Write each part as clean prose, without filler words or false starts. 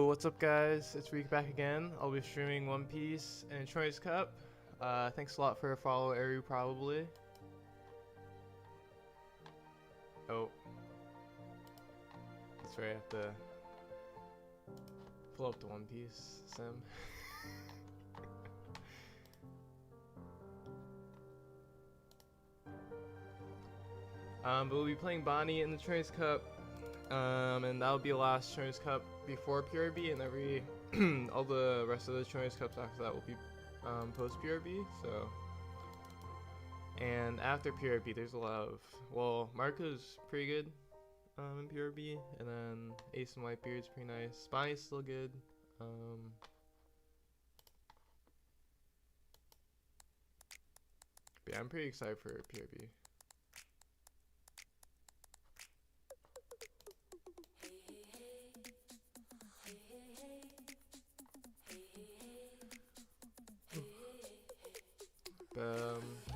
what's up guys? It's Reek back again. I'll be streaming One Piece and ChinoizeCup. Thanks a lot for a follow, Eru, probably. Oh. That's right, I have to pull up the One Piece sim. But we'll be playing Bonney in the ChinoizeCup. And that'll be the last ChinoizeCup before PRB, and every all the rest of the ChinoizeCups after that will be post PRB. So, and after PRB, there's a lot of, well, Marco's pretty good in PRB, and then Ace and Whitebeard's pretty nice. Bonney's still good. But yeah, I'm pretty excited for PRB.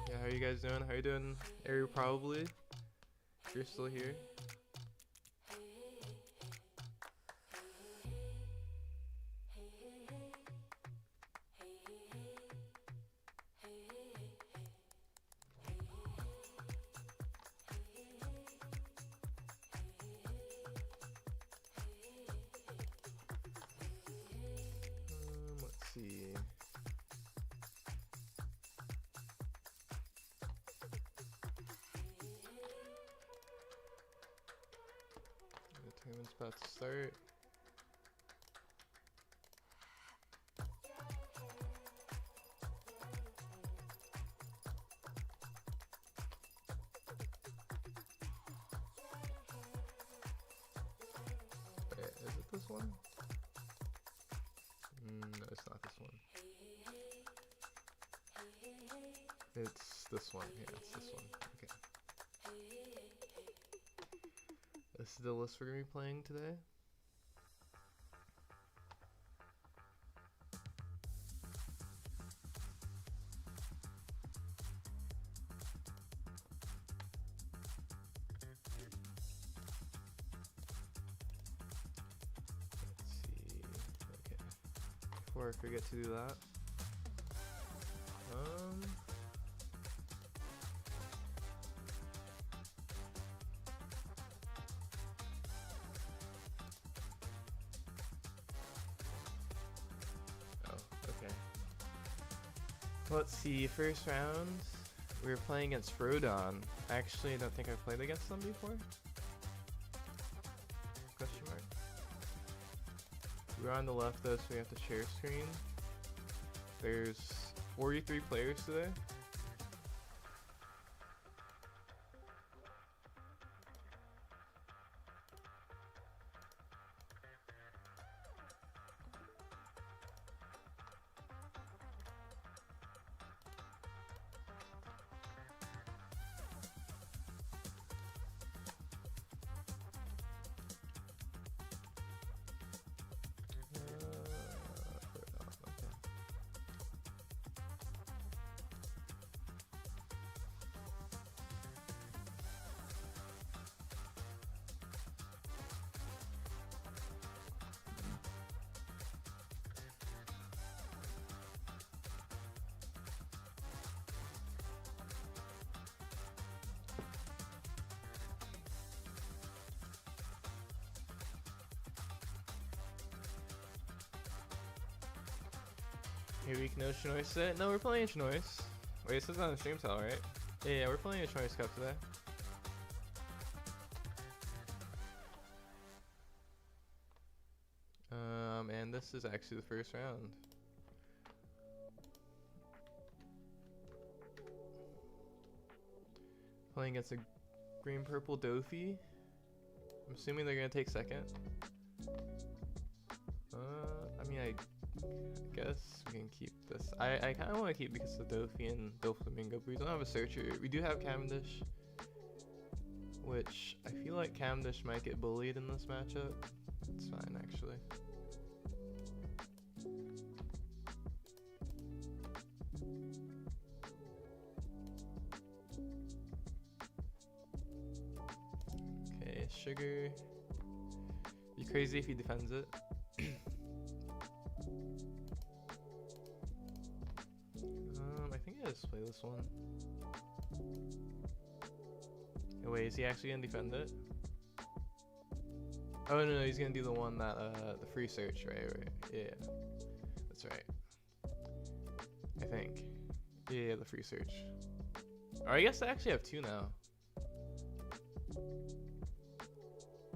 Yeah, how are you guys doing? How are you doing, Eru, probably? If you're still here. Let's see. The tournament's about to start. Wait, is it this one? No, it's not this one. It's this one. Yeah, it's this one. Okay. This is the list we're gonna be playing today. Let's see. Okay. Before I forget to do that. Okay. Let's see, first round, we were playing against Rodon. Actually, I don't think I've played against them before. Question mark. We're on the left though, so we have to share screen. There's 43 players today. Hey, we can know Chinoise it. No, we're playing Chinoise. Wait, it says on the stream tell, right? Yeah, we're playing a ChinoizeCup today. And this is actually the first round. Playing against a green-purple Dofi. I'm assuming they're gonna take second. I mean, I guess we can keep this. I kind of want to keep because of Dofi and Doflamingo, but we don't have a searcher. We do have Cavendish, which I feel like Cavendish might get bullied in this matchup. It's fine, actually. Okay, Sugar. Be crazy if he defends it. let's play this one. Oh, wait, is he actually gonna defend it? Oh no, he's gonna do the one that the free search, right? Yeah, that's right. I think. Yeah, the free search. Or I guess I actually have 2 now.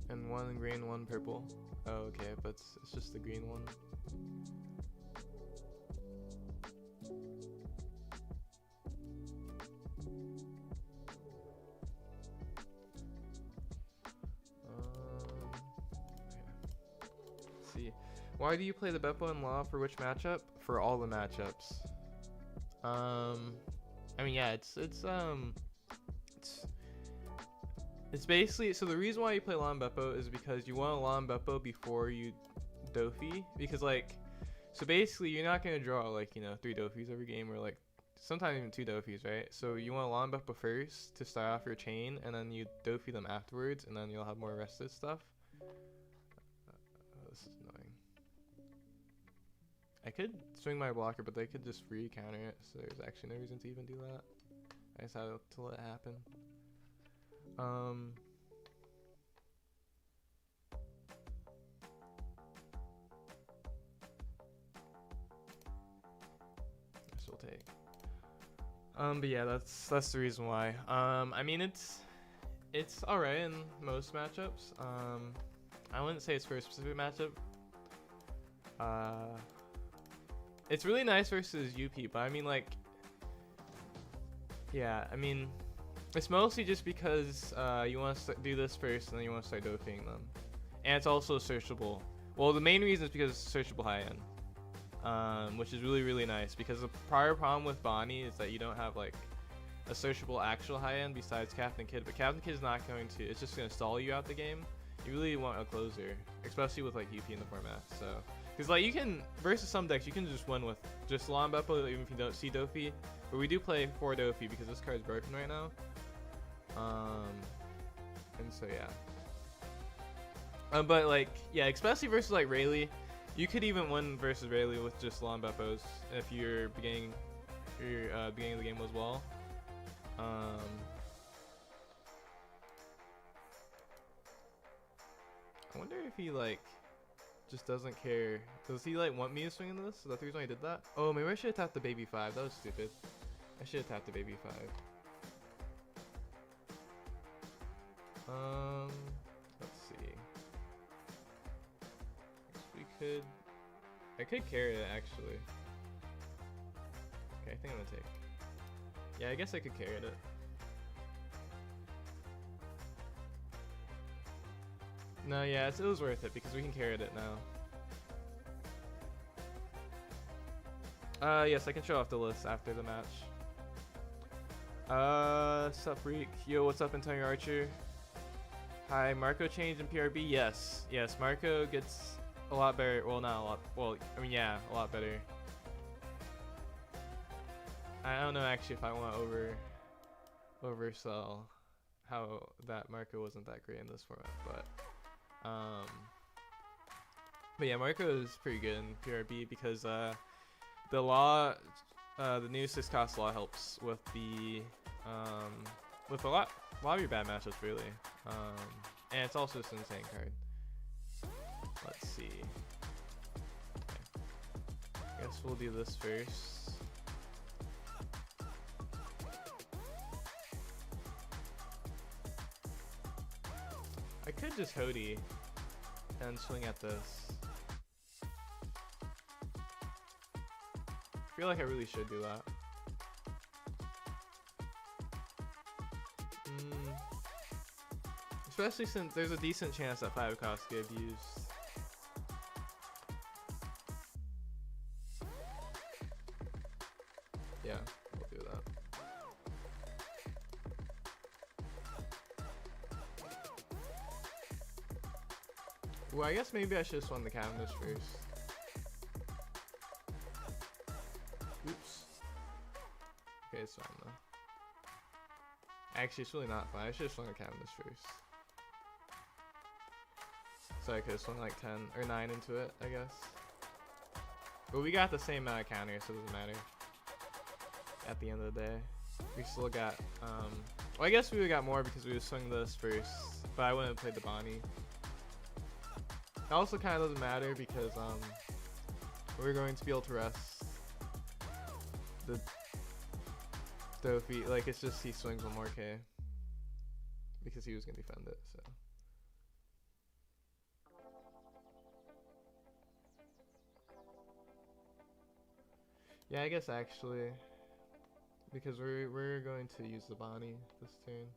And 1 green, 1 purple. Oh, okay, but it's just the green one. Let's see. Why do you play the Beppo and Law for which matchup? For all the matchups. I mean, yeah, it's basically, so the reason why you play Law and Beppo is because you want Law and Beppo before you Dofi, because like, so basically you're not gonna draw like, you know, 3 Dofis every game, or like sometimes even 2 Dofis, right? So you want Law and Beppo first to start off your chain, and then you Dofi them afterwards, and then you'll have more rested stuff. This is annoying. I could swing my blocker, but they could just free counter it, so there's actually no reason to even do that. I just had to let it happen. This will take. But yeah, that's the reason why. I mean, it's alright in most matchups. I wouldn't say it's for a specific matchup. It's really nice versus UP, but I mean, like, yeah, I mean, it's mostly just because you want to do this first, and then you want to start Dofing them. And it's also searchable. Well, the main reason is because it's searchable high-end, which is really, really nice, because the prior problem with Bonney is that you don't have, like, a searchable actual high-end besides Captain Kidd, but Captain Kidd is not going to, it's just going to stall you out the game. You really want a closer, especially with, like, UP in the format, so. Because, like, you can, versus some decks, you can just win with just Law and Beppo, even if you don't see Dofi. But we do play 4 Dofi because this card's broken right now. And so, yeah. But, like, yeah, especially versus, like, Rayleigh, you could even win versus Rayleigh with just Law and Beppos if your beginning of the game was well. I wonder if he, like, just doesn't care. Does he like want me to swing in this? Is that the reason why he did that? Oh, maybe I should have tapped the baby 5. That was stupid. I should have tapped the baby 5. Let's see. I could carry it actually. Okay, I think I'm gonna take. Yeah, I guess I could carry it. No, yeah, it was worth it because we can carry it now. Yes, I can show off the list after the match. Sup, Reek? Yo, what's up, Antonio Archer? Hi, Marco changed in PRB? Yes, Marco gets a lot better. Well, not a lot. Well, I mean, yeah, a lot better. I don't know actually if I want to oversell how that Marco wasn't that great in this format, but yeah, Marco is pretty good in PRB because the law, the new 6-cost law helps with the with a lot of your bad matchups really, and it's also just an insane card. Let's see. Okay. I guess we'll do this first. I could just Hody and swing at this. I feel like I really should do that. Especially since there's a decent chance that 5-cost get abused. Yeah, we'll do that. Well, I guess maybe I should have swung the Cavendish first. Oops. Okay, it's fine though. Actually, it's really not fine. I should have swung the Cavendish first. So I could have swung like 10 or 9 into it, I guess. But we got the same amount of counters, so it doesn't matter. at the end of the day. We still got, well, I guess we would got more because we would swing this first, but I wouldn't have played the Bonney. It also kind of doesn't matter because we're going to be able to rest the Dofi. Like, it's just he swings one more K because he was going to defend it, so. Yeah, I guess actually, because we're going to use the Bonney this turn,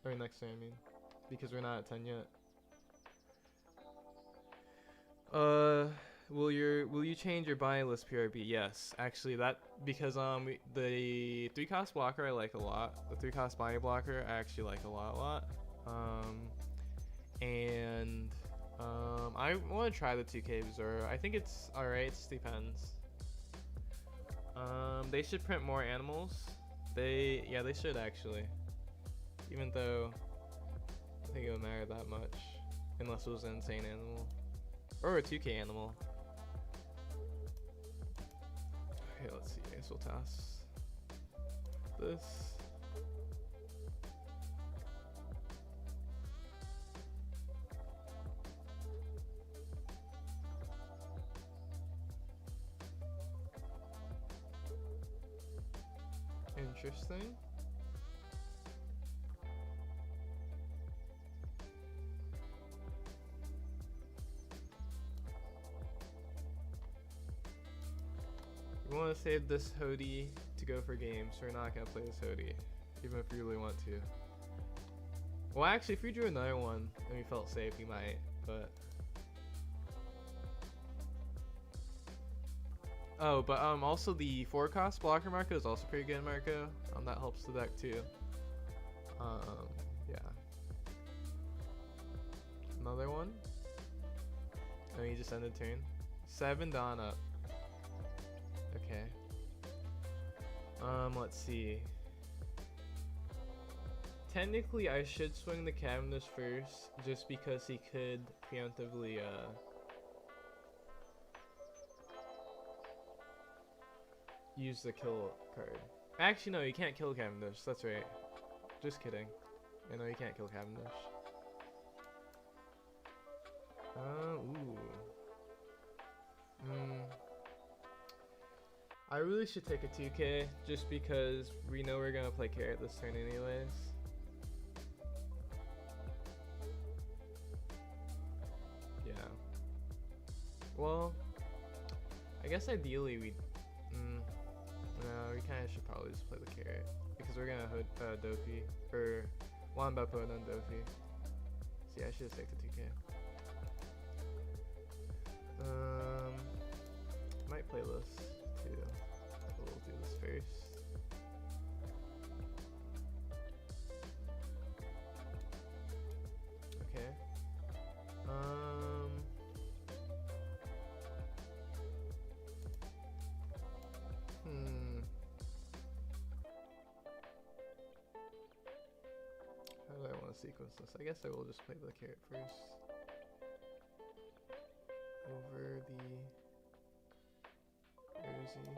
or next turn I mean, because we're not at 10 yet. Will you change your buy list PRB? Yes, actually that, because the 3-cost blocker I like a lot. The 3-cost Bonney blocker I actually like a lot. I want to try the 2K Zoro. I think it's alright. It just depends. They should print more animals. They should actually. Even though I think it would matter that much, unless it was an insane animal or a 2K animal. Okay, let's see. I guess we'll toss this. Interesting. We want to save this Hody to go for games. We're not going to play this Hody, even if we really want to. Well, actually, if we drew another one and we felt safe, we might, but... Oh, but also the 4-cost blocker Marco is also pretty good in Marco. That helps the deck too. Yeah. Another one. Oh, he just ended turn. 7 Dawn up. Okay. Let's see. Technically, I should swing the Cavendish first, just because he could preemptively, use the kill card. Actually, no, you can't kill Cavendish. That's right. Just kidding. I know you can't kill Cavendish. Ooh. I really should take a 2K just because we know we're gonna play carrot this turn anyways. Yeah. Well, I guess ideally we. No, we kind of should probably just play the carrot because we're gonna hood Dofi or Wambapo and then Dofi. So yeah, I should just take the 2K. Might play this too. We'll do this first. Okay. How do I want to sequence this? I guess I will just play the carrot first. Over the Rosie.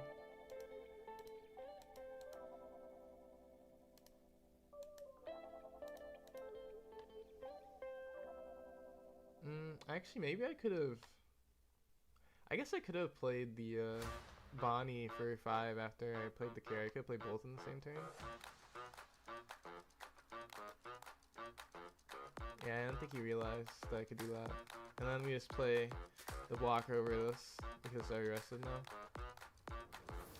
Actually, maybe I could have. I guess I could have played the Bonney for 5 after I played the carrot. I could have played both in the same turn. Yeah, I don't think he realized that I could do that. And then we just play the blocker over this because I rested now.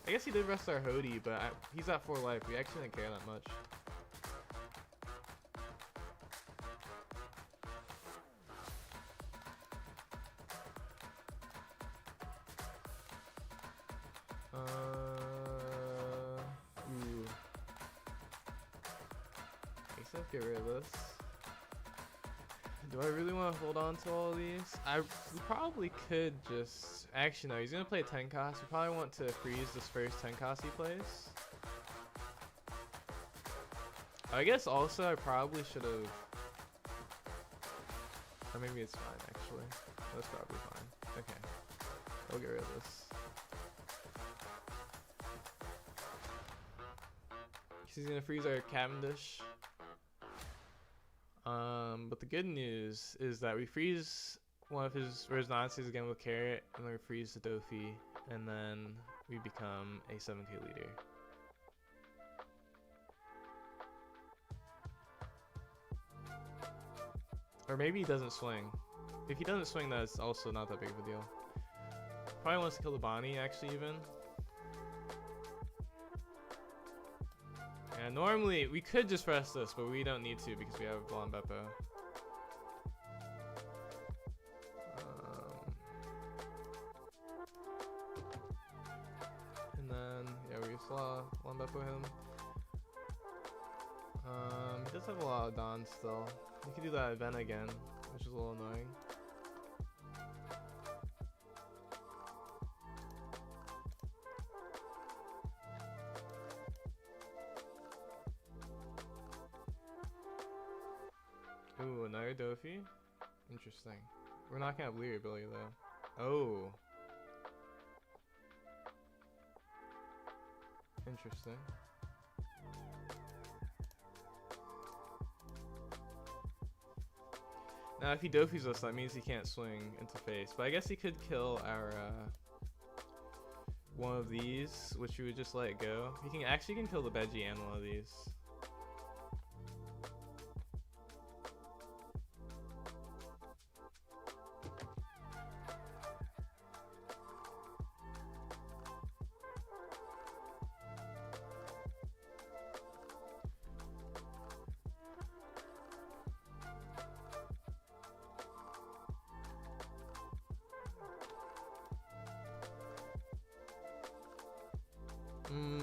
I guess he did rest our Hody, but he's at 4 life. We actually didn't care that much. Ooh. Except get rid of this. Do I really want to hold on to all these? We probably could just... Actually, no. He's going to play 10 cost. We probably want to freeze this first 10 cost he plays. I guess also I probably should have... Or maybe it's fine, actually. That's probably fine. Okay. I'll get rid of this. So he's gonna freeze our Cavendish. But the good news is that we freeze one of his resonances again with Carrot, and then we freeze the Dofi, and then we become a 7k leader. Or maybe he doesn't swing. If he doesn't swing, that's also not that big of a deal. Probably wants to kill the Bonney, actually, even. And normally, we could just rest this, but we don't need to because we have Blonde Beppo. And then, yeah, we saw Blonde Beppo him. He does have a lot of Don still. We could do that event again, which is a little annoying. Ooh, another Dofi? Interesting. We're not gonna have leader ability though. Oh. Interesting. Now if he Dofi's us, that means he can't swing into face. But I guess he could kill our one of these, which we would just let it go. He can actually kill the Veggie and one of these.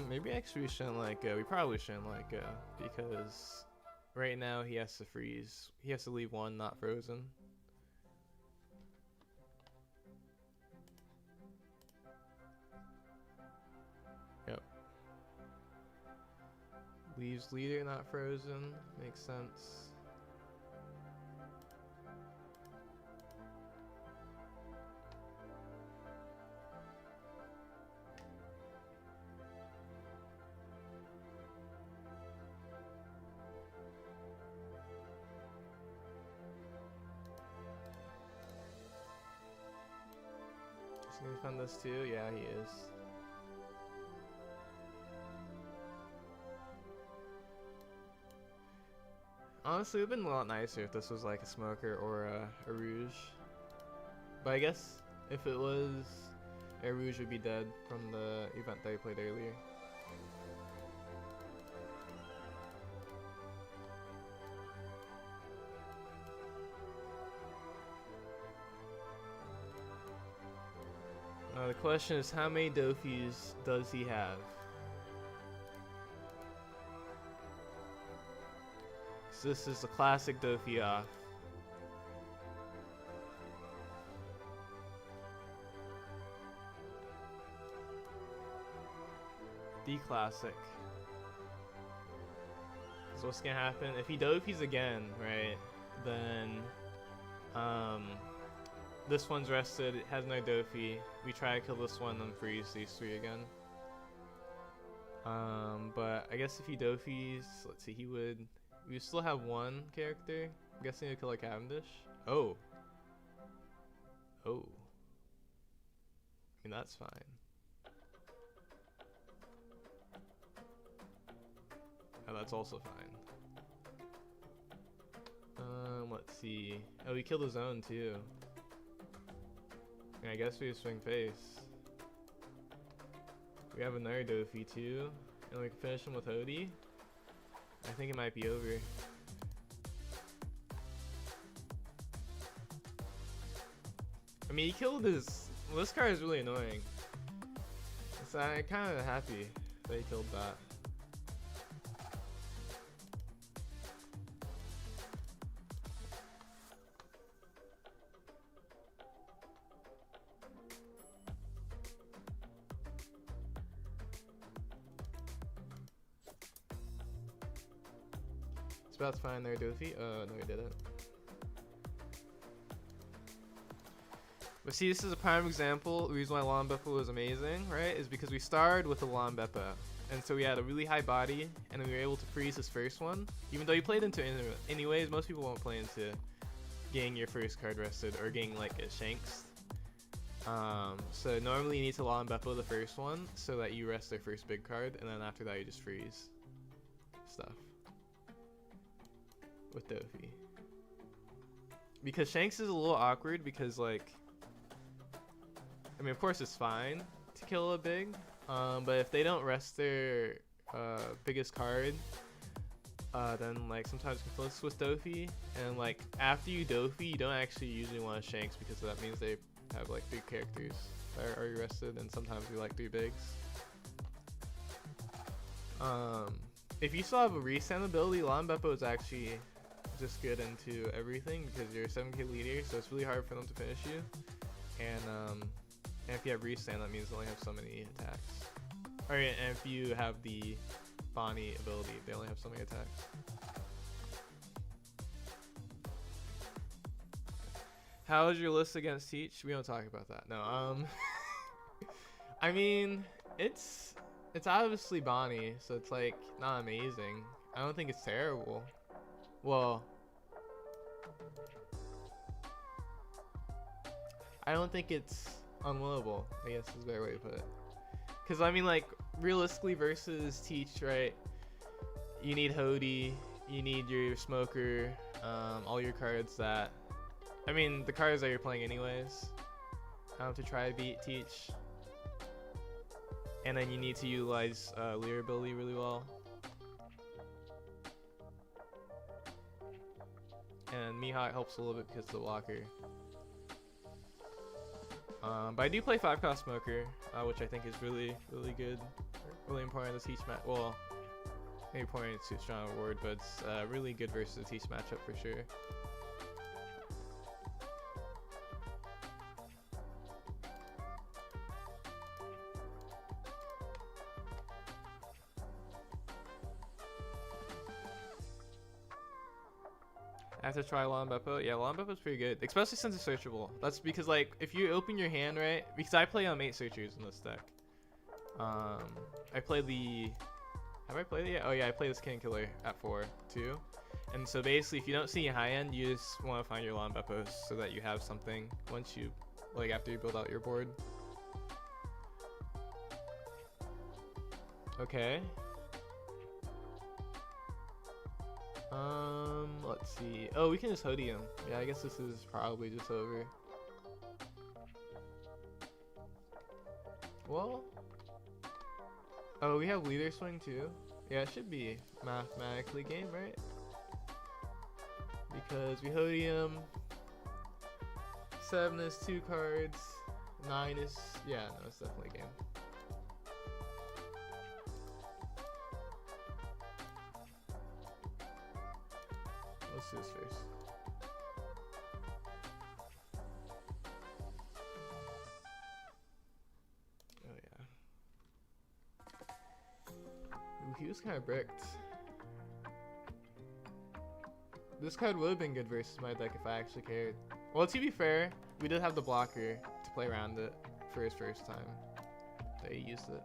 Maybe actually we shouldn't let go. We probably shouldn't let go because right now he has to freeze. He has to leave one not frozen. Yep. Leaves leader not frozen. Makes sense. He's gonna defend this too? Yeah, he is. Honestly, it would have been a lot nicer if this was like a Smoker or a Rouge. But I guess if it was a Rouge, would be dead from the event that I played earlier. Now the question is, how many Dofis does he have? So this is the classic Dofi off. The classic. So what's gonna happen? If he Dofis again, right, then this one's rested, it has no Dofi. We try to kill this one and freeze these three again. But I guess if he Dofis, let's see, we would still have one character. I'm guessing he'll kill like Cavendish. Oh. Oh. I mean, that's fine. Oh, that's also fine. Let's see. Oh, we killed his own too. I guess we swing face. We have another Dofi too, and we can finish him with Hody. I think it might be over. I mean, he killed his. Well, this card is really annoying. So I'm kind of happy that he killed that. It's about to find their Dofi. Oh, no, he didn't. But see, this is a prime example. The reason why Blonde Beppo was amazing, right, is because we started with a Blonde Beppo. And so we had a really high body, and then we were able to freeze his first one. Even though you played into it anyways, most people won't play into getting your first card rested or getting like a Shanks. So normally you need to Law and Beppo the first one so that you rest their first big card, and then after that you just freeze stuff with Dofi. Because Shanks is a little awkward because, like, I mean, of course it's fine to kill a big, but if they don't rest their biggest card, then like sometimes it conflicts with Dofi, and like after you Dofi, you don't actually usually want to Shanks because that means they have like 3 characters that are already rested, and sometimes we like 3 bigs. If you still have a restand ability, Law and Beppo is actually just good into everything because you're a 7k leader, so it's really hard for them to finish you. And if you have restand, that means they only have so many attacks. Alright, and if you have the Bonney ability, they only have so many attacks. How is your list against Teach? We don't talk about that. No, I mean, it's obviously Bonney, so it's like not amazing. I don't think it's terrible. Well, I don't think it's unwinnable, I guess is a better way to put it. Because I mean, like, realistically versus Teach, right? You need Hody, you need your Smoker, all your cards that, I mean, the cards that you're playing anyways, to try to beat Teach. And then you need to utilize Leer ability really well. And Mihawk helps a little bit because of the blocker. But I do play 5-cost Smoker, which I think is really good, really important in the Teach match. Well, maybe important to strong reward, but it's really good versus the Teach matchup for sure. I have to try Law and Beppo. Yeah, Law and Beppo's pretty good, especially since it's searchable. That's because, like, if you open your hand right, because I play on 8 searchers in this deck. I play the, have I played it yet? Oh yeah, I play this King Killer at 4 too. And so basically, if you don't see a high end, you just want to find your Law and Beppos so that you have something once you, like, after you build out your board. Okay. Let's see. Oh, we can just Hody him. Yeah, I guess this is probably just over. Well, oh, we have leader swing too. Yeah, it should be mathematically game, right? Because we Hody him. 7 is 2 cards. 9 is, yeah, no, it's definitely game. Let's do this first. Oh yeah. Ooh, he was kind of bricked. This card would have been good versus my deck if I actually cared. Well, to be fair, we did have the blocker to play around it for his first time that he used it.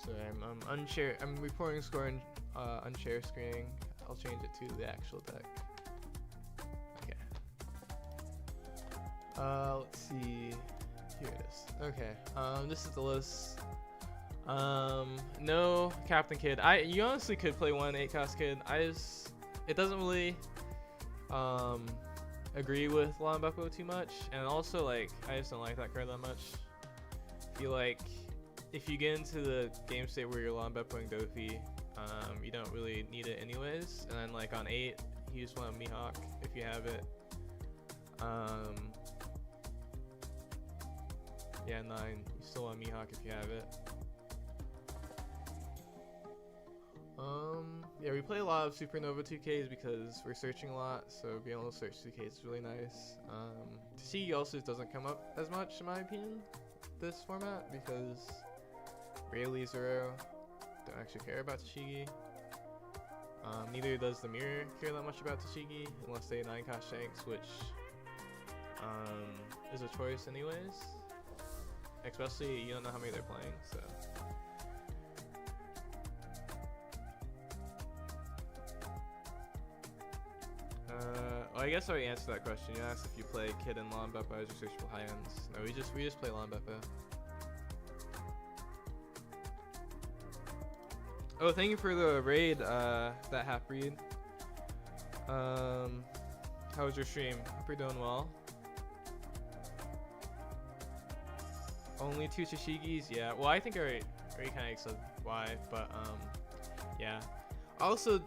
Sorry, I'm reporting score in unshare screening. I'll change it to the actual deck. Okay. Let's see. Here it is. Okay. This is the list. No Captain Kid. You honestly could play one 8-cost Kid. It doesn't really agree with Law and Beppo too much, and also, like, I just don't like that card that much. I feel like if you get into the game state where you're Law and Beppoing Dofi, you don't really need it anyways. And then, like, on 8, you just want Mihawk if you have it. Yeah, 9, you still want Mihawk if you have it. Yeah, we play a lot of Supernova 2Ks because we're searching a lot, so being able to search 2Ks is really nice. TC also doesn't come up as much, in my opinion, this format, because Rayleigh 0, don't actually care about Tashigi. Neither does the mirror care that much about Tashigi, unless they 9-cost Shanks, which is a choice anyways. Especially you don't know how many they're playing, so. Well, I guess I already answered that question. You asked if you play Kid and Lawn Beppo as your searchable high ends. No, we just play Lawn Beppo. Oh, thank you for the raid, that half breed. How was your stream? Hope you're doing well. Only 2 Tashigis? Yeah. Well, I think I already kind of said why, but yeah. Also,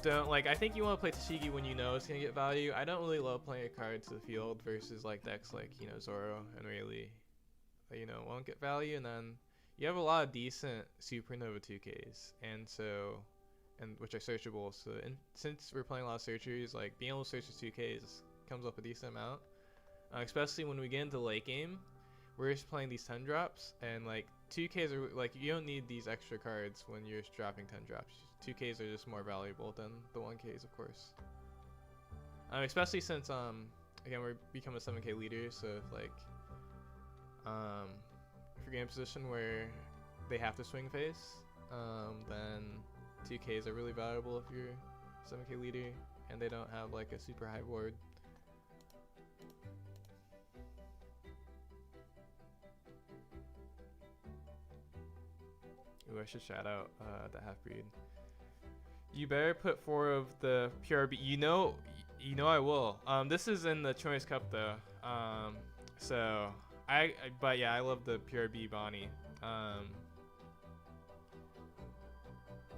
don't like. I think you want to play Tashigi when you know it's gonna get value. I don't really love playing a card to the field versus like decks like Zoro and Rayleigh, that, won't get value, and then you have a lot of decent Supernova 2Ks, and which are searchable. So since we're playing a lot of searchers, like being able to search the 2Ks comes up a decent amount, especially when we get into late game. We're just playing these 10 drops, and like 2Ks are like, you don't need these extra cards when you're just dropping 10 drops. 2Ks are just more valuable than the 1Ks, of course. Especially since again, we're becoming a 7K leader, so if like if you're in a position where they have to swing face, then 2Ks are really valuable if you're 7K leader and they don't have like a super high board. Ooh, I should shout out the half breed. You better put 4 of the PRB. You know I will. This is in the ChinoizeCup though. So but yeah, I love the PRB Bonney.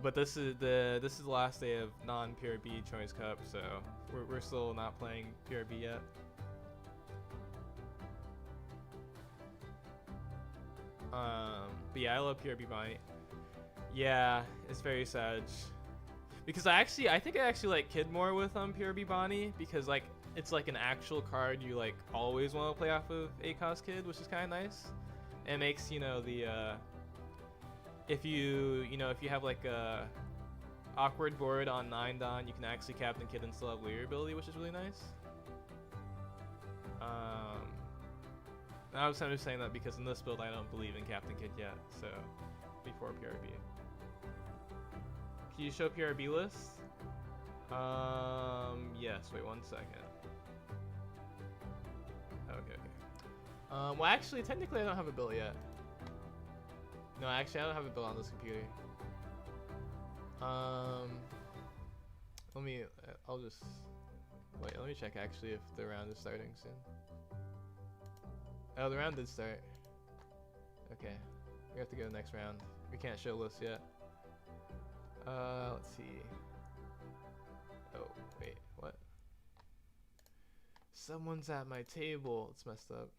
But this is the last day of non-PRB ChinoizeCup, so we're still not playing PRB yet. But yeah, I love PRB Bonney. Yeah, it's very sad. Because I think I actually like Kid more with PRB Bonney, because like it's like an actual card you like always want to play off of 8-cost Kid, which is kind of nice. And it makes the if you have like a awkward board on 9 Don, you can actually Captain Kid and still have Leader ability, which is really nice. I was just saying that because in this build I don't believe in Captain Kid yet, so before PRB. Can you show PRB list? Yes, wait 1 second. Okay. Well actually, technically I don't have a build yet. No, actually I don't have a build on this computer. I'll just, wait, let me check actually if the round is starting soon. Oh, the round did start. Okay, we have to go to the next round. We can't show lists yet. Let's see. Oh, wait, what? Someone's at my table. It's messed up.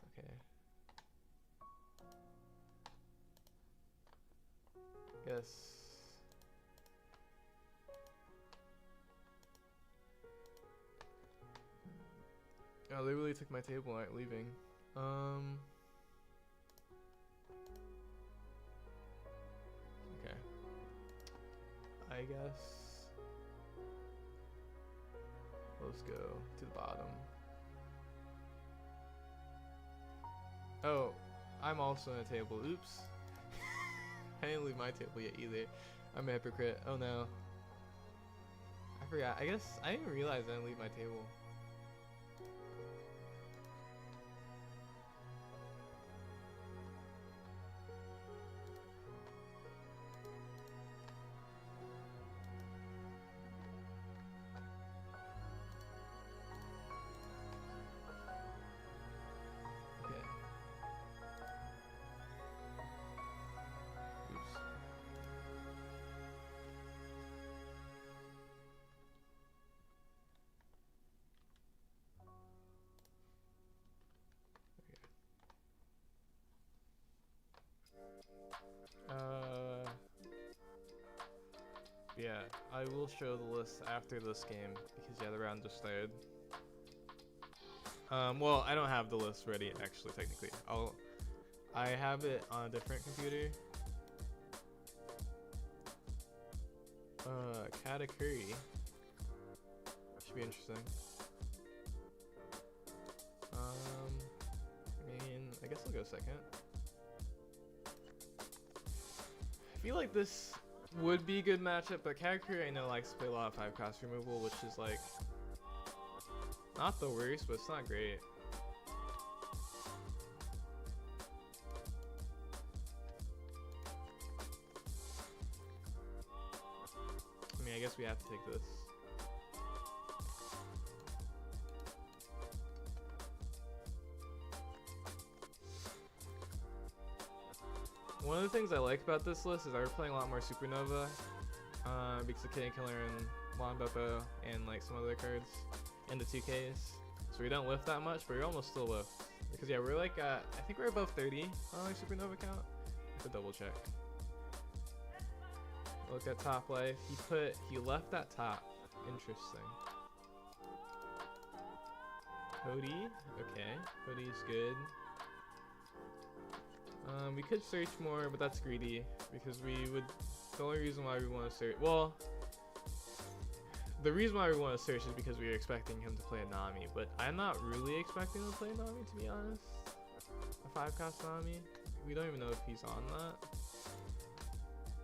Okay. Guess. Oh, they really took my table and aren't leaving. Okay. I guess. Let's go to the bottom. Oh, I'm also on a table. Oops. I didn't leave my table yet either. I'm a hypocrite. Oh no. I forgot. I guess I didn't realize I didn't leave my table. Yeah, I will show the list after this game because yeah, the round just started. Well, I don't have the list ready actually. Technically, I have it on a different computer. Katakuri should be interesting. I mean, I guess I'll go second. I feel like this would be a good matchup, but Katakuri I know likes to play a lot of 5-cost removal, which is like not the worst, but it's not great. I mean, I guess we have to take this. One of the things I like about this list is we're playing a lot more Supernova, because of Kid Killer and Lawn Beppo and like some other cards, and the 2Ks. So we don't lift that much, but we're almost still lift. Because yeah, we're like, I think we're above 30 on our Supernova count. I have to double check. Look at top life. He left that top. Interesting. Cody, okay. Cody's good. We could search more, but that's greedy because the only reason why we want to search, well, the reason why we want to search is because we were expecting him to play a Nami, but I'm not really expecting him to play Nami, to be honest. A 5-cost Nami. We don't even know if he's on that.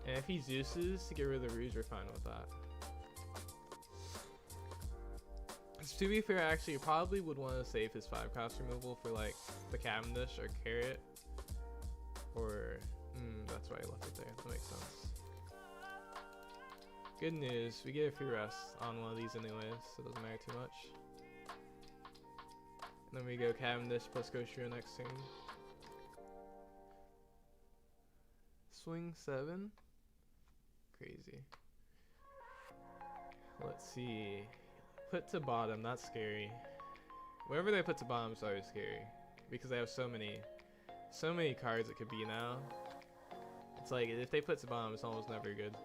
And if he Zeus's to get rid of the Rouge, we're fine with that. To be fair, actually, you probably would want to save his 5-cost removal for like the Cavendish or Carrot. Or, that's why I left it there. That makes sense. Good news, we get a free rest on one of these anyways, so it doesn't matter too much. And then we go Cavendish plus Goshiro next turn. Swing 7? Crazy. Let's see. Put to bottom, that's scary. Whatever they put to bottom is always scary. Because they have so many cards it could be now. It's like, if they put to bottom, it's almost never good.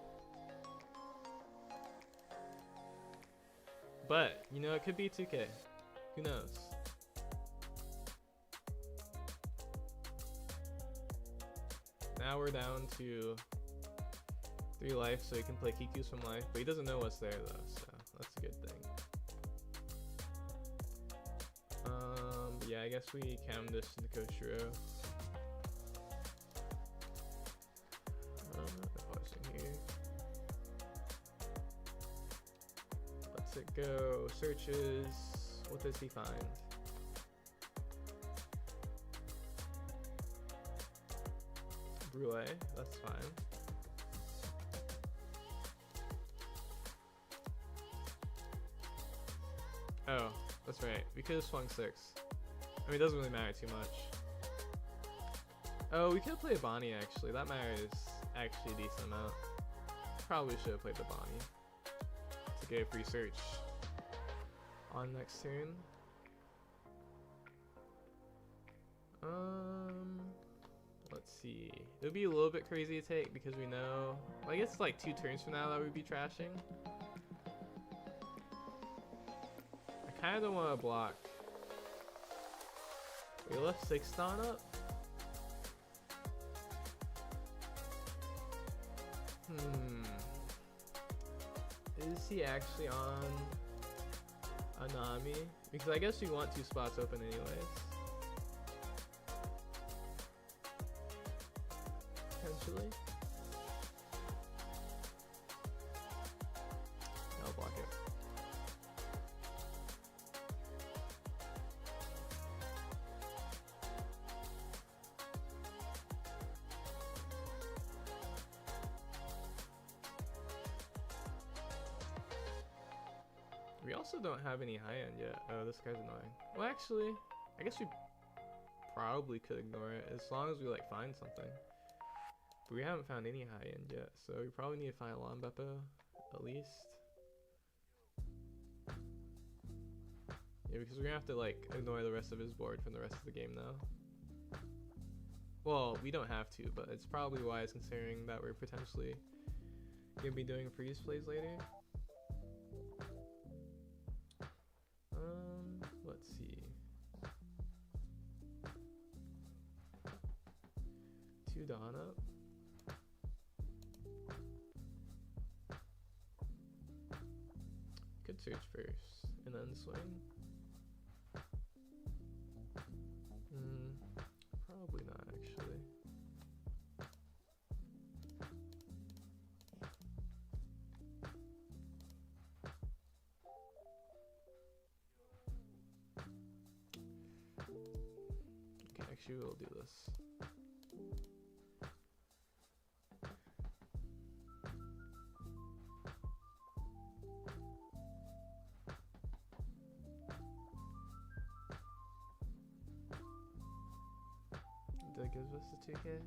But, you know, it could be 2K. Who knows? Now we're down to 3 life, so he can play Kiku's from life. But he doesn't know what's there, though, so that's a good thing. Yeah, I guess we cam this into Koshiro. Here. Let's it go. Searches. What does he find? Brule. That's fine. Oh, that's right. We could have swung 6. I mean, it doesn't really matter too much. Oh, we could have played Bonney actually. That matters actually a decent amount. Probably should have played the Bonney to get a free search on next turn. Let's see. It would be a little bit crazy to take because we know, well, I guess it's like 2 turns from now that we'd be trashing. I kind of don't want to block. We left 6 Dawn up. Is he actually on a Nami? Because I guess we want 2 spots open anyways. Potentially. I'll block it. We also don't have any high end yet. Oh, this guy's annoying. Well, actually, I guess we probably could ignore it as long as we like find something. But we haven't found any high end yet, so we probably need to find Lawn Beppo at least. Yeah, because we're gonna have to like ignore the rest of his board from the rest of the game now. Well, we don't have to, but it's probably wise considering that we're potentially gonna be doing freeze plays later. Let's see. 2 Dawn up. Could search first and then swing. Probably not actually. Okay, actually we'll do this. That gives us the 2K. Okay.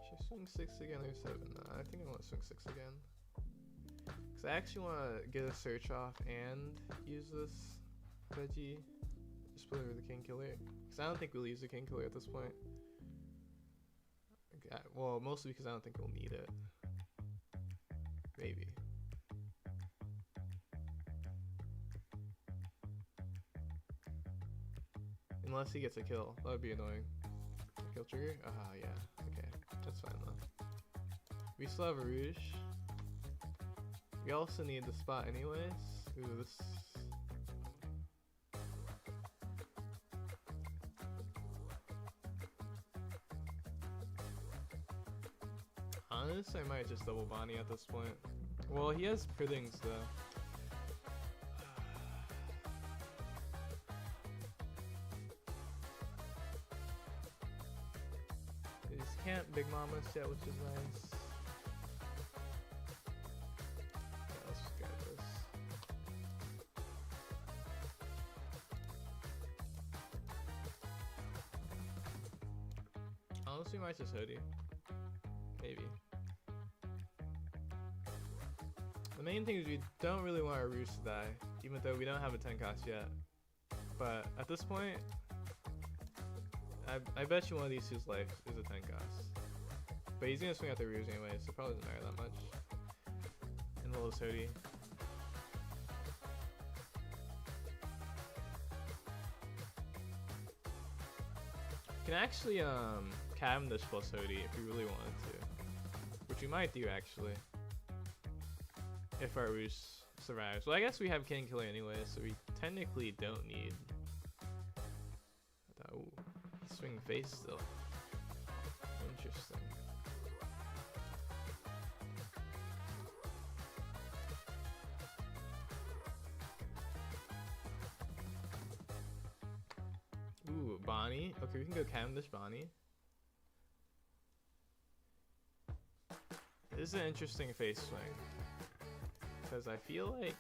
Should I swing 6 again or 7? No, I think I want to swing 6 again. Because I actually want to get a search off and use this veggie. Just play with the king killer. Because I don't think we'll use the king killer at this point. Okay, well, mostly because I don't think we'll need it. Maybe. Unless he gets a kill. That would be annoying. Kill trigger? Yeah. Okay. That's fine though. We still have a Rouge. We also need the spot anyways. Ooh, this... Honestly, I might just double Bonney at this point. Well, he has Prithings though. He just can't Big Mama us yet, which is nice. Yeah, let's just grab this. Honestly, might just hoodie. Maybe. The main thing is we don't really want our Rouge to die, even though we don't have a 10 cost yet. But at this point, I bet you one of these two's life is a 10 cost. But he's gonna swing out the Rouge anyway, so it probably doesn't matter that much. And we'll just hoodie. Can actually Cavendish plus hoodie if we really wanted to. Which we might do actually. If our Rouge survives. Well, I guess we have King Killer anyway, so we technically don't need... Ooh, swing face still. Interesting. Ooh, Bonney. Okay, we can go Cavendish Bonney. This is an interesting face swing. Because I feel like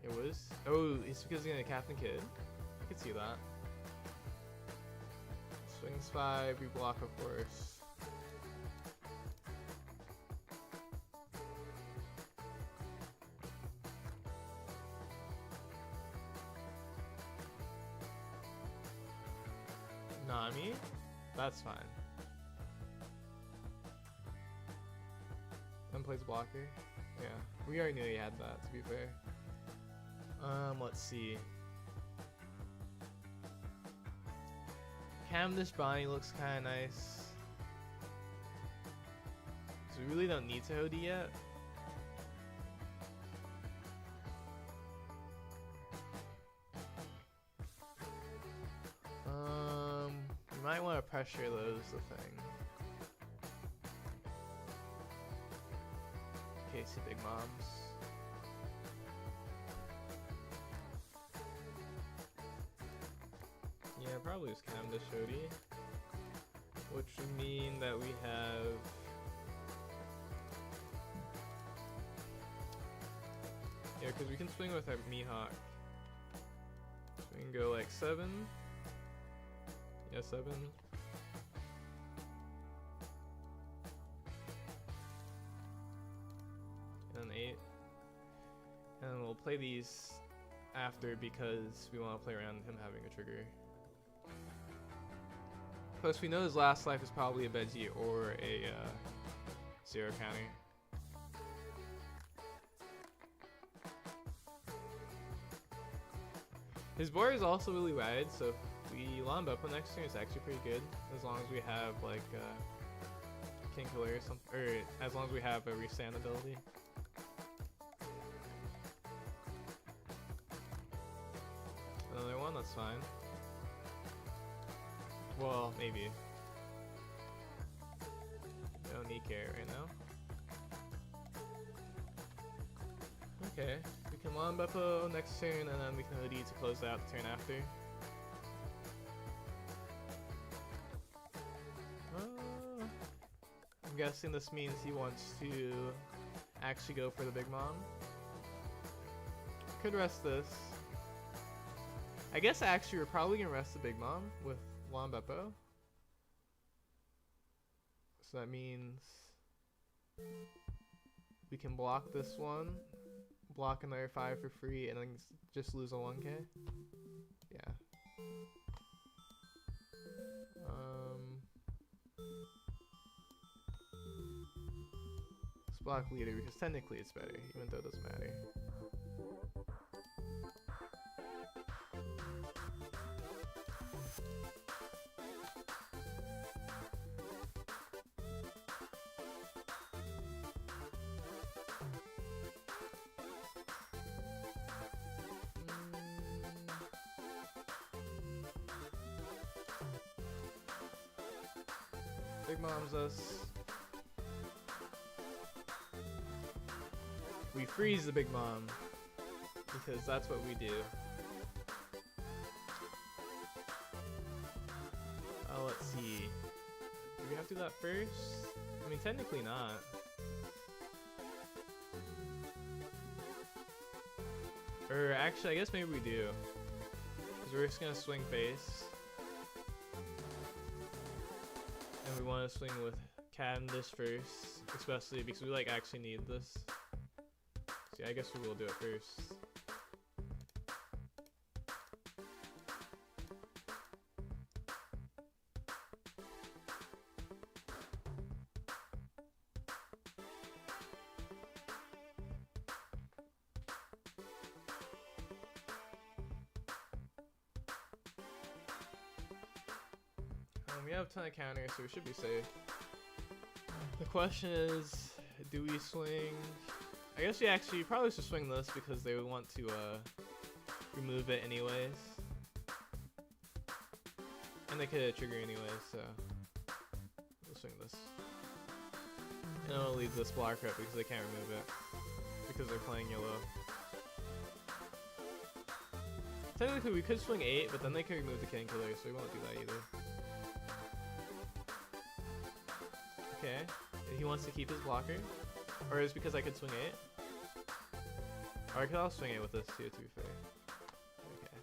it was... Oh, it's because he's gonna Captain Kid. I could see that. Swings 5, we block of course. Nami? That's fine. Then plays blocker. Yeah, we already knew he had that, to be fair. Let's see. Cavendish Bonney looks kind of nice. So we really don't need to OD yet. We might want to pressure those, the thing. In case of Big Moms. Yeah, probably just Cavendish Shody. Which would mean that we have... Yeah, because we can swing with our Mihawk. So we can go like 7. Yeah, 7. play these after because we want to play around him having a trigger. Plus, we know his last life is probably a Veggie or a zero counter. His board is also really wide, so if we Lon Beppo next turn, it's actually pretty good as long as we have like King Killer or something, or as long as we have a restand ability. Another one, that's fine. Well, maybe. Don't need care right now. Okay, we can Lon Beppo next turn, and then we can Hoodie to close out the turn after. I'm guessing this means he wants to actually go for the Big Mom. Could rest this. I guess actually we're probably gonna rest the Big Mom with Lon Beppo. So that means we can block this one, block another 5 for free, and then just lose a 1k. Yeah. Let's block leader because technically it's better, even though it doesn't matter. Big Mom's us. We freeze the Big Mom because that's what we do. Let's see. Do we have to do that first? I mean, technically not. Or actually, I guess maybe we do. Because we're just gonna swing face. And we want to swing with Cavendish first, especially because we like actually need this. So yeah, I guess we will do it first. We have a ton of counters, so we should be safe. The question is, do we swing? I guess we actually probably should swing this because they would want to remove it anyways. And they could trigger anyways, so we'll swing this. And I'll leave this blocker up because they can't remove it because they're playing yellow. Technically we could swing 8, but then they could remove the King Killer, so we won't do that either. Okay, and he wants to keep his blocker, or is it because I could swing 8? Or I could also swing 8 with this too, to be fair. Okay.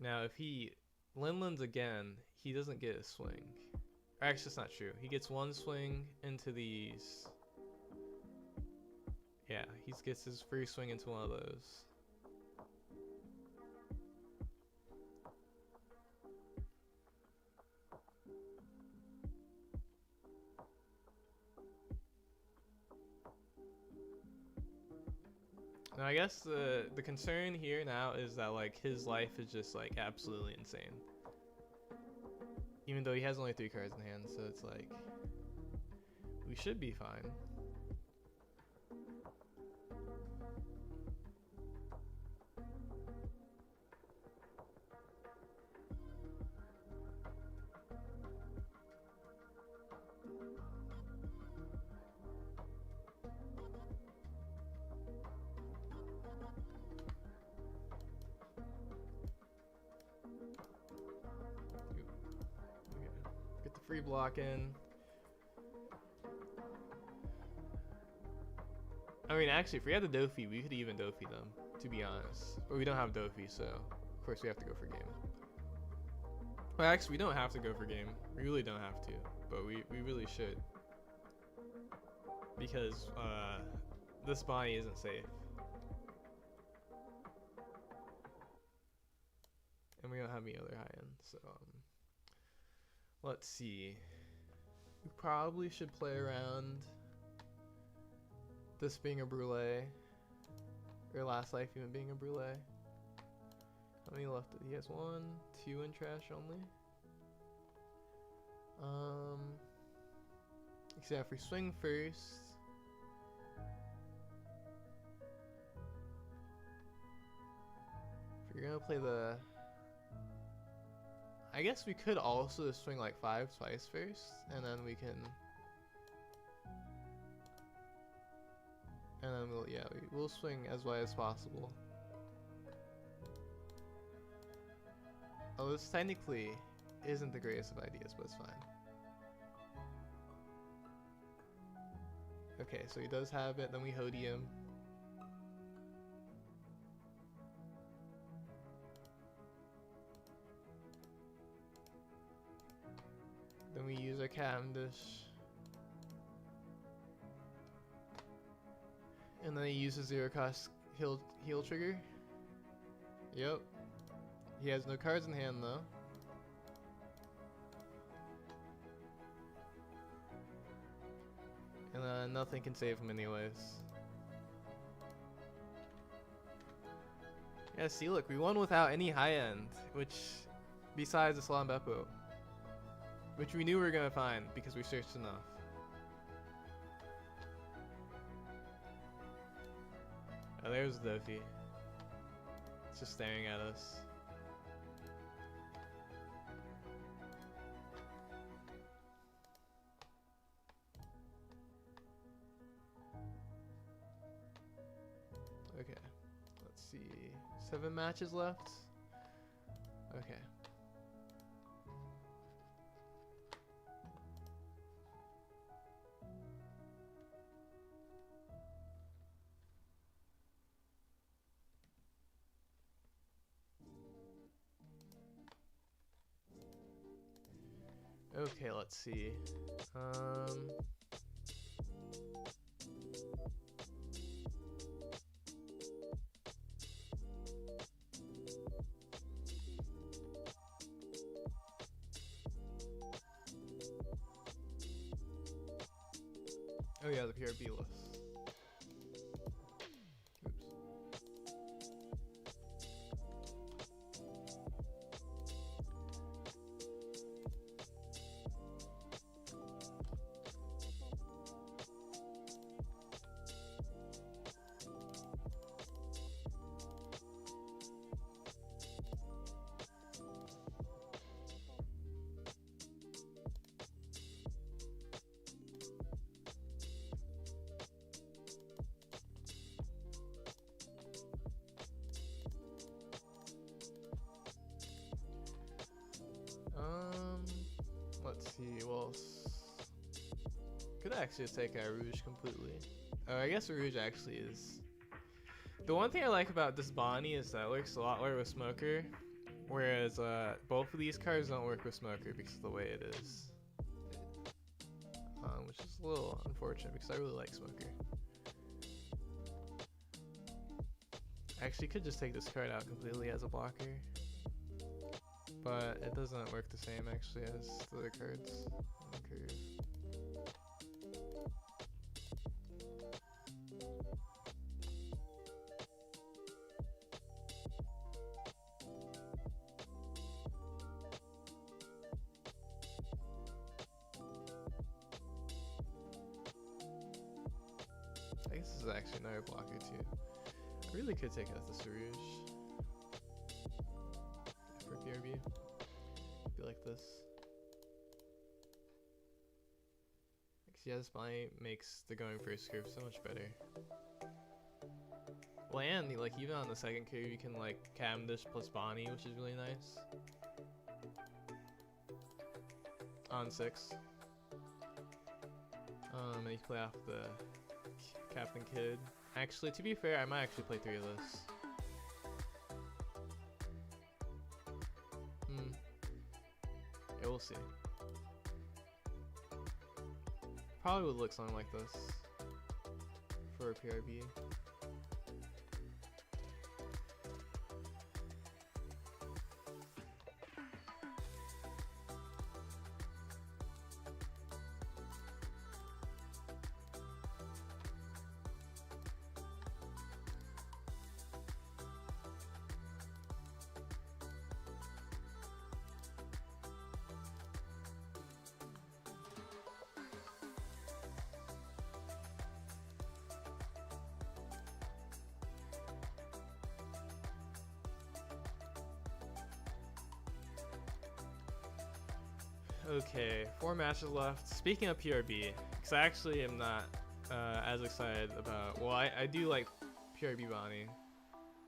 Now, if he Linlands again, he doesn't get a swing. Or actually, that's not true. He gets one swing into these. Yeah, he gets his free swing into one of those. Now I guess the concern here now is that like his life is just like absolutely insane. Even though he has only 3 cards in hand, so it's like we should be fine. Free block in. I mean, actually, if we had the Dofi, we could even Dofi them, to be honest. But we don't have Dofi, so of course we have to go for game. Well, actually, we don't have to go for game. We really don't have to. but we really should. Because this Bonney isn't safe. And we don't have any other high end, so let's see. We probably should play around this being a brulee, or last life even being a brulee. How many left? He has 1, 2 in trash only. Except if we swing first. If you're gonna play the, I guess we could also swing like 5 twice first, and then we can, and then we'll swing as wide as possible. Oh, this technically isn't the greatest of ideas, but it's fine. Okay, so he does have it, then we Hody him. Then we use our Cavendish. And then he uses 0 cost heal trigger. Yep. He has no cards in hand though. And nothing can save him anyways. Yeah, see, look, we won without any high end, which, besides the Salam Beppo, which we knew we were gonna find because we searched enough. Oh, there's Dofi. It's just staring at us. Okay, let's see. 7 matches left. Okay. Okay, let's see. Oh yeah, the PRB list. Oops. Let's see, well, could actually take our Rouge completely. Oh, I guess Rouge actually is. The one thing I like about this Bonney is that it works a lot better with Smoker, whereas both of these cards don't work with Smoker because of the way it is. Which is a little unfortunate because I really like Smoker. I actually could just take this card out completely as a blocker. But it doesn't work the same actually as the other cards on the curve. I guess this is actually another blocker too. I really could take out the Sarouge for PRB. Be like this. Yeah, this Bonney makes the going first curve so much better. Well, and like even on the second curve, you can like Cavendish plus Bonney, which is really nice. On 6. And you play off the Captain Kid. Actually, to be fair, I might actually play 3 of this. Yeah, we'll see. probably would look something like this for a PRB. Okay, 4 matches left. Speaking of PRB, because I actually am not as excited about. Well, I do like PRB Bonney,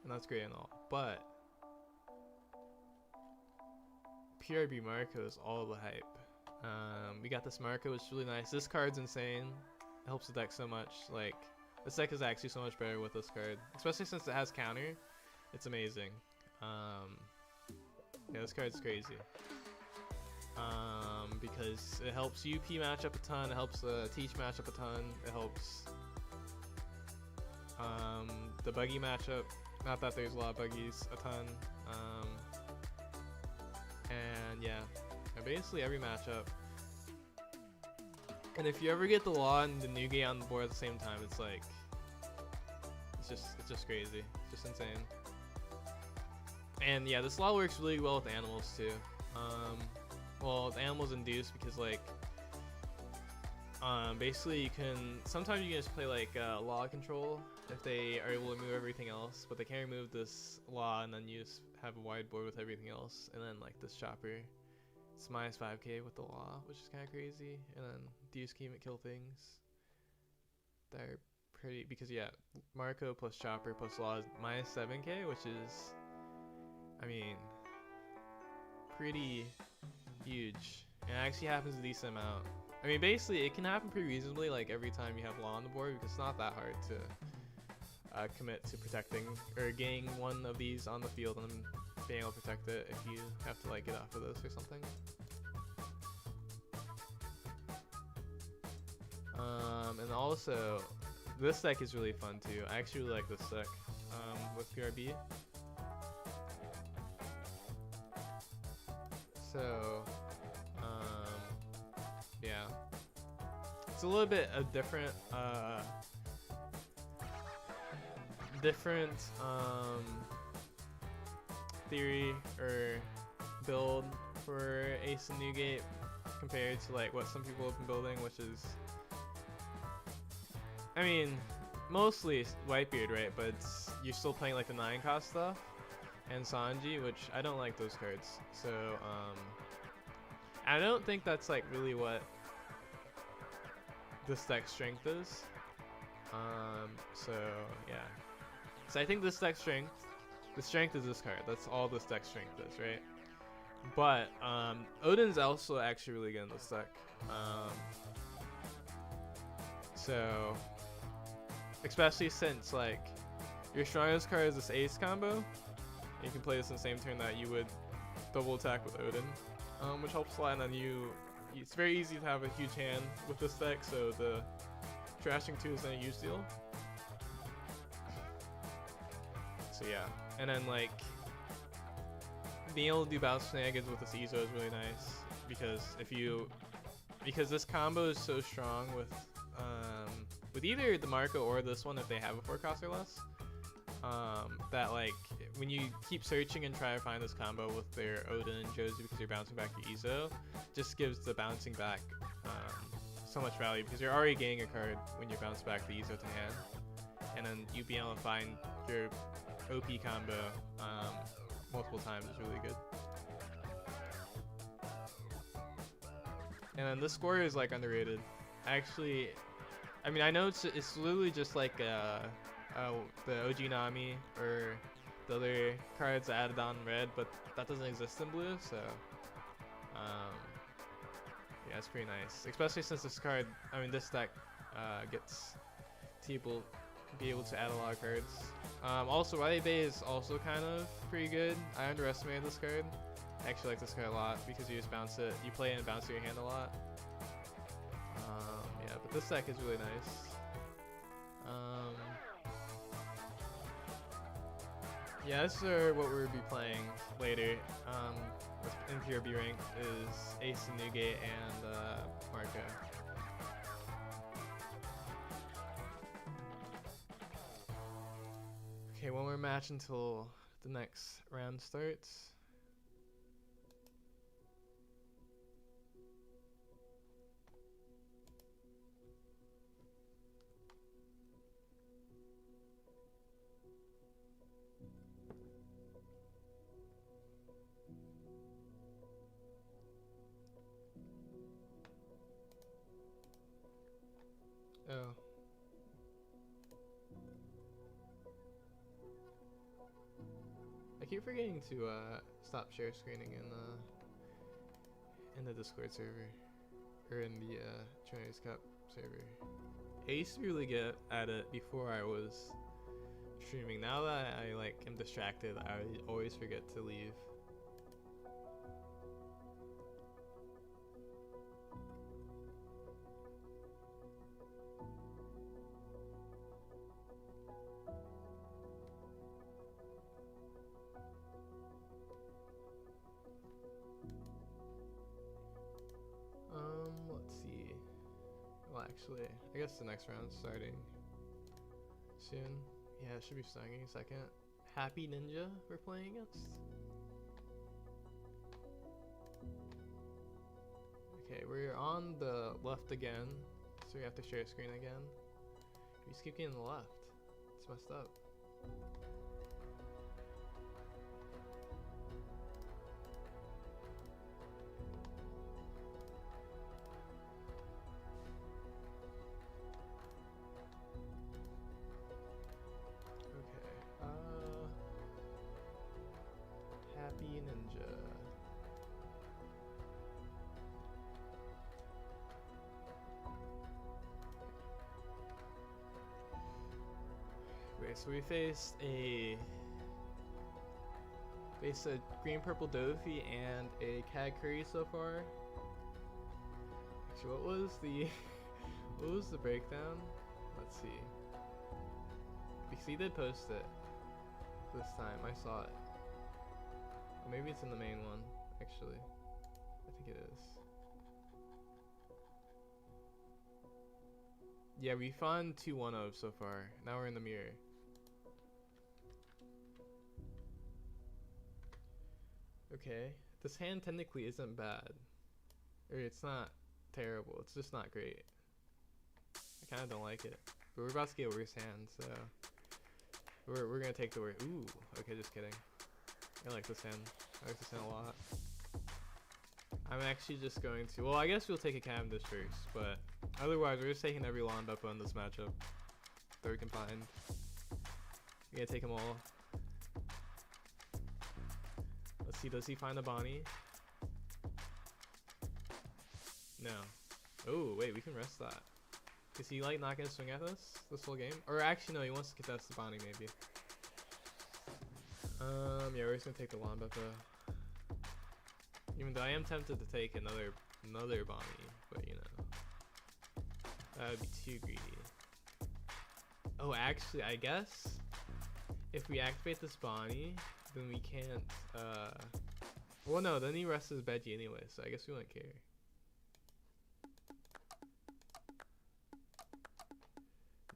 and that's great and all, but PRB Marco is all the hype. We got this Marco, which is really nice. This card's insane. It helps the deck so much. Like, this deck is actually so much better with this card, especially since it has counter. It's amazing. Yeah, this card's crazy. Because it helps UP match up a ton, it helps Teach match up a ton, it helps the buggy matchup, not that there's a lot of buggies, a ton, and yeah, basically every matchup. And if you ever get the law and the new game on the board at the same time, it's like, it's just crazy, it's just insane. And yeah, this law works really well with animals too. Well, the animals induced because like basically you can sometimes you can just play like law control if they are able to move everything else, but they can't remove this law, and then you just have a wide board with everything else, and then like this chopper, it's minus 5k with the law, which is kind of crazy, and then Deuce can kill things that are pretty, because yeah, Marco plus chopper plus law is minus 7k, which is, I mean, pretty huge, and it actually happens a decent amount. I mean, basically it can happen pretty reasonably, like every time you have law on the board, because it's not that hard to commit to protecting or getting one of these on the field and being able to protect it if you have to like get off of this or something. And also this deck is really fun too. I actually really like this deck with PRB. So yeah, it's a little bit of different theory or build for Ace and Newgate compared to like what some people have been building, which is, I mean, mostly Whitebeard, right? But you're still playing like the 9-cost stuff and Sanji, which I don't like those cards. So I don't think that's like really what this deck's strength is. So yeah. So I think this deck's strength, the strength is this card. That's all this deck's strength is, right? But Odin's also actually really good in this deck. So especially since like your strongest card is this Ace combo, you can play this in the same turn that you would double attack with Odin, which helps a lot. And then it's very easy to have a huge hand with this deck, so the trashing 2 is then a huge deal. So yeah, and then like being able to do bounce shenanigans with this Izo is really nice, because this combo is so strong with either the Marco or this one if they have a 4-cost or less. That like when you keep searching and try to find this combo with their Odin and Josie because you're bouncing back your Izo, just gives the bouncing back so much value, because you're already getting a card when you bounce back the Izo to hand, and then you being able to find your OP combo multiple times is really good. And then this score is like underrated. Actually, I mean, I know it's literally just like the OG Nami or the other cards added on red, but that doesn't exist in blue, so yeah, it's pretty nice. Especially since this card, I mean, this deck gets to be able to add a lot of cards. Also, Raleigh Bay is also kind of pretty good. I underestimated this card. I actually like this card a lot because you just bounce it, you play it and bounce your hand a lot. Yeah, but This deck is really nice. Yeah, this is what we'll be playing later. In PRB rank is Ace and Newgate and Marco. Okay, one more match until the next round starts. Oh. I keep forgetting to stop share screening in the Discord server, or in the ChinoizeCup server. I used to be really good at it before I was streaming. Now that I like am distracted, I always forget to leave. Let's see. Well, actually, I guess the next round's starting soon. Yeah, it should be starting in a second. Happy Ninja we're playing against. Okay, we're on the left again, so we have to share screen again. We just keep getting the left. It's messed up. Happy Ninja. Wait, so we faced a green purple Dofi and a Cad Curry so far. Actually, what was the breakdown? Let's see. Because he did post it this time. I saw it. Or maybe it's in the main one, actually. I think it is. Yeah, we found 2 1-0s so far. Now we're in the mirror. Okay. This hand technically isn't bad. Or it's not terrible. It's just not great. I kind of don't like it. But we're about to get worse hands, so... We're gonna take the worst. Ooh. Okay, just kidding. I like this hand. I like this hand a lot. I'm actually just going to... Well, I guess we'll take a Cavendish first, but... Otherwise, we're just taking every lawn buffer in this matchup that we can find. We're gonna take them all. Let's see, does he find a Bonney? No. Oh, wait, we can rest that. Is he, like, not gonna swing at us this whole game? Or actually, no, he wants to contest the Bonney, maybe. Yeah, we're just gonna take the lawn buffer. Even though I am tempted to take another Bonney, but, you know. That would be too greedy. Oh, actually, I guess if we activate this Bonney, then we can't, well, no, then he rests his Veggie anyway, so I guess we wouldn't care.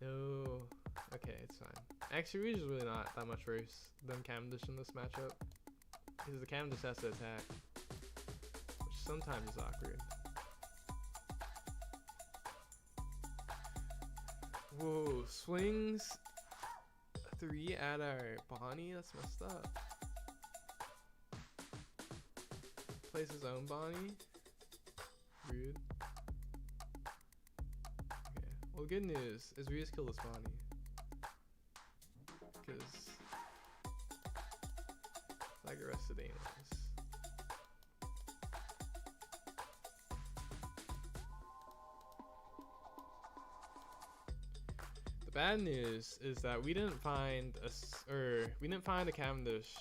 No. Okay, it's fine. Actually, Rouge is really not that much worse than Cavendish in this matchup, because the Cavendish has to attack, which sometimes is awkward. Whoa, swings 3 at our Bonney? That's messed up. Plays his own Bonney? Rude. Okay, well, good news is we just killed this Bonney. Because I get arrested anyways. The bad news is that we didn't find a Cavendish,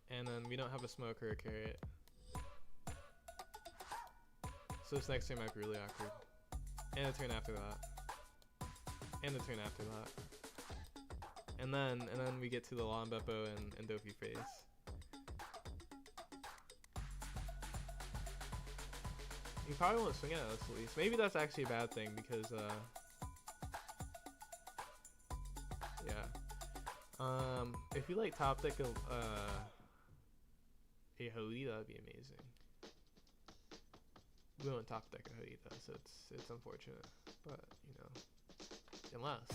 and then we don't have a smoke or a carrot. So this next turn might be really awkward. And a turn after that. and the turn after that. And then we get to the Lawn Beppo and Dofi phase. You probably won't swing at us at least. Maybe that's actually a bad thing because yeah. If you like top deck a Hody, that'd be amazing. We don't top deck a Hody though, so it's unfortunate. But you know, unless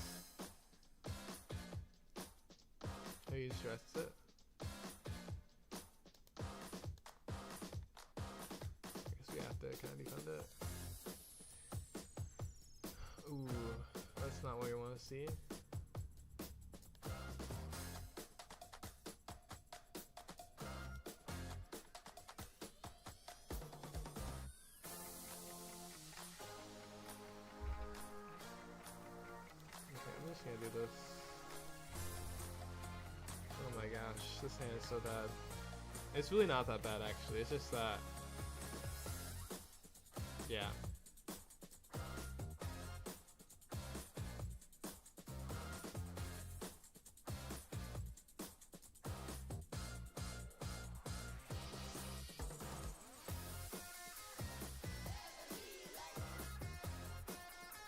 you stress it. I guess we have to kind of defend it. Ooh, that's not what you want to see. Gonna do this. Oh my gosh, this hand is so bad. It's really not that bad actually, it's just that, yeah.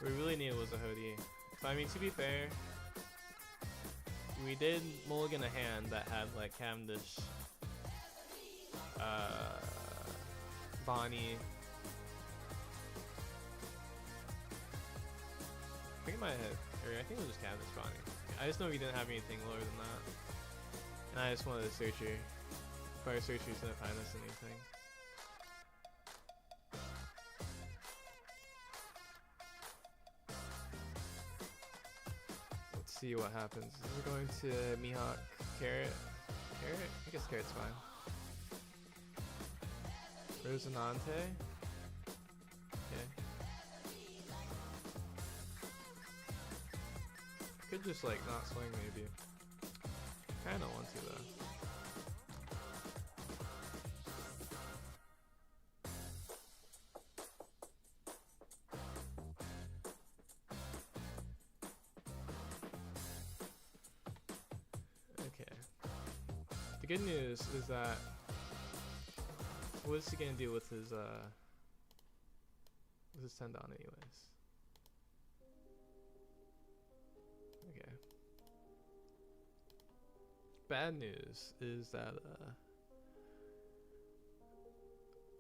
What we really needed was a Hody. I mean, to be fair, we did mulligan a hand that had like Cavendish, Bonney. I think it might have, or I think it was just Cavendish Bonney. I just know we didn't have anything lower than that, and I just wanted a searcher. But our searcher's didn't find us anything. See what happens. We're going to Mihawk, Carrot. Carrot? I guess Carrot's fine. Rosinante. Okay. I could just like not swing maybe. Kinda want to though. The good news is that what's he gonna do with his tendon anyways? Okay. Bad news is that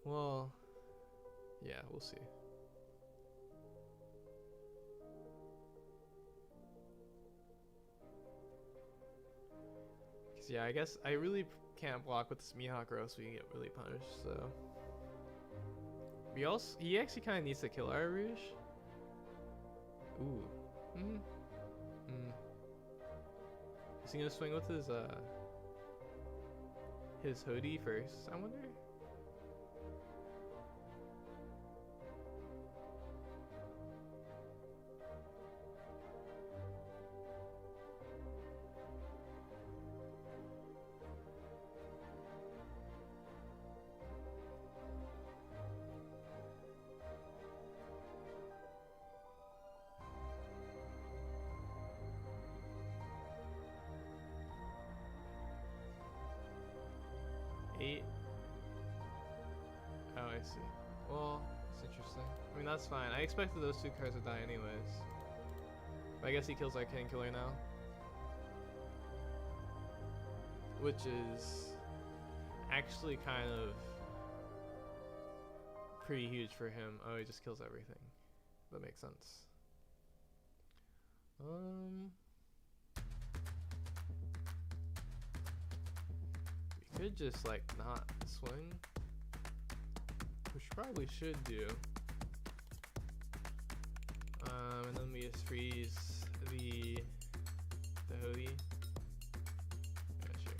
well, yeah, we'll see. Yeah, I guess I really can't block with this Mihawk or else we get really punished, so. He actually kind of needs to kill our Rouge. Ooh. Is he gonna swing with his Hody first, I wonder? Oh, I see. Well, that's interesting. I mean, that's fine. I expected those two cards to die anyways. But I guess he kills our King Killer now. Which is actually kind of pretty huge for him. Oh, he just kills everything. That makes sense. We could just like not swing, which probably should do. And then we just freeze the Hody. Yeah, sure.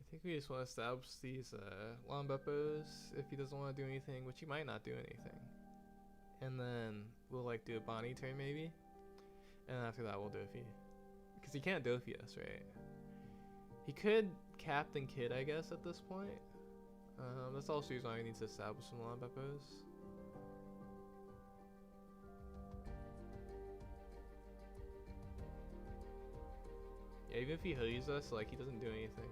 I think we just want to establish these Lawn Beppos if he doesn't want to do anything, which he might not do anything. And then we'll like do a Bonney turn maybe, and after that we'll Dofi, because he can't Dofi us, right? He could Captain Kid, I guess, at this point. That's also the reason why we need to establish some lawn Beppos. Yeah, even if he hoodies us, like, he doesn't do anything.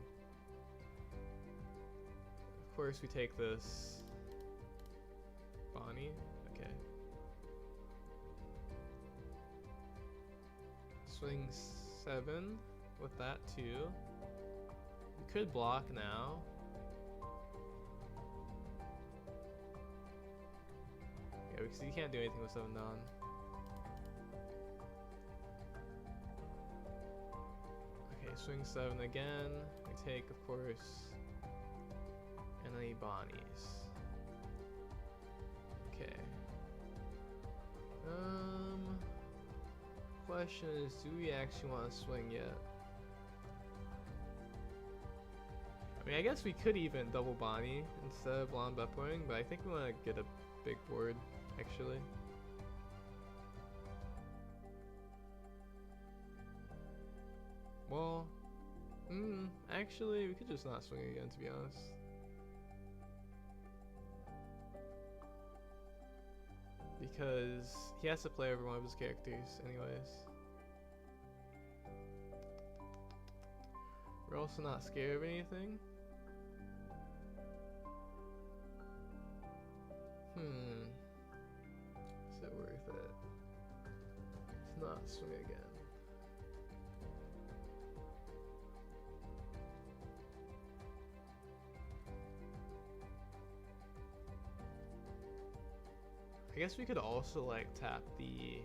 Of course, we take this Bonney. Okay. Swing 7 with that too. We could block now. Yeah, because he can't do anything with 7 down. Okay, swing 7 again. We take, of course, and then he Bonnies. Okay. Question is, do we actually want to swing yet? I mean, I guess we could even double Bonney instead of blonde Beppoing, but I think we want to get a big board, actually. Well, actually, we could just not swing again, to be honest. Because he has to play over one of his characters anyways. We're also not scared of anything. Is it worth it? Let's not swing again. I guess we could also like tap the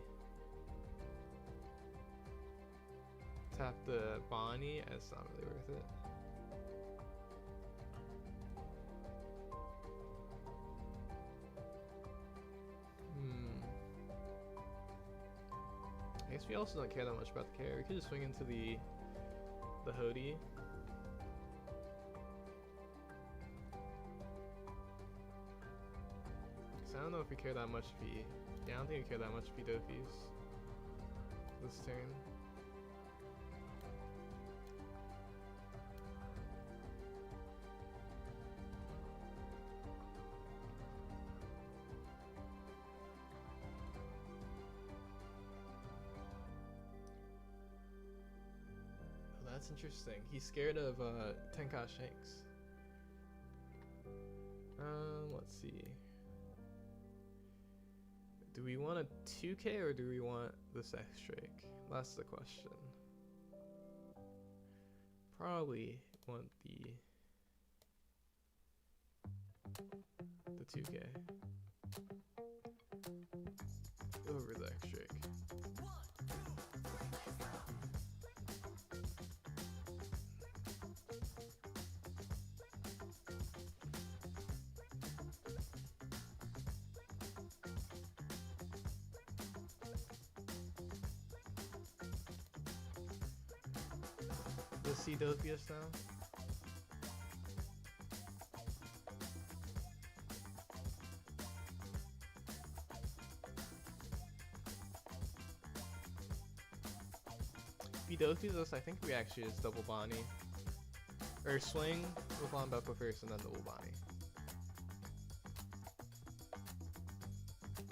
Bonney. It's not really worth it. I guess we also don't care that much about the carry. We could just swing into the Hody. I don't know if we care that much if he... Yeah, I don't think we care that much if he Dofies this turn. Oh, that's interesting. He's scared of Tenka Shanks. Let's see. Do we want a 2K or do we want this X-Drake? That's the question. Probably want the 2K over the X-Drake. Does he Dofi us now? If he Dofies us, I think we actually just double Bonney. Or swing with Lon Beppo first and then double Bonney.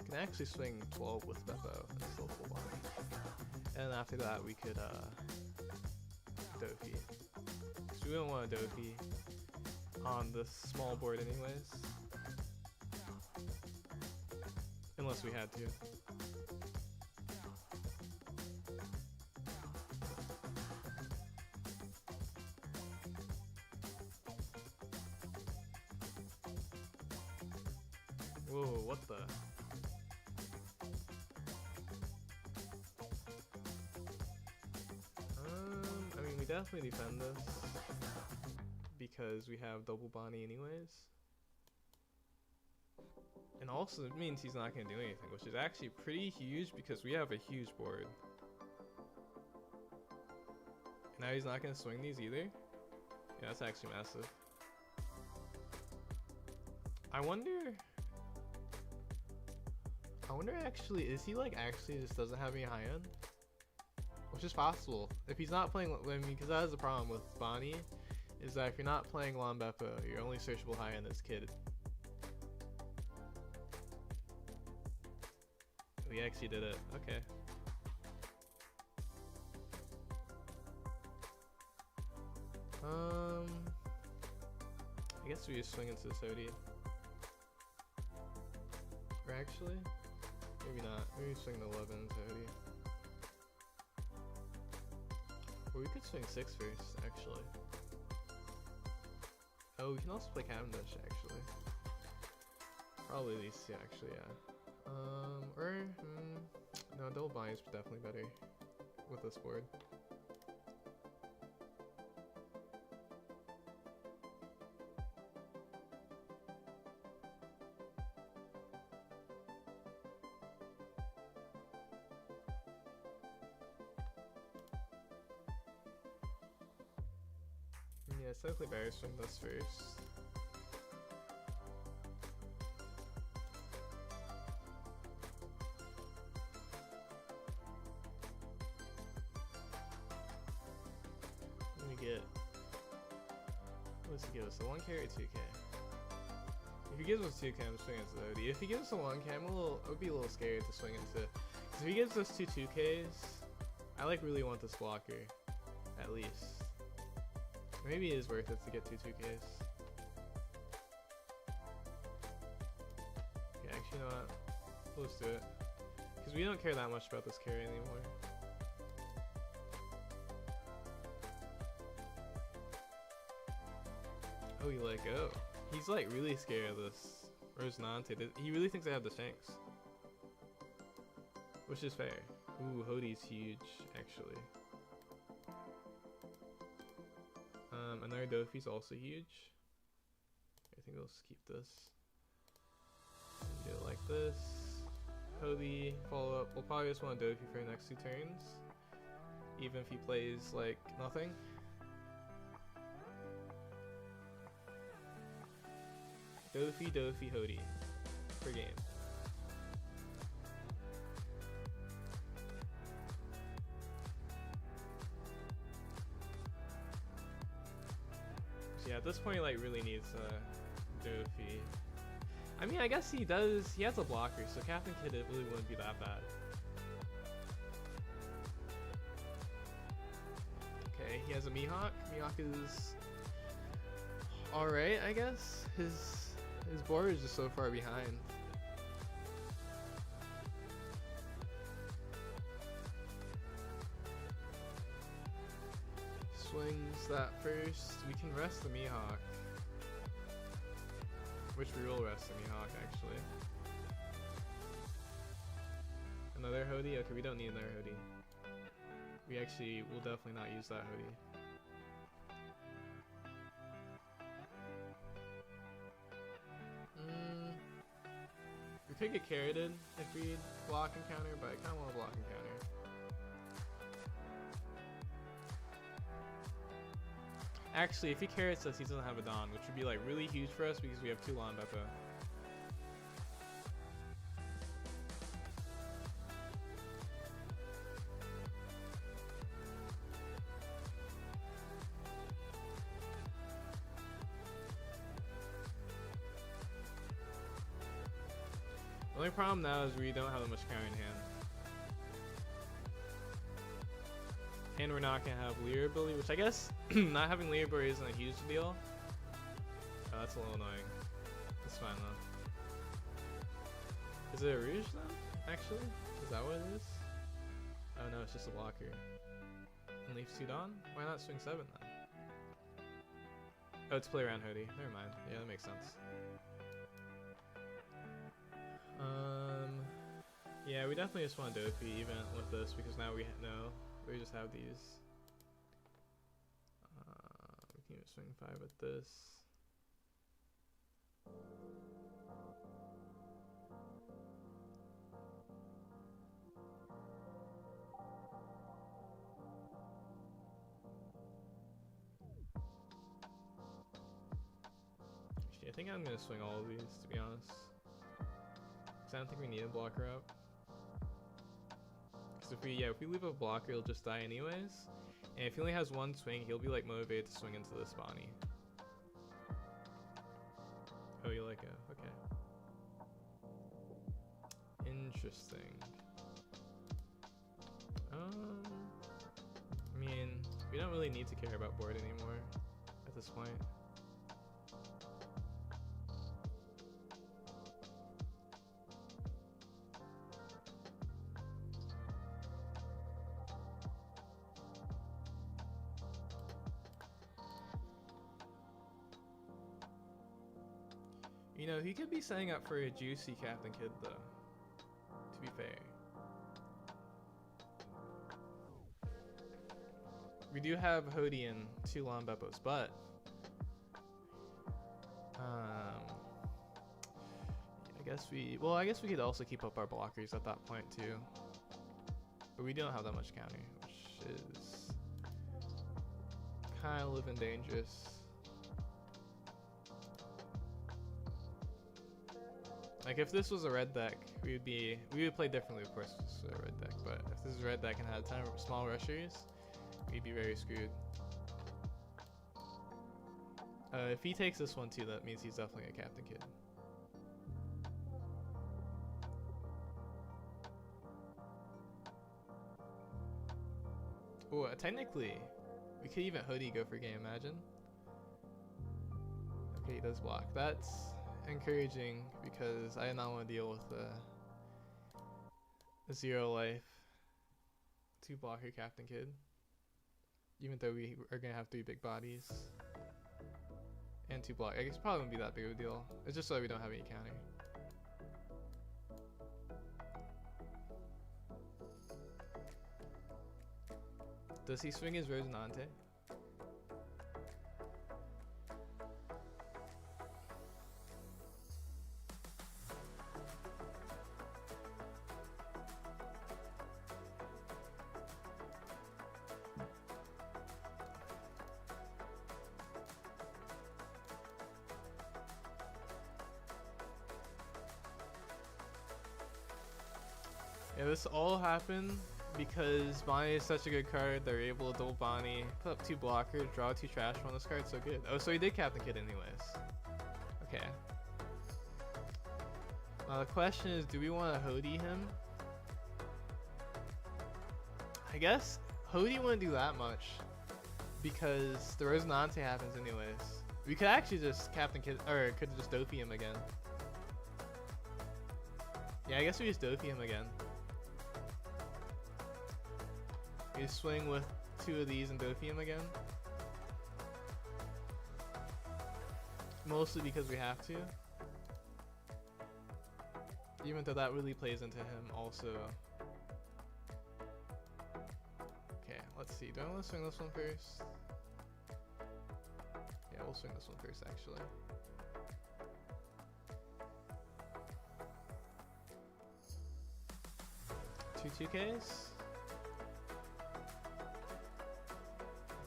We can actually swing 12 with Beppo and still double Bonney. And after that we could Dofi. Because we don't want to Dofi on this small board anyways. Unless we had to. Whoa, what the? I mean, we definitely defend this because we have double Bonney anyways. And also it means he's not going to do anything, which is actually pretty huge because we have a huge board. And now he's not going to swing these either. Yeah, that's actually massive. I wonder... I wonder actually, is he like actually just doesn't have any high end? Which is possible. If he's not playing, I mean, because that is the problem with Bonney, is that if you're not playing Lon Beppo, your only searchable high end is Kid. We actually did it. Okay. I guess we just swing into this OD. Or actually, maybe not. Maybe swing the 11 into OD. Or we could swing 6 first, actually. Oh, we can also play Cavendish, actually. Probably these two, actually, yeah. No, double Bonney is definitely better with this board. Yeah, it's definitely better to swing this first. Let me get. What does he give us? A 1K or 2K? If he gives us 2K, I'm swinging into the OD. If he gives us a 1K, I would be a little scared to swing into. Because if he gives us 2 2Ks, I like really want this blocker, at least. Maybe it is worth it to get 2 2Ks. Yeah, actually, you know what? Let's do it. Because we don't care that much about this carry anymore. Oh, he's like really scared of this Rosinante. He really thinks I have the Shanks. Which is fair. Ooh, Hodie's huge, actually. Another Dofi's also huge. I think we'll just keep this. Do it like this. Hodie, follow up. We'll probably just want Dofi for the next 2 turns. Even if he plays like nothing. Dofi, Hodie per game. So yeah, at this point, he like really needs Dofi. I mean, I guess he does. He has a blocker, so Captain Kid it really wouldn't be that bad. Okay, he has a Mihawk. Mihawk is alright, I guess. His board is just so far behind. Swings that first. We can rest the Mihawk. Which we will rest the Mihawk, actually. Another Hodie? Okay, we don't need another Hodie. We actually will definitely not use that Hodie. We could get carroted if we block and counter, but I kind of want to block and counter. Actually, if he carrots us, he doesn't have a Don, which would be like really huge for us because we have 2 Lon Beppo. The only problem now is we don't have that much counter in hand. And we're not going to have Leer ability, which I guess not having Leer ability isn't a huge deal. Oh, that's a little annoying. It's fine though. Is it a Rouge then, actually? Is that what it is? Oh no, it's just a blocker. And leaves 2 Don? Why not swing 7 then? Oh, it's play around Hodie. Never mind. Yeah, that makes sense. Yeah, we definitely just want Dofi even with this because now we know we just have these. We can even swing 5 with this. Actually, I think I'm gonna swing all of these to be honest. I don't think we need a blocker up. Because if we leave a blocker, he'll just die anyways. And if he only has one swing, he'll be like motivated to swing into this Bonney. Oh, you like it? Okay. Interesting. I mean, we don't really need to care about board anymore at this point. You know, he could be setting up for a juicy Captain Kid though, to be fair. We do have Hody and 2 Lawn Beppos, but I guess we could also keep up our blockers at that point too. But we don't have that much counter, which is kind of living dangerous. Like if this was a red deck, we would play differently, of course, if this was a red deck. But if this is a red deck and had a ton of small rushers, we'd be very screwed. If he takes this one too, that means he's definitely a Captain Kid. Oh, technically, we could even Hody go for game, imagine. Okay, he does block. That's encouraging because I did not want to deal with the 0 life 2 blocker Captain Kid. Even though we are going to have 3 big bodies. And 2 block. I guess it probably won't be that big of a deal. It's just so that we don't have any counter. Does he swing his Rosinante? Yeah, this all happened because Bonney is such a good card. They're able to double Bonney, put up 2 blockers, draw 2 trash from this card. So good. Oh, so he did Captain Kid anyways. Okay. Now the question is, do we want to Hody him? I guess Hody wouldn't do that much because the Rosinante happens anyways. We could actually just Captain Kid, or could just Dopey him again. Yeah, I guess we just Dopey him again. We swing with 2 of these and Dopey him again. Mostly because we have to. Even though that really plays into him also. Okay, let's see. Do I want to swing this one first? Yeah, we'll swing this one first actually. Two 2Ks?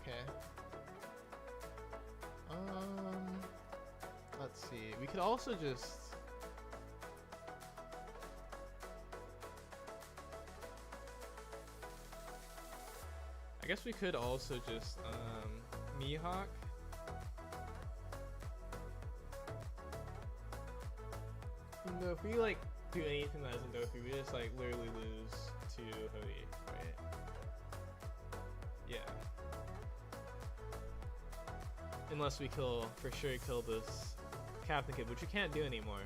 Okay. Let's see. We could also just I guess we could also just Mihawk. No, if we like do anything that isn't Dopey, we just like literally lose to Hody, right? Yeah. Unless we for sure kill this Captain Kid, which we can't do anymore.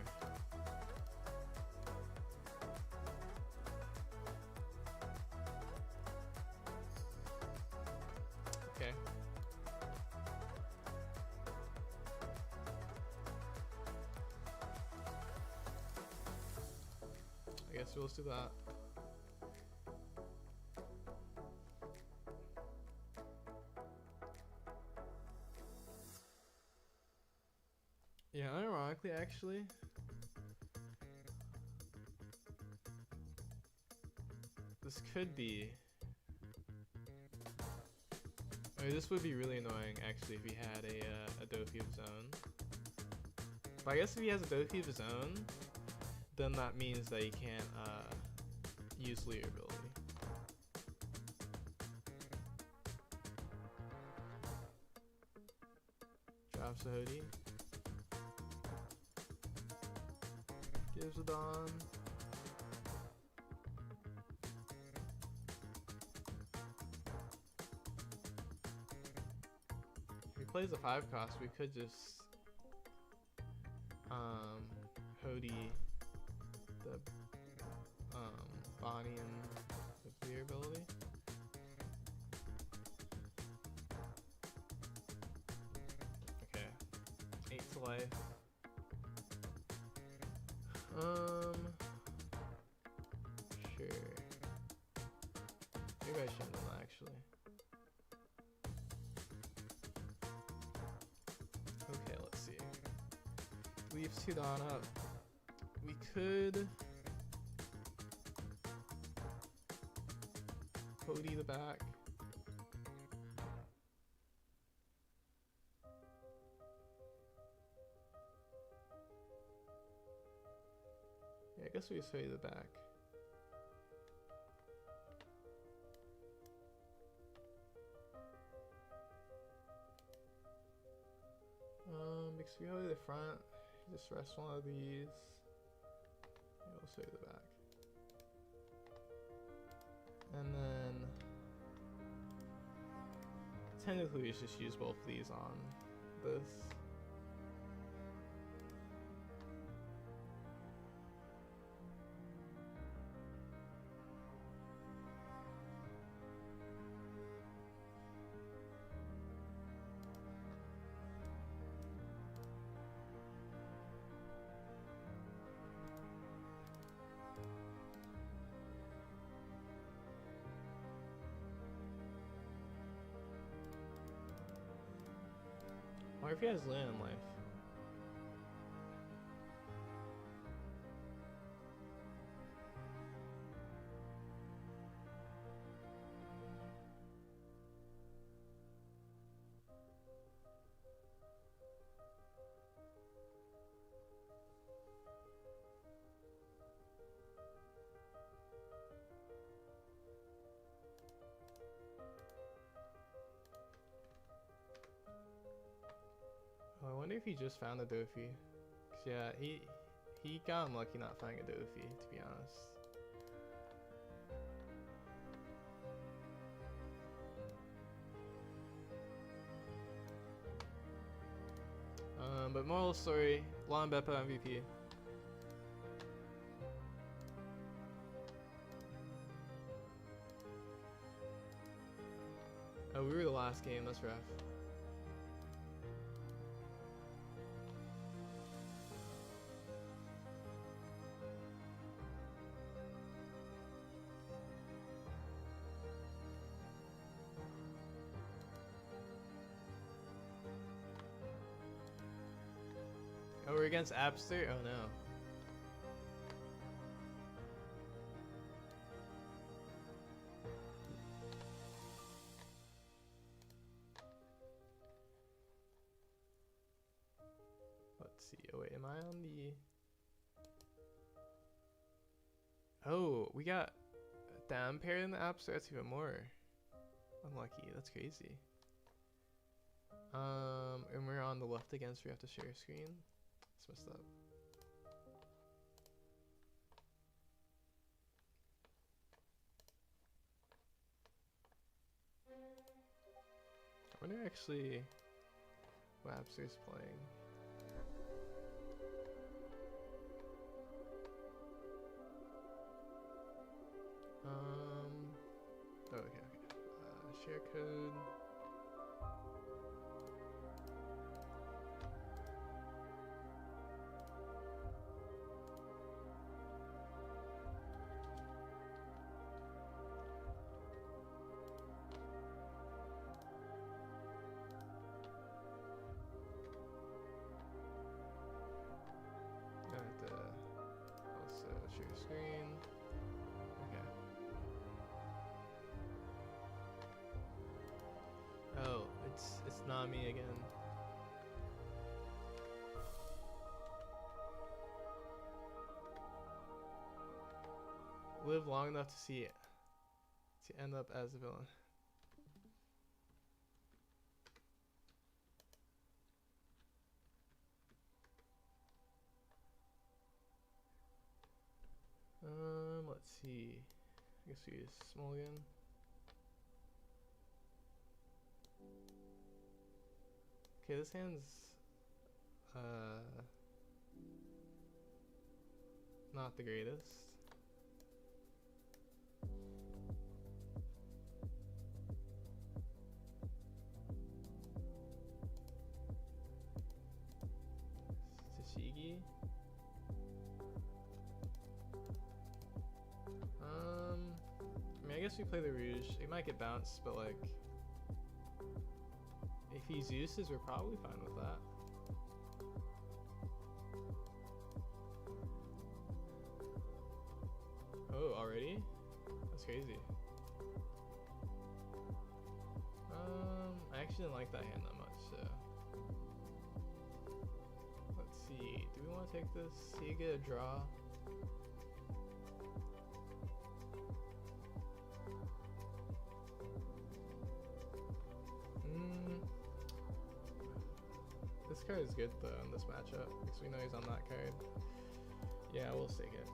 Okay. I guess we'll just do that. Yeah, ironically, actually, this could be. I mean, this would be really annoying, actually, if he had a Dopey of his own. But I guess if he has a Dopey of his own, then that means that you can't use leader ability. Drops a hoodie. Gives a Dawn. If he plays a 5 cost, we could just hoodie the Bonney and the clear ability. Okay, 8 to life. Sure. Maybe I shouldn't have done that actually. Okay, let's see. Leaves 2 Dawn up. We could Cody the back. Yeah, I guess we just Cody the back. Because we go to the front, just rest one of these. We'll show you the back. And then technically we should just use both of these on this. Or if he has land life. I wonder if he just found a Dofi. 'Cause yeah, he got unlucky not finding a Dofi, to be honest. But moral story, Lon Beppo MVP. Oh, we were the last game, that's rough. Oh, we're against Abster? Oh no. Let's see. Oh wait, am I on the... Oh, we got a down pair in the Abster? That's even more unlucky. That's crazy. And we're on the left against, we have to share screen. It's messed up. I wonder actually what Abster's playing. Oh, okay. Share code. Share screen. Okay. Oh, it's not me again. live long enough to see it, to end up as a villain. Let's see. I guess we use small again. Okay, this hand's not the greatest. Tashigi. I mean, I guess we play the Rouge. It might get bounced, but like, if he Zeus's, we're probably fine with that. Oh, already? That's crazy. I actually didn't like that hand that much, so. Let's see, do we want to take this? See, get a draw. This card is good though in this matchup because we know he's on that card. Yeah, we'll take it.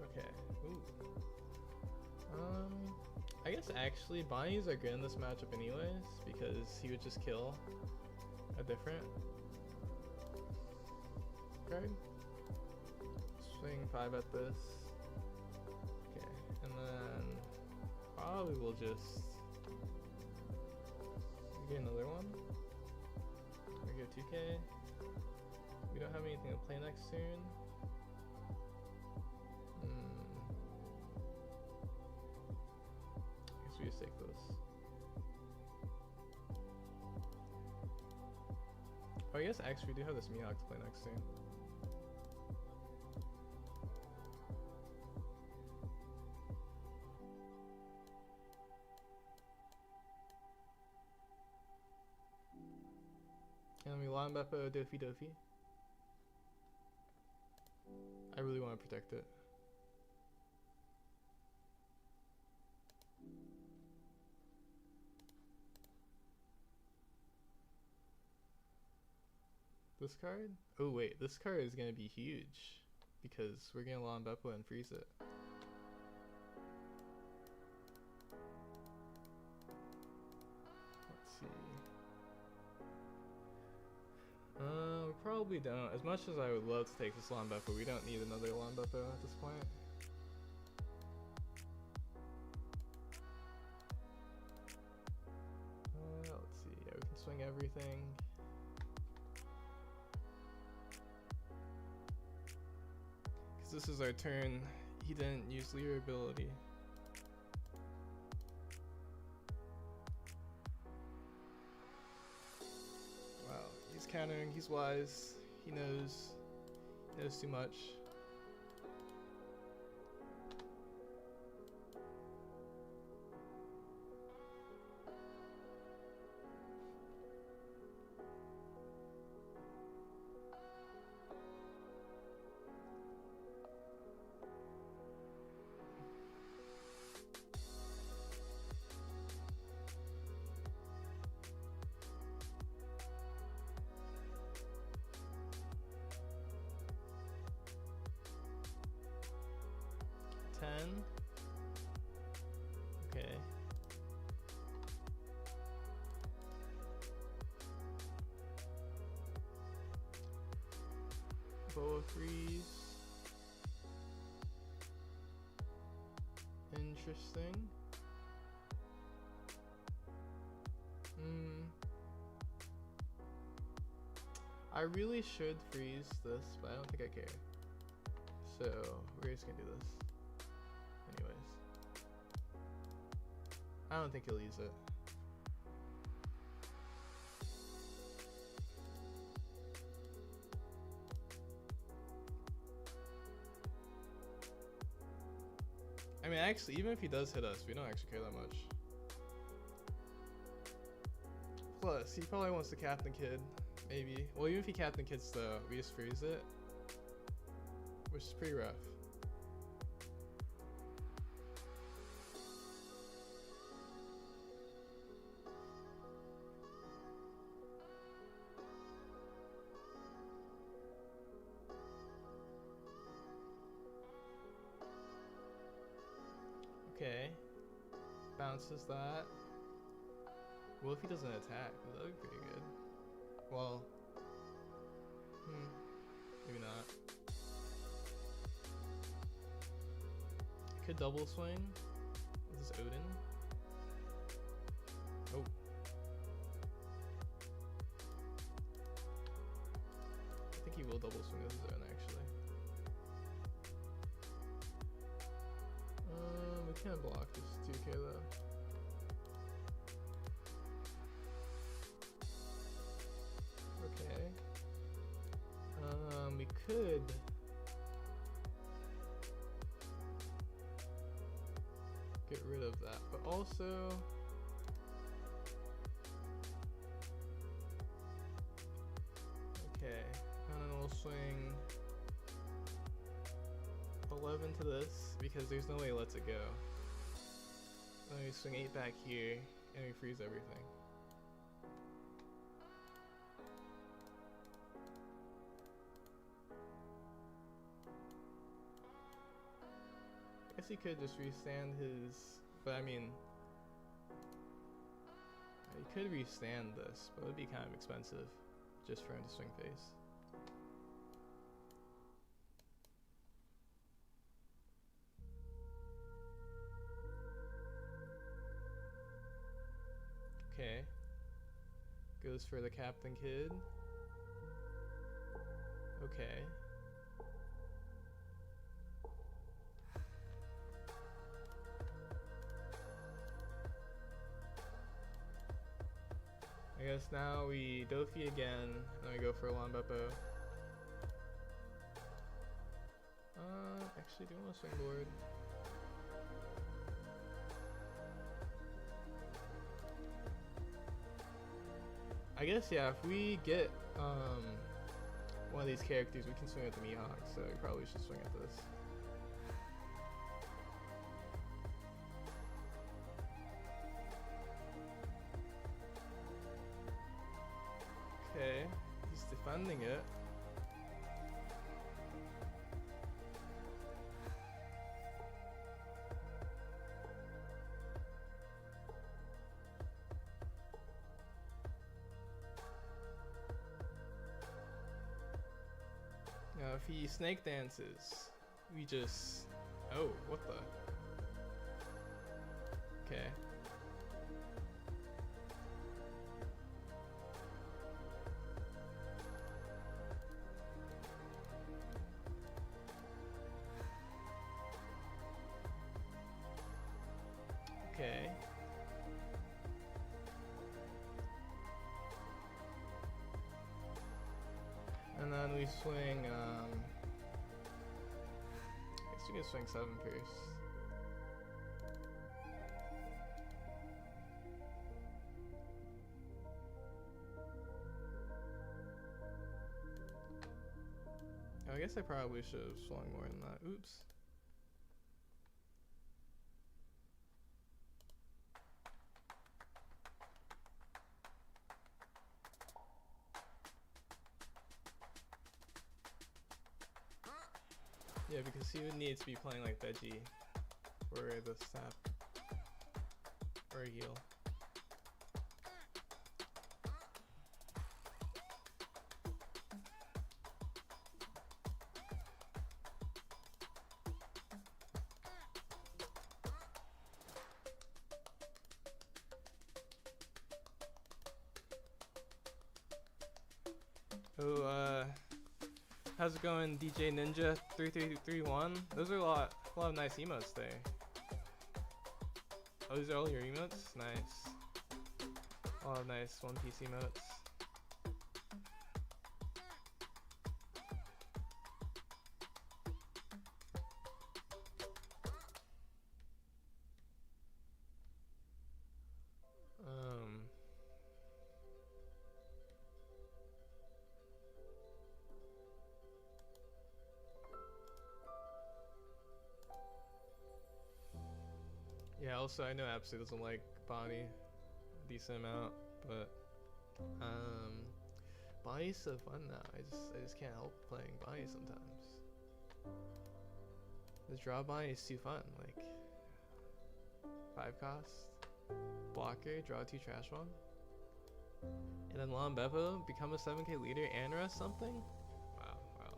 Okay. Ooh. I guess actually Bonnies are good in this matchup anyways because he would just kill a different card. Swing 5 at this. Okay, and then probably we'll just get another one. We go 2k. We don't have anything to play next turn. I guess we just take this. Oh, I guess actually we do have this Mihawk to play next turn. And we Lawn Beppo Dofi Dofi. I really want to protect it. This card? Oh wait, this card is going to be huge because we're going to Lawn Beppo and freeze it. Let's see. We probably don't. As much as I would love to take this Lawn Beppo, we don't need another Lawn Beppo at this point. Let's see. Yeah, we can swing everything. Because this is our turn. He didn't use Leer ability. He's countering, he's wise, he knows too much. Okay. Boa freeze. Interesting. I really should freeze this, but I don't think I care. So we're just gonna do this. Anyways. I don't think he'll use it. I mean, actually, even if he does hit us, we don't actually care that much. Plus, he probably wants to Captain Kid. Maybe. Well, even if he Captain Kids though, we just freeze it. Which is pretty rough. bounces that. What if he doesn't attack? That would be pretty good. Well, maybe not. Could double swing. Is this Odin? Oh. I think he will double swing this zone actually. We can't block this 2k though. Okay. We could get rid of that, but also okay, and then we'll swing 11 to this because there's no way it lets it go. Then we swing 8 back here and we freeze everything. I guess he could just restand his, but I mean, he could restand this, but it would be kind of expensive just for him to swing face. Okay, goes for the Captain Kid. Okay. I guess now we Dofi again, and we go for a Lombepo. Actually, do you want to swing board? I guess, yeah, if we get one of these characters, we can swing at the Mihawk, so we probably should swing at this. Okay, he's defending it. Now if he snake dances, we just... Oh, what the? Okay. Okay. And then we swing, I guess we can swing 7 first. Oh, I guess I probably should have swung more than that. Oops. Yeah, because he would need to be playing like Veggie for the sap or a heal. Oh, how's it going, DJ Ninja 3331? Those are a lot of nice emotes there. Oh, these are all your emotes? Nice. A lot of nice One Piece emotes. Yeah, also I know Absolute doesn't like Bonney a decent amount, but Bonney's so fun now. I just can't help playing Bonney sometimes. The draw Bonney is too fun, like 5 cost. Blocker, draw 2 trash one. And then Lambevo, become a 7k leader and rest something? Wow, wow.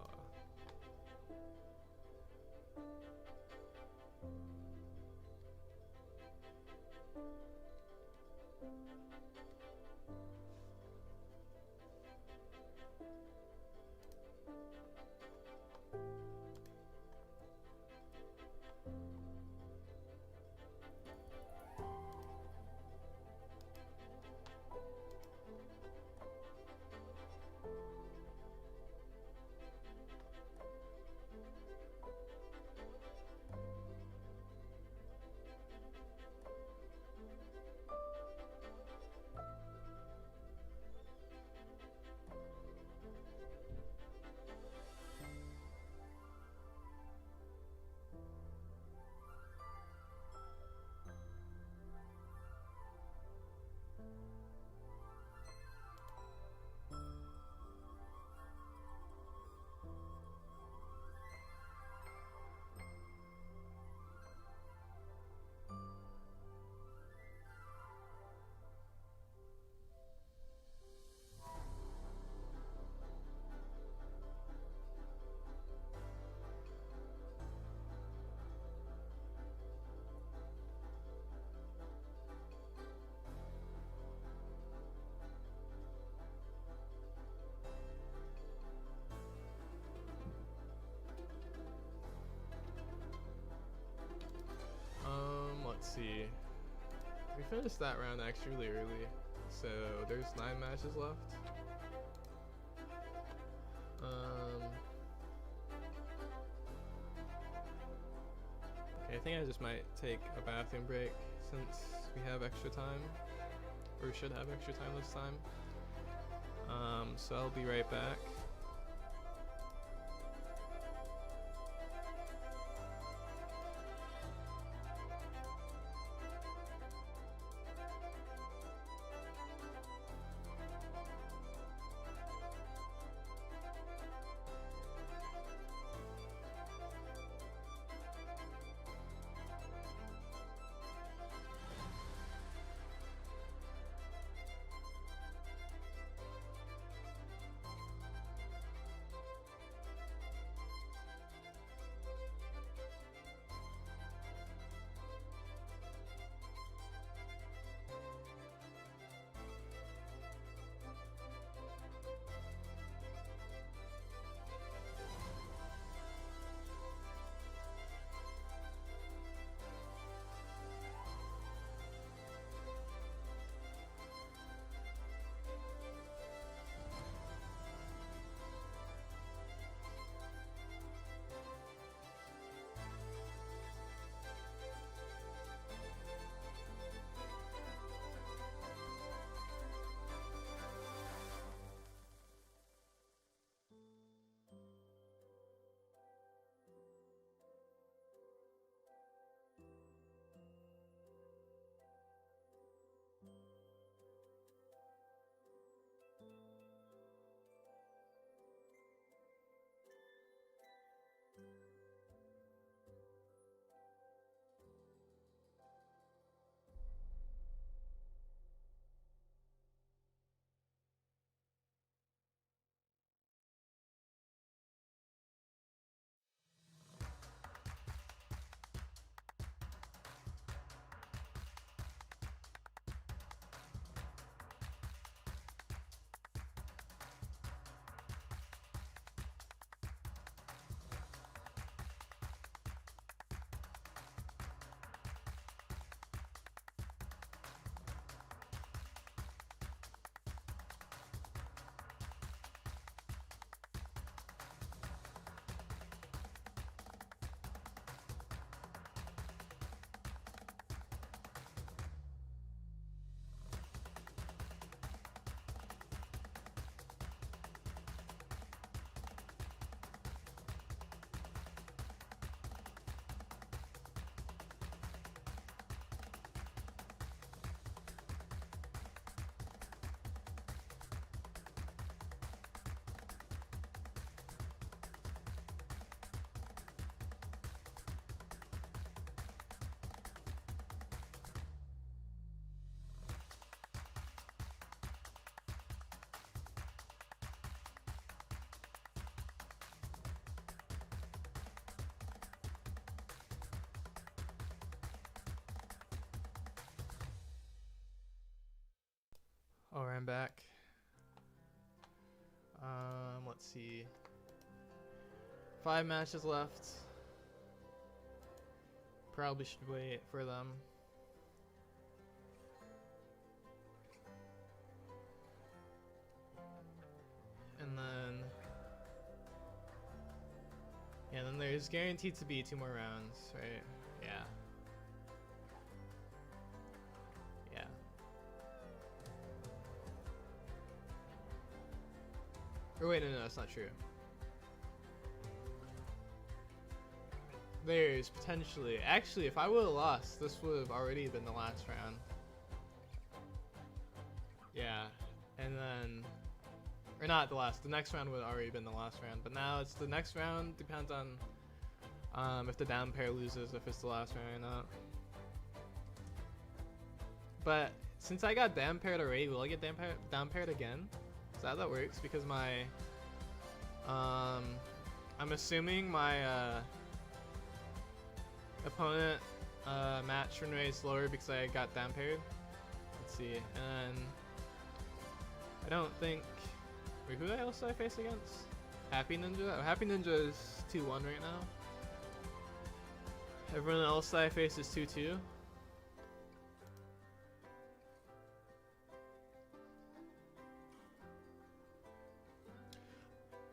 Let's see. We finished that round actually really early, so there's 9 matches left. Okay, I think I just might take a bathroom break since we have extra time, or should have extra time this time. So I'll be right back. Alright, I'm back. Let's see. 5 matches left. Probably should wait for them. And then... yeah, then there's guaranteed to be 2 more rounds, right? Yeah. Yeah. Or wait, no, that's not true. There's potentially... actually, if I would have lost, this would have already been the last round. Yeah. And then... or not the last, the next round would have already been the last round. But now it's the next round, depends on if the down pair loses, if it's the last round or not. But since I got down paired already, will I get down paired again? Is that how that works? Because my... I'm assuming my opponent match run rate is lower because I got down paired. Let's see, and I don't think... wait, who else did I face against? Happy Ninja? Oh, Happy Ninja is 2-1 right now. Everyone else that I face is 2-2.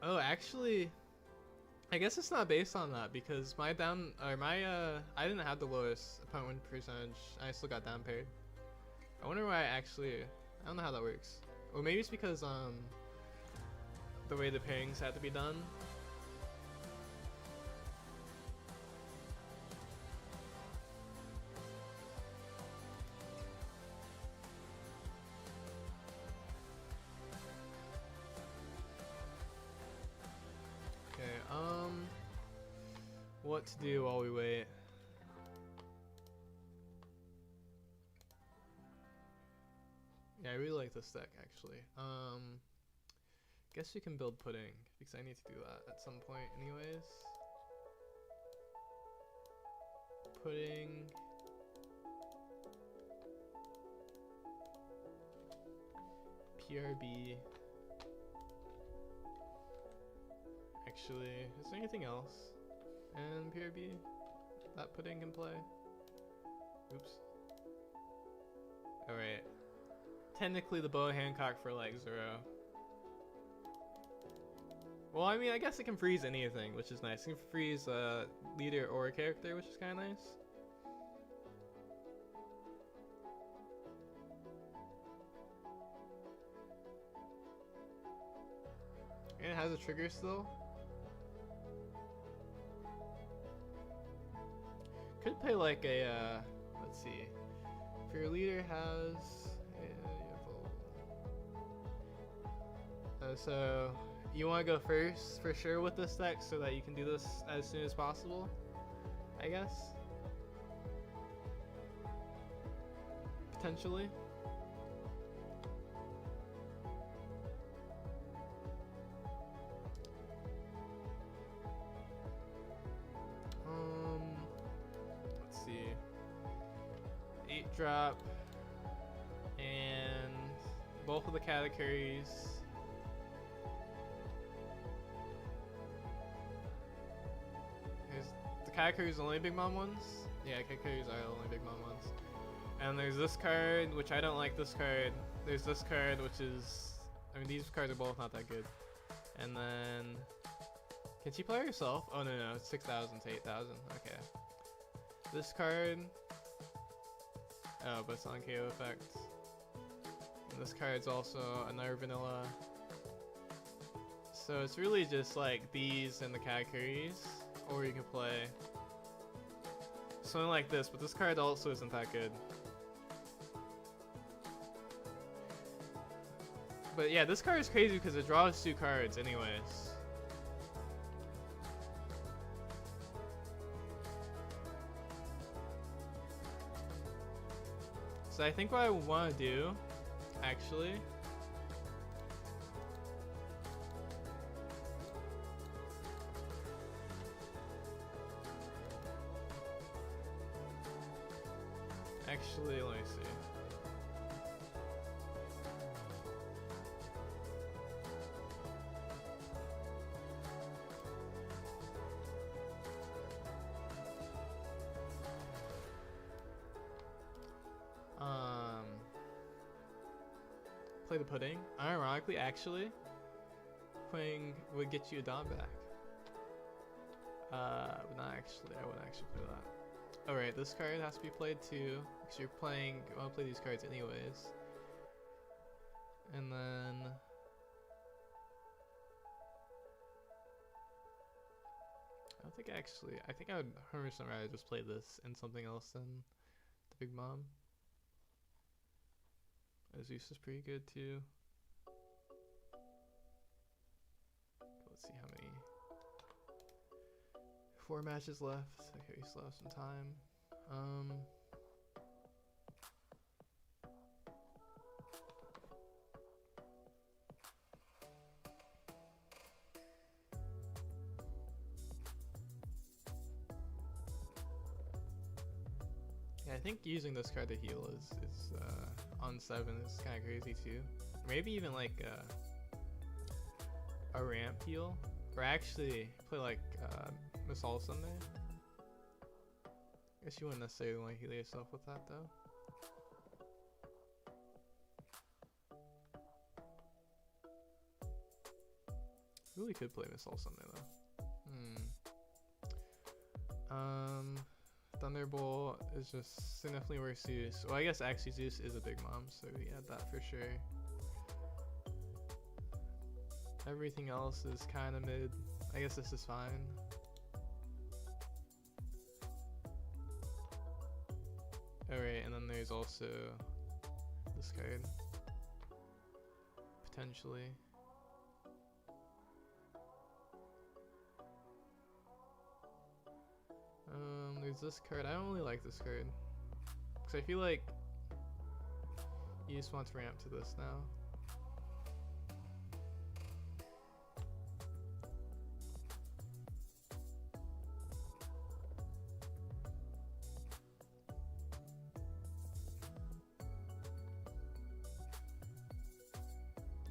Oh, actually, I guess it's not based on that because my I didn't have the lowest opponent win percentage. I still got down paired. I wonder why I don't know how that works. Or maybe it's because the way the pairings had to be done. What to do while we wait? Yeah, I really like this deck actually. Guess we can build pudding because I need to do that at some point anyways. Pudding. PRB. Actually, is there anything else? And PRB that pudding can play. Oops. Alright. Technically the bow Hancock for like 0. Well, I mean, I guess it can freeze anything, which is nice. It can freeze a leader or a character, which is kind of nice. And it has a trigger still. Could play like a, let's see, if your leader has, so you want to go first for sure with this deck so that you can do this as soon as possible, I guess, potentially. Drop and both of the categories. Here's the categories, the only big mom ones. Yeah, categories are the only big mom ones. And there's this card, which I don't like this card. There's this card, which is, I mean, these cards are both not that good. And then, can she play herself? Oh no, it's 6,000 to 8,000. Okay. This card. Oh, but it's on KO effect. And this card's also another vanilla. So it's really just like these and the categories, or you can play something like this, but this card also isn't that good. But yeah, this card is crazy because it draws 2 cards anyways. So I think what I want to do, actually, let me see. play the pudding. Ironically, actually, playing would get you a Dom back. But not actually. I wouldn't actually play that. Alright, this card has to be played too, because you're playing. I want to play these cards anyways. And then I don't think actually. I think I would 100% rather just play this and something else than the Big Mom. Zeus is pretty good too. Let's see how many. 4 matches left. Okay, we still have some time. Yeah, I think using this card to heal is on 7 is kind of crazy too. Maybe even like a ramp heal, or actually play like Masal Sunday. I guess you wouldn't necessarily want to heal yourself with that though. Really could play Masal Sunday though. Thunderbolt is just significantly worse Zeus. Well, I guess actually Zeus is a Big Mom, so we had that for sure. Everything else is kind of mid. I guess this is fine. Alright, and then there's also this card. Potentially. There's this card. I don't really like this card, because I feel like you just want to ramp to this now.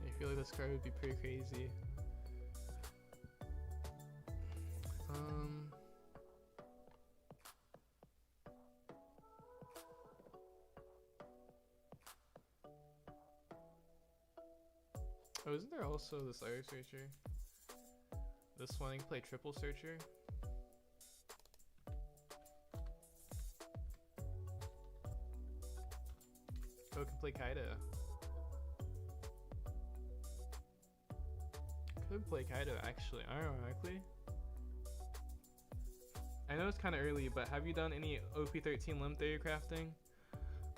I feel like this card would be pretty crazy. Oh, isn't there also this other searcher? This one, you can play triple searcher. Oh, it can play Kaido. Could play Kaido actually, ironically. I know it's kind of early, but have you done any OP13 limb theory crafting?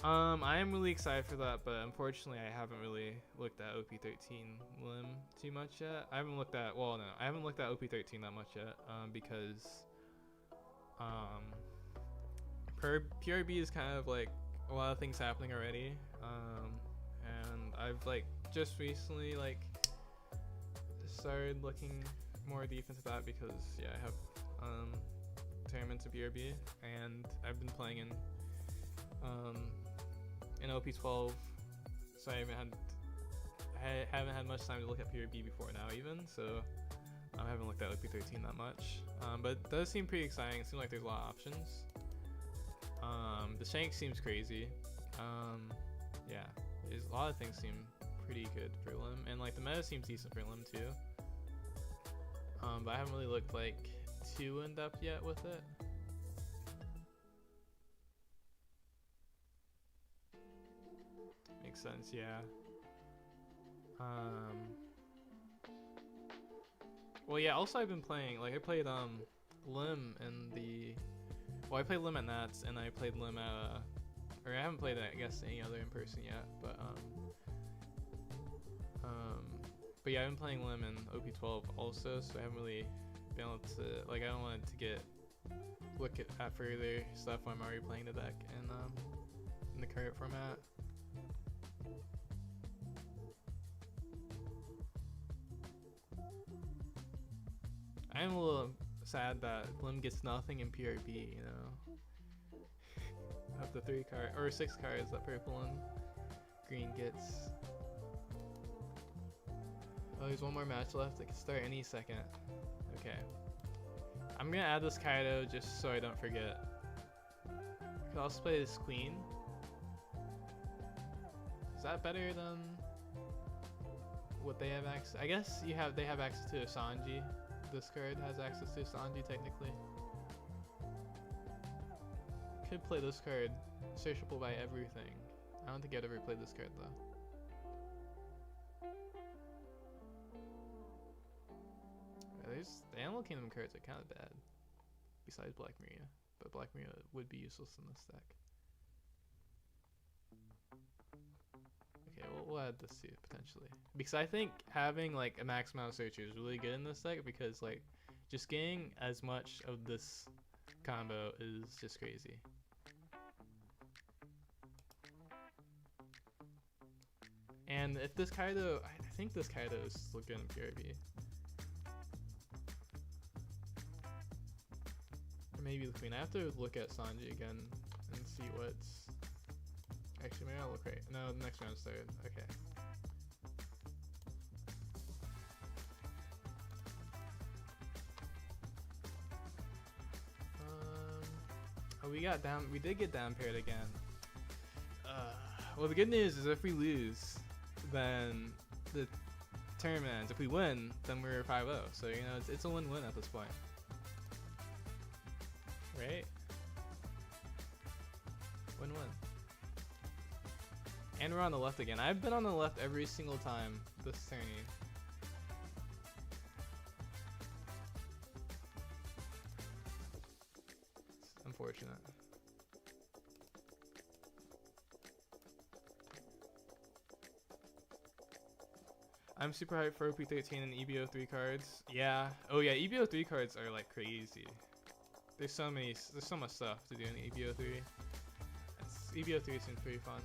I am really excited for that, but unfortunately I haven't really looked at OP13 limb too much yet. I haven't looked at, well no, I haven't looked at OP13 that much yet, because PRB is kind of like a lot of things happening already, and I've like just recently like started looking more deep into that because yeah, I have tournaments of PRB, and I've been playing in OP12, so I haven't had much time to look at PRB before now even, so I haven't looked at OP13 that much, but it does seem pretty exciting. It seems like there's a lot of options. The Shank seems crazy. Yeah, there's a lot of things seem pretty good for limb, and like the meta seems decent for limb too, but I haven't really looked like too in depth yet with it. Makes sense, yeah. Well, yeah, also I've been playing, like I played limb in the, well I played limb at Nats, and I played limb at or I haven't played it I guess any other in person yet, but yeah, I've been playing limb in OP12 also, so I haven't really been able to, like I don't want to look at further stuff when I'm already playing the deck in the current format. I'm a little sad that limb gets nothing in PRB, you know. Of the 3 card or 6 cards that purple and green gets. Oh, there's one more match left. It can start any second. Okay. I'm gonna add this Kaido just so I don't forget. I could also play this Queen. Is that better than what they have access. I guess they have access to Sanji. This card has access to Sanji technically. Could play this card, searchable by everything. I don't think I'd ever play this card though. There's the Animal Kingdom cards are kind of bad. Besides Black Maria, but Black Maria would be useless in this deck. Okay, we'll add this too potentially because I think having like a max amount of searchers is really good in this deck because like just getting as much of this combo is just crazy. And if this Kaido, I think this Kaido is still good in PRB. Or maybe the Queen. I have to look at Sanji again and see what's... Actually, maybe I'll look right. No, the next round started. Okay. Oh, we did get down paired again. Well, the good news is if we lose, then the tournament ends. If we win, then we're 5-0. So, you know, it's a win-win at this point. Right? Win-win. And we're on the left again. I've been on the left every single time this tourney. It's unfortunate. I'm super hyped for OP13 and EBO3 cards. Yeah. Oh yeah, EBO3 cards are like crazy. There's so much stuff to do in EBO3. EBO3 seems pretty fun.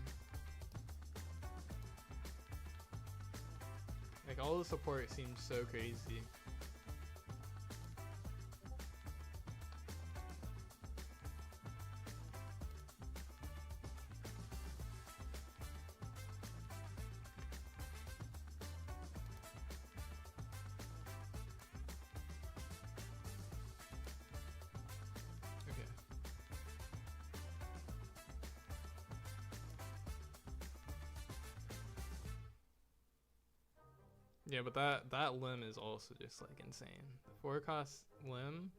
Like all the support seems so crazy. Yeah, but that limb is also just like insane. The 4-cost limb.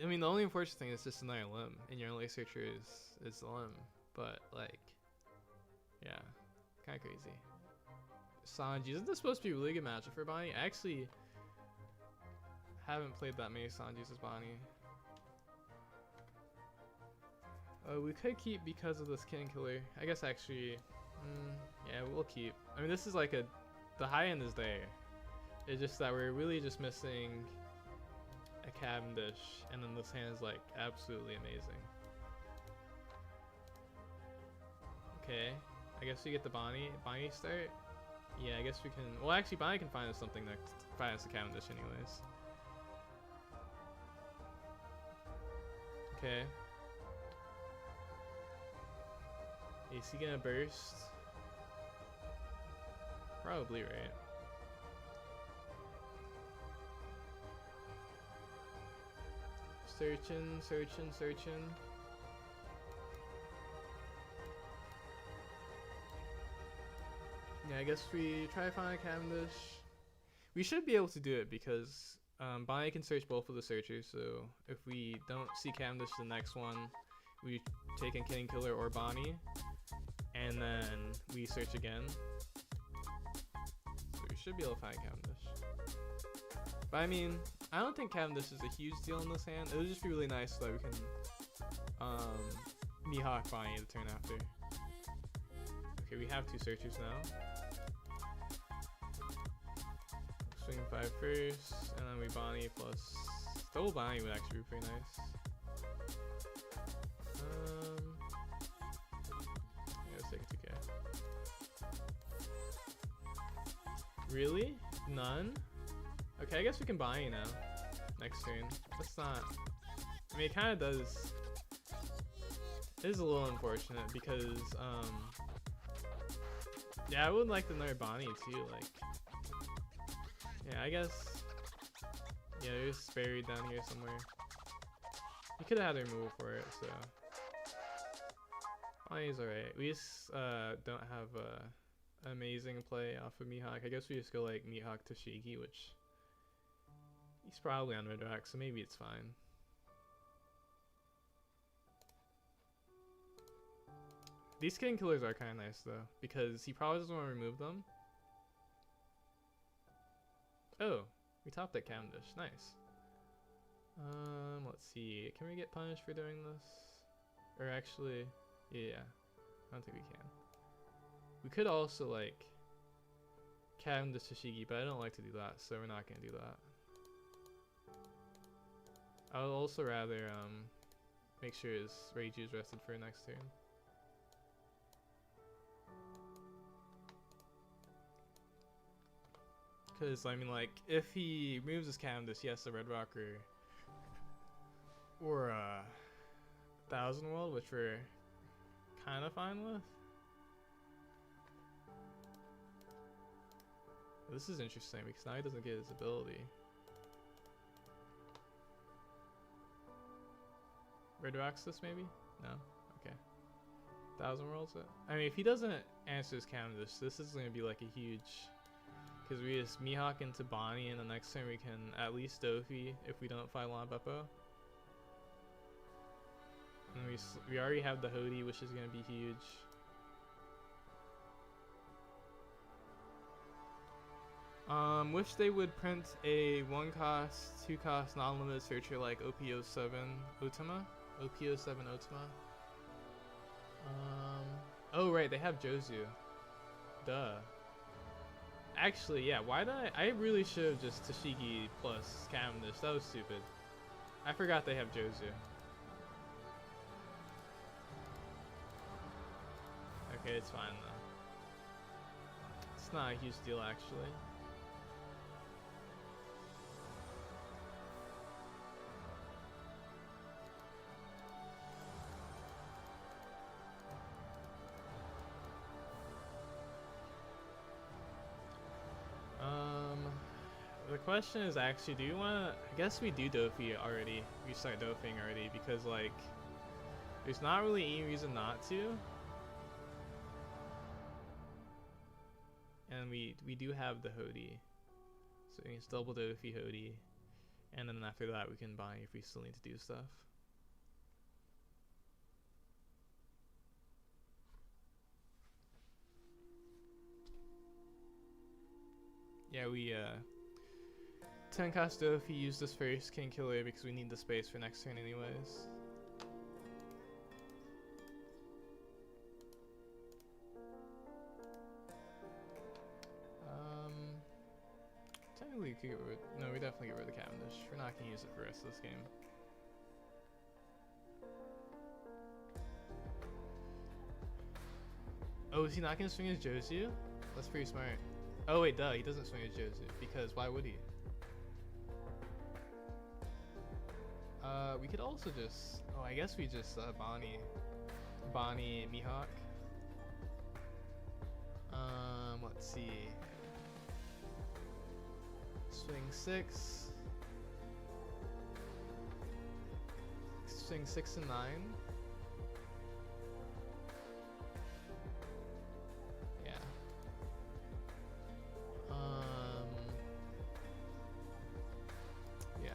I mean, the only unfortunate thing is just another limb, and your only searcher is the limb. But like, yeah, kind of crazy. Sanji, isn't this supposed to be a really good matchup for Bonney? I actually haven't played that many Sanjis as Bonney. We could keep because of this King Killer. I guess actually, yeah, we'll keep. I mean, this is like the high end is there. It's just that we're really just missing a Cavendish, and then this hand is like absolutely amazing. Okay, I guess we get the Bonney start. Yeah, I guess we can. Well, actually, Bonney can find us something that find us a Cavendish anyways. Okay. Is he gonna burst? Probably, right? Searching. Yeah, I guess we try to find a Cavendish. We should be able to do it because Bonney can search both of the searchers, so if we don't see Cavendish the next one, we take in King Killer or Bonney, and then we search again. So we should be able to find Cavendish. But I mean, I don't think Cavendish is a huge deal in this hand. It would just be really nice so that we can Mihawk Bonney the turn after. Okay, we have 2 searchers now. Swing 5 first, and then we Bonney plus double Bonney would actually be pretty nice. Yeah, let's take a 2K. Really? None? Okay, I guess we can Bonney now. Next turn. That's not. I mean, it kind of does. It is a little unfortunate because, yeah, I would like another Bonney too. Like, yeah, I guess. Yeah, there's buried down here somewhere. You could have had a removal for it, so. Bonney's alright. We just don't have amazing play off of Mihawk. I guess we just go like Mihawk Toshigi, which he's probably on red rock, so maybe it's fine. These skin killers are kind of nice though, because he probably doesn't want to remove them. Oh, we topped that Cavendish. Nice. Let's see. Can we get punished for doing this? Or actually, yeah, I don't think we can. We could also like Cavendish Toshigi, but I don't like to do that, so we're not gonna do that. I would also rather make sure his Reiju is rested for next turn. Because, I mean, like, if he removes his Cavendish, he has a Red Rocker or a Thousand World, which we're kind of fine with. This is interesting because now he doesn't get his ability. Red Rocks this maybe? No? Okay. Thousand Worlds it? I mean, if he doesn't answer his Cavendish, this is going to be like a huge... Because we just Mihawk into Bonney, and the next turn we can at least Dofi if we don't fight Lon Beppo. And we already have the Hody, which is going to be huge. Wish they would print a 1-cost, 2-cost non-limited searcher like OP07 Otama. OP07 Otama. Oh right, they have Jozu. Duh. Actually, yeah, why did I really should have just Toshigi plus Cavendish. That was stupid. I forgot they have Jozu. Okay, it's fine though. It's not a huge deal actually. The question is actually, do you want to... I guess we do Dofi already. We start Dofing already because, like, there's not really any reason not to. And we do have the Hody. So we can double Dofi Hody. And then after that we can buy if we still need to do stuff. Yeah, we 10 cost Dofi, use this first King Killer because we need the space for next turn anyways. Technically we could get rid... No, we definitely get rid of Cavendish. We're not going to use it for the rest of this game. Oh, is he not going to swing his Jozu? That's pretty smart. Oh wait, duh, he doesn't swing his Jozu, because why would he? We could also just... Oh, I guess we just Bonney Mihawk. Let's see. Swing 6. Swing 6 and 9. Yeah. Yeah.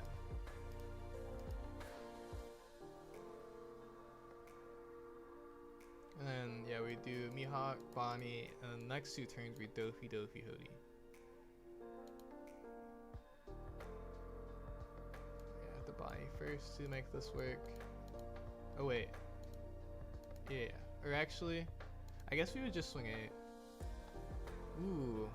And then, yeah, we do Mihawk, Bonney, and the next 2 turns we Dofi Hody. Bonney first to make this work. Oh wait. Yeah. Or actually, I guess we would just swing 8. Ooh.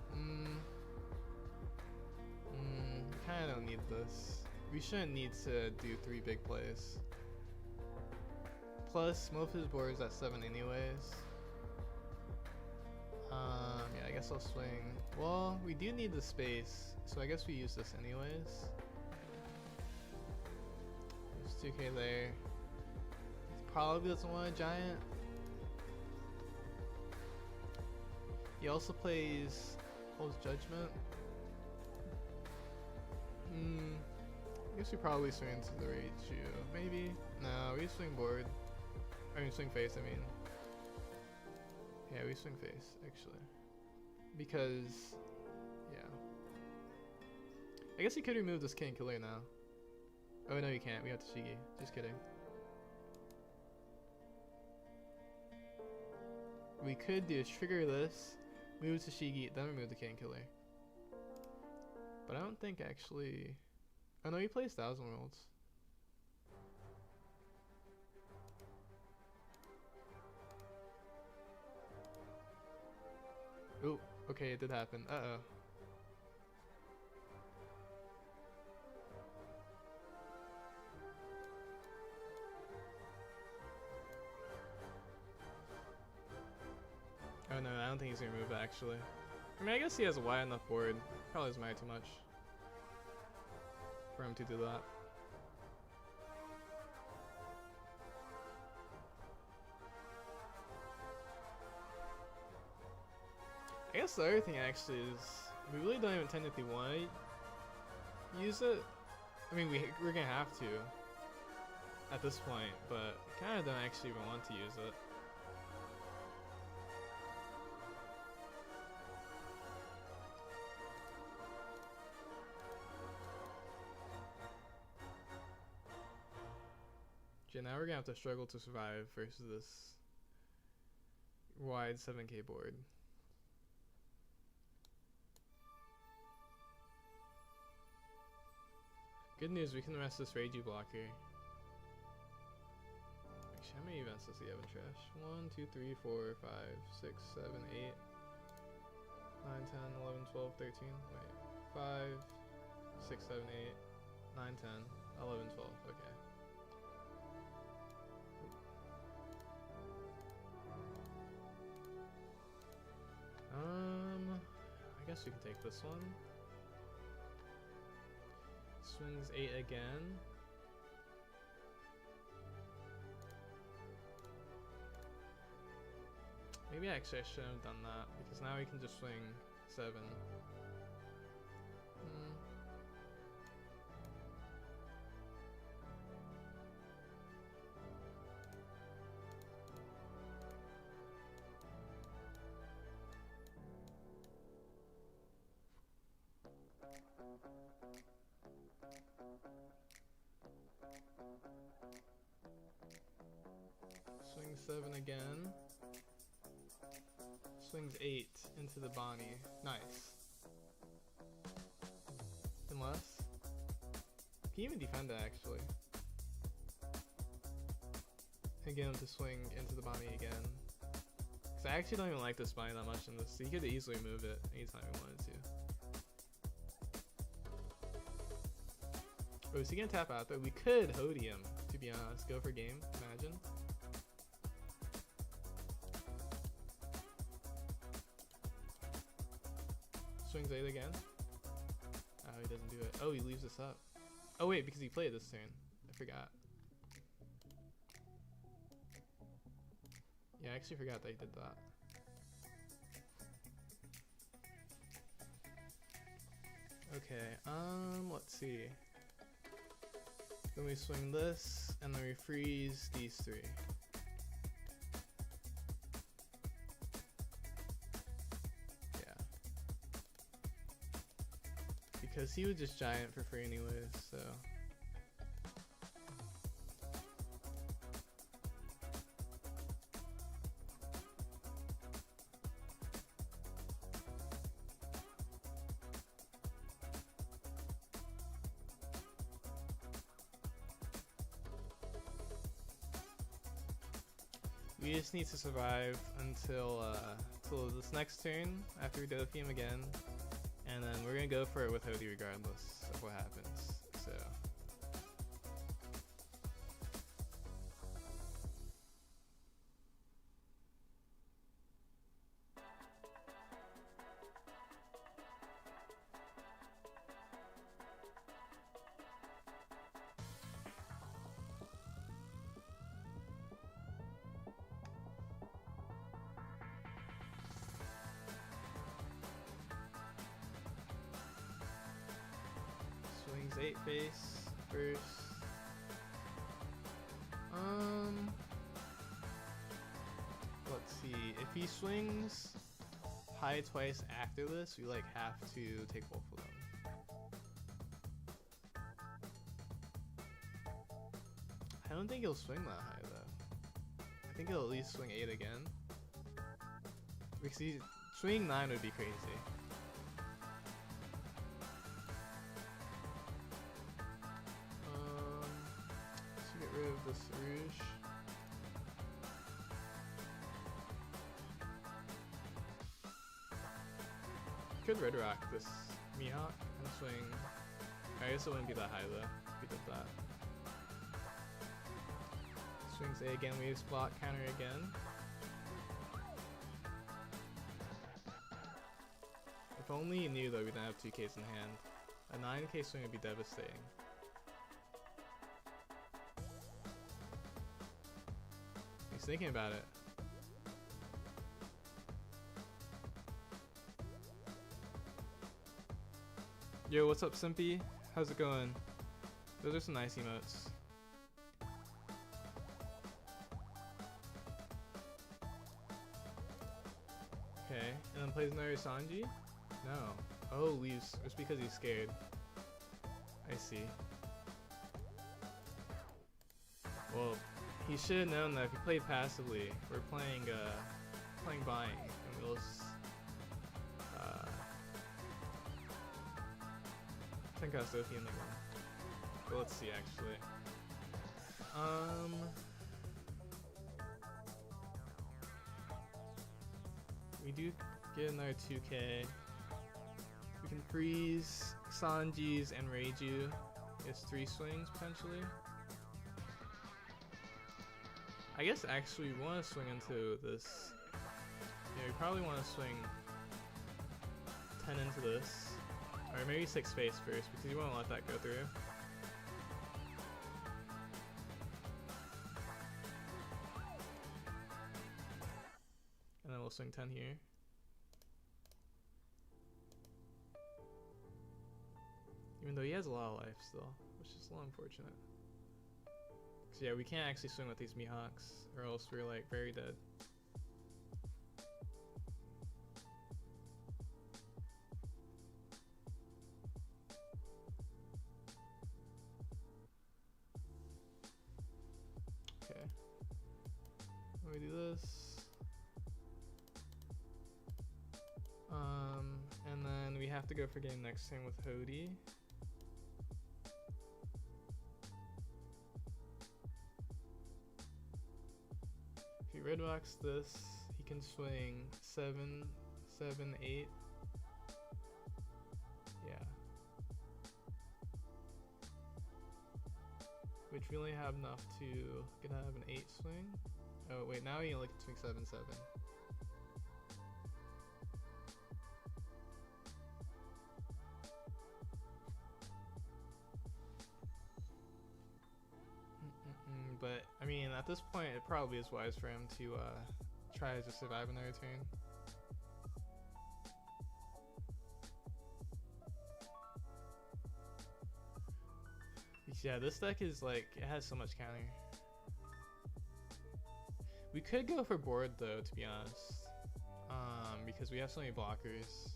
Kinda don't need this. We shouldn't need to do 3 big plays. Plus, most of his board is at 7 anyways. Yeah, I guess I'll swing. Well, we do need the space, so I guess we use this anyways. 2k there. He probably doesn't want a giant. He also plays Hold's Judgment. I guess we probably swing into the Reiju. Maybe? No, we swing board. I mean swing face, I mean. Yeah, we swing face, actually. because, yeah. I guess you could remove this king killer now. Oh no, you can't. We have Tashigi. Just kidding. We could do is trigger this, move Tashigi, then remove the king killer. But I don't think actually. Oh no, he plays 1,000 Worlds. Oh, okay, it did happen. Uh-oh. Oh no, I don't think he's gonna move actually. I mean, I guess he has a wide enough board. Probably doesn't matter too much for him to do that. I guess the other thing actually is we really don't even technically want to use it. I mean, we're gonna have to at this point, but kind of don't actually even want to use it. Okay, now we're gonna have to struggle to survive versus this wide 7k board. Good news, we can rest this Reiju blocker. Actually, how many events does he have in trash? 1, 2, 3, 4, 5, 6, 7, 8, 9, 10, 11, 12, 13. Wait. 5, 6, 7, 8, 9, 10, 11, 12. Okay. I guess we can take this one. Swings 8 again. Maybe actually I shouldn't have done that because now we can just swing 7. Swing 7 again. Swings 8 into the Bonney. Nice. Unless. Can you even defend that actually? And get him to swing into the Bonney again. Because I actually don't even like this Bonney that much in this. So he could easily move it anytime he wanted to. Oh, is he gonna tap out though? We could Hody him, to be honest. Go for game, imagine. Swings 8 again. Oh, he doesn't do it. Oh, he leaves this up. Oh wait, because he played this turn. I forgot. Yeah, I actually forgot that he did that. Okay, let's see. Then we swing this, and then we freeze these 3. Because he would just giant for free anyways, so. We just need to survive until this next turn after we Dofi him again. And then we're gonna go for it with Hody regardless of what happens. So. Swings 8 face first. Let's see. If he swings high twice after this, we like have to take both of them. I don't think he'll swing that high though. I think he'll at least swing 8 again. Because swinging 9 would be crazy. Let's get rid of this Rouge. Could red rock this Mihawk and swing. I guess it wouldn't be that high though if we did that. Swings A again, leaves block, counter again. If only you knew though we didn't have 2Ks in hand. A 9K swing would be devastating. He's thinking about it. Yo, what's up, Simpy? How's it going? Those are some nice emotes. Okay, and then plays another Sanji? No. Oh, leaves. It's because he's scared. I see. Well, he should have known that if he played passively, we're playing Bonney, and we'll think I was Sophie in the one. But let's see actually. We do get another 2K. We can freeze Sanji's and Reiju. It's 3 swings potentially. I guess actually we want to swing into this. Yeah, we probably want to swing 10 into this. Or maybe 6 face first because you won't let that go through. And then we'll swing 10 here. Even though he has a lot of life still, which is a little unfortunate. So yeah, we can't actually swing with these Mihawks or else we're like very dead. Okay. Let me do this. And then we have to go for game next turn with Hody. If he red rocks this, he can swing 7, 7, 8. Yeah. Which we only have enough to get out of an 8 swing. Oh wait, now he only can swing 7, 7. But I mean, at this point, it probably is wise for him to try to survive another turn. Yeah, this deck is like, it has so much counter. We could go for board though, to be honest, because we have so many blockers.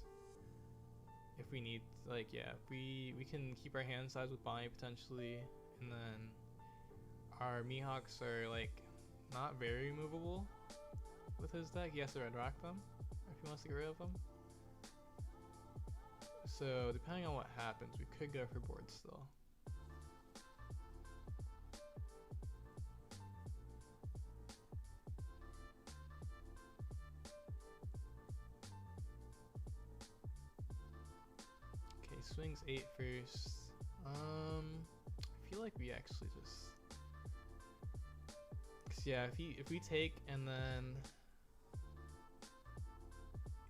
If we need, like, yeah, we can keep our hand size with Bonney potentially, and then our Mihawks are like not very movable with his deck. He has to red rock them if he wants to get rid of them. So depending on what happens, we could go for board still. Okay, swings 8 first. I feel like we actually just, yeah, if we take and then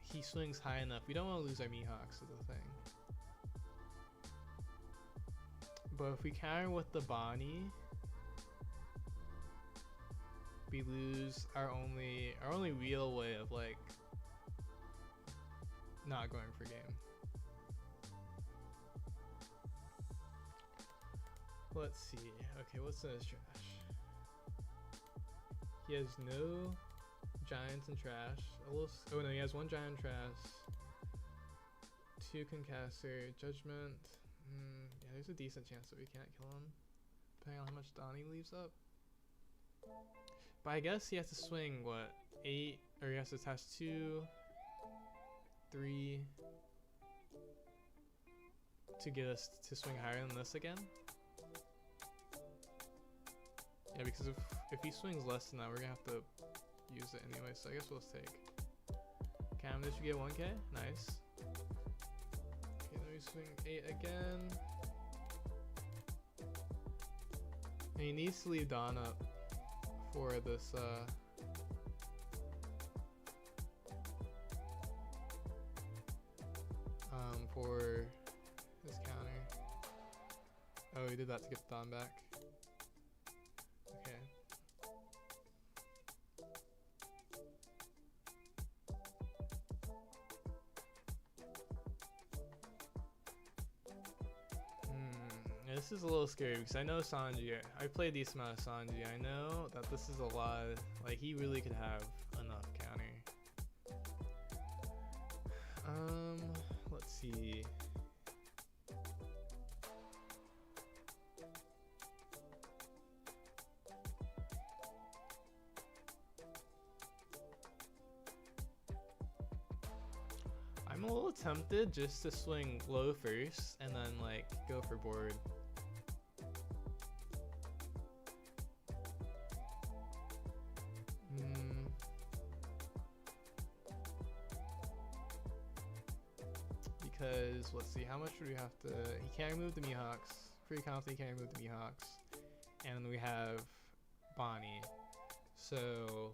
he swings high enough, we don't want to lose our Mihawks is the thing. But if we counter with the Bonney, we lose our only real way of like not going for game. Let's see. Okay, what's in his trash? He has no giants and trash. A little. Oh no, he has 1 giant trash. 2 concaster, judgment. Yeah, there's a decent chance that we can't kill him, depending on how much Bonney leaves up. But I guess he has to swing what, 8, or he has to attach 2, 3 to get us to swing higher than this again. Yeah, because if he swings less than that, we're gonna have to use it anyway. So I guess we'll take. Okay, I'm just get 1k. Nice. Okay, then we swing 8 again. And he needs to leave Dawn up for this. For his counter. Oh, he did that to get the Dawn back. Okay. Yeah, this is a little scary because I know Sanji. I played a decent amount of Sanji. I know that this is a lot. Like, he really could have enough counter. Let's see. I'm a little tempted just to swing low first and then like go for board. Because let's see, how much would we have to? He can't remove the Mihawks. Pretty confident he can't remove the Mihawks. And we have Bonney. So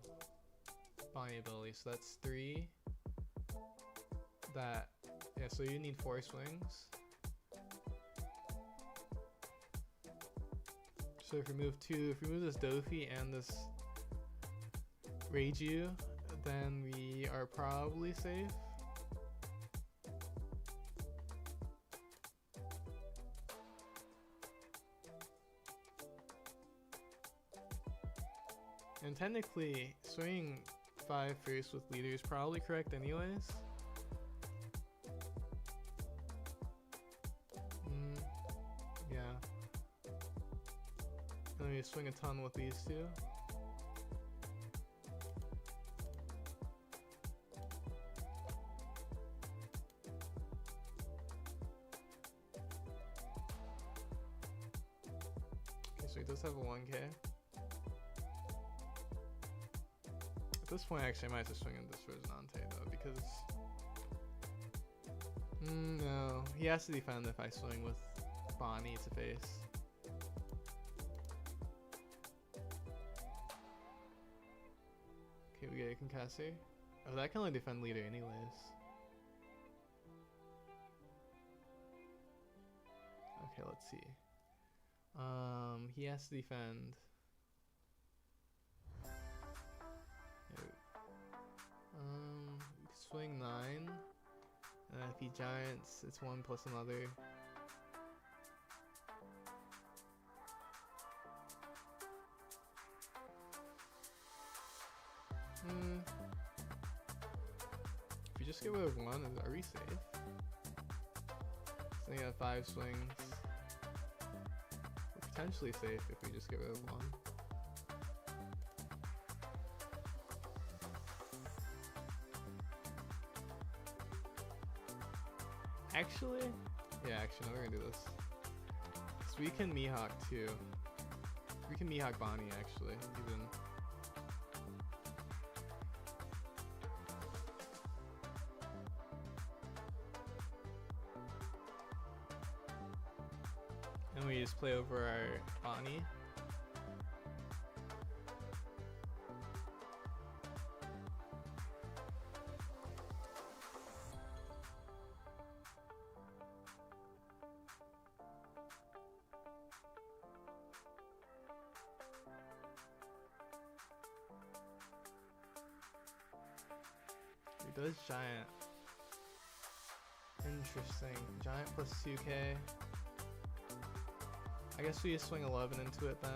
Bonney ability. So that's 3. That, yeah, so you need 4 swings. So if we move 2, if we move this Dofi and this Reiju, then we are probably safe. And technically, swinging 5 first with leader is probably correct anyways. Yeah. And then we swing a ton with these 2. Okay, so he does have a 1k. At this point, actually, I might have to swing in this Resonante though, because no, he has to defend if I swing with Bonney to face. Okay, we get a Concassor. Oh, that can only defend leader anyways. Okay, let's see. He has to defend. Swing 9, and if he giants, it's 1 plus another. If we just get rid of 1, are we safe? So we have 5 swings. We're potentially safe if we just get rid of 1. Actually, yeah, actually, no, we're gonna do this. So we can Mihawk too. We can Mihawk Bonney actually, even. And we just play over our Bonney. He does giant. Interesting. Giant plus 2k. I guess we just swing 11 into it then.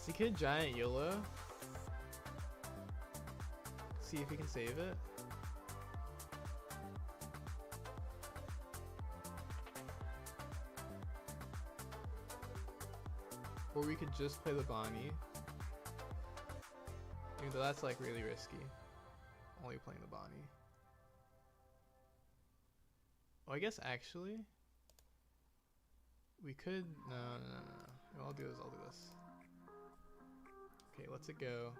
He could giant YOLO. See if he can save it. Or we could just play the Bonney. Even though that's like really risky. Only playing the Bonney. Oh, I guess actually we could. No. I'll do this. Okay, let's it go.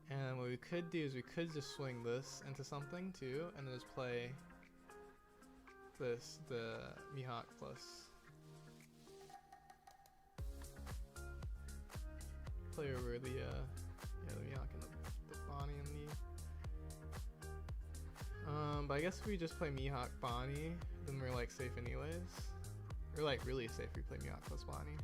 And what we could do is we could just swing this into something too, and then just play this, the Mihawk plus. Play over the Mihawk and the Bonney and the. But I guess if we just play Mihawk Bonney, then we're like safe anyways. We're like really safe if we play Mihawk plus Bonney.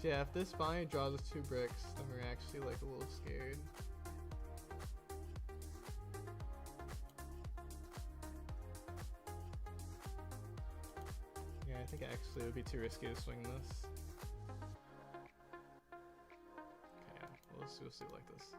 Yeah, if this Bonney draws us 2 bricks, then we're actually like a little scared. Yeah, I think actually it would be too risky to swing this. Okay, yeah, we'll see it like this.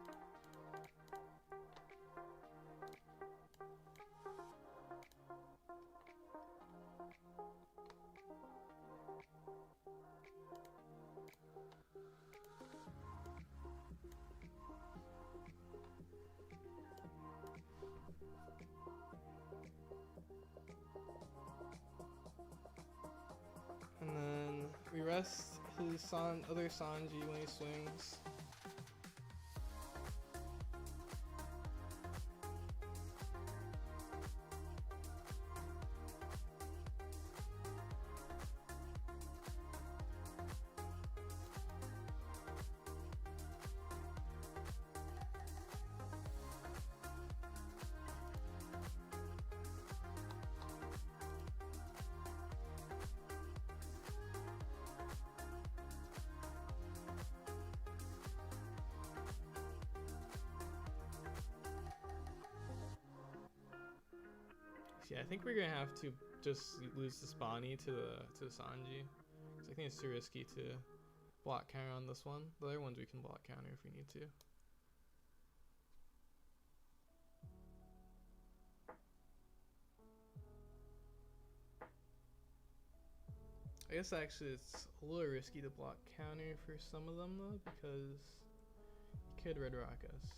And then we rest his other Sanji when he swings. Yeah, I think we're gonna have to just lose this Bonney to the Sanji. Cause I think it's too risky to block counter on this one. The other ones we can block counter if we need to. I guess actually it's a little risky to block counter for some of them though, because he could red rock us.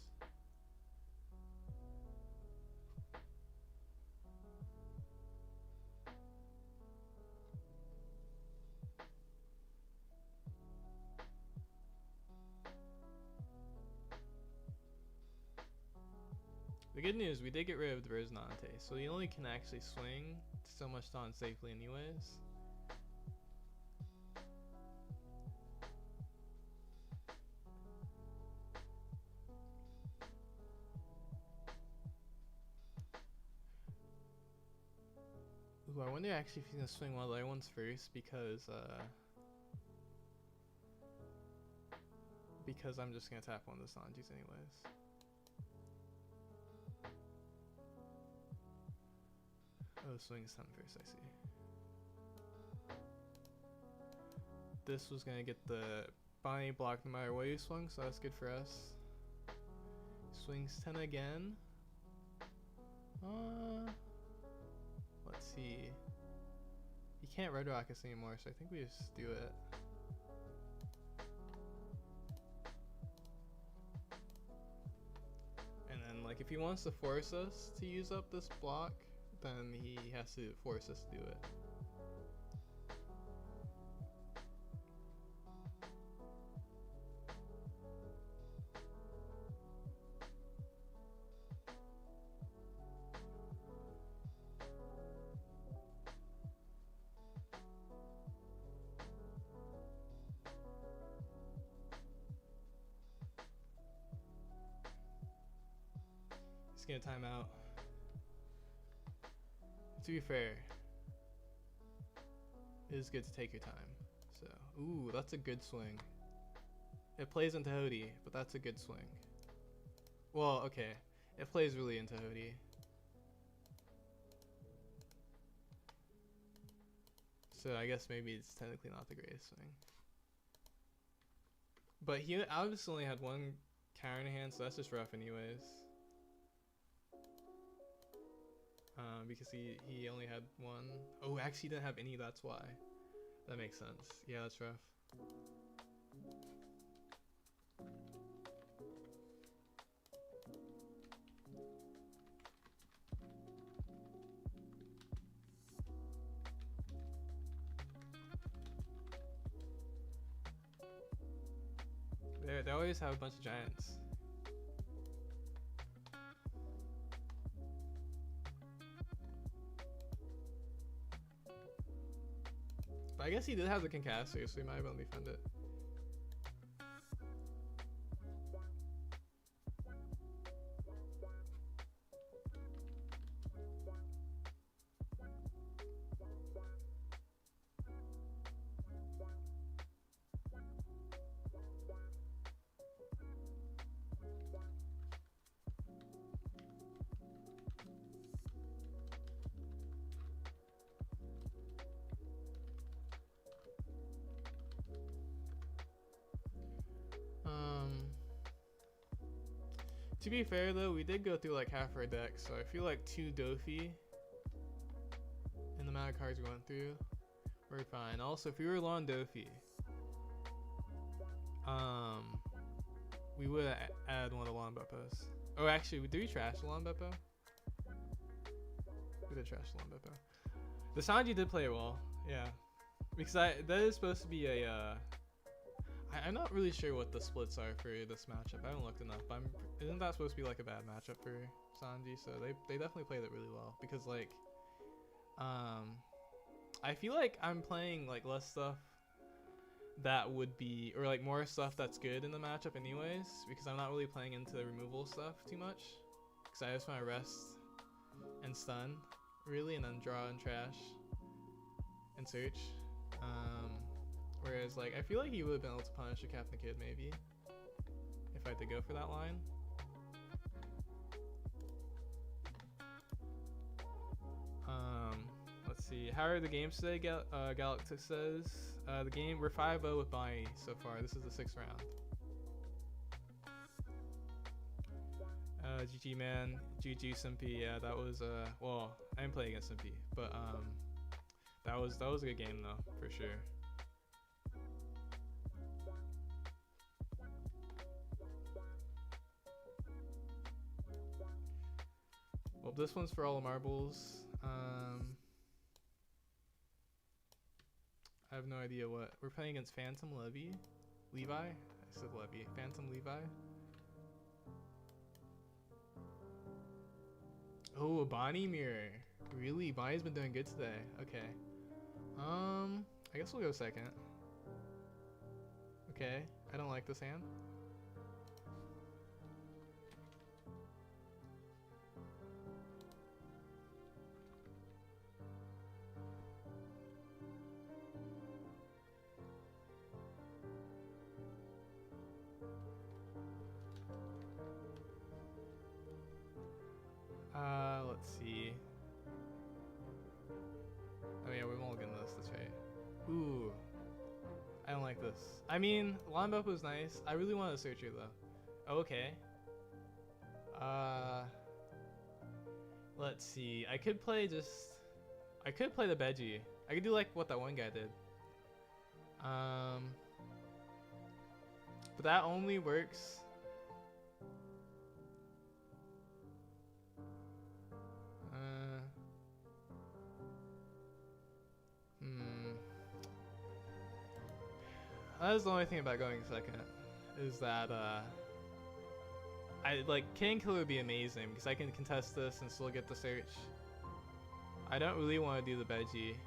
The good news, we did get rid of the Resonante, so he only can actually swing so much Dawn safely anyways. Ooh, I wonder actually if he's gonna swing one of the other ones first, because I'm just gonna tap one of the Sanjis anyways. Oh, swing 7 first, I see. This was gonna get the Bonney blocked no matter what he swung, so that's good for us. Swings 10 again. Let's see. He can't red rock us anymore, so I think we just do it. And then, like, if he wants to force us to use up this block, then he has to force us to do it. He's gonna time out. To be fair, it is good to take your time. So, ooh, that's a good swing. It plays into Hody, but that's a good swing. Well, okay. It plays really into Hody. So I guess maybe it's technically not the greatest swing. But he obviously only had one counter in hand, so that's just rough anyways. Because he only had one. Oh, actually he didn't have any, that's why. That makes sense. Yeah, that's rough. They always have a bunch of giants. But I guess he did have the concaster, so he might have able to defend it. To be fair though, we did go through like half our deck, so I feel like 2 Dofi in the amount of cards we went through, we're fine. Also, if we were low on Dofi, we would add one of the Lon Beppos. Oh, actually, did we trash the Lon Beppo? We did trash the Lon Beppo. The Sanji did play well, yeah, because that is supposed to be a. I'm not really sure what the splits are for this matchup. I haven't looked enough. But isn't that supposed to be like a bad matchup for Sanji? So they definitely played it really well because like, I feel like I'm playing like less stuff that would be, or like more stuff that's good in the matchup anyways, because I'm not really playing into the removal stuff too much. Because I just want to rest and stun really, and then draw and trash and search. Whereas, like, I feel like he would have been able to punish a Captain Kid, maybe, if I had to go for that line. Let's see. How are the games today? Galactic says. The game, we're 5-0 with Bonney so far. This is the 6th round. GG, man. GG, Simpy. Yeah, that was, well, I didn't play against Simpy, but, that was a good game, though, for sure. Well, this one's for all the marbles. I have no idea what we're playing against. Phantom Levi. I said Levi. Phantom Levi. Oh, a Bonney mirror. Really? Bonnie's been doing good today. Okay. I guess we'll go second. Okay. I don't like this hand. Let's see. Oh yeah, we won't get this. That's right. Ooh, I don't like this. I mean, Lon Beppo was nice. I really wanted a searcher though. Okay. Let's see. I could play the Beji. I could do like what that one guy did. But that only works. That's the only thing about going second, is that I like King Killer would be amazing because I can contest this and still get the search. I don't really want to do the Beji,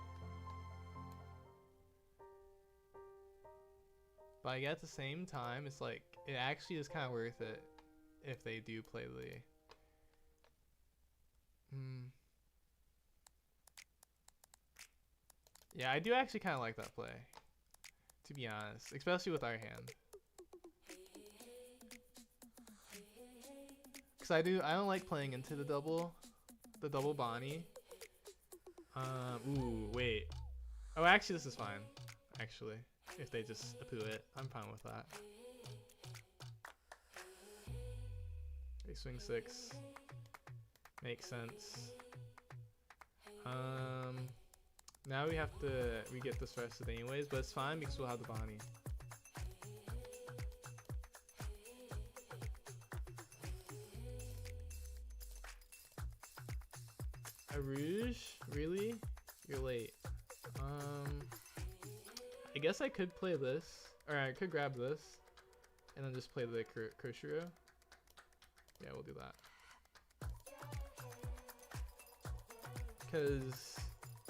but at the same time, it's like it actually is kind of worth it if they do play the. Yeah, I do actually kind of like that play, to be honest, especially with our hand. Cause I don't like playing into the double Bonney. Ooh, wait. Oh, actually, this is fine. Actually, if they just apoo it, I'm fine with that. They swing 6. Makes sense. Now we have to get this rested anyways, but it's fine because we'll have the Bonney. A Rouge? Really? You're late. I guess I could play this, or I could grab this, and then just play the Kurshiro. Yeah, we'll do that. Cause,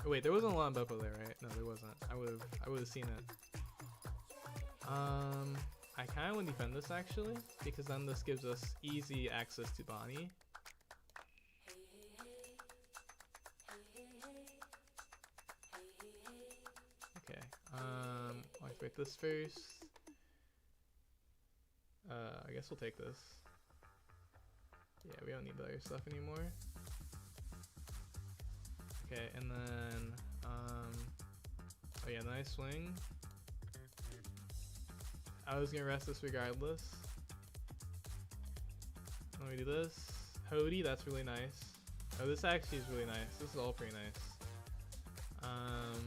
oh wait, there wasn't a lot of Beppo there, right? No, there wasn't. I would have seen it. I kind of want to defend this actually, because then this gives us easy access to Bonney. Okay. I'll activate this first. I guess we'll take this. Yeah, we don't need the other stuff anymore. Okay, and then, oh yeah, nice swing. I was gonna rest this regardless. Let me do this. Hody, that's really nice. Oh, this actually is really nice. This is all pretty nice. Oh,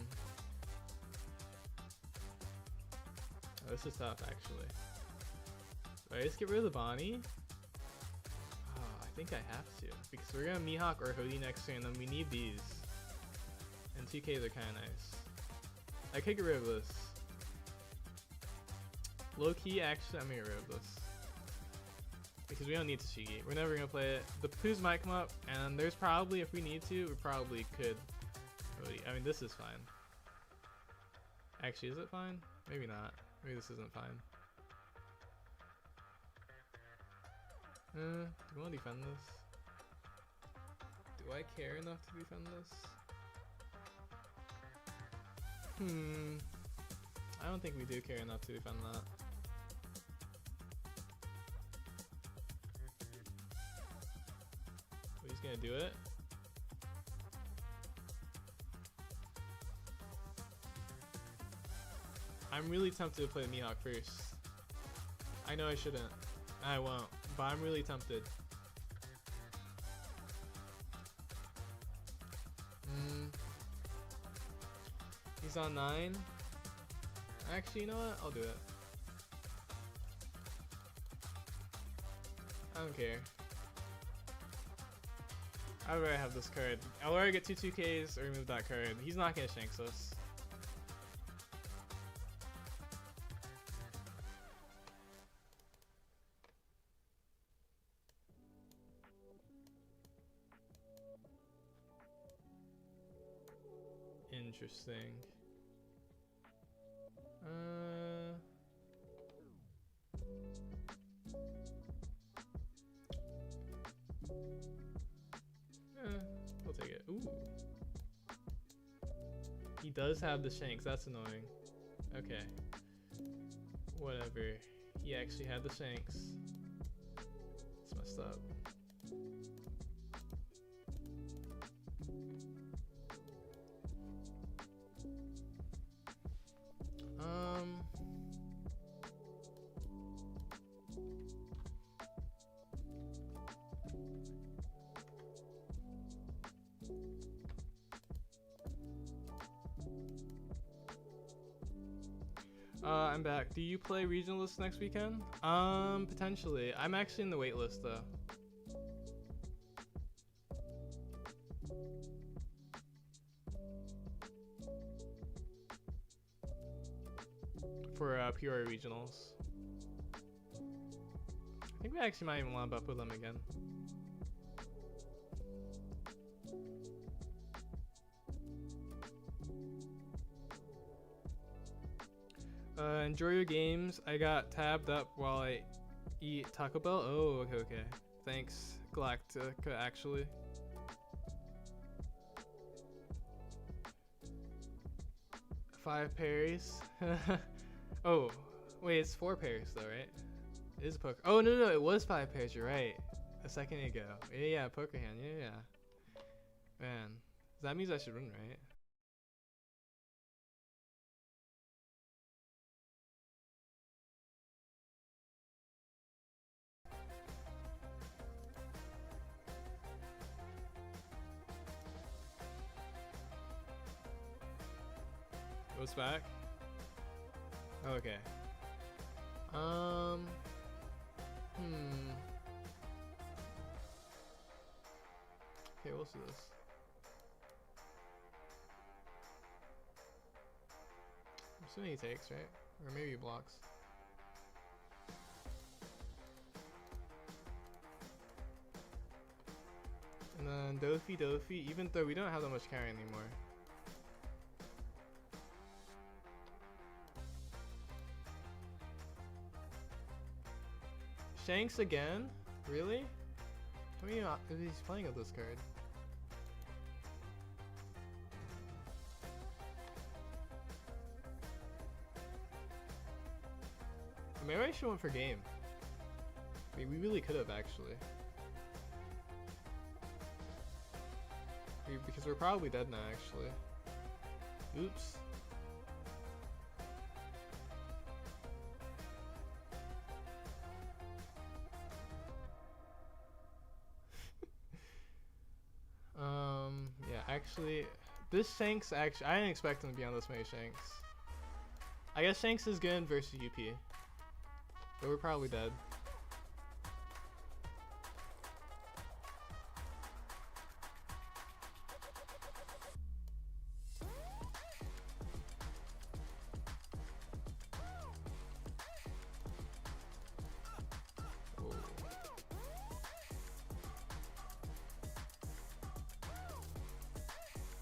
this is tough actually. Do I just get rid of the Bonney? Oh, I think I have to, because we're gonna Mihawk or Hody next turn, and then we need these. And 2Ks are kind of nice. I could get rid of this. Low key, actually, I'm gonna get rid of this. Because we don't need Tashigi. We're never gonna play it. The Poos might come up, and there's probably, if we need to, we probably could. I mean, this is fine. Actually, is it fine? Maybe not. Maybe this isn't fine. Do you want to defend this? Do I care enough to defend this? I don't think we do care enough to defend that. We're just gonna do it. I'm really tempted to play the Mihawk first. I know I shouldn't. I won't, but I'm really tempted. He's on 9. Actually, you know what? I'll do it. I don't care. I'd rather have this card. I'll either get 2-2Ks or remove that card. He's not gonna Shanks us. Interesting. We'll take it. Ooh. He does have the Shanks. That's annoying. Okay. Whatever. He actually had the Shanks. It's messed up. I'm back. Do you play regionalists next weekend? Potentially. I'm actually in the wait list though. For PRB regionals. I think we actually might even line up with them again. Enjoy your games. I got tabbed up while I eat Taco Bell. Oh, okay. Thanks, Galactica, actually. 5 parries. Oh, wait, it's 4 parries though, right? It is a poker. Oh, no, it was 5 parries, you're right. A second ago. Yeah, poker hand, yeah. Man, that means I should run, right? What's back? Okay. Okay, we'll see this. I'm assuming he takes, right? Or maybe he blocks. And then Dofi, even though we don't have that much carry anymore. Shanks again? Really? I mean, he's playing with this card. Maybe I should went for game. I mean, we really could have actually. Because we're probably dead now actually. Oops. Yeah, actually, this Shanks actually, I didn't expect him to be on this many Shanks. I guess Shanks is good versus UP. But we're probably dead.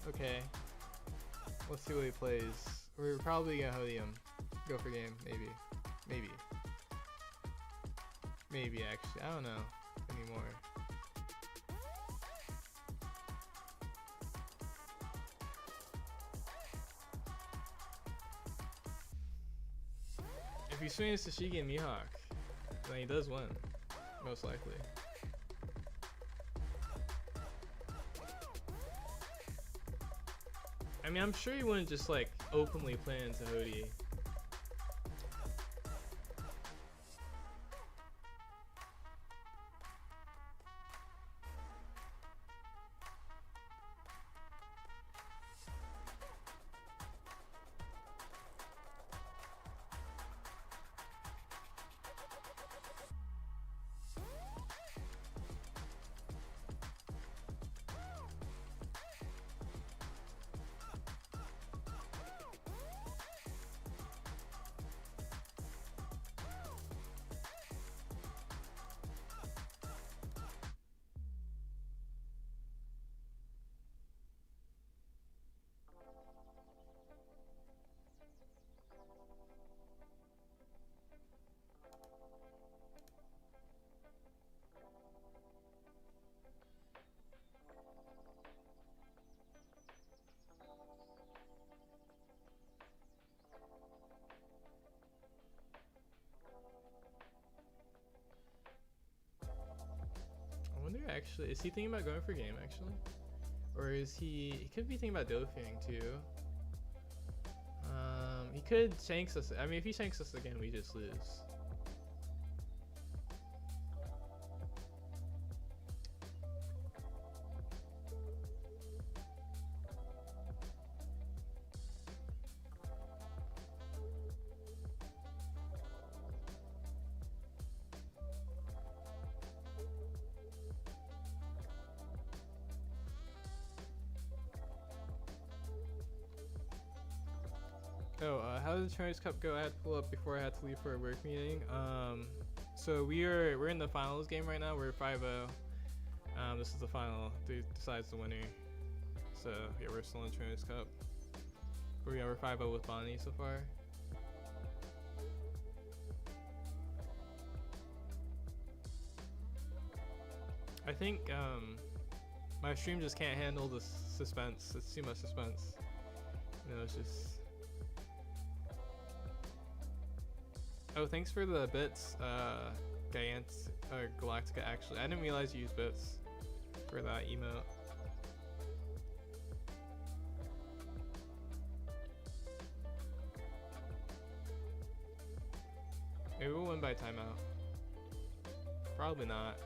Okay. Let's see what he plays. We're probably gonna hoodie him. Go for game, maybe. Maybe. Maybe actually. I don't know anymore. If he swings Tashigi and Mihawk, then he does win. Most likely. I mean, I'm sure he wouldn't just like openly play into Hody. I wonder actually, is he thinking about going for game actually? Or is he could be thinking about Dofing too. He could Shanks us. I mean, if he Shanks us again, we just lose. Oh, how did the ChinoizeCup go? I had to pull up before I had to leave for a work meeting. So we're in the finals game right now. We're 5-0. This is the final. Decides the winner. So yeah, we're still in ChinoizeCup. We're 5-0 with Bonney so far. I think my stream just can't handle the suspense. It's too much suspense. You know, it's just Oh, thanks for the bits, Galactica. Actually, I didn't realize you used bits for that emote. Maybe we'll win by timeout. Probably not.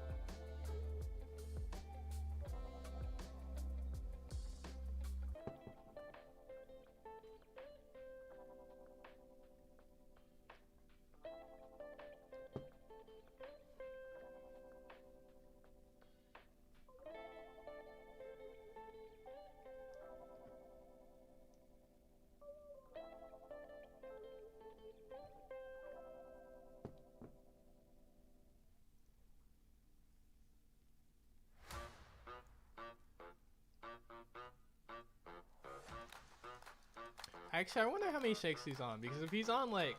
Actually, I wonder how many shakes he's on, because if he's on like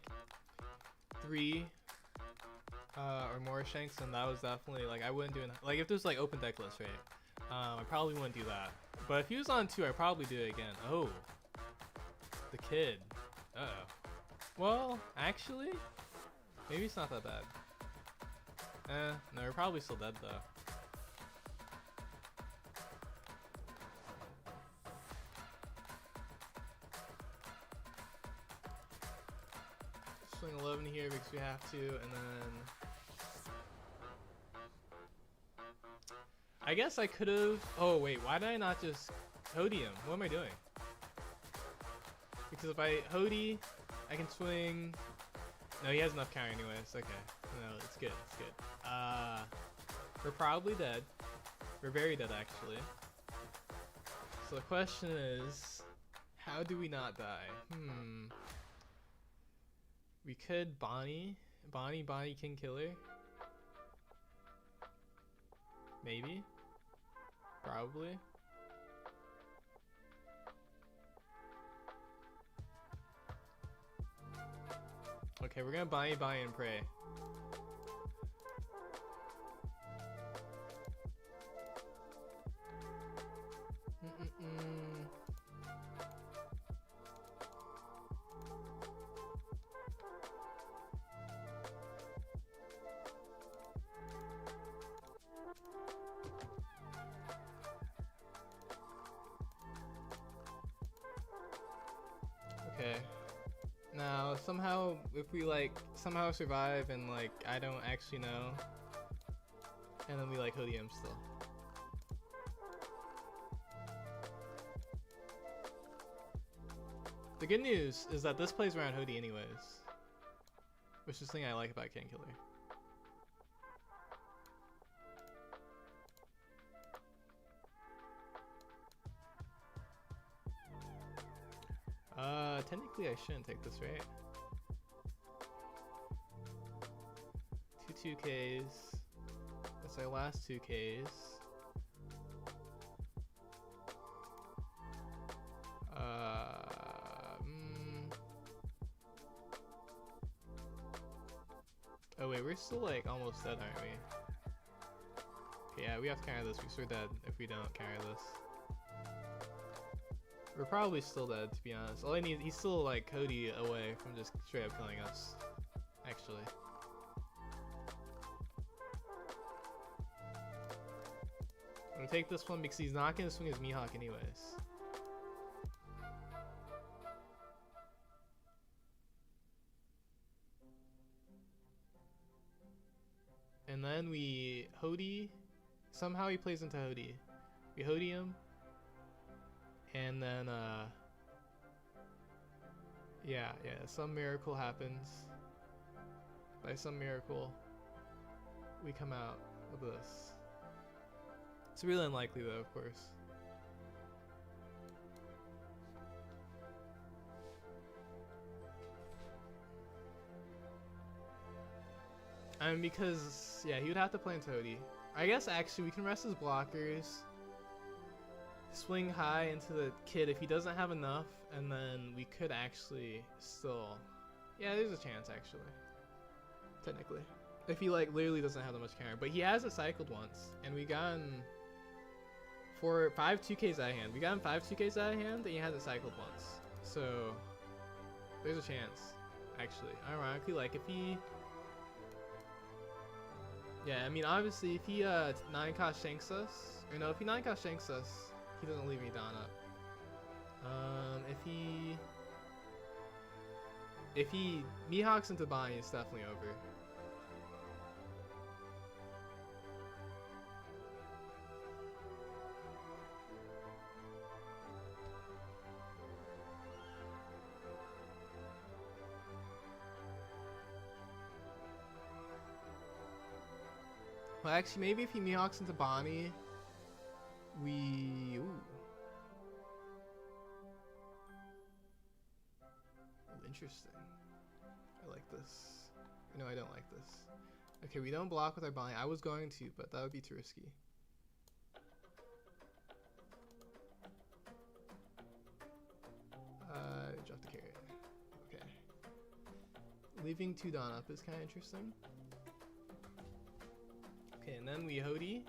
3 or more shanks, then that was definitely like I wouldn't do it. Like if there's like open deck list, right? I probably wouldn't do that. But if he was on 2, I'd probably do it again. Oh, the kid. Uh-oh. Well, actually, maybe it's not that bad. No, we're probably still dead though. Swing 11 here because we have to, and then I guess I could have. Oh wait, why did I not just Hody him? What am I doing? Because if I Hody, I can swing. No, he has enough counter anyways. Okay, no, it's good. It's good. We're probably dead. We're very dead actually. So the question is, how do we not die? We could Bonney King Killer. Maybe. Probably. Okay, we're gonna Bonney and pray. Okay. Now, somehow, if we like somehow survive and like I don't actually know, and then we like Hody him still. The good news is that this plays around Hody anyways, which is the thing I like about King Killer. Technically I shouldn't take this, right? 2 2Ks. That's our last 2Ks. Oh wait, we're still like almost dead, aren't we? Okay, yeah, we have to counter this because we're dead if we don't counter this. We're probably still dead, to be honest. All I need, he's still like Hody away from just straight up killing us, actually. I'm gonna take this one because he's not gonna swing his Mihawk anyways. And then we Hody, somehow he plays into Hody. We Hody him. And then, yeah, some miracle happens. By some miracle, we come out of this. It's really unlikely though, of course. I mean, because, yeah, he would have to play into Hody. I guess actually we can rest his blockers. Swing high into the kid if he doesn't have enough, and then we could actually still, yeah, there's a chance actually, technically, if he like literally doesn't have that much counter. But he has it cycled once, and we got him 5 2Ks out of hand. We got him 5 2Ks out of hand, and he has it cycled once, so there's a chance. Actually, ironically, like if he, yeah, I mean obviously if he 9-cost shanks us, or no, if he 9-cost shanks us, he doesn't leave me down up. If he Mihawks into Bonney, it's definitely over. Well, actually, maybe if he Mihawks into Bonney, we... Ooh. Interesting. I like this. No, I don't like this. Okay, we don't block with our Bonney. I was going to, but that would be too risky. Drop the carrot. Okay. Leaving 2 Dawn up is kind of interesting. Okay, and then we Hody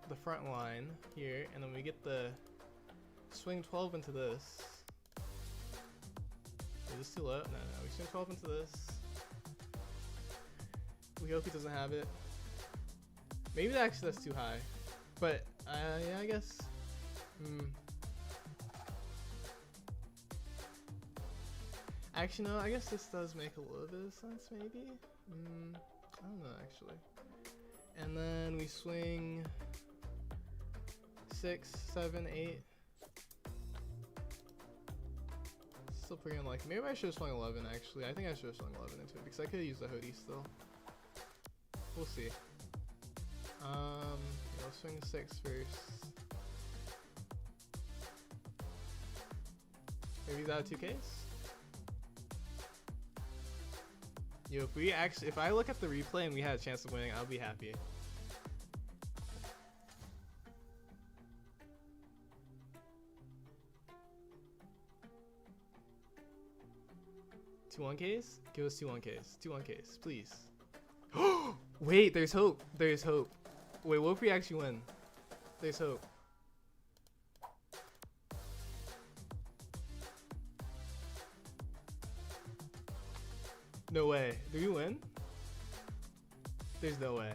the front line here, and then we get the swing 12 into this. Is this too low? No, we swing 12 into this. We hope he doesn't have it. Maybe actually that's too high. But, yeah, I guess. Actually, no, I guess this does make a little bit of sense, maybe? I don't know, actually. And then we swing 6, 7, 8. Still pretty unlikely. Maybe I should have swung 11, actually. I think I should have swung 11 into it, because I could have used the Hody still. We'll see. I'll swing 6 first. Maybe he's out of 2Ks? Yo, if I look at the replay and we had a chance of winning, I'll be happy. Two 1Ks? Give us 2 1Ks. 2 1Ks, please. Wait, there's hope. There's hope. Wait, what if we actually win? There's hope. No way. Do we win? There's no way.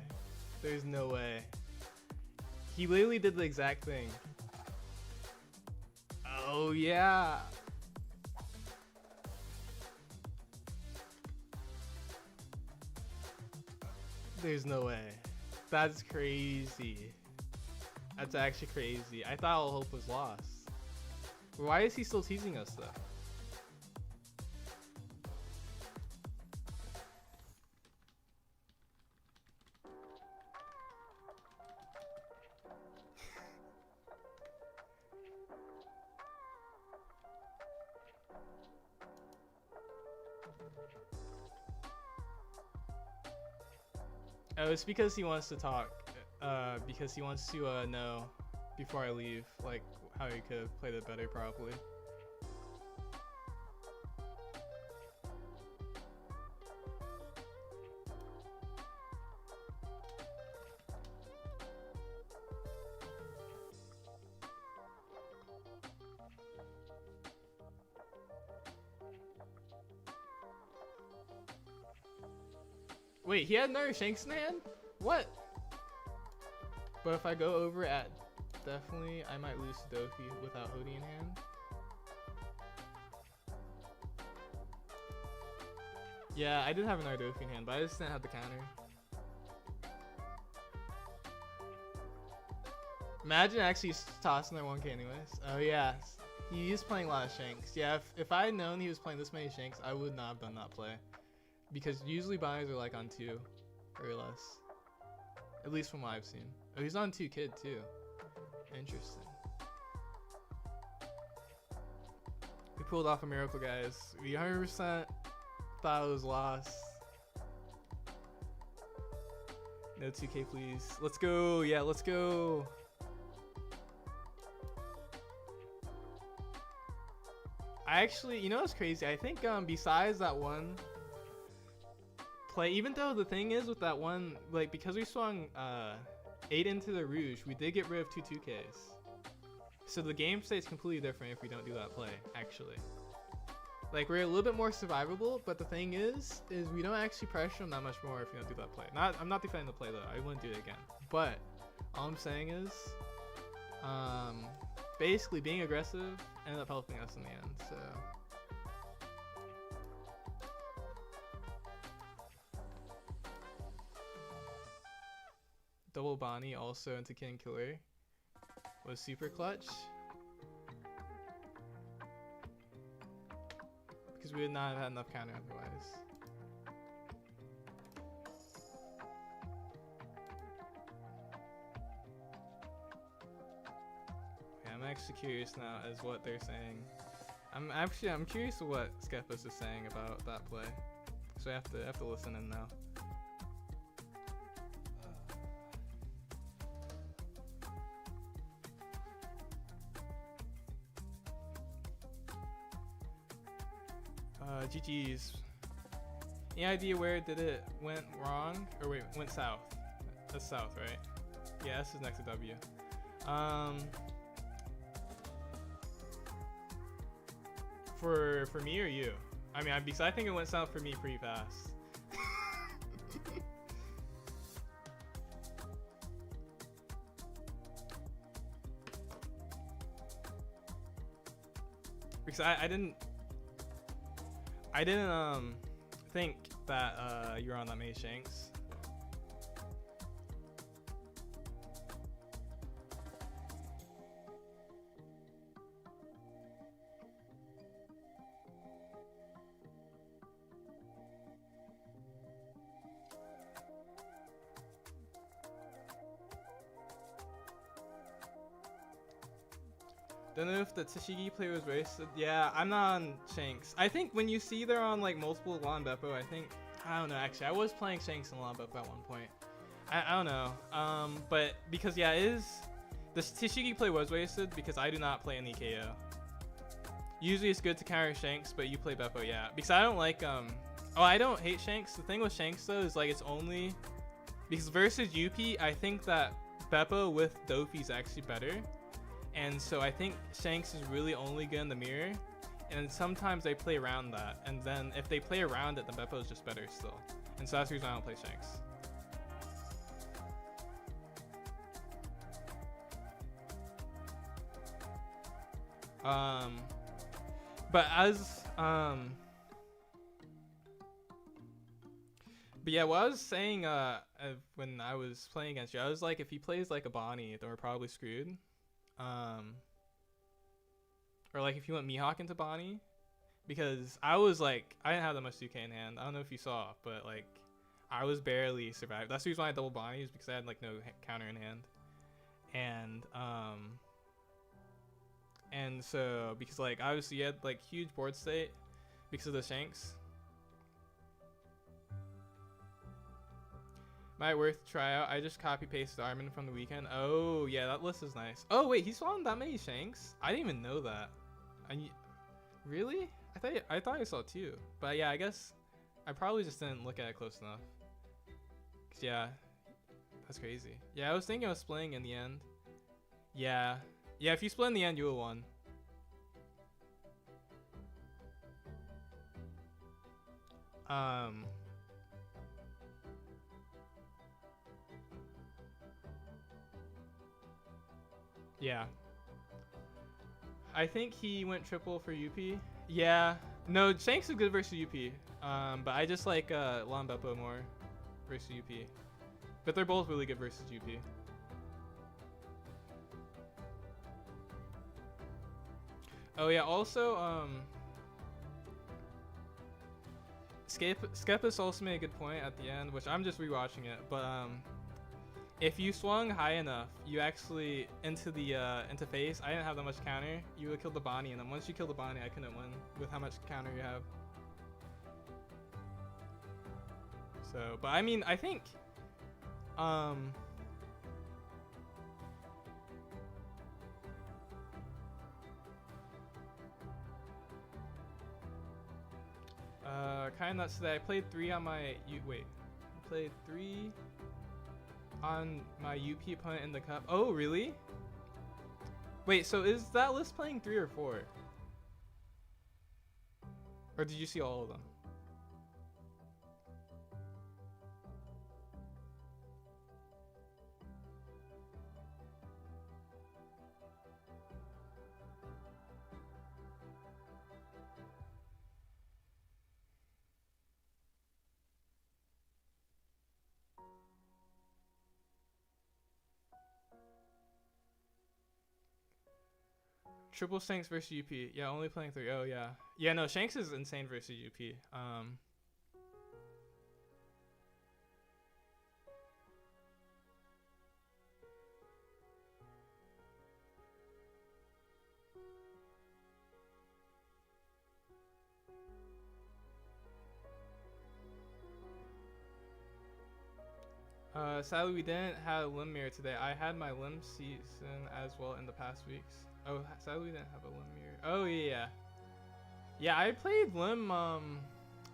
There's no way. He literally did the exact thing. Oh, yeah. There's no way. That's crazy. That's actually crazy. I thought all hope was lost. Why is he still teasing us, though? Oh, it's because he wants to talk. Because he wants to know before I leave, like how he could have played it better, probably. Wait, he had another Shanks in hand? What? But if I go over at definitely, I might lose to Dofi without Hody in hand. Yeah, I did have another Dofi in hand, but I just didn't have the counter. Imagine actually tossing their 1K anyways. Oh yeah, he is playing a lot of Shanks. Yeah, if I had known he was playing this many Shanks, I would not have done that play. Because usually buyers are like on 2 or less. At least from what I've seen. Oh, he's on 2 kid too. Interesting. We pulled off a miracle, guys. We 100% thought it was lost. No 2K, please. Let's go. Yeah, let's go. I actually, you know what's crazy? I think besides that one play, even though the thing is with that one, like because we swung 8 into the Rouge, we did get rid of 2 2Ks. So the game stays completely different if we don't do that play, actually. Like, we're a little bit more survivable, but the thing is we don't actually pressure them that much more if we don't do that play. I'm not defending the play though. I wouldn't do it again. But all I'm saying is, basically being aggressive ended up helping us in the end. So. Double Bonney also into King Killer was super clutch. Because we would not have had enough counter otherwise. Yeah, I'm actually curious now as what they're saying. I'm curious what Skepus is saying about that play. So I have to listen in now. GG's. Any idea where did it went wrong? Or wait, went south. That's south, right? Yeah, this is next to W. For me or you? I mean, because I think it went south for me pretty fast. Because I didn't think that you were on that many shanks. Don't know if the Tashigi play was wasted. Yeah, I'm not on Shanks. I think when you see they're on like multiple Lawn Beppo, I don't know actually. I was playing Shanks and Lawn Beppo at one point. I don't know. But because yeah, the Tashigi play was wasted because I do not play any KO. Usually it's good to counter Shanks, but you play Beppo, yeah. Because I don't like oh, I don't hate Shanks. The thing with Shanks though is like it's only because versus UP, I think that Beppo with Dofi is actually better. And so I think Shanks is really only good in the mirror, and sometimes they play around that, and then if they play around it, the Beppo is just better still. And so that's the reason I don't play Shanks. But yeah, what I was saying when I was playing against you, I was like, if he plays like a Bonney, then we're probably screwed. Or like if you went Mihawk into Bonney, because I was like, I didn't have that much 2K in hand. I don't know if you saw, but like I was barely survived. That's the reason why I double Bonney, is because I had like no counter in hand. And so because like obviously you had like huge board state because of the Shanks. Might worth to try out. I just copy pasted Armin from the weekend. Oh yeah, that list is nice. Oh wait, he's spawned that many Shanks? I didn't even know that. Really? I thought I saw 2. But yeah, I guess I probably just didn't look at it close enough. 'Cause yeah, that's crazy. Yeah, I was thinking of splitting in the end. Yeah, if you split in the end, you will won. Yeah. I think he went triple for UP. Yeah. No, Shanks is good versus UP. But I just like Lawn Beppo more versus UP. But they're both really good versus UP. Oh yeah, also Skepus also made a good point at the end, which I'm just rewatching it, but if you swung high enough, you actually into face. I didn't have that much counter. You would kill the Bonney, and then once you kill the Bonney, I couldn't win with how much counter you have. So, but I mean, I think, kind of nuts today. I played 3 on my played 3 on my UP opponent in the cup. Oh, really? Wait, so is that list playing 3 or 4? Or did you see all of them? Triple Shanks versus UP. Yeah, only playing 3. Oh, yeah. Yeah, no, Shanks is insane versus UP. Sadly, we didn't have a limb mirror today. I had my limb season as well in the past weeks. Oh, sadly, we didn't have a limb mirror. Oh, yeah. Yeah, I played limb.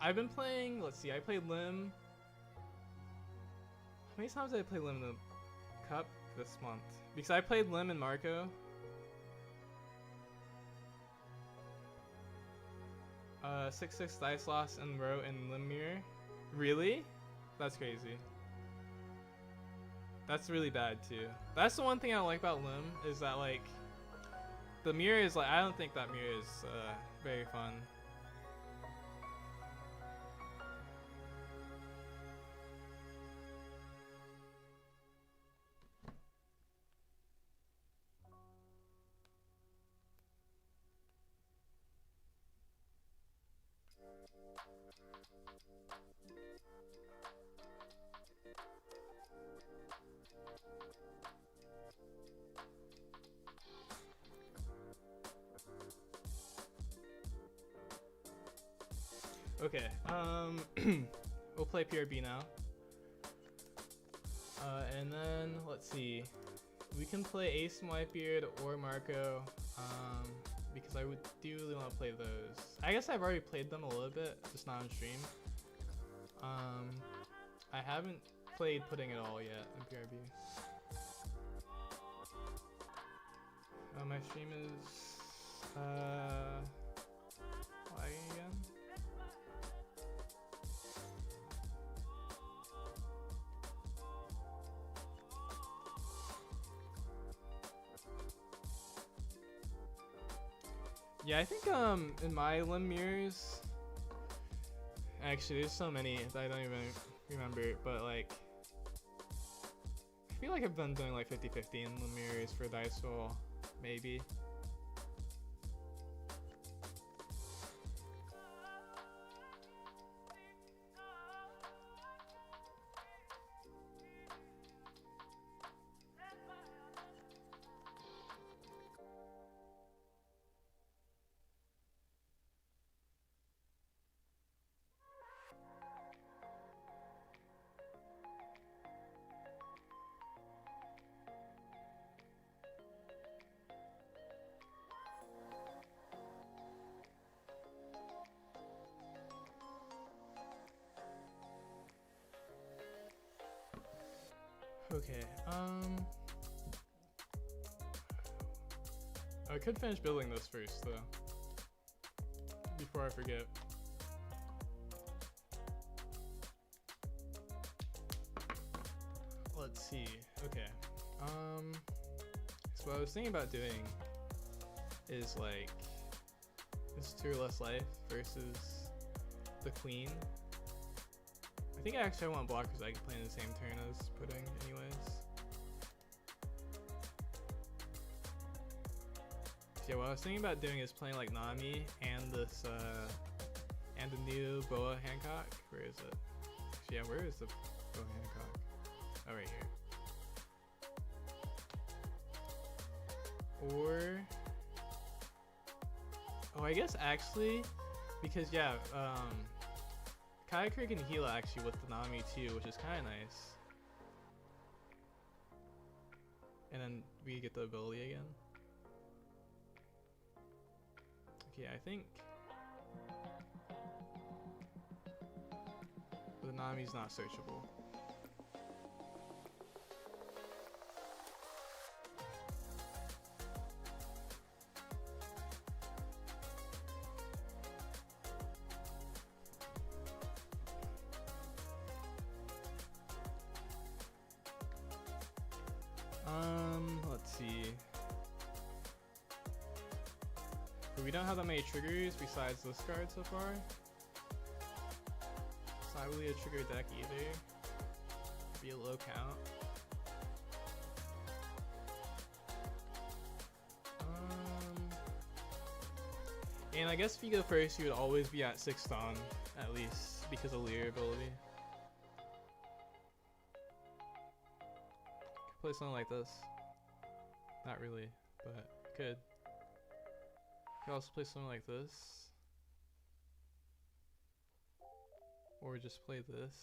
I've been playing. Let's see. I played limb. How many times did I play limb in the cup this month? Because I played limb and Marco. 6-6 dice loss in row and limb mirror. Really? That's crazy. That's really bad too. That's the one thing I like about limb is that like the mirror is like I don't think that mirror is very fun. Okay, we'll play PRB now. And then, let's see. We can play Ace and Whitebeard or Marco, because I do really want to play those. I guess I've already played them a little bit, just not on stream. I haven't played Pudding at all yet in PRB. My stream is, lagging again? Yeah, I think in my limb mirrors, actually there's so many that I don't even remember, but like I feel like I've been doing like 50-50 in limb mirrors for dice roll, maybe. Okay, I could finish building this first though, before I forget. Let's see, okay, so what I was thinking about doing is like, this 2 or less life versus the queen. I think actually I want blockers I can play in the same turn as Pudding anyways. So yeah, what I was thinking about doing is playing like Nami and this and the new Boa Hancock. Where is it? So yeah, where is the Boa Hancock? Oh, right here. Or oh, I guess actually, because yeah, Kayaker can heal actually with the Nami too, which is kind of nice. And then we get the ability again. Okay, I think the Nami's not searchable. we don't have that many triggers besides this card so far. It's not really a trigger deck either. Be a low count. And I guess if you go first, you would always be at 6 Dawn, at least, because of Leer ability. Could play something like this. Not really, but could. Could also play something like this. Or just play this.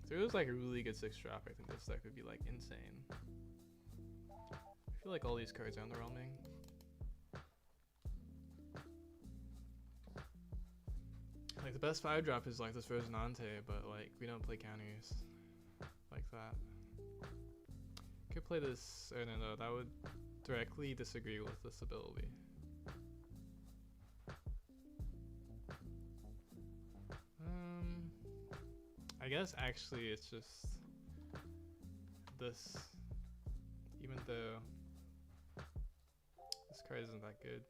If there was like a really good 6 drop, I think this deck would be like insane. I feel like all these cards are underwhelming. Like the best 5 drop is like this Rosinante, but like we don't play counters like that. Could play this, oh no, that would directly disagree with this ability. I guess actually it's just this, even though this card isn't that good.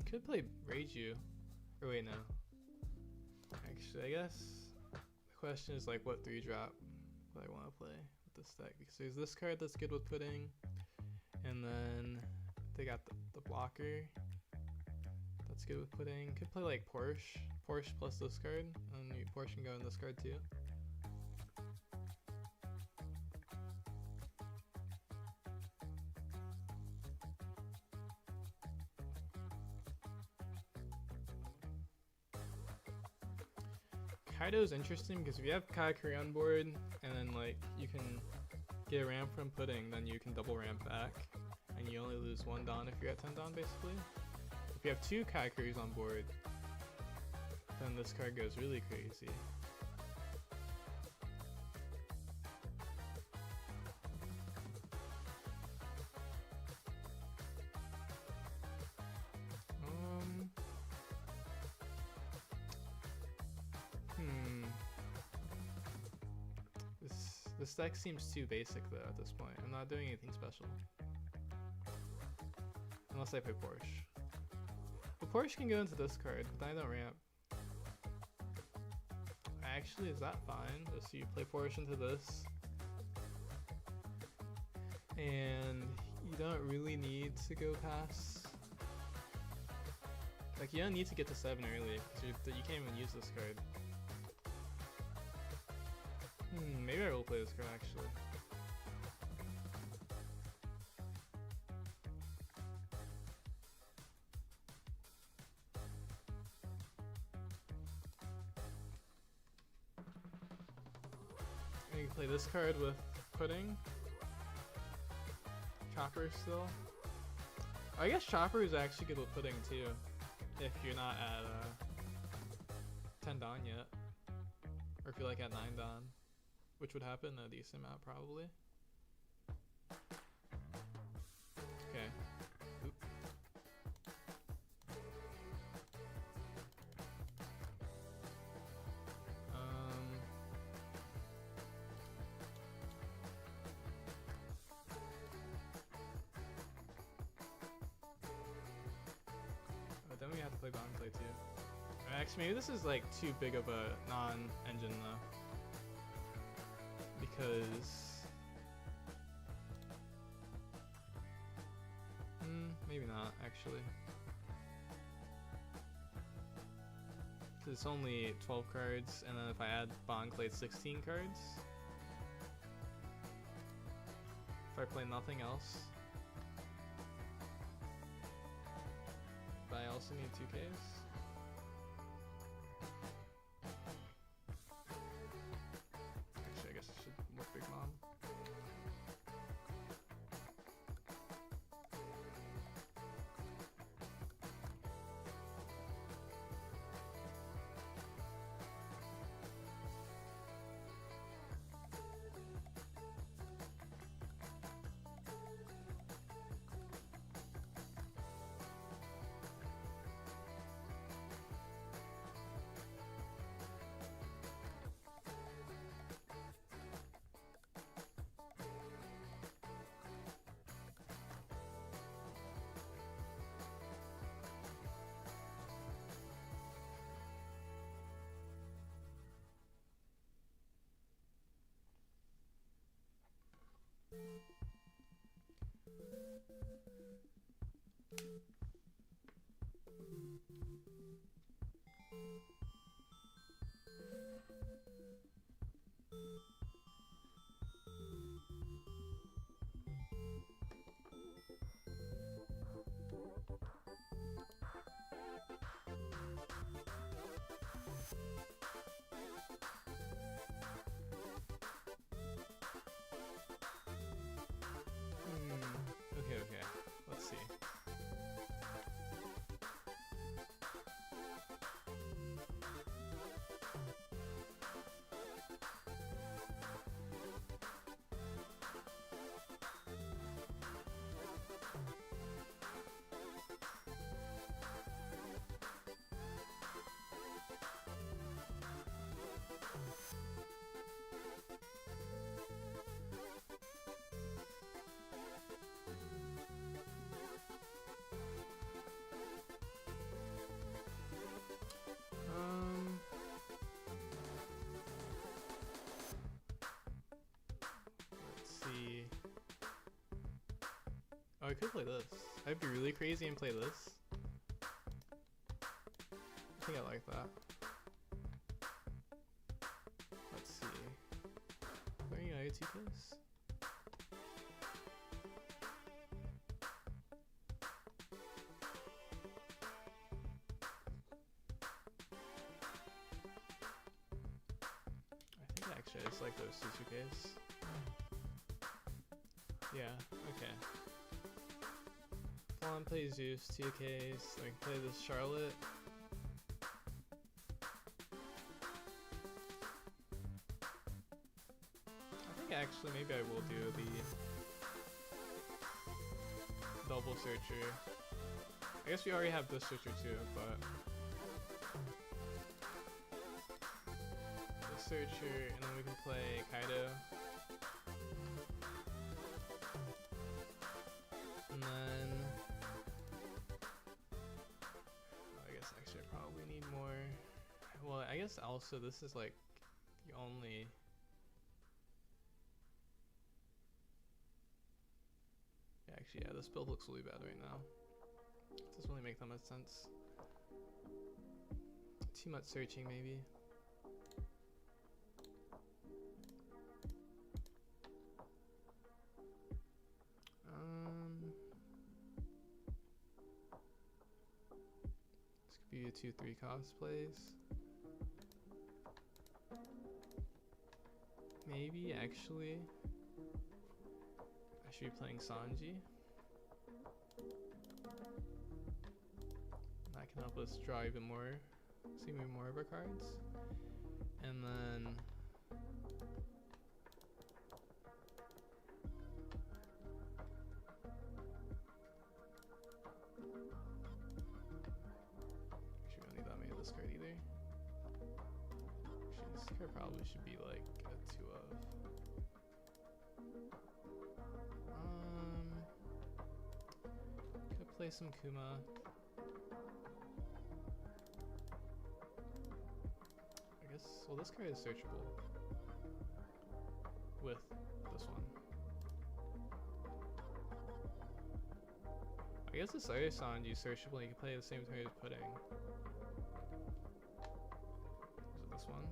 Could play Reiju. Or wait, no. Actually, I guess the question is like what 3 drop that I want to play with this deck. Because there's this card that's good with pudding. And then they got the blocker. That's good with pudding. Could play like Porsche. Porsche plus this card. And Porsche can go in this card too. Kaido's interesting because if you have Kaikuri on board and then like you can get a ramp from pudding, then you can double ramp back and you only lose 1 Dawn if you're at 10 Dawn basically. If you have 2 Kaikuris on board, then this card goes really crazy. This deck seems too basic though at this point. I'm not doing anything special. Unless I play Porsche. But Porsche can go into this card, but I don't ramp. Actually, is that fine? So you play Porsche into this. And you don't really need to go past. Like, you don't need to get to 7 early, because you can't even use this card. Maybe I will play this card actually. You can play this card with pudding. Chopper still. I guess Chopper is actually good with pudding too, if you're not at 10 Dawn yet, or if you're like at 9 Dawn. Which would happen a decent amount, probably. Okay. Oop. Oh, then we have to play Bonney play too. Actually, maybe this is like too big of a non-engine though. Because maybe maybe not actually. Cause it's only 12 cards, and then if I add Bond Clay, it's 16 cards. If I play nothing else. But I also need 2Ks. Actually, I guess I should look Big Mom. Okay. Let's see. Let's see. Oh, I could play this. I'd be really crazy and play this. I think I like that. Let's see. Are there any other 2Ks? Actually, I just like those 2Ks. Yeah, okay. Pawn plays Zeus, 2Ks. I can play this Charlotte. I think actually maybe I will do the double searcher. I guess we already have this searcher too, but searcher, and then we can play Kaido. And then I guess actually I probably need more. Well, I guess also this is like the only. Yeah, actually, yeah, this build looks really bad right now. It doesn't really make that much sense. Too much searching, maybe. This could be a 2-3 cosplays. Maybe actually I should be playing Sanji. That can help us draw even more, see even more of our cards. And then actually we don't need that many of this card either. Actually, this card probably should be like a 2 of. Could play some Kuma. I guess, well, this card is searchable with this one. I guess this other Sanji is searchable. You can play at the same time as Pudding. Is it this one?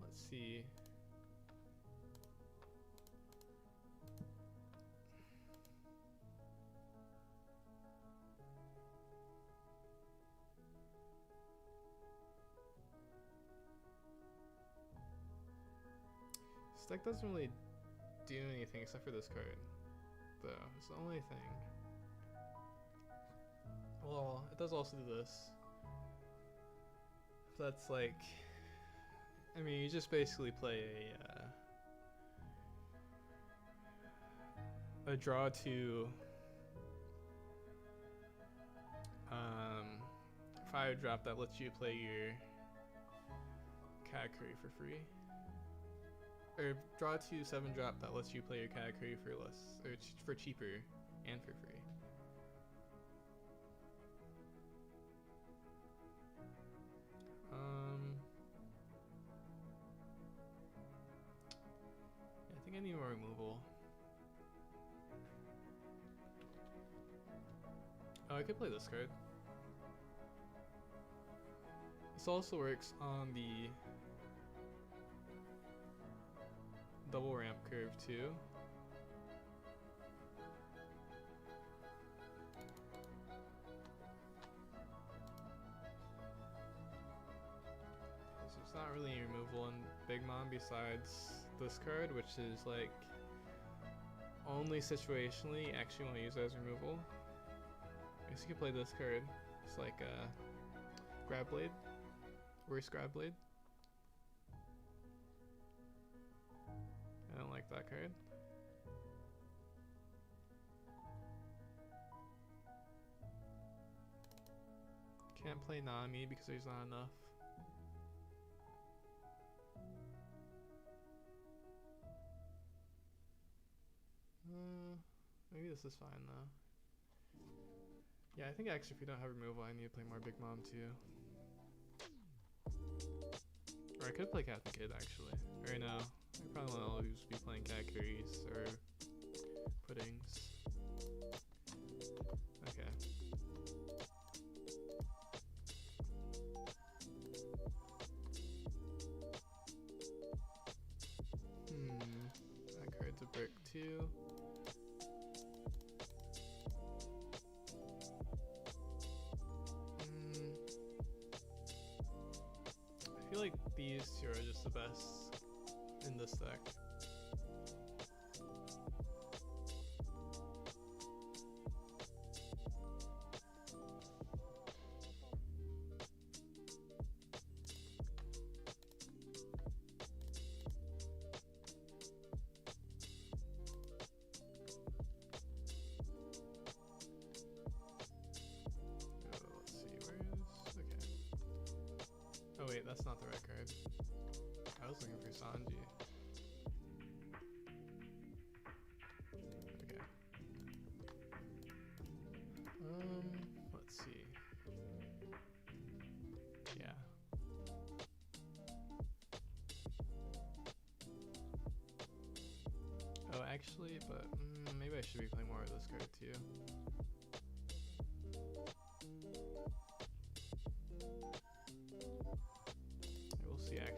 Let's see. This deck doesn't really do anything except for this card, though. It's the only thing. Well, it does also do this. That's like, I mean, you just basically play a draw to fire drop that lets you play your Katakuri for free, or draw to 7 drop that lets you play your Katakuri for less, or for cheaper and for free. Yeah, I think I need more removal. Oh, I could play this card. This also works on the double ramp curve too. So it's not really any removal in Big Mom besides this card, which is like only situationally you actually want to use it as removal. I guess you could play this card. It's like a Grab Blade. Worst Grab Blade. I don't like that card. Can't play Nami because there's not enough. Maybe this is fine though. Yeah, I think actually if you don't have removal, I need to play more Big Mom too. Or I could play Captain Kid actually. Or no, I probably want to always be playing Katakuris or Puddings. Okay. That card's a brick too. I feel like these two are just the best in this deck. Oh wait, that's not the right card. I was looking for Sanji. Okay. Let's see. Yeah. Oh, actually, but maybe I should be playing more of this card too.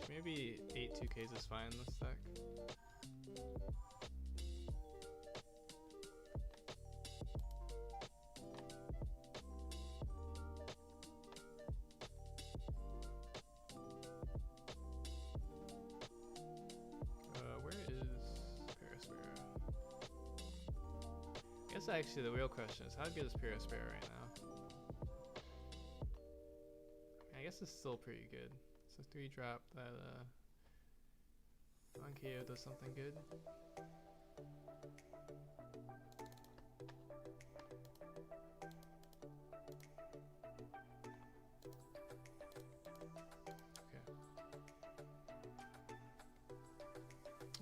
Maybe 8 2Ks is fine in this deck. Where is Paraspera? I guess actually the real question is how good is Paraspera right now? I guess it's still pretty good. So 3 drop that on KO does something good.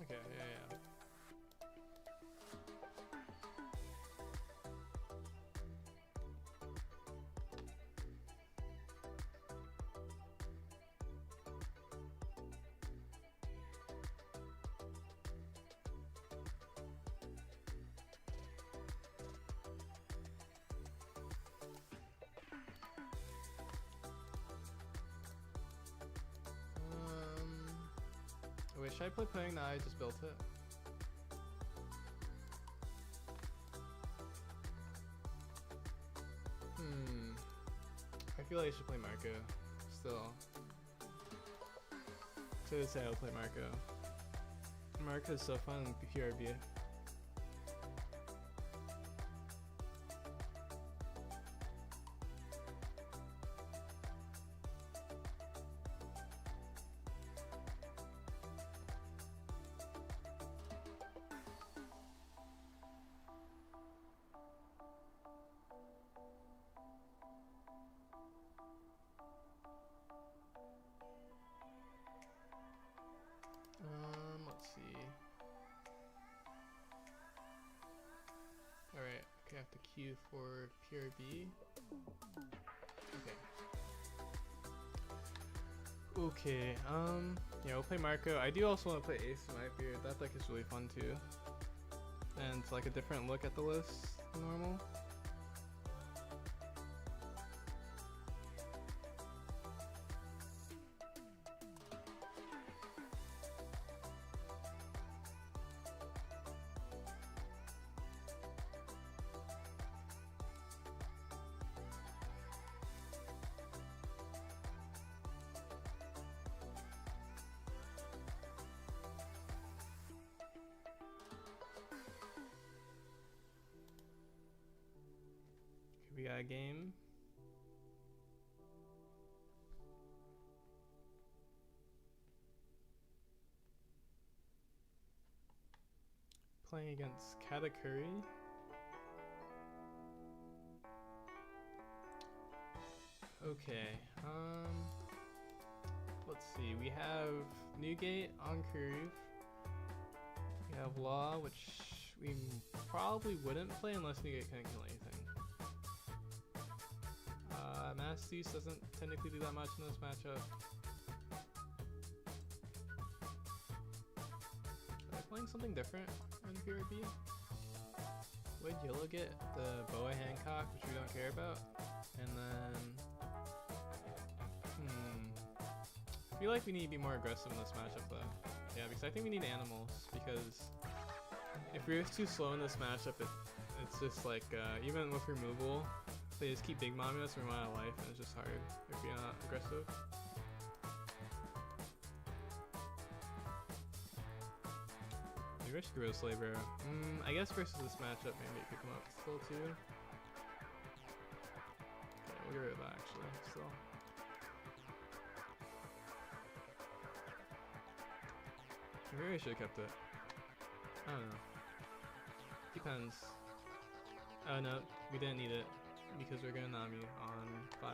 Okay, yeah. Wait, should I play playing? Nah, I just built it. I feel like I should play Marco. Still. To this day, I'll play Marco. Marco is so fun in PRB. Let's see. Alright, okay, I have to queue for PRB. Okay. Okay, yeah, we'll play Marco. I do also want to play Ace in my beard. That deck is really fun too. And it's like a different look at the list than normal. We got a game. Playing against Katakuri. Okay, let's see. We have Newgate on curve. We have Law, which we probably wouldn't play unless Newgate couldn't kill anything. Mastis doesn't technically do that much in this matchup. Are they playing something different in PRB? Would Yellow get the Boa Hancock, which we don't care about? And then... I feel like we need to be more aggressive in this matchup though. Yeah, because I think we need animals, because if we're too slow in this matchup, it's just like, even with removal, they just keep big momming us and we run out of life, and it's just hard if you're not aggressive. Maybe I should go Slave Arrow. I guess versus this matchup, maybe it could come up still too. Okay, we'll get rid of that actually, still. Maybe I should have kept it. I don't know. Depends. Oh no, we didn't need it. Because we're gonna Nami on 5.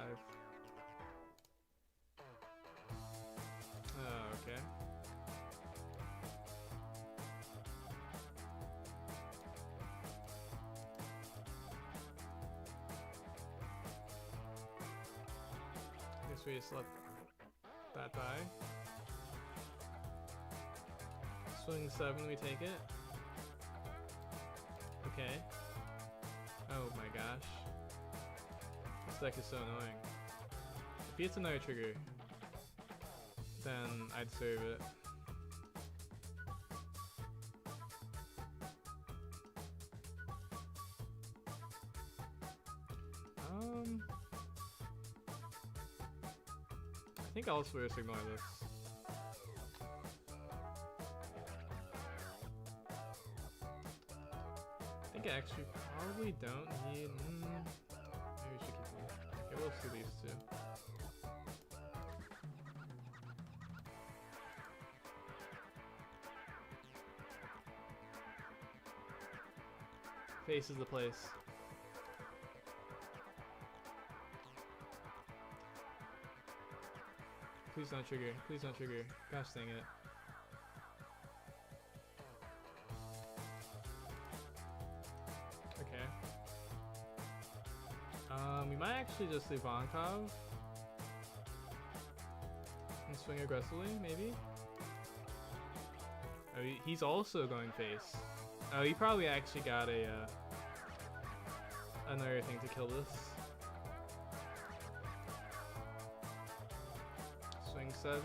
Oh, okay. Guess we just let that die. Swing 7, we take it. Okay. Oh my gosh. This deck is so annoying. If he hits another trigger, then I'd serve it. I think I'll swear to ignore this. I think I actually probably don't need... maybe we should keep them. Okay, we'll see these two. Face is the place. Please don't trigger. Please don't trigger. Gosh dang it. Okay. We might actually just leave Vonkov and swing aggressively, maybe? Oh, he's also going face. Oh, he probably actually got a another thing to kill this. Swing 7.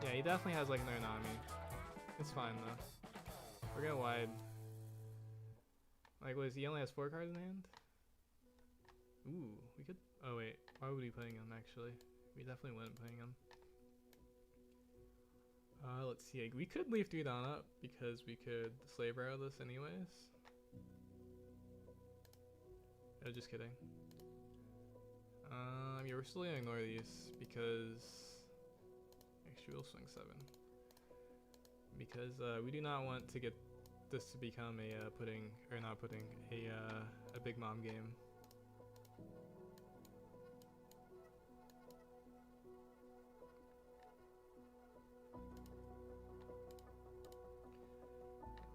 Yeah, he definitely has like another Nami. It's fine though. We're gonna wide. Like, he only has 4 cards in hand? Ooh, we could. Oh wait, why would we be playing him actually? We definitely wouldn't playing him. Let's see. We could leave 3 down up because we could slave arrow this anyways. No, just kidding. Yeah, we're still gonna ignore these because actually we'll swing 7 because we do not want to get this to become a a big mom game.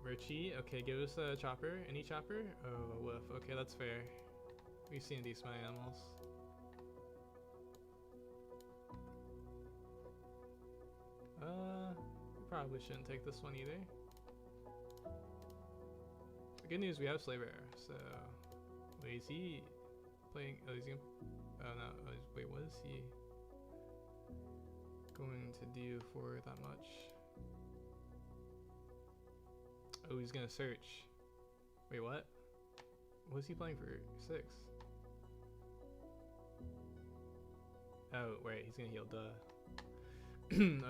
Richie, okay, give us a chopper. Any chopper? Oh, woof. Okay, that's fair. We've seen these my animals. We probably shouldn't take this one either. The good news, we have slave arrow, so wait, is he playing? Oh, he's gonna. Oh no! Wait, what is he going to do for that much? Oh, he's gonna search. Wait, what? What is he playing for 6? Oh, right, he's gonna heal. Duh.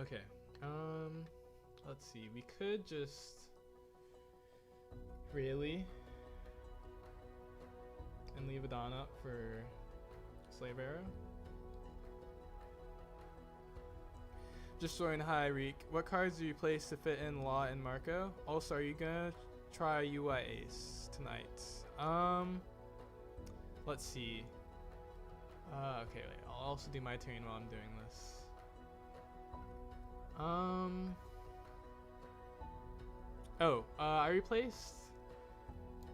Okay. Let's see. We could just really and leave a Dawn up for slave arrow. Just joined. Hi, Reek. What cards do you place to fit in Law and Marco? Also, are you gonna try UI Ace tonight? Let's see. Okay, wait. I'll also do my turn while I'm doing this. I replaced.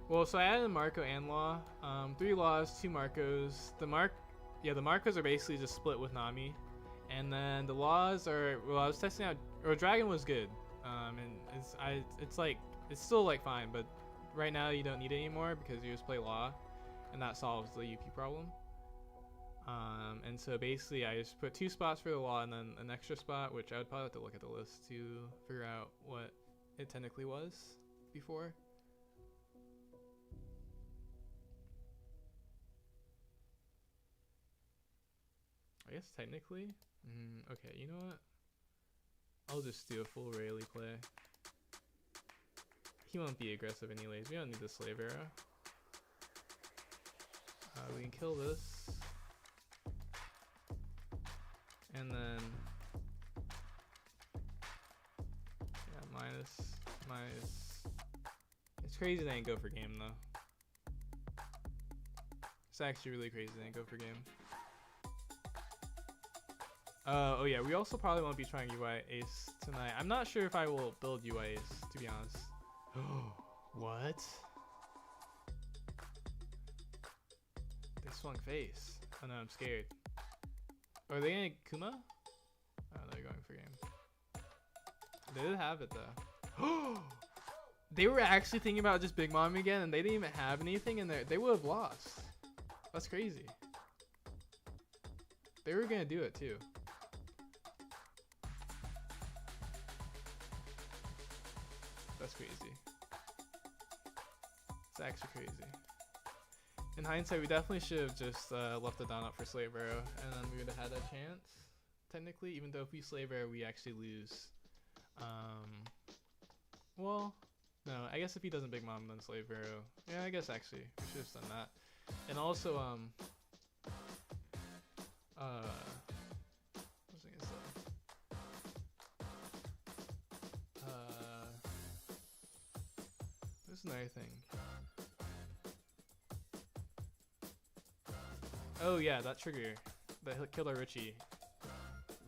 Well, so I added Marco and Law. 3 Laws, 2 Marcos. The Marcos are basically just split with Nami. And then the Laws are, well, I was testing out, or Dragon was good. And it's still like fine, but right now you don't need it anymore because you just play Law, and that solves the UP problem. And so basically I just put 2 spots for the Law and then an extra spot, which I would probably have to look at the list to figure out what it technically was before. I guess technically. Okay, you know what? I'll just do a full Rayleigh play. He won't be aggressive anyways. We don't need the slave arrow. We can kill this. And then yeah, minus. It's crazy they didn't go for game though. It's actually really crazy they didn't go for game. Oh yeah, we also probably won't be trying UI Ace tonight. I'm not sure if I will build UI Ace, to be honest. What? They swung face. Oh no, I'm scared. Are they gonna Kuma? Oh, they're going for game. They did have it though. They were actually thinking about just Big Mom again, and they didn't even have anything in there. They would have lost. That's crazy. They were gonna do it too. That's crazy. It's actually crazy. In hindsight, we definitely should have just left the Dawn up for slave arrow, and then we would have had a chance, technically, even though if we slave arrow, we actually lose. Well, no, I guess if he doesn't Big Mom, then slave arrow. Yeah, I guess actually, we should have done that. And also, what was I gonna say? There's another thing. Oh yeah, that trigger that killed our Richie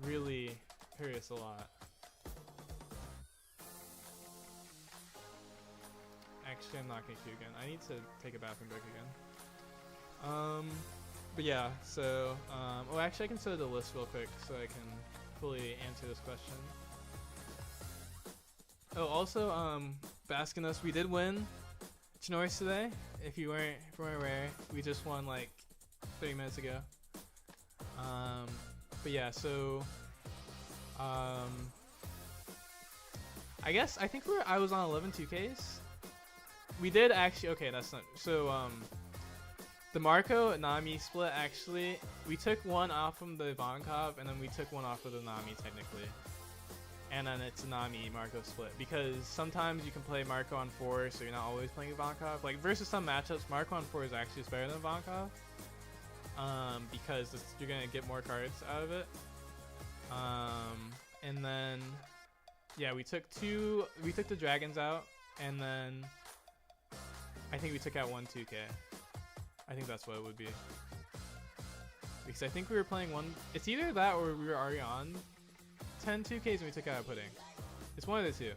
really hurt us a lot. Actually, I'm not gonna queue again. I need to take a bathroom break again. But yeah, so oh, actually I can set the list real quick so I can fully answer this question. Oh, also, basking us, we did win Chinoize today. If you weren't aware, we just won like 30 minutes ago. But yeah, so I think I was on 11 2Ks. We did actually. Okay, that's not. So the Marco Nami split actually, we took one off from the Ivankov and then we took one off of the Nami technically. And then it's a Nami Marco split because sometimes you can play Marco on 4, so you're not always playing Ivankov. Like versus some matchups, Marco on 4 is actually better than Ivankov. Because you're gonna get more cards out of it. And then yeah, we took the dragons out, and then I think we took out 1 2K. I think that's what it would be. Because I think we were playing one. It's either that or we were already on 10 2Ks and we took out a pudding. It's one of the two.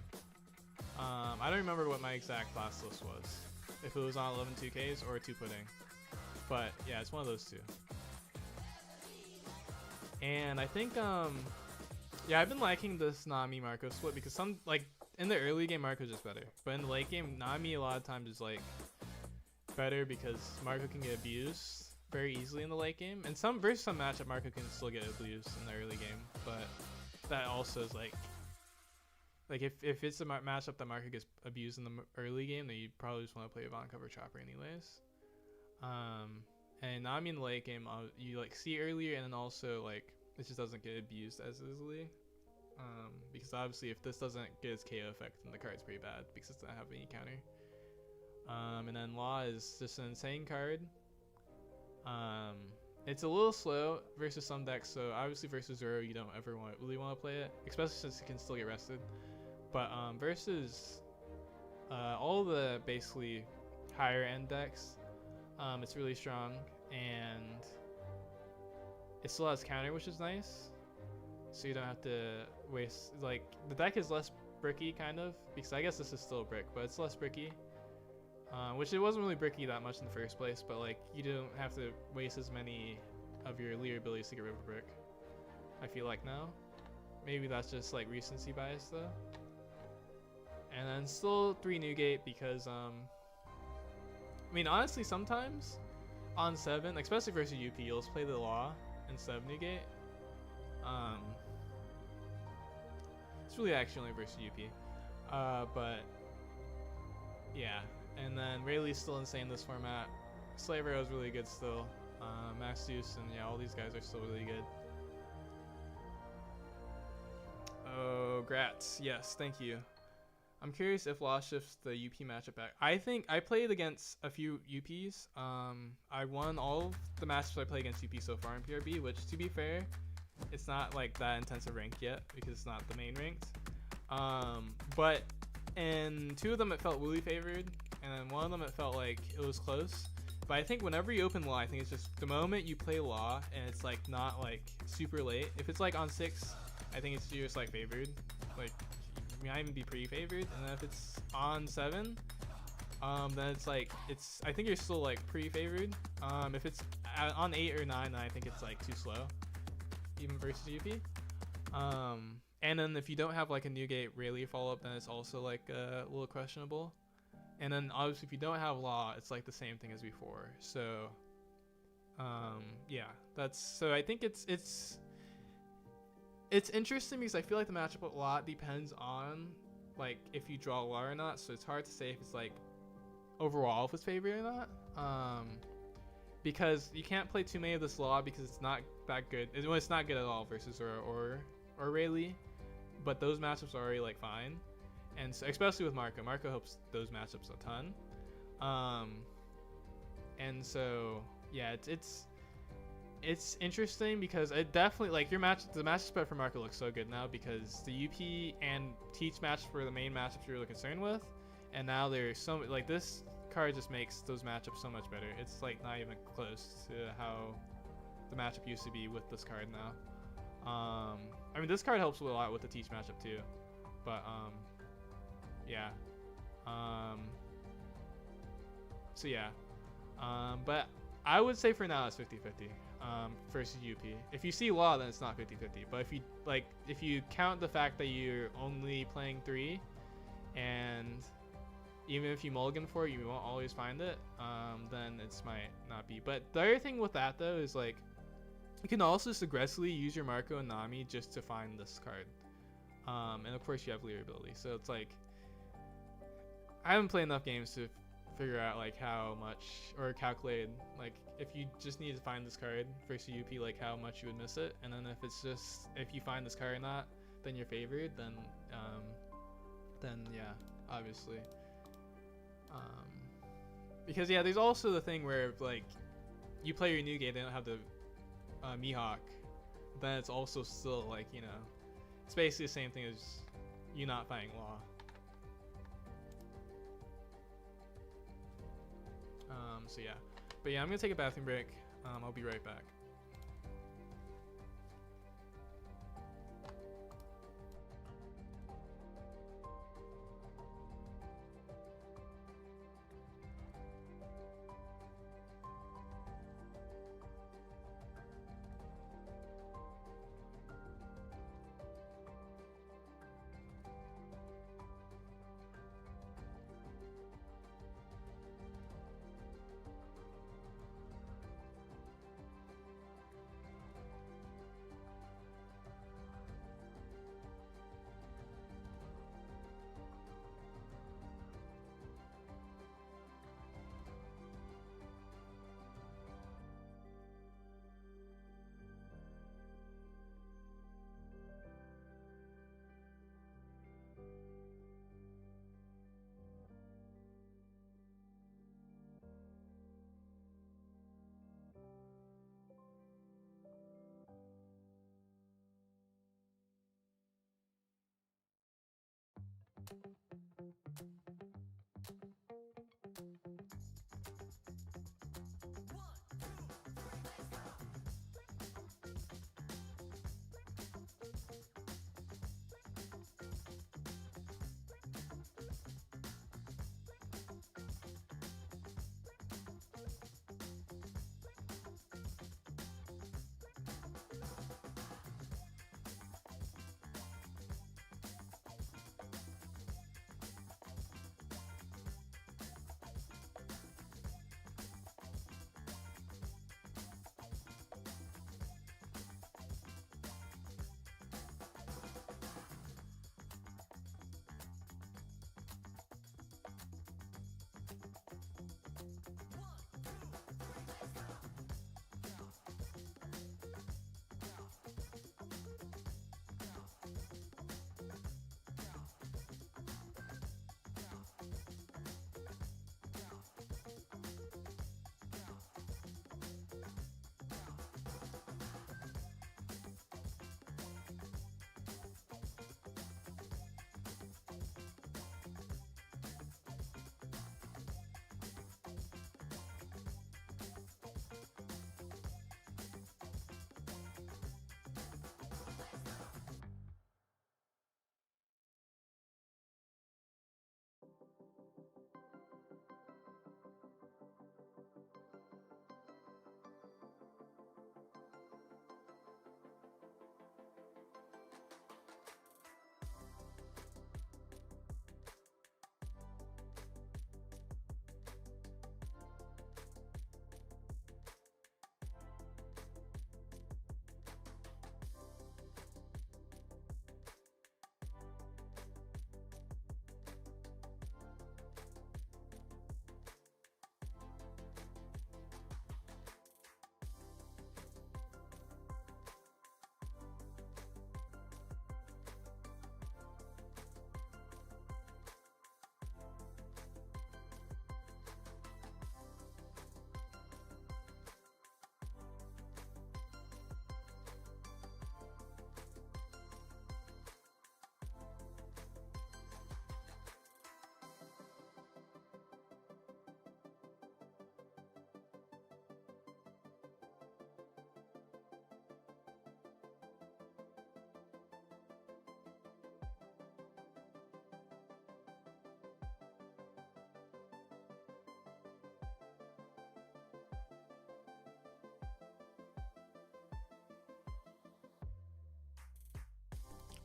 I don't remember what my exact class list was. If it was on 11 2Ks or 2 pudding. But yeah, it's one of those two. And I think yeah, I've been liking this Nami Marco split because some like in the early game Marco's just better. But in the late game, Nami a lot of times is like better because Marco can get abused very easily in the late game. And some versus some matchup Marco can still get abused in the early game. But that also is like if it's a matchup that Marco gets abused in the early game, then you probably just want to play Ivankov or Chopper anyways. And Nami in the late game, you like see earlier, and then also like it just doesn't get abused as easily. Because obviously if this doesn't get its KO effect, then the card's pretty bad because it doesn't have any counter. And then Law is just an insane card. It's a little slow versus some decks, so obviously versus Zoro you don't ever really want to play it, especially since it can still get rested. But versus all the basically higher end decks, it's really strong, and it still has counter, which is nice. So you don't have to waste, like, the deck is less bricky kind of, because I guess this is still a brick, but it's less bricky. Which it wasn't really bricky that much in the first place, but like you don't have to waste as many of your leader abilities to get rid of a brick. I feel like now. Maybe that's just like recency bias though. And then still 3 Newgate because I mean honestly sometimes on 7, especially versus UP, you'll just play the Law instead of Newgate. It's really actually only versus UP. But yeah. And then Rayleigh's still insane this format. Slave Arrow is really good still. Max Deuce and yeah, all these guys are still really good. Oh, Grats. Yes, thank you. I'm curious if Law shifts the UP matchup back. I think I played against a few UPs. I won all of the matches I played against UP so far in PRB, which to be fair, it's not like that intensive ranked yet because it's not the main ranked. But in 2 of them it felt Wooly favored. And then 1 of them it felt like it was close. But I think whenever you open Law, I think it's just the moment you play Law and it's like not like super late. If it's like on 6, I think it's just like favored. Like you might even be pre-favored. And then if it's on 7, then it's like I think you're still like pre-favored. If it's on 8 or 9, then I think it's like too slow, even versus UP. And then if you don't have like a Newgate Rayleigh follow-up, then it's also like a little questionable. And then obviously if you don't have Law, it's like the same thing as before. So yeah, so I think it's interesting because I feel like the matchup a lot depends on like if you draw Law or not. So it's hard to say if it's like overall if it's favored or not. Because you can't play too many of this Law because it's not that good. It's not good at all versus Zoro or Rayleigh. But those matchups are already like fine. And so, especially with Marco helps those matchups a ton. And so yeah, it's interesting because it definitely like the match spread for Marco looks so good now because the UP and Teach match for the main matchups you're really concerned with, and now there's so like this card just makes those matchups so much better. It's like not even close to how the matchup used to be with this card now. I mean this card helps a lot with the Teach matchup too, but yeah. So yeah. But I would say for now it's 50-50 versus UP. If you see Law, then it's not 50-50. But if you count the fact that you're only playing 3, and even if you mulligan for it, you won't always find it, then it might not be. But the other thing with that though is like you can also just aggressively use your Marco and Nami just to find this card. And of course you have leader ability. So it's like, I haven't played enough games to figure out like how much, or calculate like if you just need to find this card for CUP, like how much you would miss it. And then if it's just, if you find this card or not, then you're favored, then yeah, obviously. Because yeah, there's also the thing where like you play your new game, they don't have the Mihawk, then it's also still like, you know, it's basically the same thing as you not fighting Law. So yeah, but yeah, I'm gonna take a bathroom break. I'll be right back.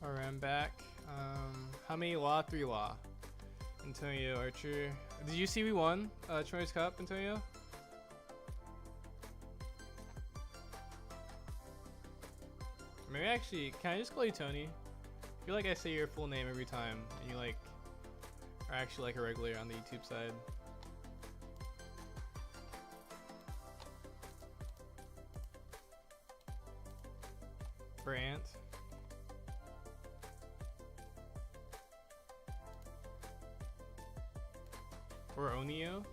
Alright, I'm back. How many law? 3 law. Antonio, Archer. Did you see we won ChinoizeCup, Antonio? Maybe actually, can I just call you Tony? I feel like I say your full name every time, and you like are actually like a regular on the YouTube side. Brant. Or Onio.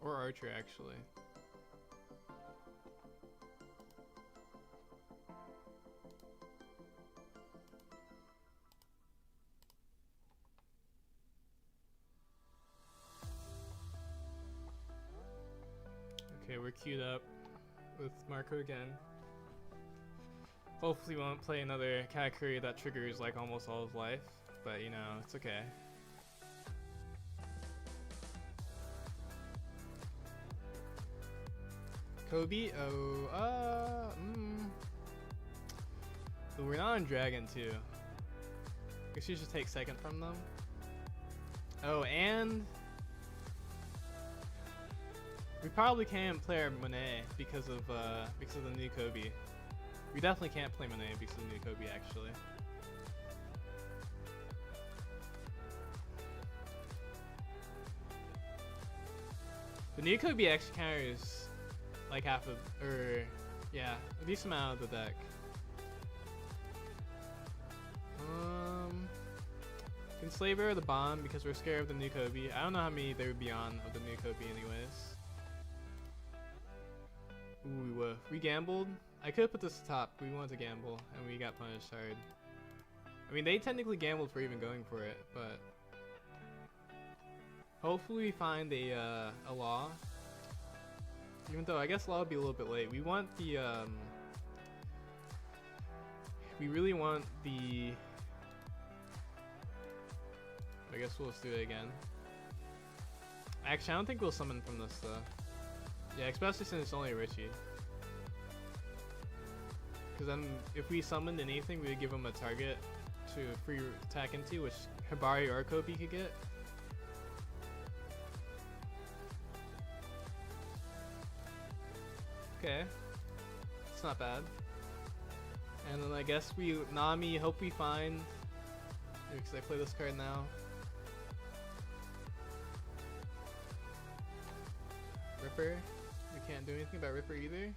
Or Archer, actually. Okay, we're queued up with Marco again. Hopefully we won't play another Katakuri that triggers like almost all his life, but you know, it's okay. Kobe? Oh, But we're not on Dragon too. Guess you should take second from them. Oh, and we probably can't play our Monet because of the new Kobe. We definitely can't play Monet because of the new Kobe, actually. The new Kobe actually carries like half of, or yeah, a decent amount of the deck. Can Slaver the bomb because we're scared of the new Kobe. I don't know how many there would be on of the new Kobe anyways. Ooh, we gambled. I could have put this top, but we wanted to gamble and we got punished hard. I mean, they technically gambled for even going for it, but hopefully we find a law. Even though I guess law would be a little bit late. We want the we really want the, I guess we'll just do it again. Actually, I don't think we'll summon from this though. Yeah, especially since it's only a Richie. Because then if we summoned anything, we would give him a target to free attack into, which Hibari or Kobe could get. Okay, it's not bad. And then I guess we Nami, hope we find, because I play this card now. Ripper, we can't do anything about Ripper either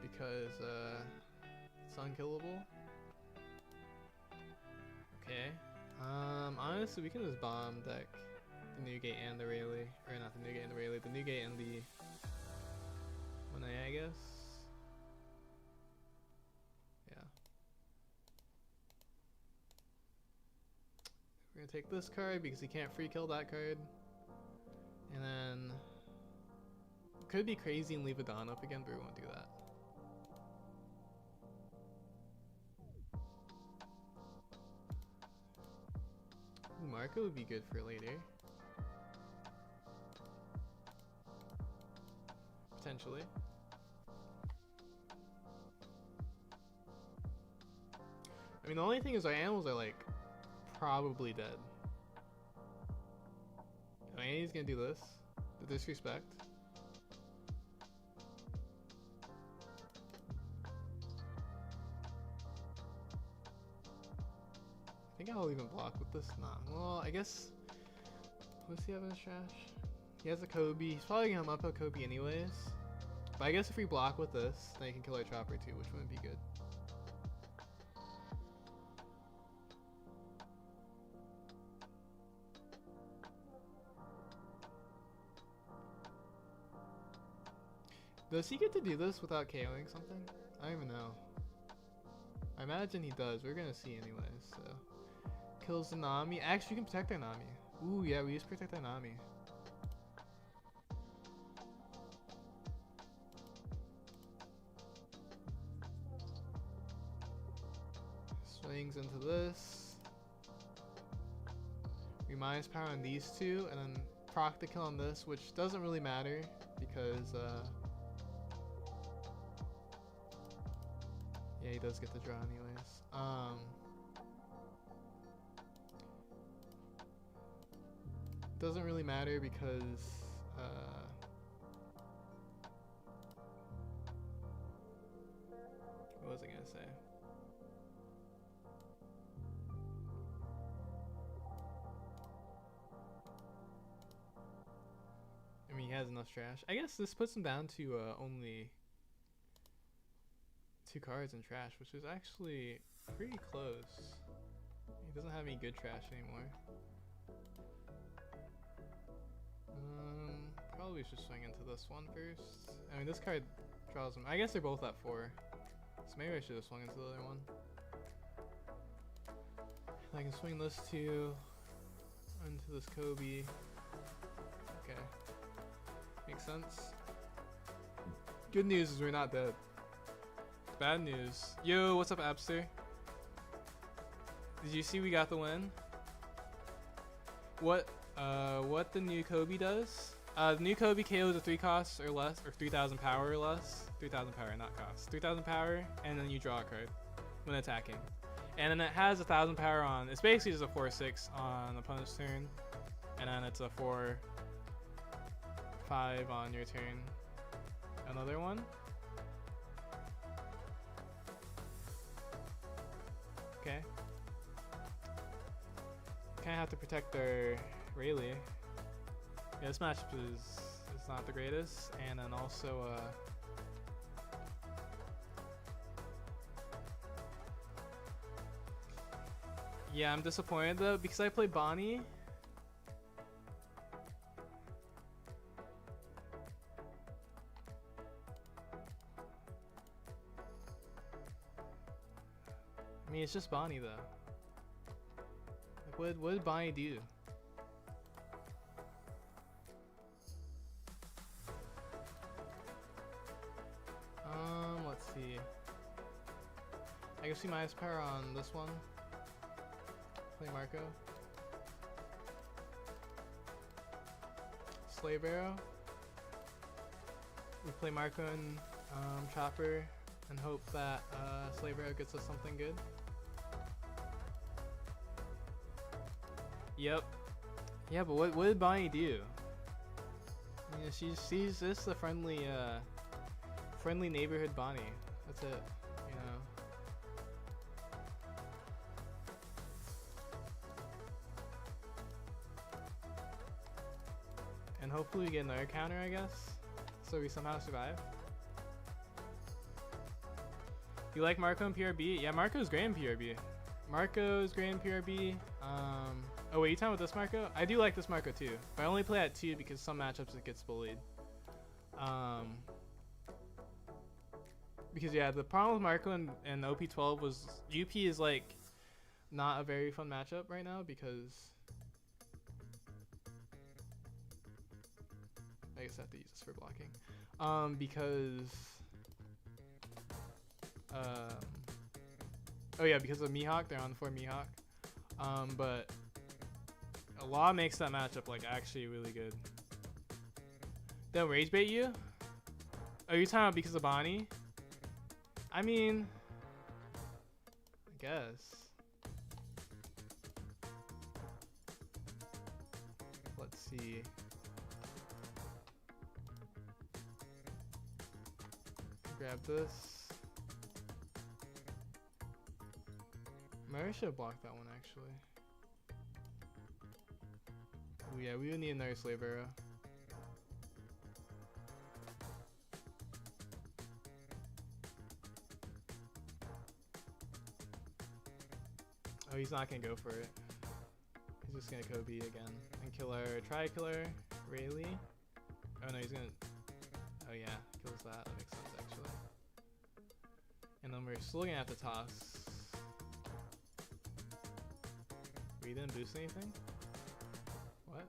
because it's unkillable. Okay, honestly we can just bomb deck the Newgate and the Rayleigh, or not the Newgate and the Rayleigh, the Newgate and the Monet, I guess. Yeah. We're gonna take this card because he can't free kill that card. And then could be crazy and leave a Dawn up again, but we won't do that. Ooh, Marco would be good for later. Potentially. I mean, the only thing is our animals are like probably dead. Oh, and he's gonna do this. The disrespect. I think I'll even block with this. Nah. Well, I guess. What's he have in his trash? He has a Kobe. He's probably gonna up a Kobe anyways. But I guess if we block with this, then he can kill our chopper too, which wouldn't be good. Does he get to do this without KOing something? I don't even know. I imagine he does. We're gonna see anyways, so. Kills the Nami. Actually, we can protect our Nami. Ooh, yeah, we used to protect our Nami. Swings into this. We minus power on these two, and then proc the kill on this, which doesn't really matter because, yeah, he does get the draw anyways. doesn't really matter because what was I gonna say? I mean, he has enough trash. I guess this puts him down to only 2 cards in trash, which is actually pretty close. He doesn't have any good trash anymore. Probably should swing into this one first. I mean, this card draws him. I guess they're both at 4. So maybe I should have swung into the other one. I can swing this 2 into this Kobe. Okay. Makes sense. Good news is we're not dead. Bad news. Yo, what's up, Abster? Did you see we got the win? What the new Kobe does? The new Kobe KOs a 3 cost or less, or 3,000 power or less. 3,000 power, not cost. 3,000 power, and then you draw a card when attacking. And then it has 1,000 power on. It's basically just a 4/6 on opponent's turn, and then it's a 4/5 on your turn. Another one. Okay. Kind of have to protect their Rayleigh. Yeah, this matchup is not the greatest, and then also yeah, I'm disappointed though because I played Bonney. I mean, it's just Bonney though. Like, what did Bonney do? Let's see. I can see minus power on this one. Play Marco. Slave Arrow. We play Marco and Chopper and hope that Slave Arrow gets us something good. Yep. Yeah, but what did Bonney do? Yeah, she's just a friendly neighborhood Bonney. That's it, you know. And hopefully we get another counter, I guess, so we somehow survive. You like Marco in PRB? Yeah, Marco's great in PRB. Marco's great in PRB. Oh wait, you talking about this Marco? I do like this Marco too, but I only play at 2 because some matchups it gets bullied. Because yeah, the problem with Marco and OP12 was UP is like not a very fun matchup right now because I guess I have to use this for blocking. Oh yeah, because of Mihawk, they're on 4 Mihawk. But a law makes that matchup like actually really good. They'll rage bait you? Oh, you're talking about because of Bonney? I mean, I guess. Let's see. Grab this. Maybe I should have blocked that one actually. Oh yeah, we would need another Slave Arrow. Oh, he's not gonna go for it. He's just gonna Kobe again and kill our Tri-Killer, Rayleigh. Oh no, he's gonna. Oh yeah, kills that. That makes sense actually. And then we're still gonna have to toss. We didn't boost anything? What?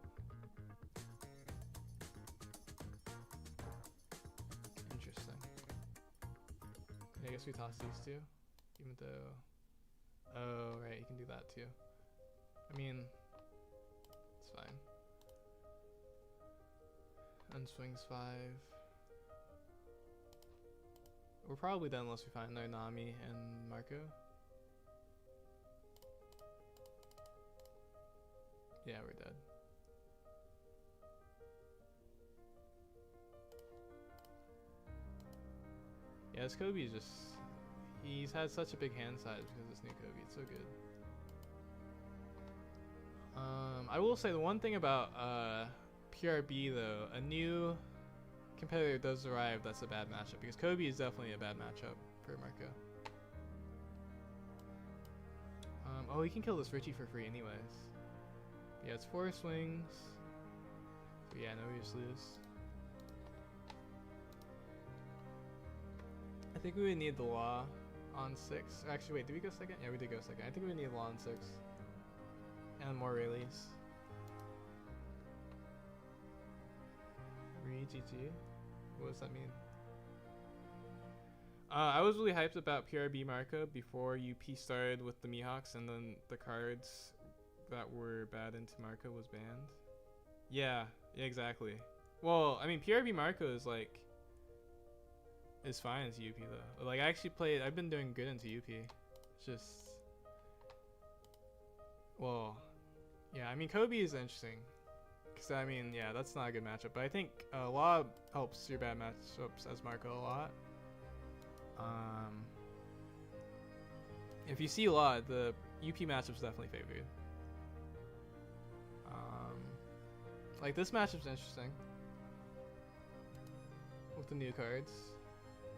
Interesting. I guess we toss these two, even though. Oh, right, you can do that too. I mean, it's fine. Unswings 5. We're probably done unless we find another Nami and Marco. Yeah, we're dead. Yeah, this Kobe is just, he's had such a big hand size because of this new Kobe. It's so good. I will say the one thing about PRB though, a new competitor does arrive that's a bad matchup, because Kobe is definitely a bad matchup for Marco. Oh, he can kill this Richie for free anyways. Yeah, it's 4 swings. So yeah, no, we just lose. I think we would need the law on 6. Actually, wait, did we go second? Yeah, we did go second. I think we need law on 6. And more rallies. GG. What does that mean? I was really hyped about PRB Marco before UP started with the Mihawks, and then the cards that were bad into Marco was banned. Yeah, exactly. Well, I mean, PRB Marco is like, is fine into UP though. Like, I actually played, I've been doing good into UP. It's just, well, yeah, I mean, Kobe is interesting. Because, I mean, yeah, that's not a good matchup. But I think Law helps your bad matchups as Marco a lot. If you see Law, the UP matchup's definitely favored. Like, this matchup's interesting. With the new cards.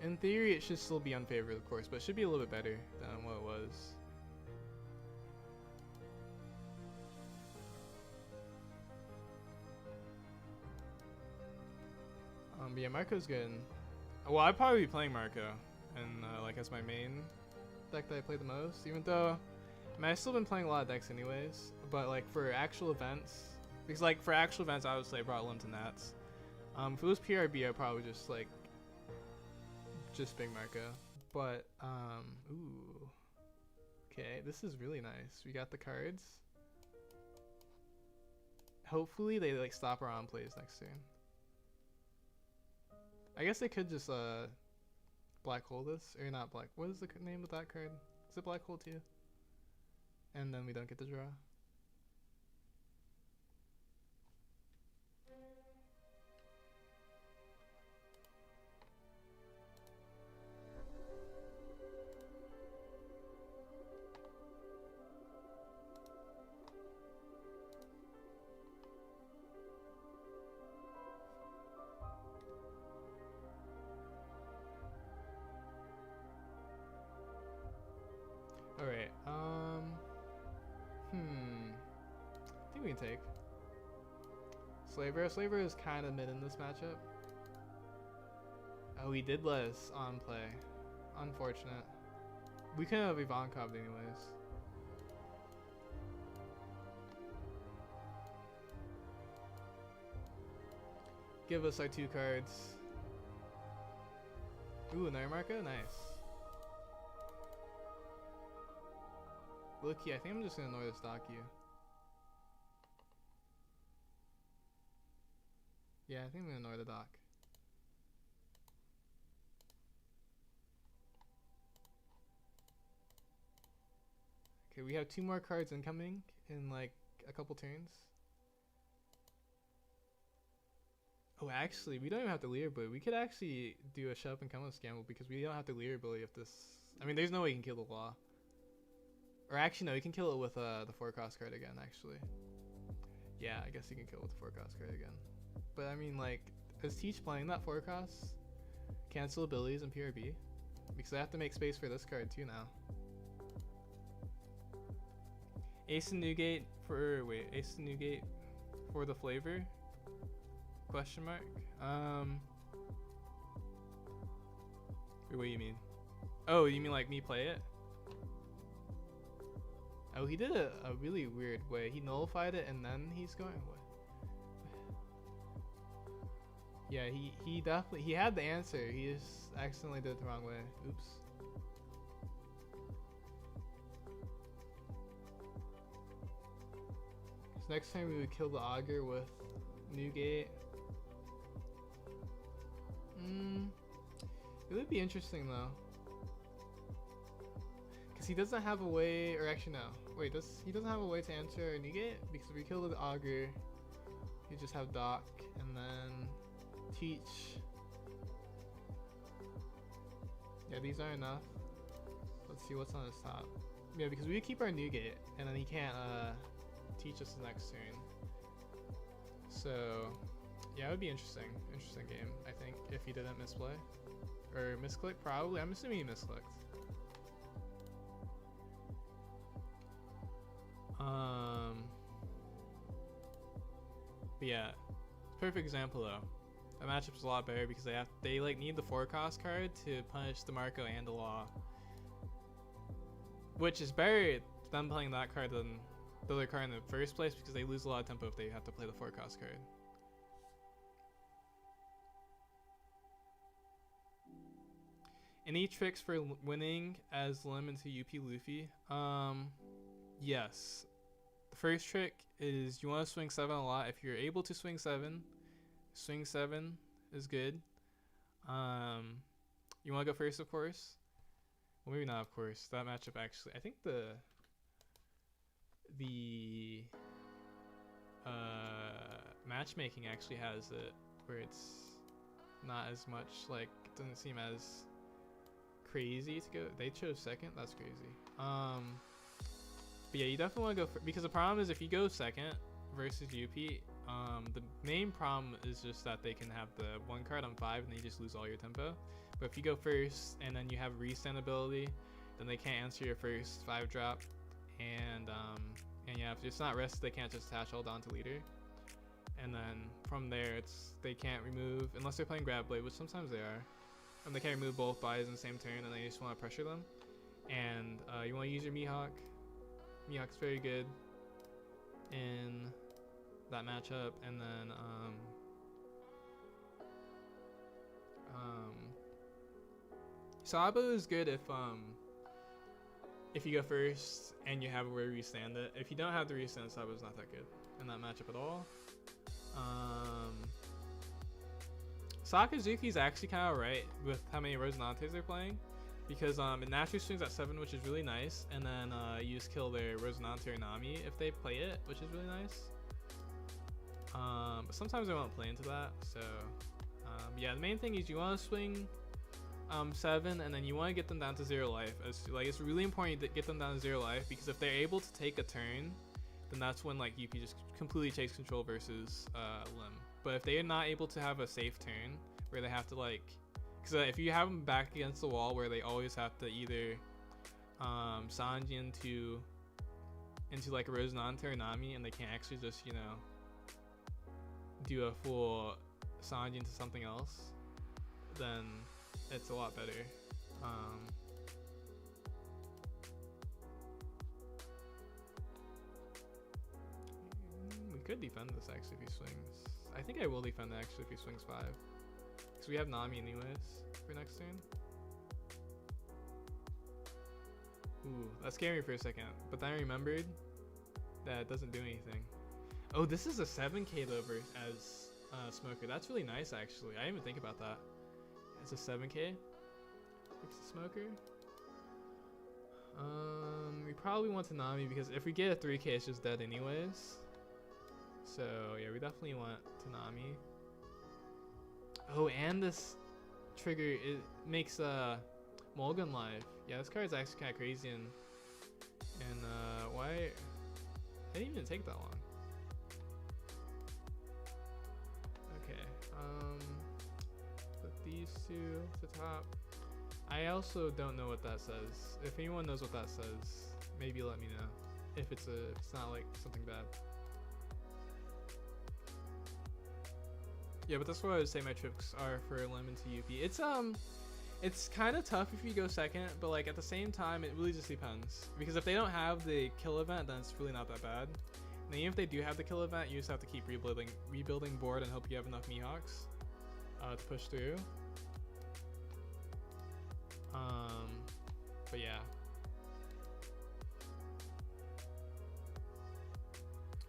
In theory, it should still be unfavored, of course, but it should be a little bit better than what it was. But yeah, Marco's good. Well, I'd probably be playing Marco, and like as my main deck that I play the most. Even though, I mean, I've still been playing a lot of decks anyways. But like for actual events, because like for actual events, I would say I brought Lim to Nats. If it was PRB, I'd probably just like big Marco. But ooh, okay, this is really nice. We got the cards. Hopefully they like stop our on plays next turn. I guess they could just black hole this, or not black. What is the name of that card? Is it black hole too? And then we don't get the draw. Alright, I think we can take Slaver. Slaver is kind of mid in this matchup. Oh, he did let us on play. Unfortunate. We couldn't have Ivankov anyways. Give us our 2 cards. Ooh, another Marco? Nice. Look, yeah, I think I'm just gonna ignore the stock you. Yeah, I think I'm gonna ignore the dock. Okay, we have 2 more cards incoming in like a couple turns. Oh, actually, we don't even have to leader ability. We could actually do a shut up and come with scramble because we don't have to leader ability if this. I mean, there's no way you can kill the law. Or actually, no, you can kill it with the 4-cost card again, actually. Yeah, I guess you can kill it with the 4-cost card again. But I mean, like, is Teach playing that 4-cost? Cancel abilities in PRB? Because I have to make space for this card too now. Ace and Newgate for, wait, Ace and Newgate for the flavor? Question mark? Wait, what do you mean? Oh, you mean like me play it? Oh, he did it a really weird way. He nullified it and then he's going away. Yeah, he definitely, he had the answer. He just accidentally did it the wrong way. Oops. So next time we would kill the Augur with Newgate. It would be interesting though. Because he doesn't have a way, or actually no. Wait, he doesn't have a way to answer Newgate? Because if we kill the Augur, you just have Doc and then Teach. Yeah, these are enough. Let's see what's on his top. Yeah, because we keep our new gate, and then he can't teach us the next turn. So, yeah, it would be interesting. Interesting game, I think, if he didn't misplay. Or misclick, probably. I'm assuming he misclicked. But yeah, perfect example though. The matchup's a lot better because they like need the 4-cost card to punish the Marco and the Law. Which is better than playing that card than the other card in the first place because they lose a lot of tempo if they have to play the 4-cost card. Any tricks for winning as Lim into UP Luffy? Yes. The first trick is you want to swing 7 a lot. If you're able to swing 7 is good. You want to go first, of course. Well, maybe not, of course. That matchup actually, I think the matchmaking actually has it where it's not as much, like, it doesn't seem as crazy to go. They chose second. That's crazy. But yeah, you definitely want to go because the problem is if you go second versus UP, the main problem is just that they can have the 1 card on 5 and then you just lose all your tempo. But if you go first and then you have restand ability, then they can't answer your first 5 drop. And yeah, if it's not rested, they can't just attach all down to leader. And then from there, they can't remove unless they're playing grab blade, which sometimes they are. And they can't remove both buys in the same turn, and they just want to pressure them. And you want to use your Mihawk. Mihawk's very good in that matchup. And then Sabo is good if you go first and you have where you restand it. If you don't have the restand, Sabo's not that good in that matchup at all. Sakazuki's actually kind of right with how many Rosinantes they're playing, because it naturally swings at 7, which is really nice, and then you just kill their Rosinante or Nami if they play it, which is really nice. But sometimes they won't play into that, so yeah, the main thing is you want to swing 7, and then you want to get them down to 0 life. It's really important to get them down to 0 life, because if they're able to take a turn, then that's when like UP just completely takes control versus Lim. But if they're not able to have a safe turn where they have to like, because if you have them back against the wall where they always have to either Sanji into like a Rosinante or Nami, and they can't actually just, you know, do a full Sanji into something else, then it's a lot better. We could defend this actually if he swings. I think I will defend it actually if he swings 5. Because we have Nami anyways for next turn. Ooh, that scared me for a second. But then I remembered that it doesn't do anything. Oh, this is a 7k though as Smoker. That's really nice actually. I didn't even think about that. It's a 7k. It's a Smoker. We probably want to Nami because if we get a 3k, it's just dead anyways. So yeah, we definitely want Tanami. Oh, and this trigger, it makes Mulligan live. Yeah, this card is actually kind of crazy, and why? It didn't even take that long. Okay, put these 2 to the top. I also don't know what that says. If anyone knows what that says, maybe let me know. If it's not like something bad. Yeah, but that's what I would say my tricks are for Lemon to UP. It's kind of tough if you go second, but like at the same time, it really just depends. Because if they don't have the kill event, then it's really not that bad. And even if they do have the kill event, you just have to keep rebuilding board and hope you have enough Mihawks to push through. But yeah.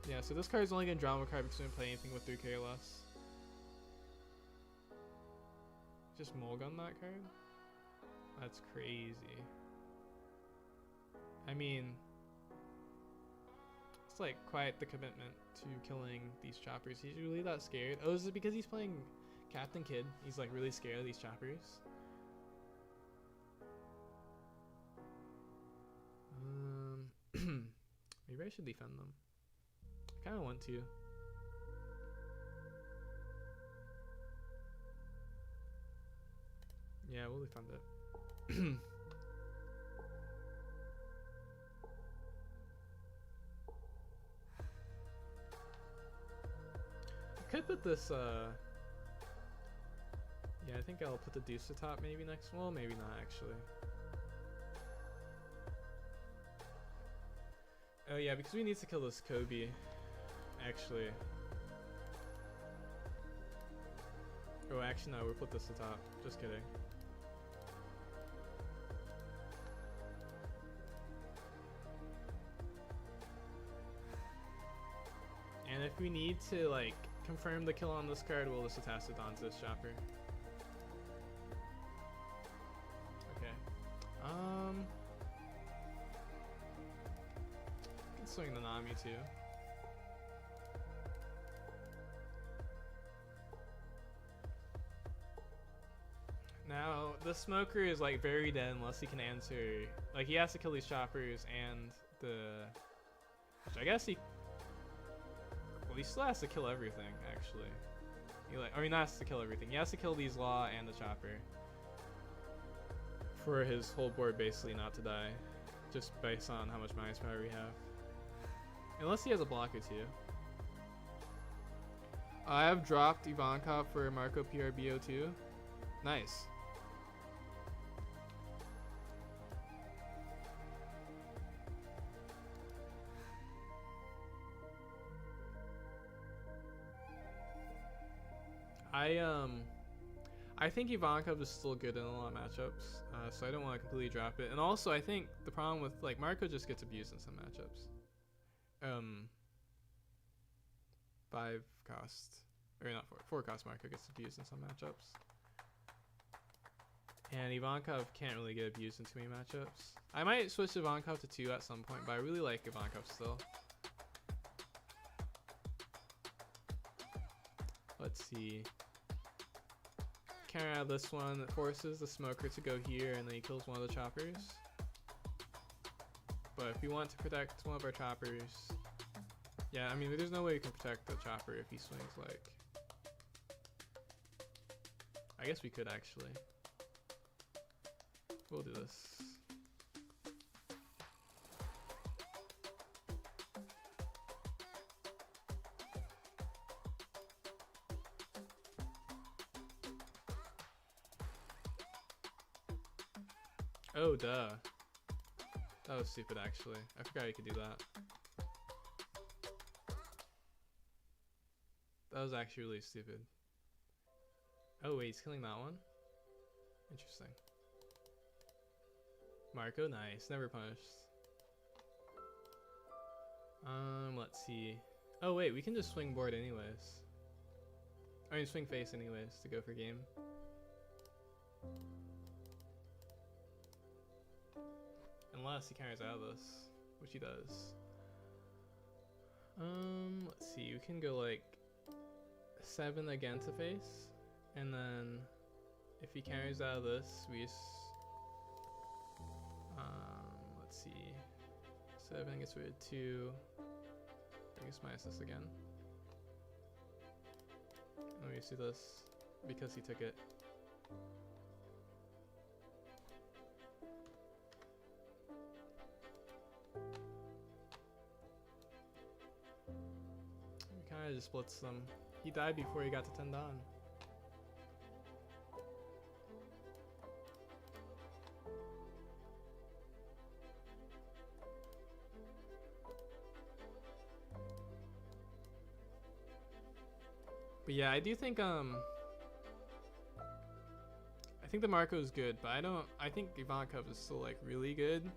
Yeah, so this card is only going to drama card because we didn't play anything with 3k or less. Just Mulgun that card? That's crazy. I mean, it's like quite the commitment to killing these choppers. He's really that scared. Oh, is it because he's playing Captain Kid? He's like really scared of these choppers. Maybe I should defend them. I kind of want to. Yeah, we'll defend it. I could put this, yeah, I think I'll put the deuce to top maybe next. Well, maybe not actually. Oh yeah, because we need to kill this Kobe, actually. Oh, actually no, we'll put this to top. Just kidding. And if we need to like confirm the kill on this card, we'll just attach it onto this chopper. Okay. I can swing the Nami too. Now, the smoker is like very dead unless he can answer. Like, he has to kill these choppers and the. Which I guess he. Well, he still has to kill everything, actually. He like, or he not has to kill everything. He has to kill these law and the chopper. For his whole board basically not to die. Just based on how much minus power we have. Unless he has a blocker too. I have dropped Ivankov for Marco PRB 02. Nice. I think Ivankov is still good in a lot of matchups, so I don't want to completely drop it. And also, I think the problem with like Marco just gets abused in some matchups. 5 cost, or not 4 cost Marco gets abused in some matchups. And Ivankov can't really get abused in too many matchups. I might switch Ivankov to 2 at some point, but I really like Ivankov still. Let's see. Counter out of this one that forces the smoker to go here and then he kills one of the choppers. But if we want to protect one of our choppers, yeah, I mean there's no way we can protect the chopper if he swings like. I guess we could actually. We'll do this. Oh, duh. That was stupid, actually. I forgot you could do that. That was actually really stupid. Oh, wait, he's killing that one? Interesting. Marco, nice. Never punished. Let's see. Oh, wait, we can just swing board anyways. I mean, swing face anyways to go for game. Unless he carries out of this, which he does. Let's see, you can go like 7 again to face, and then if he carries out of this, we just, let's see, 7 gets rid of 2, I guess minus this again. Let me see this, because he took it. Just splits them. He died before he got to 10 down. But yeah, I do think I think the Marco is good, but I think Ivankov is still like really good,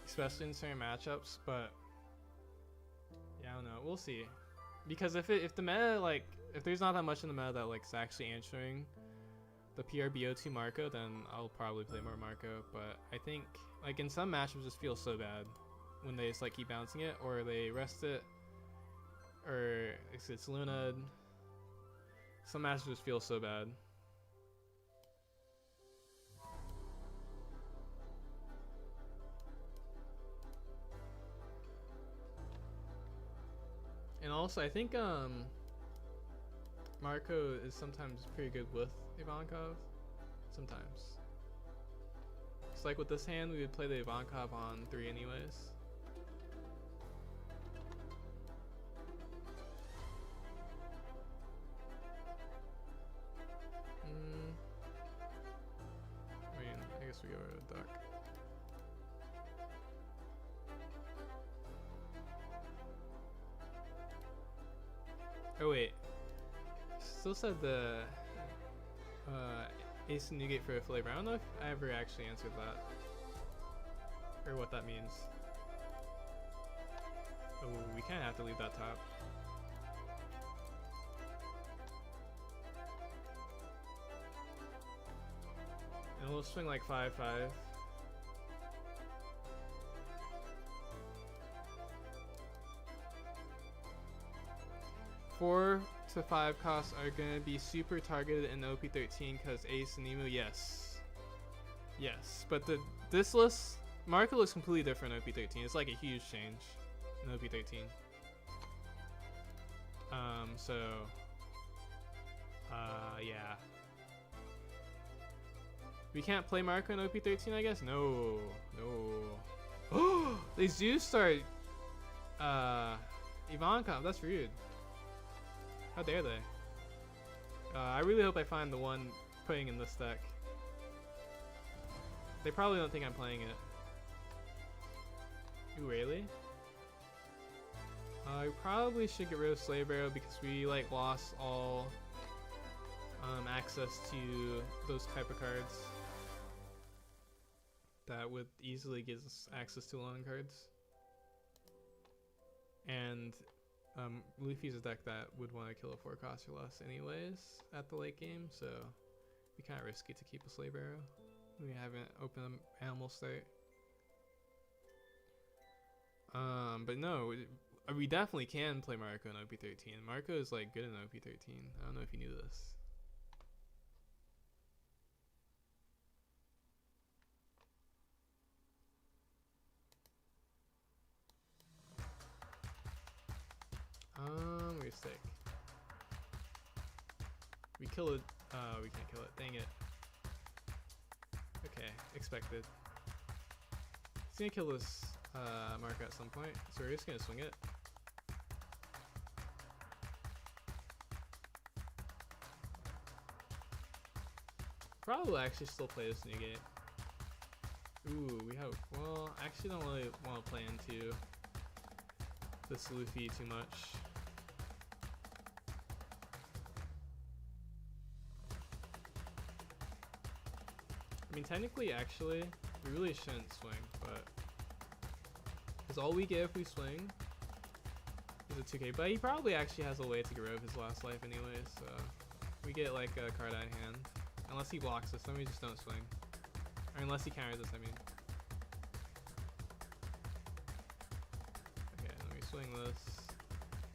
especially in certain matchups, but yeah, I don't know. We'll see. Because if the meta, like, if there's not that much in the meta that like is actually answering the PRB 02 Marco, then I'll probably play more Marco. But I think like in some matchups just feel so bad when they just like keep bouncing it, or they rest it, or it's Luna'd. Some matches just feel so bad. And also, I think Marco is sometimes pretty good with Ivankov. Sometimes. It's like with this hand, we would play the Ivankov on 3 anyways. I mean, I guess we go over to duck. Oh wait, still said the ace and Newgate for a flavor. I don't know if I ever actually answered that or what that means. Oh, we kind of have to leave that top. And we'll swing like 5-5. 4 to 5 costs are gonna be super targeted in OP13 because Ace and Emu, yes. Yes, but this list, Marco looks completely different in OP13. It's like a huge change in OP13. Yeah. We can't play Marco in OP13, I guess? No. No. They do start Ivankov, that's rude. How dare they? I really hope I find the one putting in this deck. They probably don't think I'm playing it. Ooh, really? I probably should get rid of Slave Arrow because we like lost all access to those type of cards that would easily give us access to long cards. And Luffy's a deck that would want to kill a 4 cost or less anyways at the late game, so we kind of risky to keep a Slave Arrow. We haven't opened an animal start. But no, we definitely can play Marco in OP13. Marco is like good in OP13. I don't know if you knew this. We're sick. We kill it. We can't kill it. Dang it. Okay, expected. He's gonna kill this Marco at some point, so we're just gonna swing it. Probably actually still play this Newgate. Ooh, we have. Well, I actually don't really want to play into this Luffy too much. I mean, technically, actually, we really shouldn't swing, but because all we get if we swing is a 2k. But he probably actually has a way to get rid of his last life anyway, so we get like a card out of hand. Unless he blocks us, then we just don't swing. Or unless he counters us, I mean. Okay, then we swing this.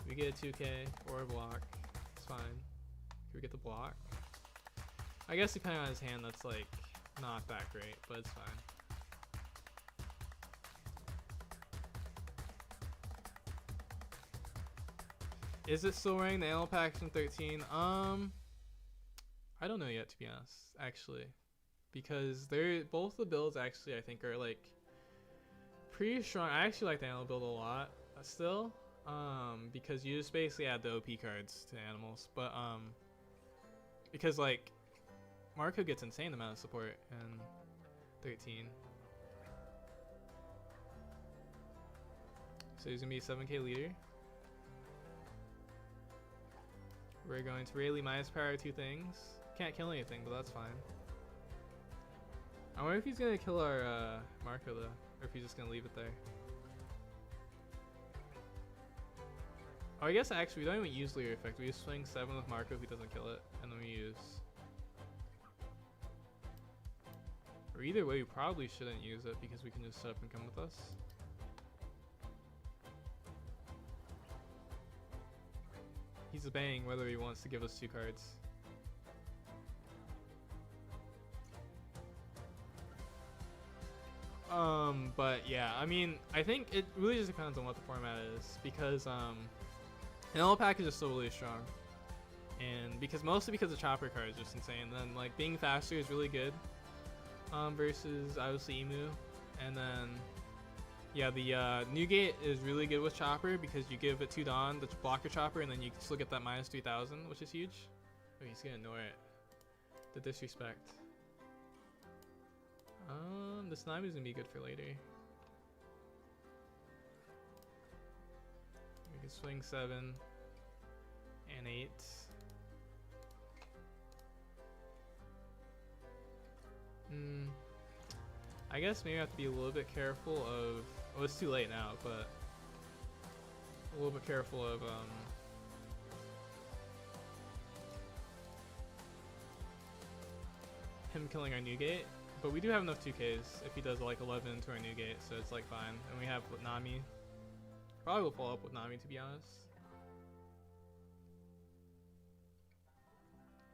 We get a 2k or a block. It's fine. Can we get the block? I guess depending on his hand, that's like not that great, but it's fine. Is it still wearing the animal pack from 13? I don't know yet, to be honest, actually, because they're both the builds actually I think are like pretty strong. I actually like the animal build a lot still, because you just basically add the OP cards to animals, but because like Marco gets insane amount of support in 13. So he's gonna be a 7k leader. We're going to Rayleigh minus power 2 things. Can't kill anything, but that's fine. I wonder if he's gonna kill our Marco though, or if he's just gonna leave it there. Oh, I guess actually we don't even use leader effect. We just swing 7 with Marco if he doesn't kill it, and then we use. Or either way, we probably shouldn't use it because we can just set up and come with us. He's a bang whether he wants to give us 2 cards. But yeah, I mean, I think it really just depends on what the format is, because And the whole package is still really strong. And mostly because the chopper card is just insane. And then like being faster is really good. Versus obviously Emu. And then yeah, the Newgate is really good with chopper because you give it 2 Dawn to block your chopper, and then you still get that minus 3000, which is huge. Oh, he's gonna ignore it. The disrespect. This Nami's gonna be good for later. We can swing 7 and 8. I guess maybe I have to be a little bit careful of. Well, it's too late now, but a little bit careful of him killing our Newgate. But we do have enough 2Ks if he does like 11 to our Newgate, so it's like fine. And we have Nami. Probably will follow up with Nami, to be honest.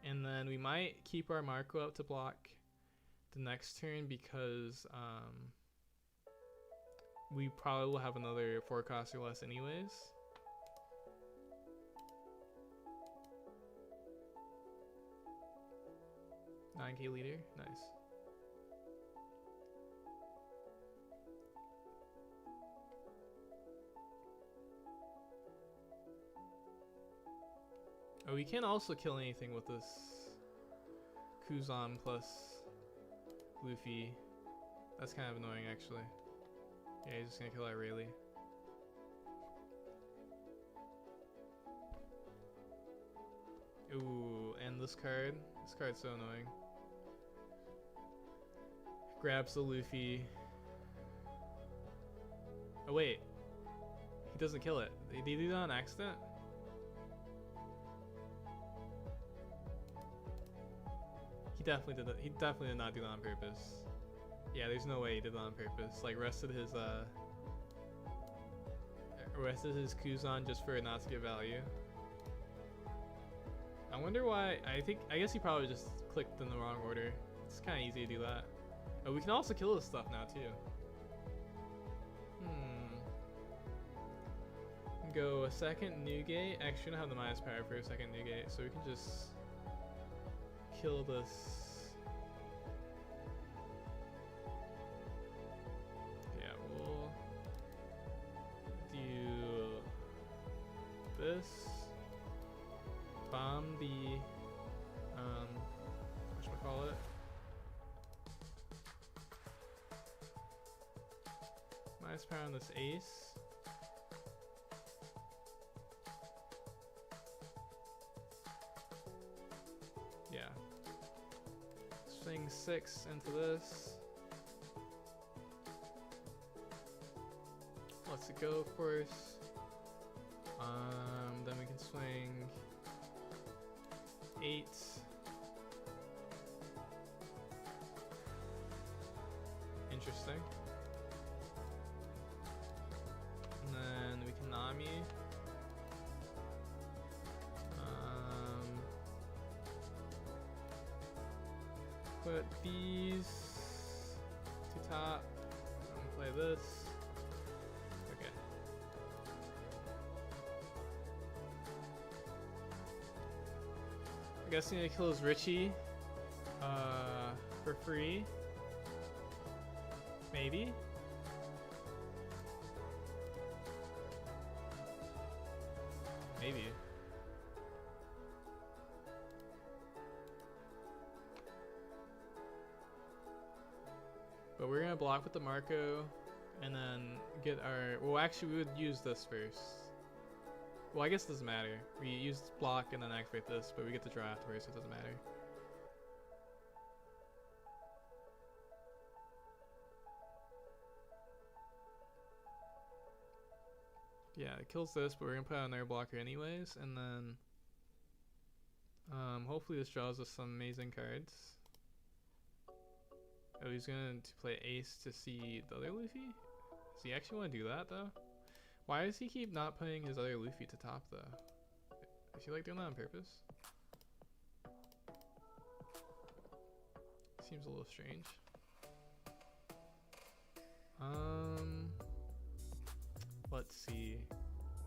And then we might keep our Marco up to block the next turn because we probably will have another 4 cost or less anyways. $9K leader, nice. Oh, we can't also kill anything with this Kuzan plus Luffy. That's kind of annoying actually. Yeah, he's just gonna kill our Rayleigh. Ooh, and this card. This card's so annoying. Grabs the Luffy. Oh wait. He doesn't kill it. Did he do that on accident? He definitely did that. He definitely did not do that on purpose. Yeah, there's no way he did that on purpose. Like rested his Kuzan just for it not to get value. I wonder why. I guess he probably just clicked in the wrong order. It's kind of easy to do that. Oh, we can also kill this stuff now too. Go a second Newgate. Actually, we don't have the minus power for a second Newgate, so we can just kill this. Yeah, we'll do this. Bomb the whatchamacallit? Minus power on this ace. Yeah. Swing 6 into this. Lets it go, of course. Then we can swing 8. Interesting. And then we can Nami. Put these to top. I'm gonna play this. Okay. I guess he kills Richie for free. Maybe. Maybe. But we're gonna block with the Marco and then get our, well actually we would use this first. Well, I guess it doesn't matter. We use block and then activate this, but we get to draw afterwards, so it doesn't matter. Yeah, it kills this, but we're gonna put out another blocker anyways, and then hopefully this draws us some amazing cards. Oh, he's going to play ace to see the other Luffy? Does he actually want to do that though? Why does he keep not putting his other Luffy to top though? Is he like doing that on purpose? Seems a little strange. Let's see.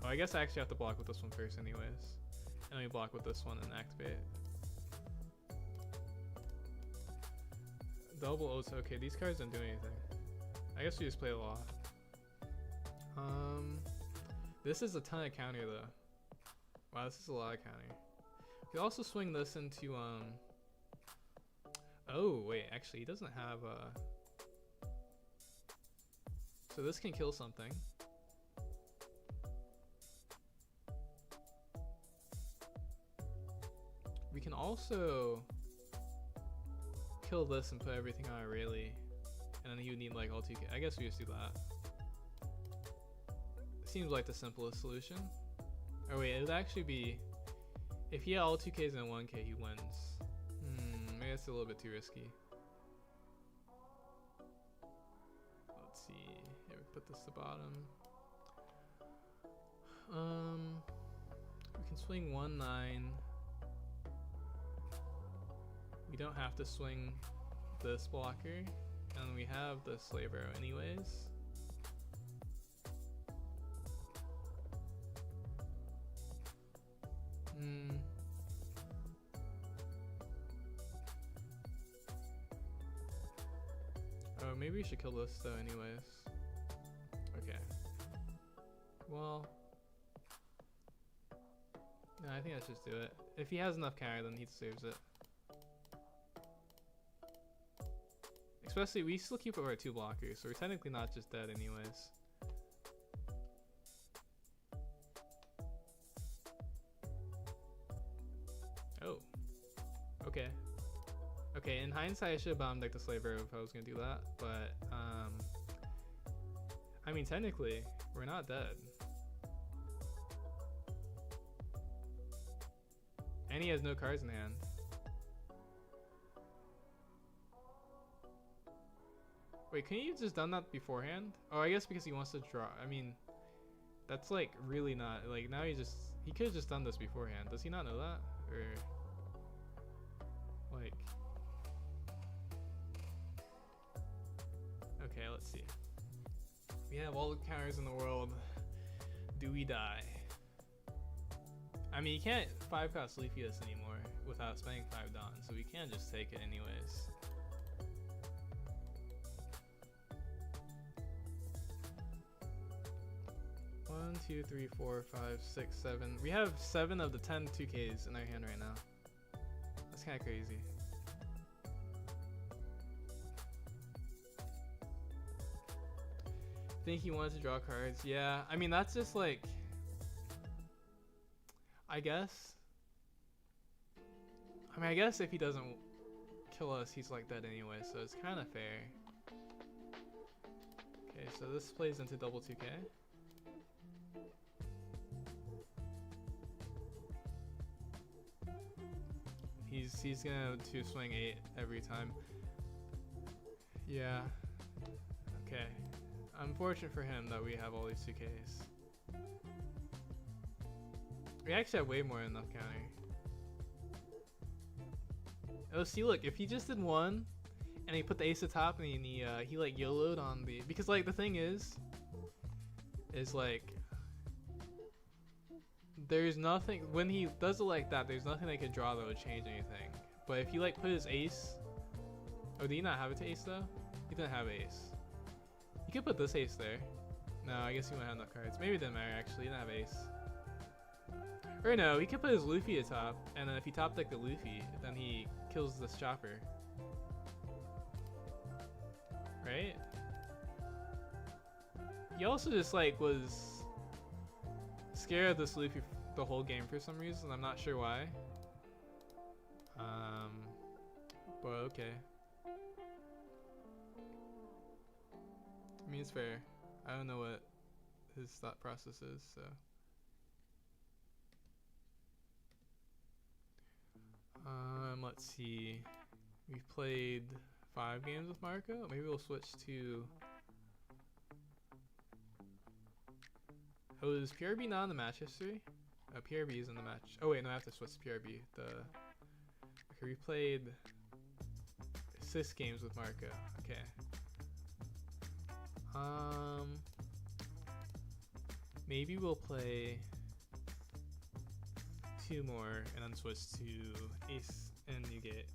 Oh, I guess I actually have to block with this one first anyways. And we block with this one and activate. Double ults. Okay, these cards don't do anything. I guess we just play a lot. This is a ton of counter though. Wow, this is a lot of counter. We could also swing this into oh wait, actually he doesn't have so this can kill something. We can also kill this and put everything on Rayleigh, and then he would need like all 2k. I guess we just do that. Seems like the simplest solution. Oh wait, it would actually be if he had all 2ks and 1k, he wins. Maybe that's a little bit too risky. Let's see. Here, we put this to bottom. We can swing 1-9. We don't have to swing this blocker, and we have the slave arrow anyways. Oh, maybe we should kill this though anyways. Okay. Well, no, I think let's just do it. If he has enough counter, then he saves it. Especially, we still keep over 2 blockers, so we're technically not just dead anyways. Oh. Okay. Okay, in hindsight, I should have bombed like the slave arrow if I was gonna do that, but I mean, technically, we're not dead. And he has no cards in hand. Wait, couldn't you have just done that beforehand? Oh, I guess because he wants to draw. I mean, that's like really not, like now he could have just done this beforehand. Does he not know that? Or like, okay, let's see. We have all the counters in the world. Do we die? I mean, you can't 5-cost Leafy this anymore without spending 5 Dawn, so we can just take it anyways. One, 2, 3, 4, 5, 6, 7. We have 7 of the 10 2Ks in our hand right now. That's kind of crazy. Think he wanted to draw cards? Yeah, I mean that's just like, I guess if he doesn't kill us, he's like dead anyway, so it's kind of fair. Okay, so this plays into double 2K. He's gonna 2-swing 8 every time. Yeah. Okay. Unfortunate for him that we have all these 2Ks. We actually have way more than enough counter. Oh, see, look, if he just did 1 and he put the ace at top and he like YOLO'd on the, because like the thing is like there's nothing when he does it like that, there's nothing they could draw that would change anything. But if he like put his ace, oh, did he not have it to ace though? He didn't have ace. He could put this ace there. No, I guess he wouldn't have enough cards. Maybe it didn't matter actually, he didn't have ace. Or no, he could put his Luffy at top, and then if he top decked the Luffy, then he kills this chopper. Right? He also just like was scared of this Luffy the whole game for some reason. I'm not sure why. But okay. I mean, it's fair. I don't know what his thought process is, so. Let's see. We've played 5 games with Marco. Maybe we'll switch to. Oh, is PRB not in the match history? PRB is in the match. Oh wait, no, I have to switch to PRB. Okay, we played 6 games with Marco. Okay. Maybe we'll play 2 more and then switch to ace and Newgate.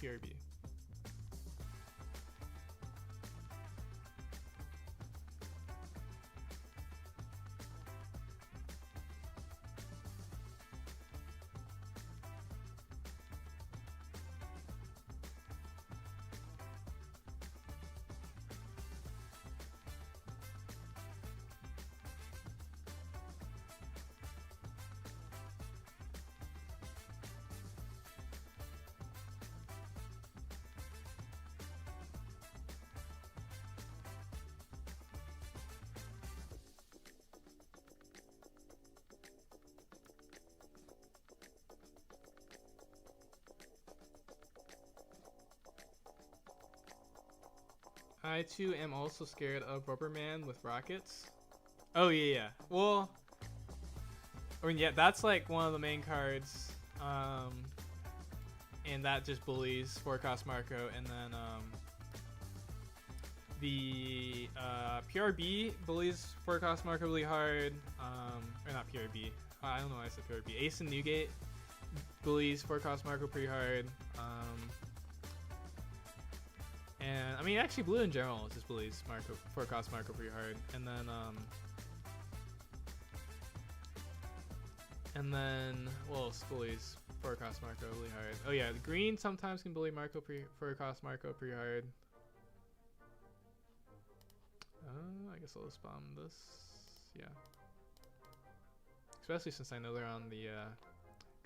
PRB. I too am also scared of Rubberman with rockets. Oh yeah. Well, I mean yeah, that's like one of the main cards, and that just bullies 4-cost Marco, and then the PRB bullies 4-cost Marco really hard. Or not PRB. I don't know why I said PRB. Ace and Newgate bullies 4-cost Marco pretty hard. And I mean, actually, blue in general just bullies 4-cost Marco pretty hard. And then what else bullies 4-cost Marco really hard? Oh yeah, the green sometimes can bully 4-cost Marco pretty hard. I guess I'll just bomb this. Yeah. Especially since I know they're on the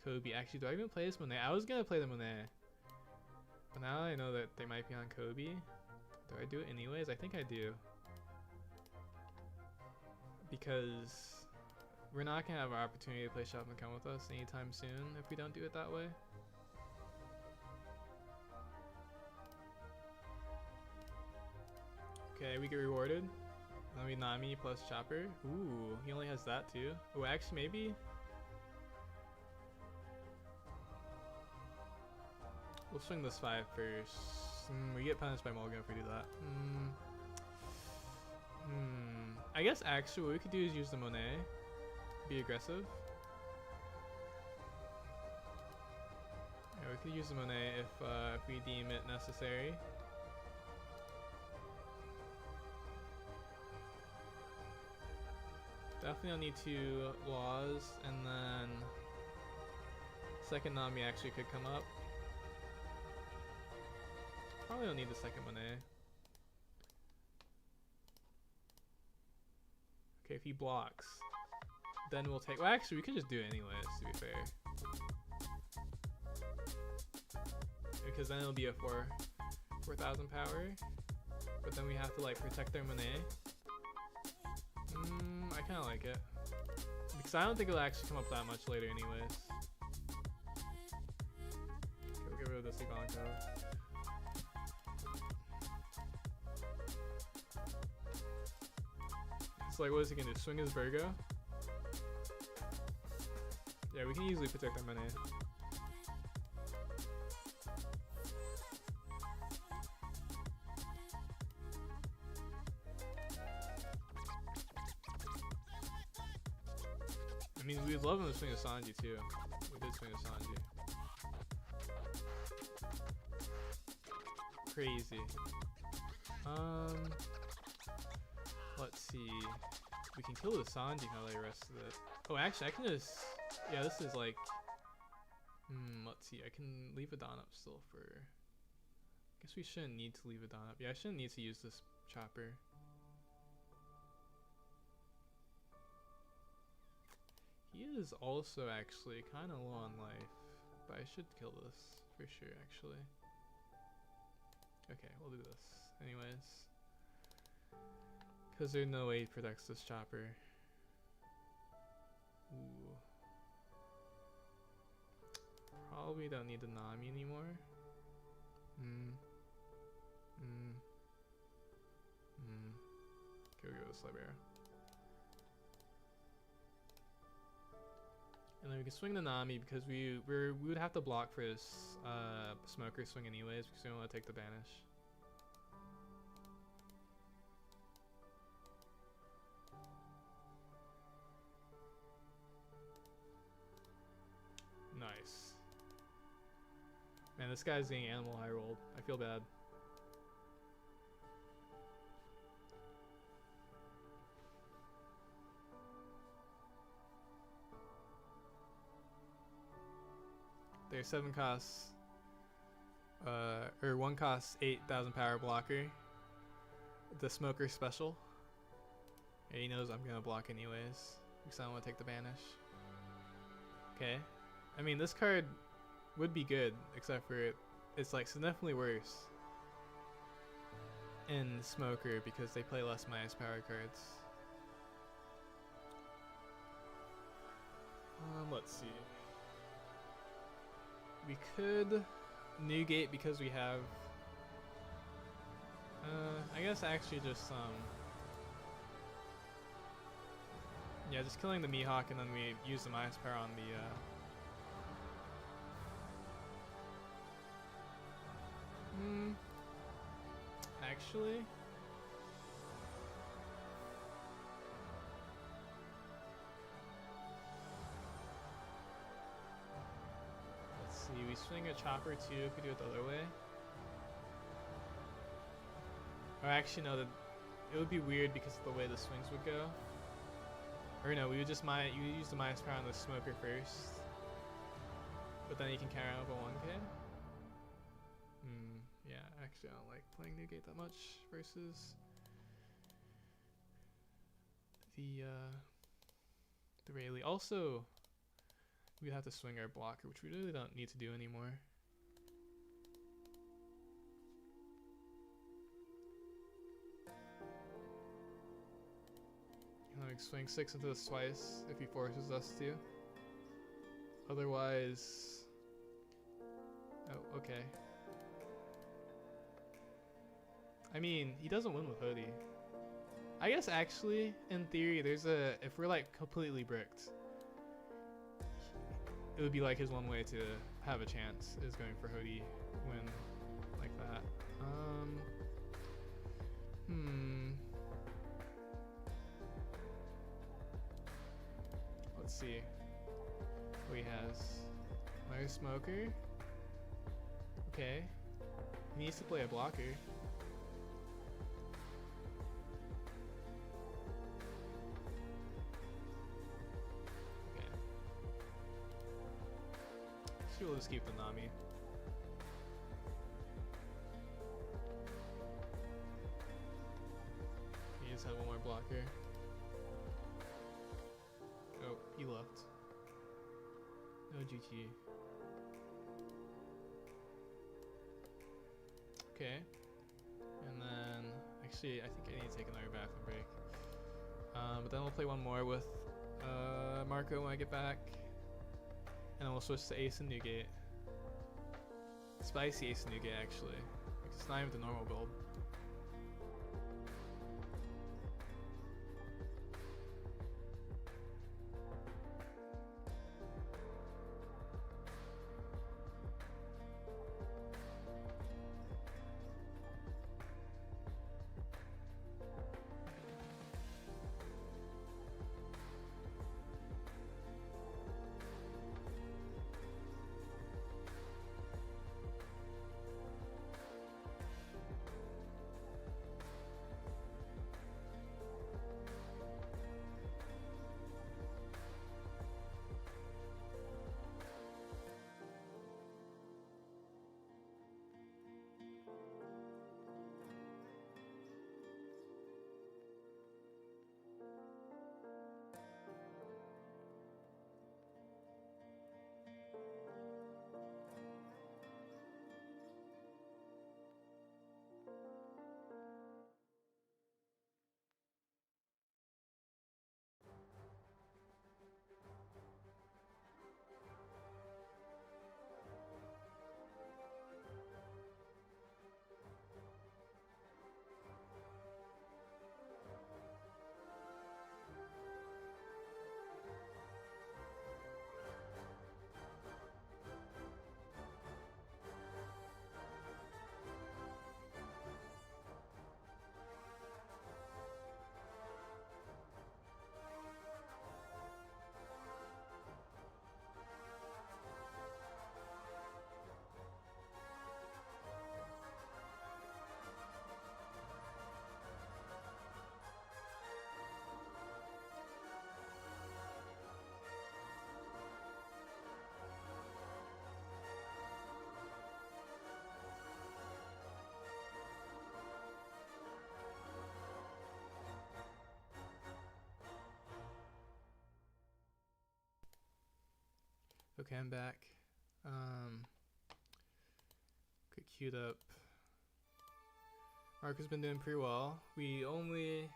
Kobe. Actually, do I even play this Monet? I was gonna play the Monet. But now I know that they might be on Kobe. Do I do it anyways? I think I do. Because we're not going to have an opportunity to play Shop and Come With Us anytime soon if we don't do it that way. Okay, we get rewarded. Then we Nami plus Chopper. Ooh, he only has that too. Oh, actually maybe... We'll swing this 5 first. We get punished by Mulligan if we do that. I guess actually what we could do is use the Monet. Be aggressive. Yeah, we could use the Monet if we deem it necessary. Definitely don't need 2 laws, and then second Nami actually could come up. Probably don't need the second Monet. Okay, if he blocks, then we'll take. Well, actually, we could just do it anyways, to be fair. Because then it'll be a 4,000 power. But then we have to like protect their Monet. I kind of like it. Because I don't think it'll actually come up that much later, anyways. Okay, we'll get rid of this Ivanko. So like, what is he gonna do? Swing his Virgo? Yeah, we can easily protect our Monet. I mean, we'd love him to swing a Sanji too. We did swing a Sanji. Crazy. Let's see. We can kill the Sanji now that I rested it. Oh, actually, I can just... Yeah, this is like... let's see. I can leave a Dawn up still for... I guess we shouldn't need to leave a Dawn up. Yeah, I shouldn't need to use this Chopper. He is also actually kind of low on life. But I should kill this for sure, actually. Okay, we'll do this. Anyways. Because there's no way he protects this Chopper. Ooh. Probably don't need the Nami anymore. Okay, we'll go with Slibera. And then we can swing the Nami because we would have to block for this Smoker swing anyways because we don't want to take the banish. this guy's getting animal high rolled. I feel bad. Their 7 costs, or 1 costs 8,000 power blocker. The smoker special. Yeah, he knows I'm gonna block anyways, because I don't want to take the banish. Okay. I mean, this card would be good, except for it's like significantly worse in smoker because they play less minus power cards. Let's see. We could negate because we have. I guess actually just yeah, just killing the Mihawk and then we use the minus power on the actually let's see, we swing a chopper too if we do it the other way. Or actually no, it would be weird because of the way the swings would go. Or no, we would just you use the minus power on the smoker first, but then you can carry out a 1k. Yeah, actually I don't like playing negate that much versus the Rayleigh. Also, we have to swing our blocker, which we really don't need to do anymore. Like swing 6 into this twice if he forces us to. Otherwise, oh, okay. I mean, he doesn't win with Hoodie. I guess actually, in theory, if we're like completely bricked, it would be like his one way to have a chance is going for Hoodie win like that. Let's see what he has. Another smoker. Okay. He needs to play a blocker. Okay. So we'll just keep the Nami. He just had one more blocker. Oh, he left. No GT. Okay. And then, actually, I think I need to take another bathroom break. But then we'll play one more with Marco when I get back. And then we'll switch to Ace and Newgate. Spicy Ace and Newgate, actually. Because it's not even the normal build. Okay, I'm back. Get queued up. Marco's been doing pretty well. We only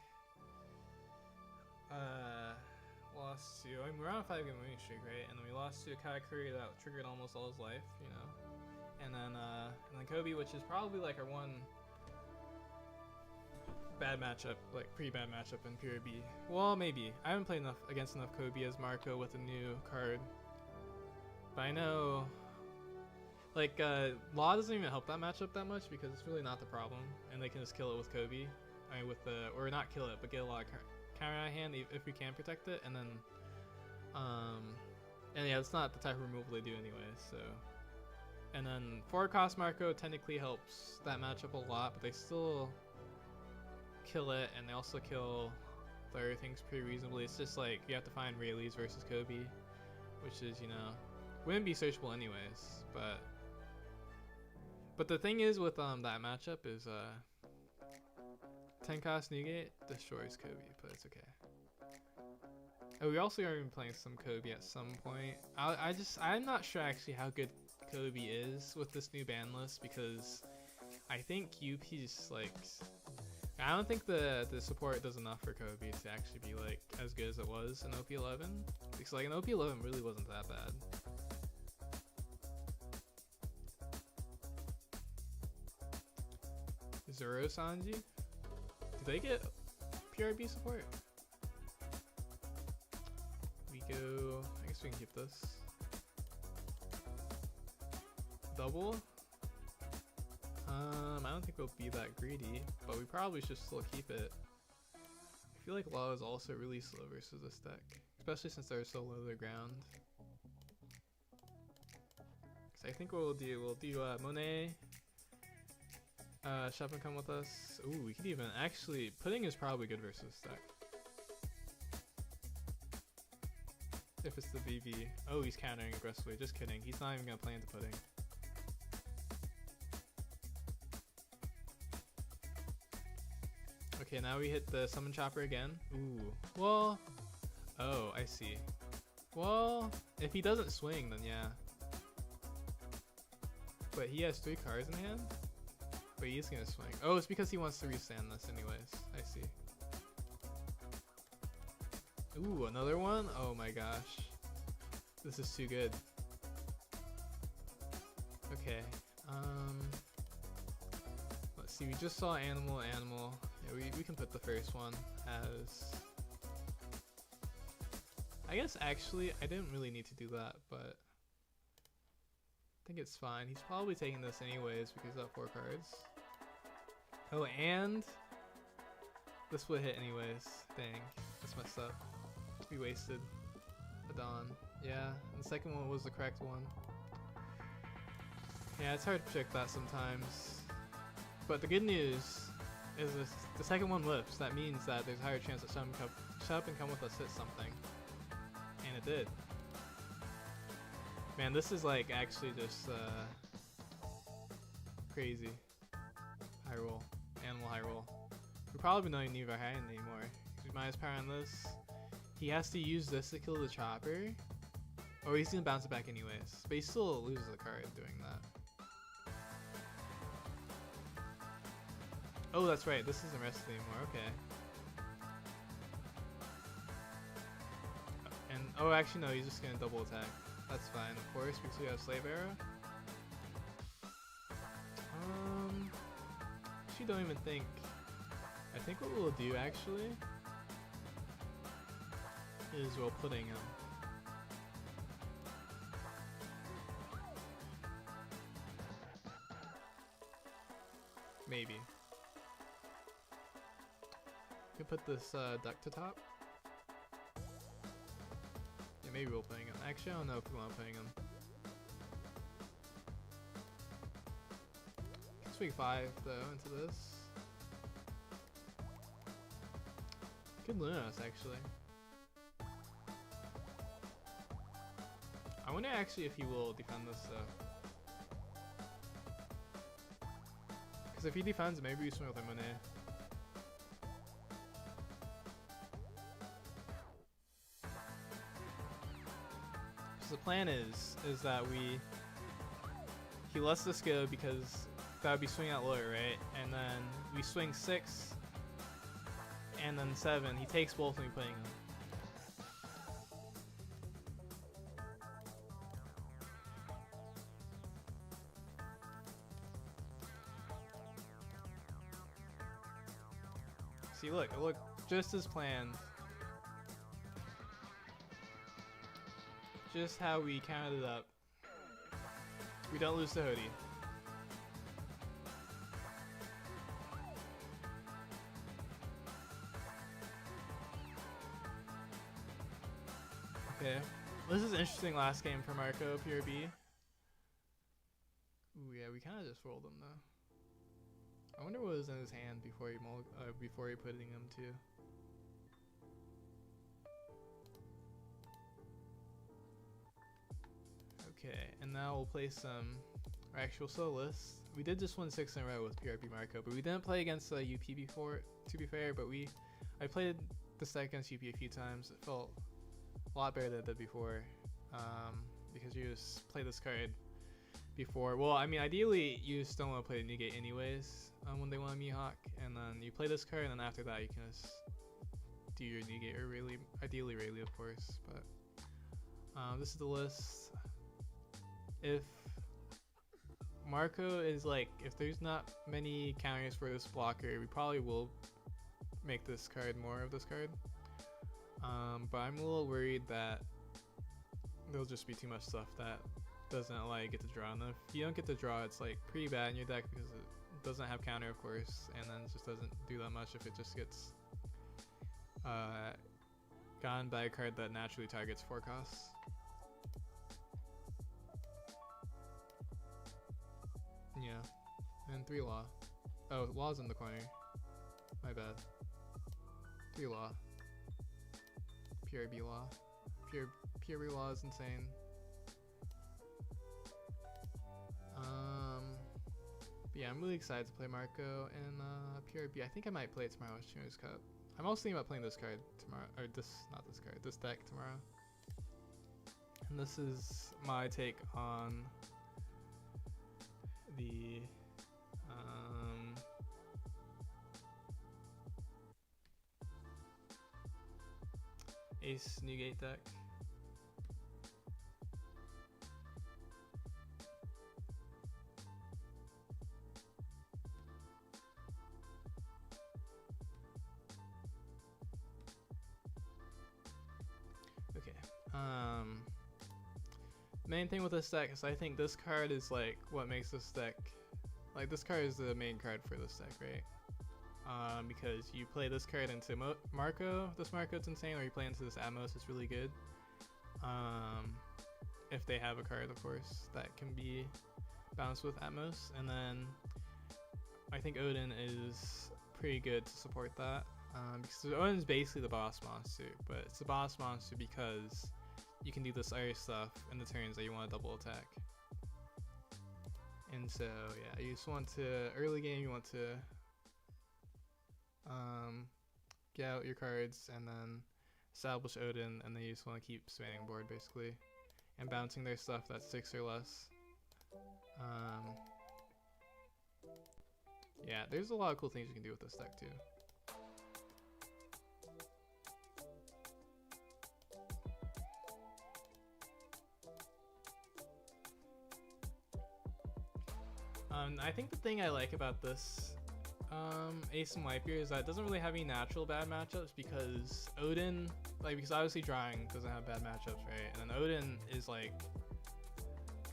lost to, I mean, we're on a 5-game winning streak, right? And then we lost to a Katakuri that triggered almost all his life, you know. And then Kobe, which is probably like our one bad matchup, like pretty bad matchup in PRB. Well, maybe. I haven't played against enough Kobe as Marco with a new card. But I know, like, Law doesn't even help that matchup that much because it's really not the problem, and they can just kill it with Kobe. I mean, with the, or not kill it, but get a lot of counter out of hand if we can protect it, and then, and yeah, it's not the type of removal they do anyway. So, and then 4-cost Marco technically helps that matchup a lot, but they still kill it, and they also kill the other things pretty reasonably. It's just like you have to find Rayleighs versus Kobe, which is, you know, wouldn't be searchable anyways. But the thing is with that matchup is 10-cost Newgate destroys Kobe, but it's okay. Oh, we also are even playing some Kobe at some point. I'm not sure actually how good Kobe is with this new ban list, because I think UP's like, I don't think the support does enough for Kobe to actually be like as good as it was in OP11. Because like in OP11 really wasn't that bad. Zoro Sanji? Do they get PRB support? We go, I guess we can keep this. Double? I don't think we'll be that greedy, but we probably should still keep it. I feel like Law is also really slow versus this deck, especially since they're so low to the ground. So I think what we'll do Monet, Shop and come with us. Ooh, we could even actually, pudding is probably good versus this deck. If it's the BB. Oh, he's countering aggressively. Just kidding. He's not even gonna play into pudding. Okay, now we hit the summon chopper again. Ooh. Well. Oh, I see. Well, if he doesn't swing, then yeah. But he has 3 cards in hand. But he's gonna swing. Oh, it's because he wants to restand this anyways. I see. Ooh, another one? Oh my gosh. This is too good. Okay. Let's see, we just saw animal. Yeah, we can put the first one as, I guess actually I didn't really need to do that, but I think it's fine. He's probably taking this anyways because of 4 cards. Oh, and this would hit anyways. Dang, that's messed up. We wasted a Dawn. Yeah, and the second one was the correct one. Yeah, it's hard to predict that sometimes. But the good news is the second one lives. That means that there's a higher chance that Shop and come with us hit something. And it did. Man, this is like actually just crazy. High roll. Animal high roll. We probably don't even need our hand anymore. We minus power on this. He has to use this to kill the chopper. Or he's gonna bounce it back anyways. But he still loses the card doing that. Oh, that's right. This isn't rested anymore. Okay. And oh, actually no. He's just gonna double attack. That's fine, of course, because we have Slave Arrow. Actually don't even think. I think what we'll do actually is we'll pudding him. Maybe. We can put this duck to top. Yeah, maybe we'll playing him. Actually, I don't know if we want playing him. Can swing 5 though into this. Good Lunos actually. I wonder actually if he will defend this though. Because if he defends, maybe we swing with Monet. So the plan is that he lets this go because that would be swinging out lower, right? And then we swing 6 and then 7. He takes both and we putting them. See, look, just as planned. Just how we counted it up. We don't lose to Hody. Okay, this is interesting last game for Marco, PRB. Ooh, yeah, we kind of just rolled him though. I wonder what was in his hand before he putting him too. Okay, and now we'll play some actual soloists. We did just win 6 in a row with PRB Marco, but we didn't play against UP before, to be fair, but I played this deck against UP a few times. It felt a lot better than it did before, because you just play this card before. Well, I mean, ideally, you just don't want to play the Newgate anyways when they want a Mihawk, and then you play this card, and then after that, you can just do your Newgate, or really, ideally Rayleigh, of course, but this is the list. If Marco is like, if there's not many counters for this blocker, we probably will make this card more of this card. But I'm a little worried that there'll just be too much stuff that doesn't allow you to get to draw. And if you don't get to draw, it's like pretty bad in your deck because it doesn't have counter, of course, and then it just doesn't do that much if it just gets gotten by a card that naturally targets 4 costs. Yeah, and 3 law. Oh, law's in the corner. My bad. 3 law. PRB law. PRB law is insane. But yeah, I'm really excited to play Marco and PRB. I think I might play it tomorrow with ChinoizeCup. I'm also thinking about playing this card tomorrow, or this deck tomorrow. And this is my take on the Ace Newgate deck. Okay. Main thing with this deck is I think this card is like what makes this deck, like this card is the main card for this deck, right? Because you play this card into Marco, this Marco's insane, or you play into this Atmos, it's really good. If they have a card, of course, that can be balanced with Atmos. And then I think Odin is pretty good to support that. Because Odin's basically the boss monster, but it's the boss monster because you can do this other stuff in the turns that you want to double attack. And so, yeah, you just want to, early game, you want to get out your cards and then establish Odin, and then you just want to keep spanning board basically and bouncing their stuff that's 6 or less. Yeah, there's a lot of cool things you can do with this deck too. I think the thing I like about this Ace and Wipe here is that it doesn't really have any natural bad matchups, because Odin, like, because obviously drawing doesn't have bad matchups, right? And then Odin is like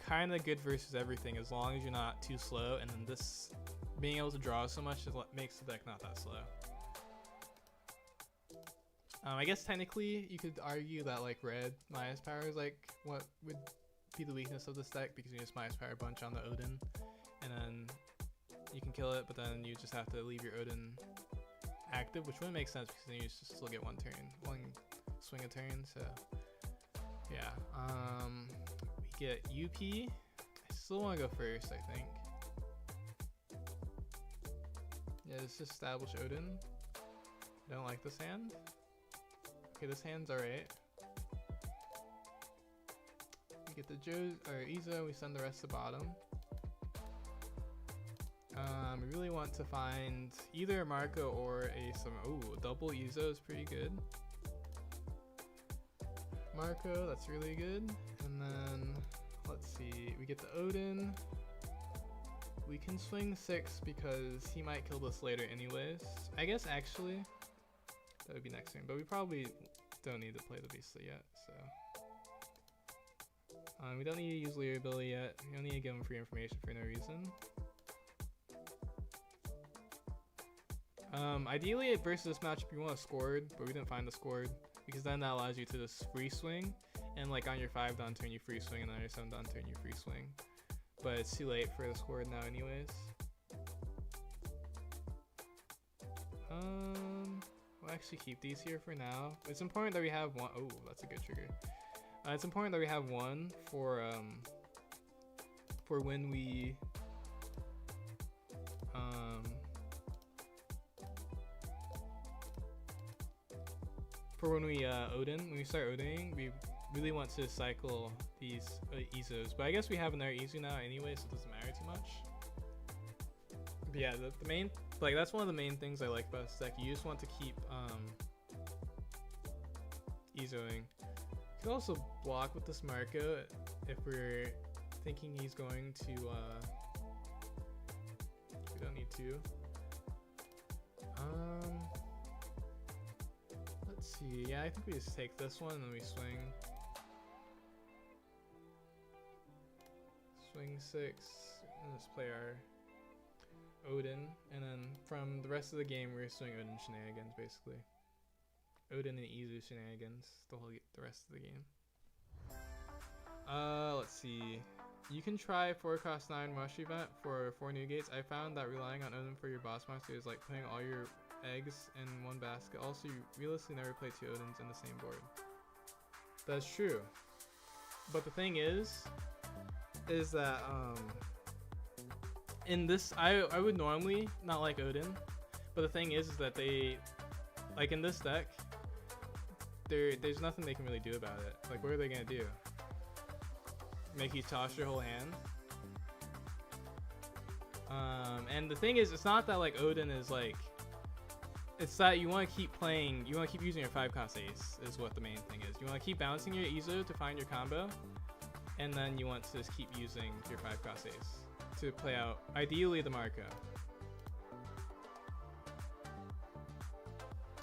kind of good versus everything as long as you're not too slow, and then this being able to draw so much is what makes the deck not that slow. I guess technically you could argue that like red minus power is like what would be the weakness of this deck, because you just minus power a bunch on the Odin and then you can kill it, but then you just have to leave your Odin active, which wouldn't make sense because then you just still get one swing a turn. So yeah, we get UP. I still want to go first, I think. Yeah, let's just establish Odin. I don't like this hand. Okay, this hand's alright. We get the Izo, we send the rest to bottom. We really want to find either a Marco or a double Izo is pretty good. Marco, that's really good. And then, let's see, we get the Odin. We can swing 6 because he might kill this later anyways. I guess actually, that would be next turn, but we probably don't need to play the Beastly yet, so. We don't need to use Leer ability yet. We don't need to give him free information for no reason. Ideally versus this matchup you want a scored, but we didn't find the scored because then that allows you to just free swing, and like on your 5 down turn you free swing, and on your 7 down turn you free swing. But it's too late for the scored now anyways. We'll actually keep these here for now. It's important that we have one. Oh, that's a good trigger. It's important that we have one for when we when we start Odining, we really want to cycle these Izos. But I guess we have another Izu now anyway, so it doesn't matter too much. But yeah, the main, like, that's one of the main things I like about this deck. You just want to keep Izoing. You can also block with this Marco if we're thinking he's going to, we don't need to. Let's see, yeah, I think we just take this one and then we swing. Swing 6, and let's play our Odin, and then from the rest of the game we're just doing Odin shenanigans basically. Odin and Izu shenanigans the rest of the game. Let's see. You can try 4x9 rush event for 4 new gates. I found that relying on Odin for your boss monster is like putting all your eggs in one basket. Also, you realistically never play 2 Odins in the same board. That's true. But the thing is that in this, I would normally not like Odin, but the thing is that they, like in this deck, there's nothing they can really do about it. Like, what are they gonna do? Make you toss your whole hand? And the thing is, it's not that like Odin is like, it's that you want to keep playing, you want to keep using your 5-cost ace is what the main thing is. You want to keep bouncing your Izo to find your combo, and then you want to just keep using your 5-cost ace to play out, ideally, the Marco.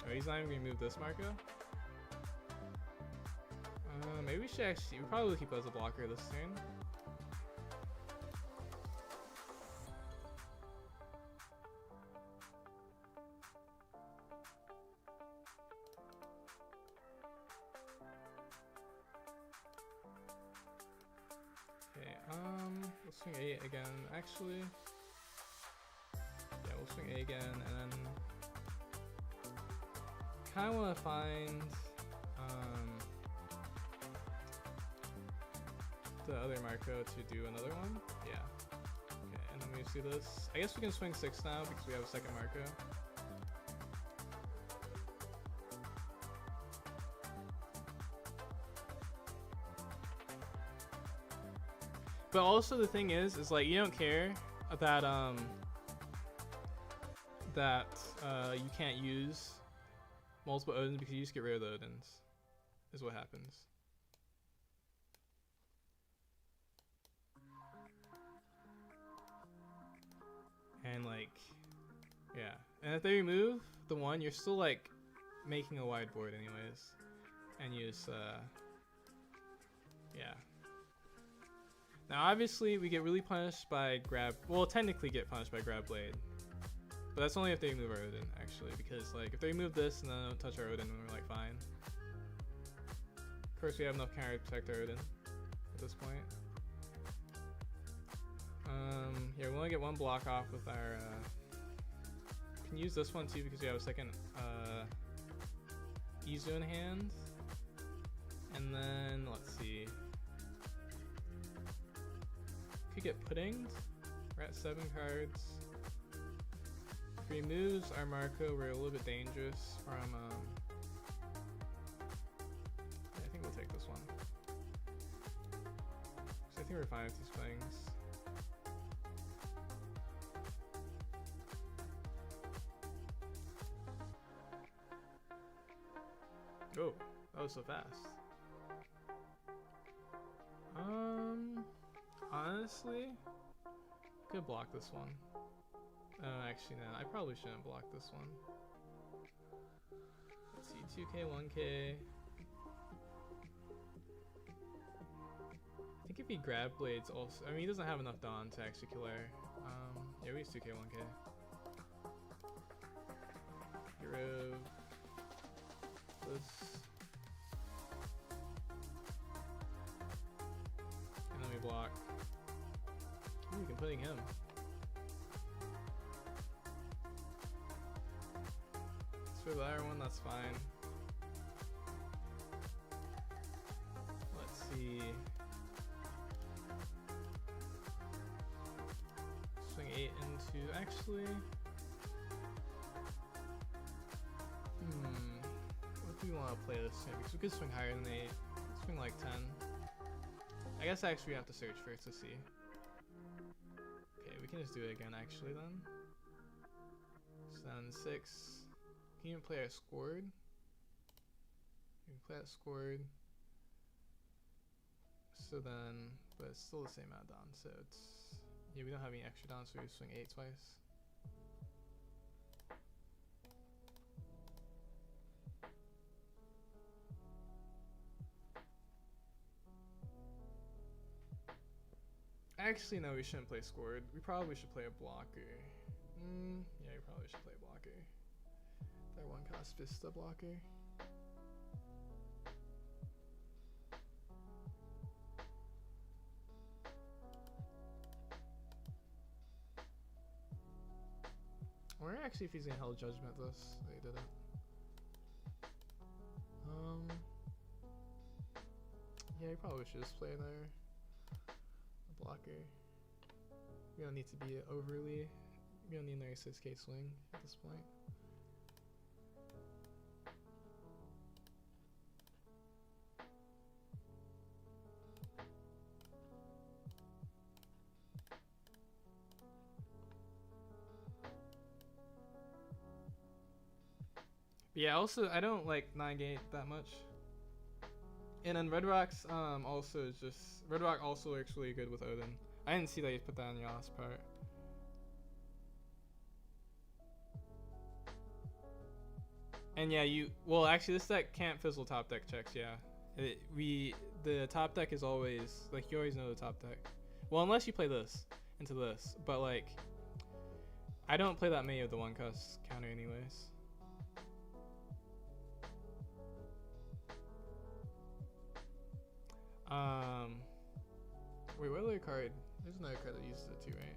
Oh, he's not even gonna move this Marco? Maybe we should actually, we probably keep as a blocker this turn. Okay, we'll swing 8 again, actually. Yeah, we'll swing 8 again, and then kind of want to find the other Marco to do another one. Yeah. Okay, and then we just do this. I guess we can swing 6 now because we have a second Marco. But also the thing is like you don't care that you can't use multiple Odins because you just get rid of the Odins, is what happens. And like, yeah. And if they remove the one, you're still like making a wide board anyways. And you just, yeah. Now obviously we get really punished by grab, well technically get punished by grab blade. But that's only if they remove our Odin actually, because like if they remove this and then don't touch our Odin, then we're like fine. Of course we have enough counter to protect our Odin at this point. Yeah, we want to get one block off with our, we can use this one too because we have a second Izu in hand. And then, let's see. Could get puddinged. We're at 7 cards. If he moves our Marco, we're a little bit dangerous from, yeah, I think we'll take this one. think we're fine with these swings. Oh, that was so fast. Honestly, could block this one. Actually, no, I probably shouldn't block this one. Let's see, 2k, 1k. I think if he grab blades also, I mean, he doesn't have enough Dawn to actually kill air. Yeah, we use 2k, 1k. Get rid of this. And then we block. Ooh, we can putting him. For the other one, that's fine. Let's see. Swing 8 into, actually. What do we want to play this in? Because we could swing higher than 8. Swing like 10. I guess actually we have to search first to see. Okay, we can just do it again actually then. So then 6. Can you even play a scored? You can play that scored. So then, but it's still the same amount of Dawn, so it's, yeah, we don't have any extra Dawn, so we swing 8 twice. Actually, no, we shouldn't play scored. We probably should play a blocker. Yeah, we probably should play a blocker. That one cost Vista blocker. I wonder actually if he's gonna Hell Judgment this. They didn't. Yeah, you probably should just play there. A blocker. We don't need to be overly. We don't need another 6k swing at this point. But yeah, also I don't like 9-gate that much. And then Red Rock's also is just, Red Rock also works really good with Odin. I didn't see that you put that on the last part. And yeah, well actually this deck can't fizzle top deck checks, yeah. The top deck is always, like you always know the top deck. Well, unless you play this into this, but like, I don't play that many of the one cuss counter anyways. Wait, what other card? There's another card that uses it too, right?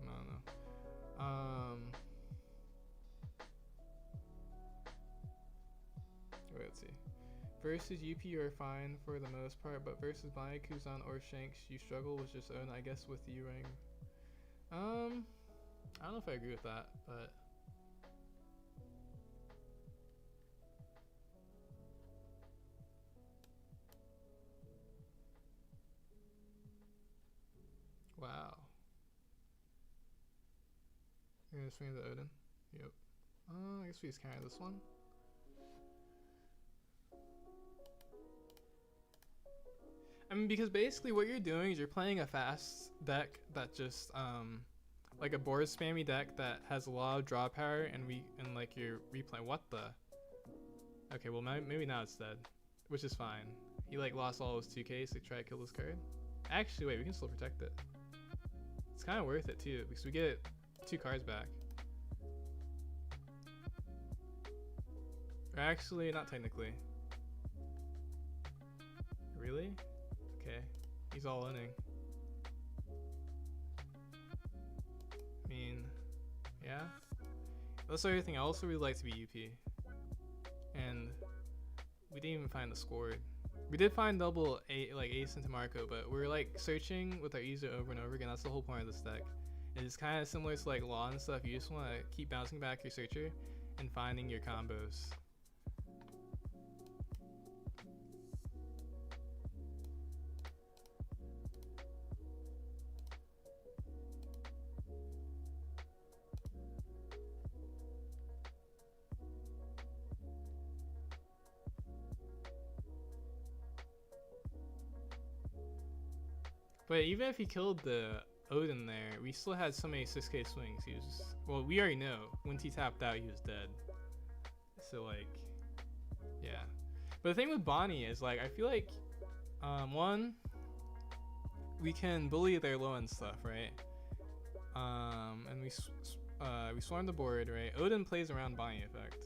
No. Wait, let's see. Versus UP you're fine for the most part, but versus Bonney, Kuzan, or Shanks, you struggle with just own, I guess, with U-Ring. I don't know if I agree with that, but wow. You're gonna swing the Odin? Yep. I guess we just carry this one. I mean, because basically what you're doing is you're playing a fast deck that just, like a board spammy deck that has a lot of draw power, and like you're replaying. What the? Okay, well maybe now it's dead, which is fine. He like lost all his 2Ks to try to kill this card. Actually, wait, we can still protect it. It's kind of worth it too because we get 2 cards back. Or actually, not technically. Really? Okay, he's all inning. I mean, yeah. That's everything. I also really like to be UP, and we didn't even find the score. We did find double like ace into Marco, but we're like searching with our user over and over again. That's the whole point of this deck. It's kind of similar to like law and stuff. You just want to keep bouncing back your searcher and finding your combos. But even if he killed the Odin there, we still had so many 6k swings. He was well, we already know once he tapped out, he was dead. So like, yeah. But the thing with Bonney is like, I feel like, one, we can bully their low end stuff, right? And we swarm the board, right? Odin plays around Bonney effect,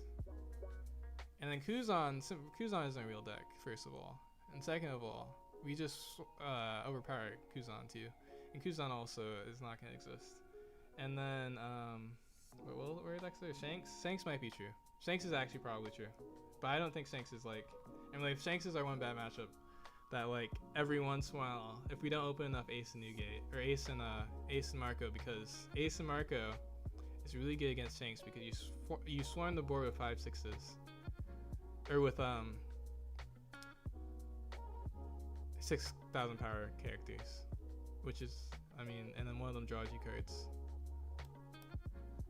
and then Kuzan isn't a real deck, first of all, and second of all, we just overpower Kuzan too, and Kuzan also is not gonna exist. And then where decks are Shanks? Shanks might be true. Shanks is actually probably true, but I don't think Shanks is like. I mean, like, Shanks is our one bad matchup. That like every once in a while, if we don't open enough Ace and Newgate or Ace and Marco, because Ace and Marco is really good against Shanks because you swarm the board with 5/6s, or with 6,000 power characters, which is, I mean, and then one of them draws you cards.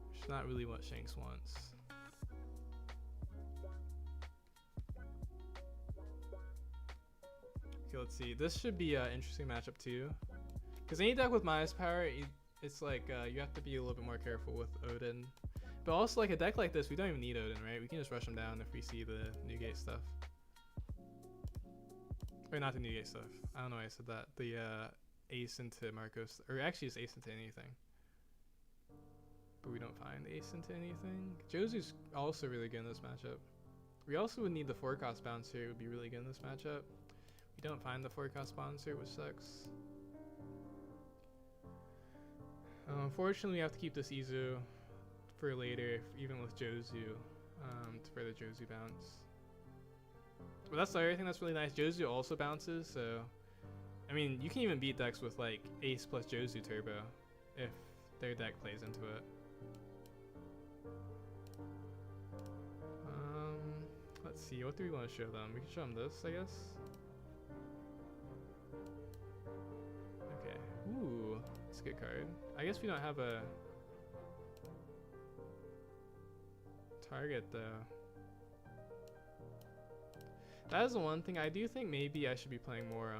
Which is not really what Shanks wants. Okay, let's see. This should be an interesting matchup too, because any deck with minus power, it's like you have to be a little bit more careful with Odin. But also, like, a deck like this, we don't even need Odin, right? We can just rush him down if we see the Newgate stuff. Or not the Newgate stuff. I don't know why I said that. The Ace into Marcos, or actually it's Ace into anything. But we don't find Ace into anything. Josu's also really good in this matchup. We also would need the 4-cost bouncer. It would be really good in this matchup. We don't find the 4-cost bouncer, which sucks. Unfortunately, we have to keep this Izu for later, even with Josu, for the Josu bounce. But that's the other thing that's really nice. Josu also bounces, so I mean, you can even beat decks with like Ace plus Josu Turbo if their deck plays into it. Let's see, what do we want to show them? We can show them this, I guess. Okay. Ooh, that's a good card. I guess we don't have a target though. That is the one thing. I do think maybe I should be playing more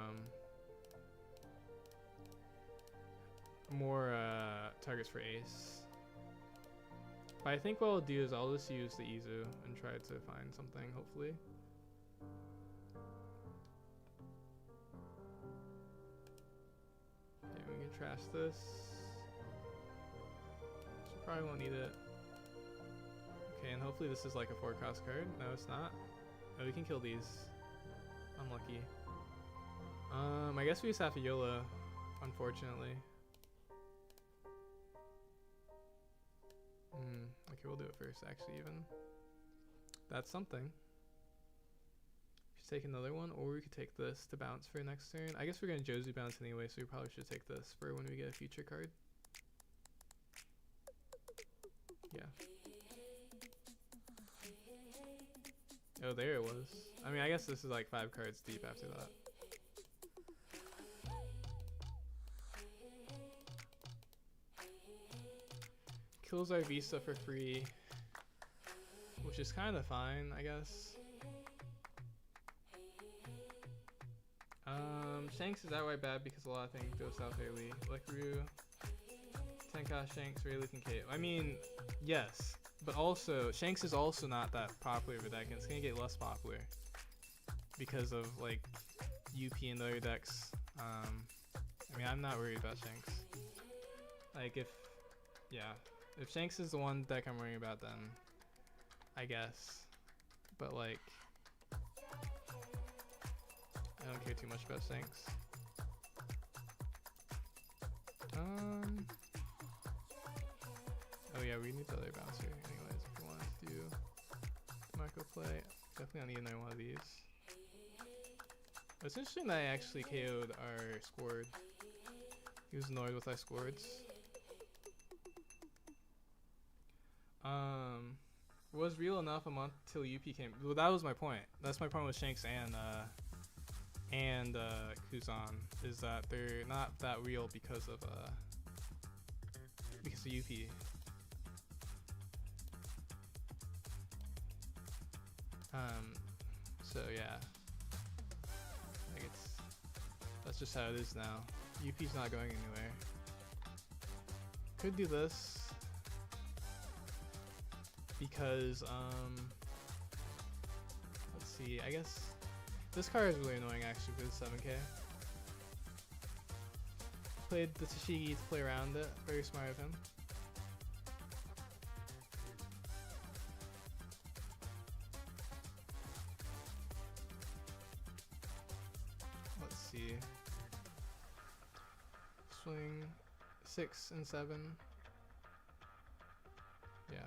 targets for Ace. But I think what I'll do is I'll just use the Izu and try to find something, hopefully. Okay, we can trash this. So probably won't need it. Okay, and hopefully this is like a 4-cost card. No, it's not. Oh, we can kill these. Unlucky. I guess we just have to YOLO, unfortunately. Okay, we'll do it first, actually, even. That's something. We should take another one, or we could take this to bounce for next turn. I guess we're going to Josu bounce anyway, so we probably should take this for when we get a future card. Yeah. Oh, there it was. I mean, I guess this is like 5 cards deep after that. Kills our Vista for free, which is kind of fine, I guess. Shanks is outright bad because a lot of things go south early. Like Rue, 10-cost Shanks, really can KO. I mean, yes, but also Shanks is also not that popular of a deck, and it's gonna get less popular because of like UP and other decks. I mean, I'm not worried about Shanks. Like if Shanks is the one deck I'm worrying about, then I guess. But like, I don't care too much about Shanks. Oh yeah, we need the other bouncer anyways if we want to do Marco play. Definitely don't need another one of these. It's interesting that I actually KO'd our scored. He was annoyed with our scoreds. Was real enough a month till UP came. Well, that was my point. That's my point with Shanks and Kuzan, is that they're not that real because of UP. So yeah, like that's just how it is now. UP's not going anywhere. Could do this because let's see. I guess this card is really annoying actually for the 7k. Played the Tashigi to play around it. Very smart of him. Let's see. Swing 6 and 7. Yeah.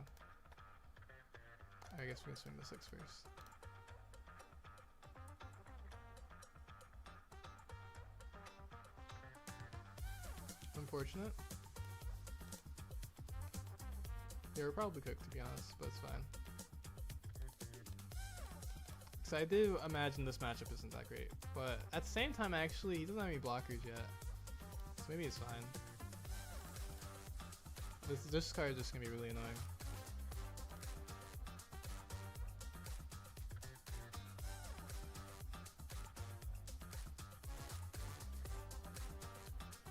I guess we can swing the 6 first. Unfortunate. They were probably cooked to be honest, but it's fine. Because I do imagine this matchup isn't that great, but at the same time actually he doesn't have any blockers yet. So maybe it's fine. This card is just gonna be really annoying.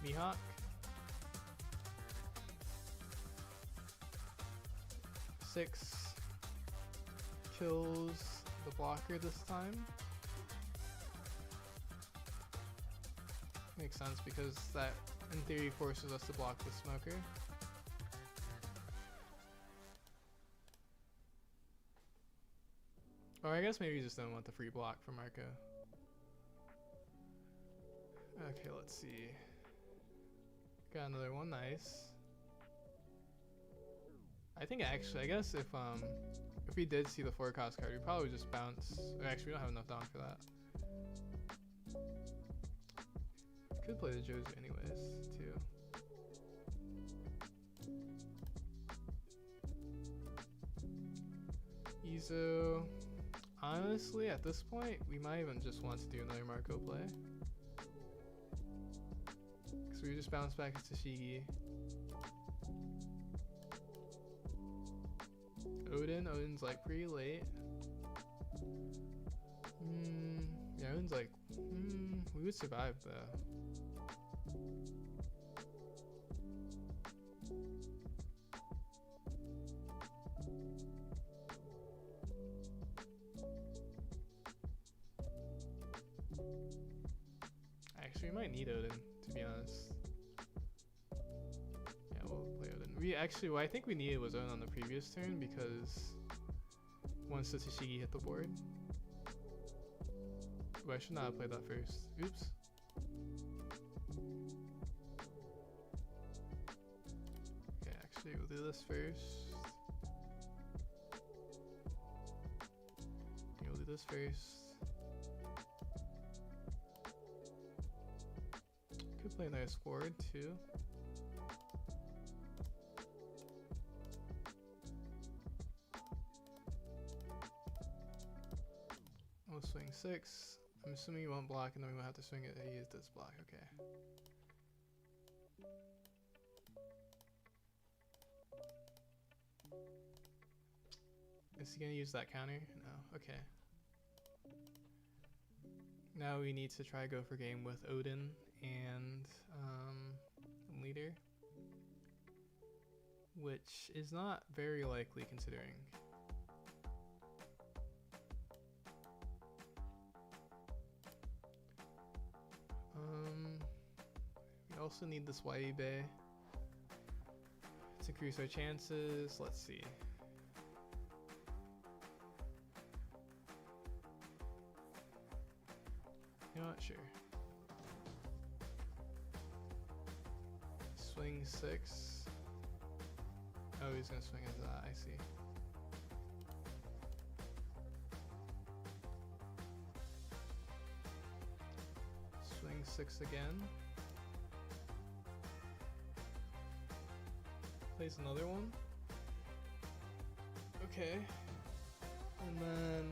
Mihawk. 6 kills the blocker this time. Makes sense because that in theory forces us to block the smoker. Or I guess maybe you just don't want the free block from Marco. Okay, let's see. Got another one, nice. I think actually, I guess if we did see the 4 cost card, we'd probably just bounce. Or actually, we don't have enough down for that. Could play the Jozu anyways, too. Izo. Honestly, at this point, we might even just want to do another Marco play. Because we just bounce back to Tashigi. Odin's like pretty late. Yeah, Odin's like, we would survive though. Actually, we might need Odin, to be honest. Yeah, we'll play Odin. We actually, what I think we needed was Odin on the previous turn because once the Tashigi hit the board. Ooh, I should not have played that first. Oops. Okay, actually, we'll do this first. Okay, we'll do this first. Could play nice forward too. We'll swing 6. I'm assuming you won't block and then we won't have to swing it. He used this block, okay. Is he gonna use that counter? No, okay. Now we need to try go for game with Odin and leader, which is not very likely considering. We also need this YE Bay to increase our chances. Let's see. You know what? Sure. Swing 6. Oh, he's gonna swing as that. I see. Swing 6 again. Plays another one. Okay. And then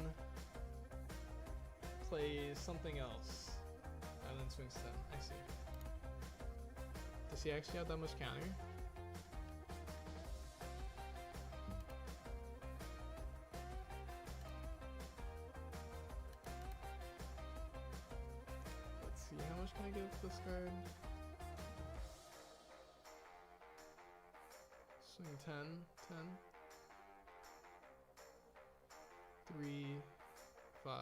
plays something else. And then swings 10. I see. Does he actually have that much counter? Let's see, how much can I give this card? 10, 10. 3, 5.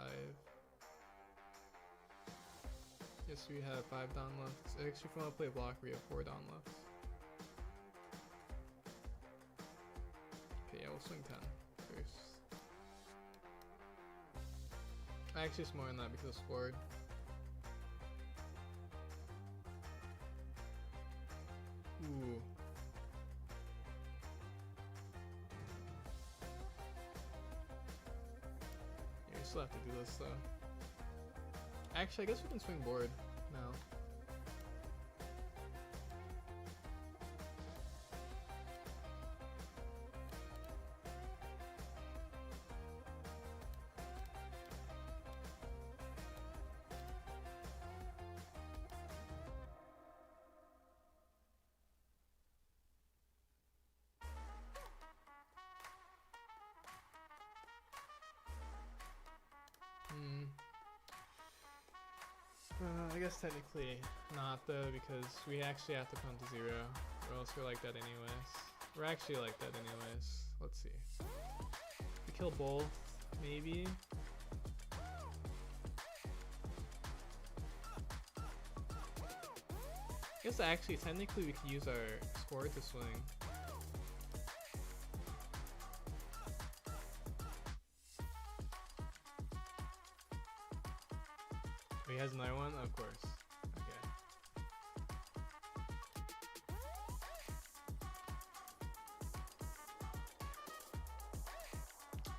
Yes, we have 5 down left. Actually, if you want to play block, we have 4 down left. Okay, yeah, we'll swing 10 first. Actually, it's more than that because it's forward. Ooh. Yeah, we still have to do this though. Actually, I guess we can swing board now. I guess technically not though, because we actually have to come to 0, or else we're like that anyways. We're actually like that anyways. Let's see. We kill both, maybe. I guess actually technically we could use our score to swing. He has another one? Of course. Okay.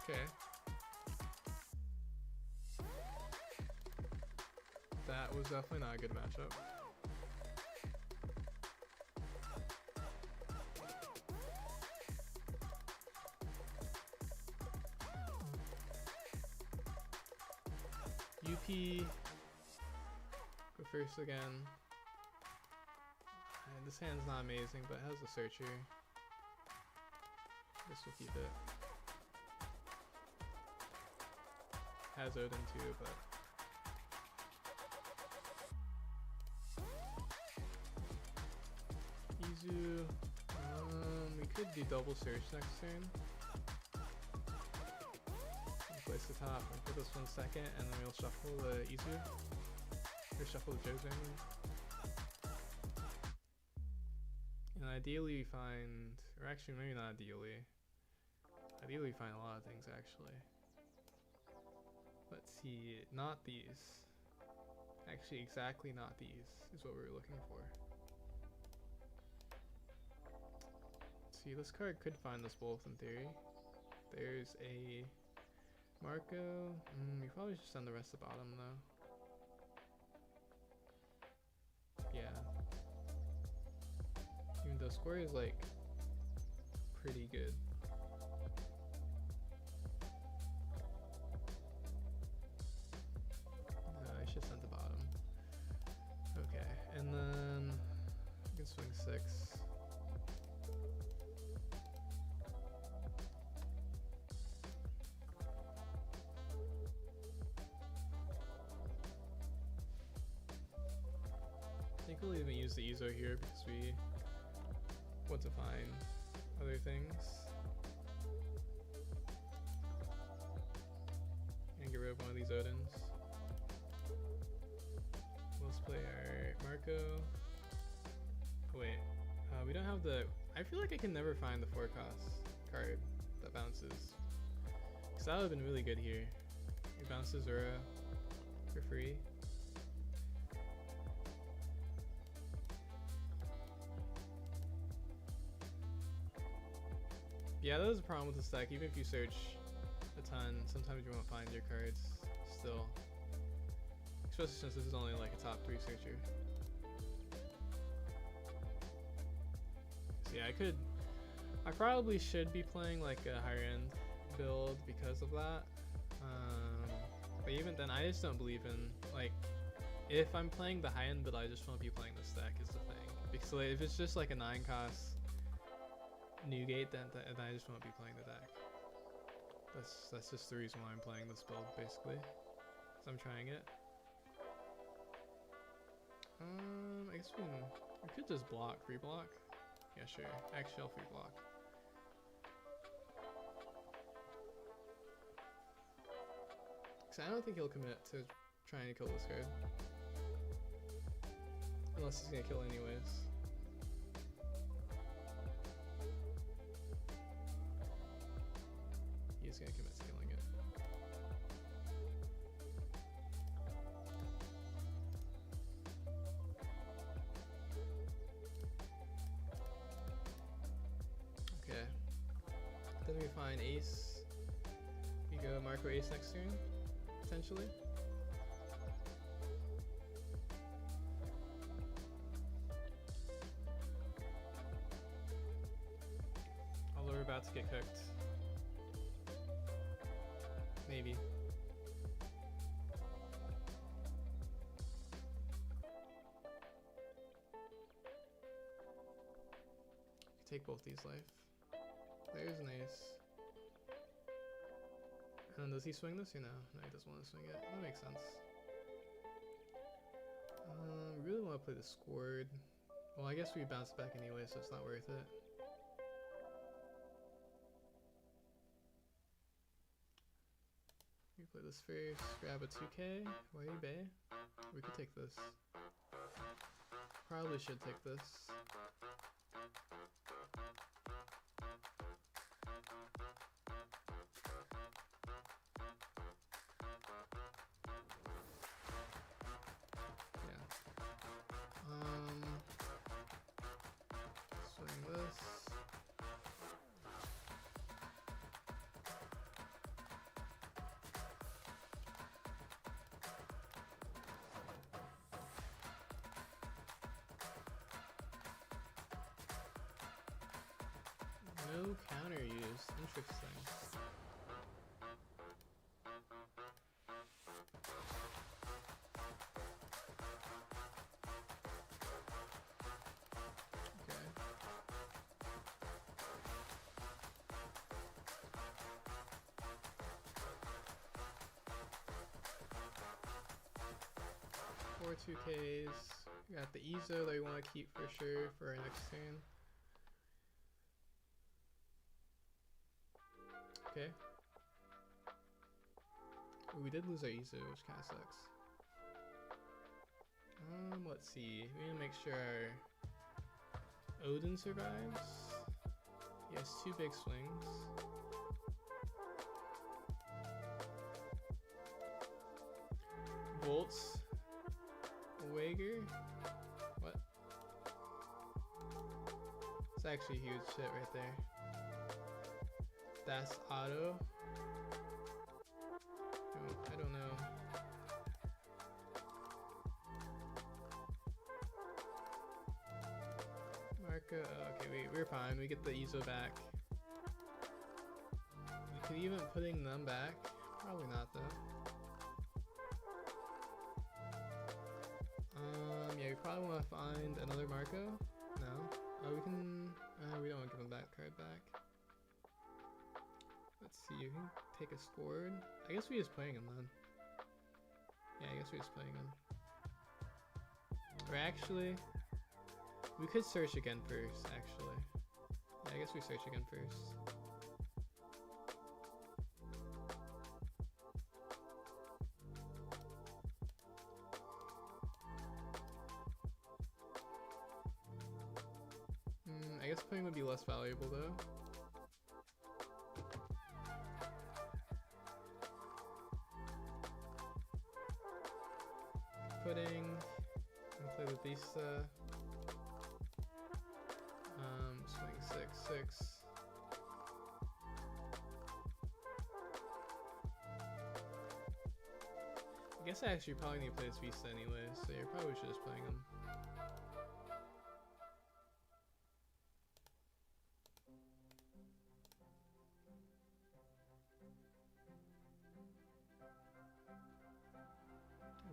Okay. That was definitely not a good matchup. UP. Go first again. And this hand's not amazing, but it has a searcher. Guess we'll keep it. Has Odin too, but Izu. We could do double search next turn. Place the top and put this one second, and then we'll shuffle the Izu. Or shuffle the Jozo, I mean. And ideally we find, or actually maybe not ideally. Ideally we find a lot of things actually. Let's see, not these. Actually exactly not these is what we were looking for. See, this card could find us both in theory. There's a Marco. We probably should send the rest to bottom though. Yeah. Even though score is like pretty good. No, I should send to bottom. Okay, and then I can swing 6. I think we'll even use the Ezo here because we want to find other things. And get rid of one of these Odins. Let's play our Marco. Oh, wait, we don't have the... I feel like I can never find the 4-cost card that bounces. Because that would have been really good here. It bounces Zora for free. Yeah, that was a problem with the stack. Even if you search a ton, sometimes you won't find your cards still. Especially since this is only like a top 3 searcher. So yeah, I probably should be playing like a higher end build because of that. But even then, I just don't believe in, like, if I'm playing the high end build, I just won't be playing the stack is the thing. Because like, if it's just like a 9-cost Newgate, then I just won't be playing the deck. That's just the reason why I'm playing this build, basically. So I'm trying it. I guess we could just block, free block. Yeah, sure. Actually, I'll free block. Cause I don't think he'll commit to trying to kill this card. Unless he's gonna kill anyways. He's gonna commit to killing it. Okay. Then we find ace. We go Marco ace next turn, potentially. Although we're about to get cooked. Maybe. Take both these life. There's an ace. And does he swing this or no? No, he doesn't want to swing it. That makes sense. Really want to play the scored. Well, I guess we bounce back anyway, so it's not worth it. We play this first, grab a 2k, why you bay? We could take this. Probably should take this. Swing this. No counter used. Interesting. Okay. Four 2Ks. We got the Ezo that we want to keep for sure for our next turn. Okay. Ooh, we did lose our Ezo, which kind of sucks. Let's see. We need to make sure our Odin survives. He has 2 big swings. Bolts. Wager. What? It's actually huge shit right there. That's auto. Oh, I don't know. Marco. Okay, we're fine. We get the Ezo back. We could even putting them back. Probably not though. Yeah, we probably want to find another Marco. No. Oh, we can. We don't want to give him that card back. Let's see, you can take a scored. I guess we're just playing him then. Yeah, I guess we're just playing him. Or actually, we could search again first, actually. Yeah, I guess we search again first. I guess playing would be less valuable though. Pudding, and play the Vista. Swing 6/6. I guess I actually probably need to play this Vista anyway, so you're probably should just playing him.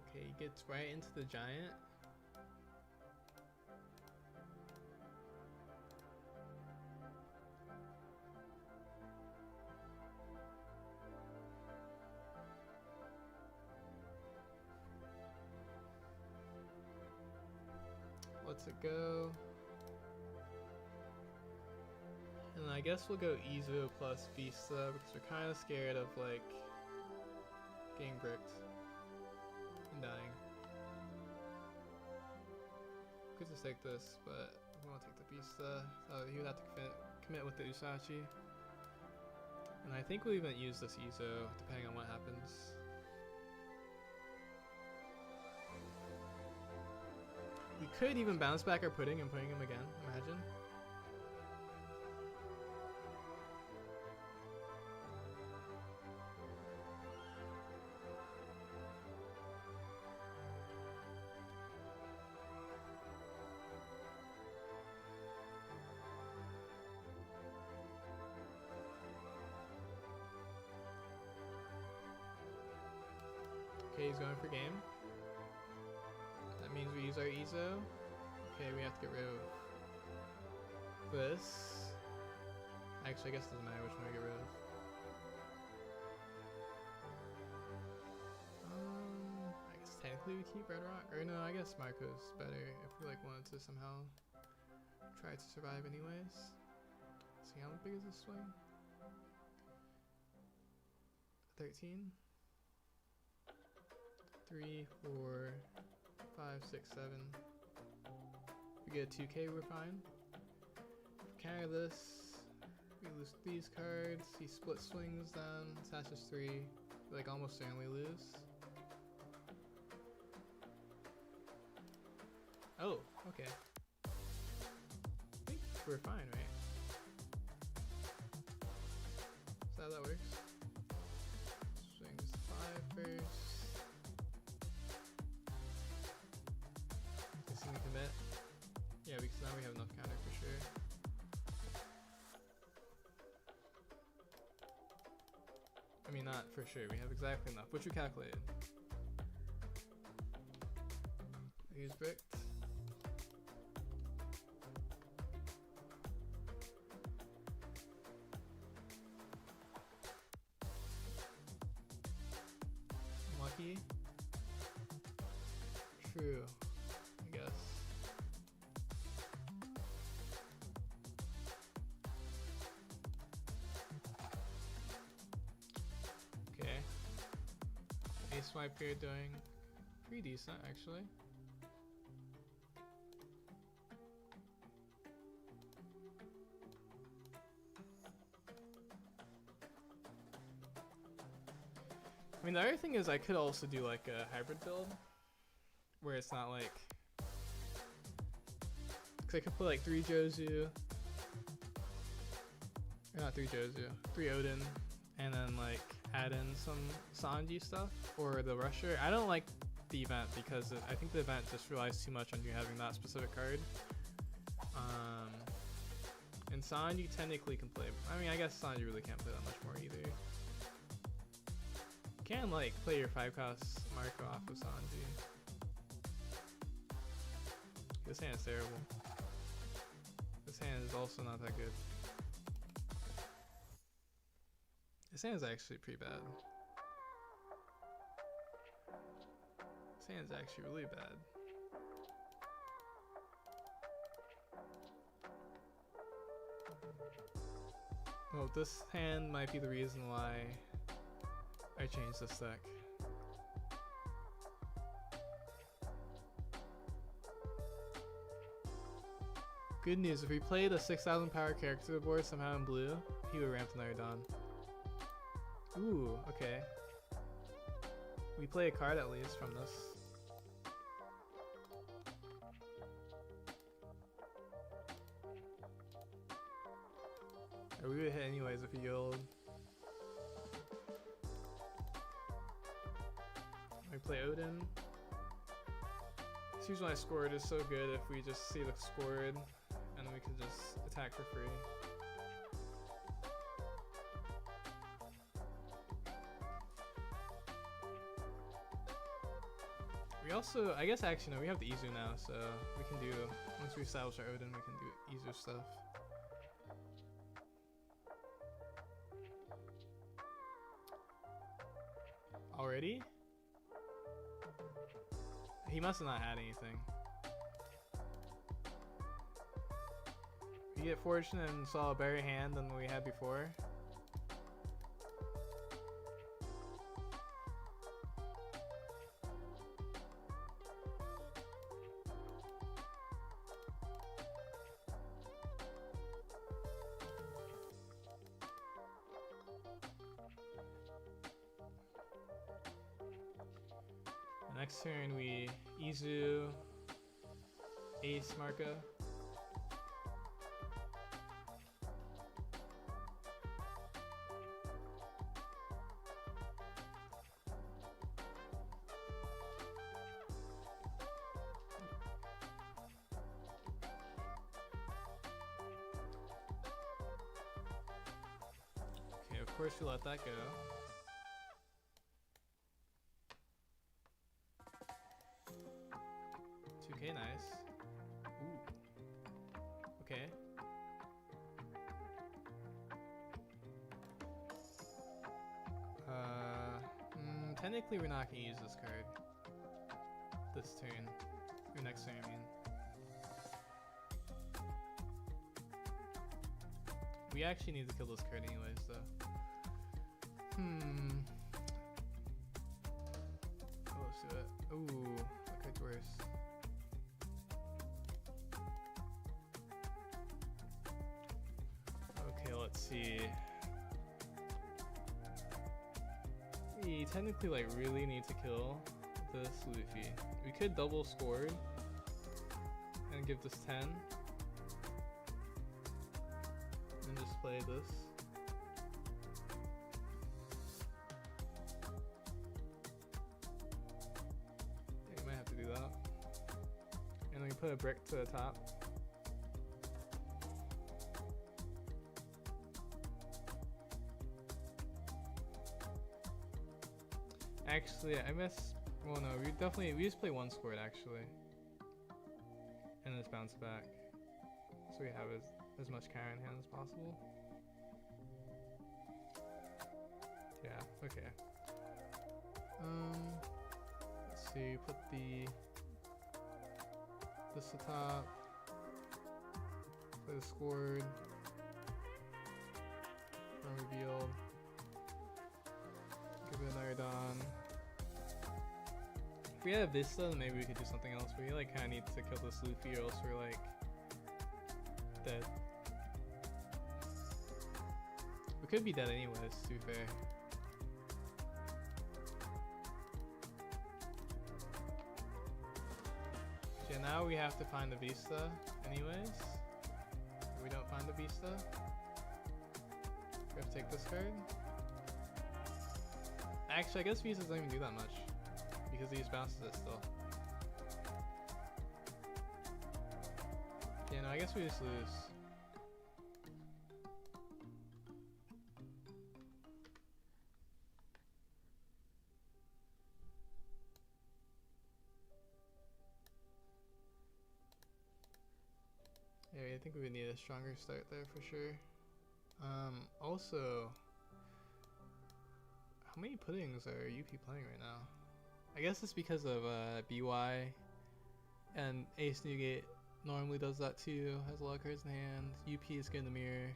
Okay, he gets right into the giant. Let's it go. And I guess we'll go Ezo plus Vista because we're kind of scared of like getting bricked and dying. Could just take this, but we won't take the Vista, so he would have to commit with the Usachi. And I think we'll even use this Izo, depending on what happens. We could even bounce back our pudding and putting him again, imagine. Okay, he's going for game. That means we use our Izo. Okay, we have to get rid of this. Actually, I guess it doesn't matter which one we get rid of. I guess technically we keep Red Rock. Or no, I guess Marco's better if we like wanted to somehow try to survive anyways. Let's see, how big is this swing? 13? 3, 4, 5, 6, 7. If we get a 2K, we're fine. Counter this. We lose these cards. He split swings then. Attaches 3. We like almost certainly lose. Oh, okay. I think we're fine, right? Is that how that works? Swings 5 first. Commit. Yeah, because now we have enough counter for sure. I mean, not for sure. We have exactly enough, which we calculated. He's bricked. Lucky. True. I guess. Okay. Ace swipe here doing pretty decent actually. I mean, the other thing is I could also do like a hybrid build where it's not like, cause I could put like 3 Jozu, or not 3 Jozu, 3 Odin, and then like add in some Sanji stuff or the Rusher. I don't like the event because I think the event just relies too much on you having that specific card. And Sanji technically can play. I mean, I guess Sanji really can't play that much more either. You can like play your 5-cost Marco off of Sanji. This hand is terrible. This hand is also not that good. This hand is actually pretty bad. This hand is actually really bad. Well, this hand might be the reason why I changed this deck. Good news, if we played a 6,000 power character to the board somehow in blue, he would ramp another Dawn. Ooh, okay. We play a card at least from this. Or we would hit anyways if he yielded. We play Odin. This is why scored is so good if we just see the scored and then we can just attack for free. We also, I guess actually no, we have the Izu now, so we can do, once we establish our Odin, we can do Izu stuff. Already? He must have not had anything. We get fortunate and saw a better hand than we had before. next turn we Izu, Ace Marco. Okay, of course we let that go. Okay, nice. Ooh. Okay. Technically we're not gonna use this card. This turn. Or next turn, I mean. We actually need to kill this card anyways, though. Oh, let's do it. Ooh, that card's worse. Okay, let's see. We technically like really need to kill this Luffy. We could double scored and give this 10 and just play this. Yeah, we might have to do that. And then we put a brick to the top. Actually, I miss. Well, no, we just play one scored actually, and just bounce back, so we have as much counter in hand as possible. Yeah. Okay. Let's see. Put this atop. Play the scored. Revealed. Give it another Dawn. If we had Vista, then maybe we could do something else. We like kind of need to kill this Luffy, or else we're like dead. We could be dead anyways, to be fair. Yeah, now we have to find the Vista anyways. If we don't find the Vista, we have to take this card. Actually, I guess Vistas don't even do that much, because he just bounces it still. Yeah, no, I guess we just lose. Yeah, I think we would need a stronger start there for sure. Also, how many puddings are UP playing right now? I guess it's because of BY, and Ace Newgate normally does that too, has a lot of cards in hand. UP is good in the mirror.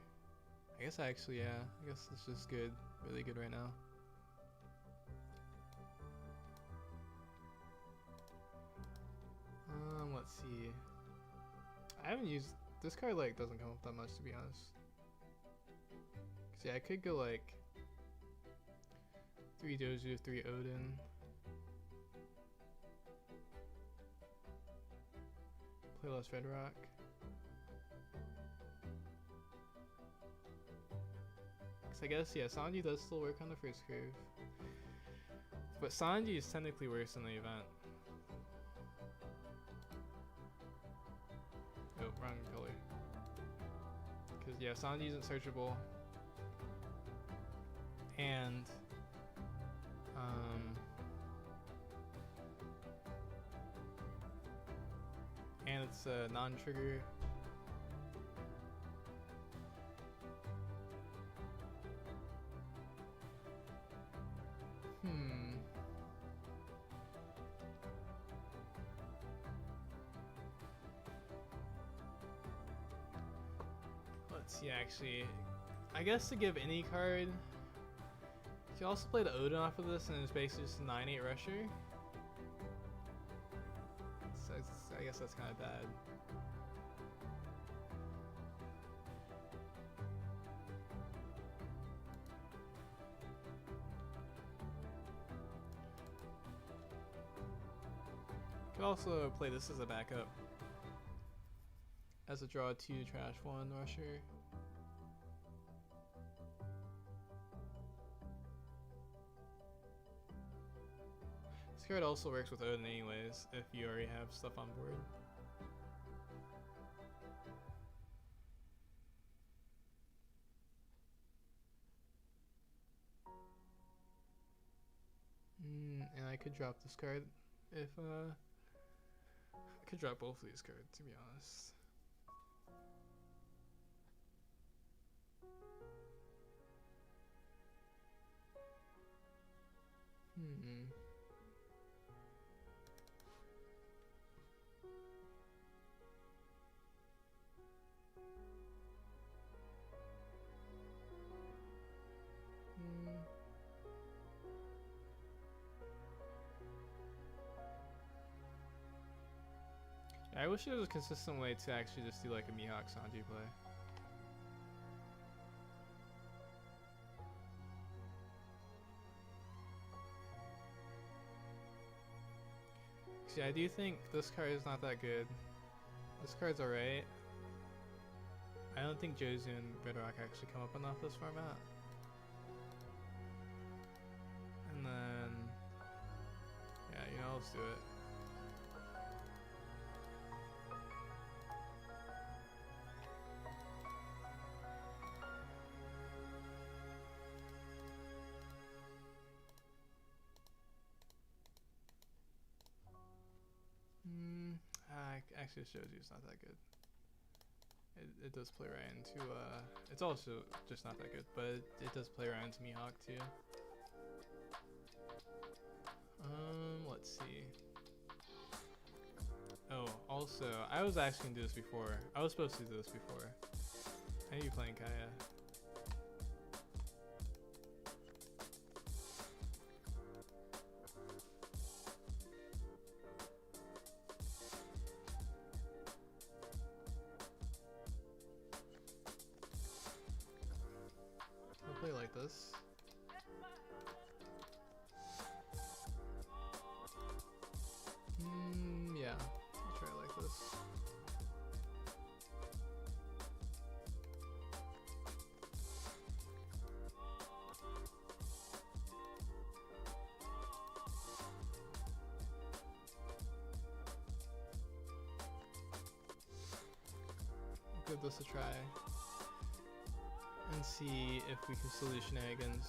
I guess actually, yeah, I guess it's just good, really good right now. Let's see. I haven't used, this card like doesn't come up that much, to be honest. Cause yeah, I could go like 3 Doju, 3 Odin. Play less Red Rock. Cause I guess, yeah, Sanji does still work on the first curve. But Sanji is technically worse in the event. Oh, wrong color. Cause yeah, Sanji isn't searchable. And it's a non-trigger. Let's see, actually, I guess to give any card, you can also play the Odin off of this, and it's basically just a 9/8 rusher. So I guess that's kind of bad. Could also play this as a backup. As a draw 2 trash 1 rusher. This card also works with Odin anyways, if you already have stuff on board. And I could drop this card if I could drop both of these cards, to be honest. I wish there was a consistent way to actually just do like a Mihawk Sanji play. See, I do think this card is not that good. This card's alright. I don't think Jozu and Bedrock actually come up enough this format. And then, yeah, you know, let's do it. Actually, Shoji's not that good. It does play right into, it's also just not that good, but it does play right into Mihawk too. Let's see. Oh, also, I was actually gonna do this before. I was supposed to do this before. I need to be playing Kaya. Play like this. Yeah, I'll try like this. Give this a try. And see if we can still do shenanigans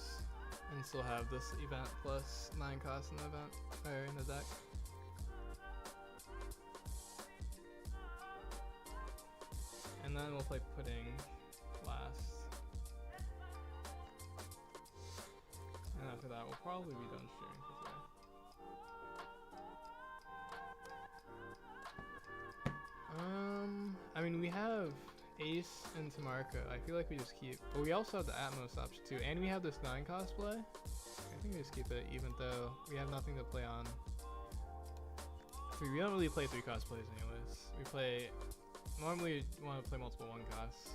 and still have this event plus 9 cost in the event, or in the deck. And then we'll play Pudding last. And after that we'll probably be done streaming for today. I mean, we have Ace and Tamarka. I feel like we just keep. But we also have the Atmos option too, and we have this 9 cosplay. I think we just keep it, even though we have nothing to play on. We don't really play 3 cosplays anyways. We play. Normally, we want to play multiple 1 costs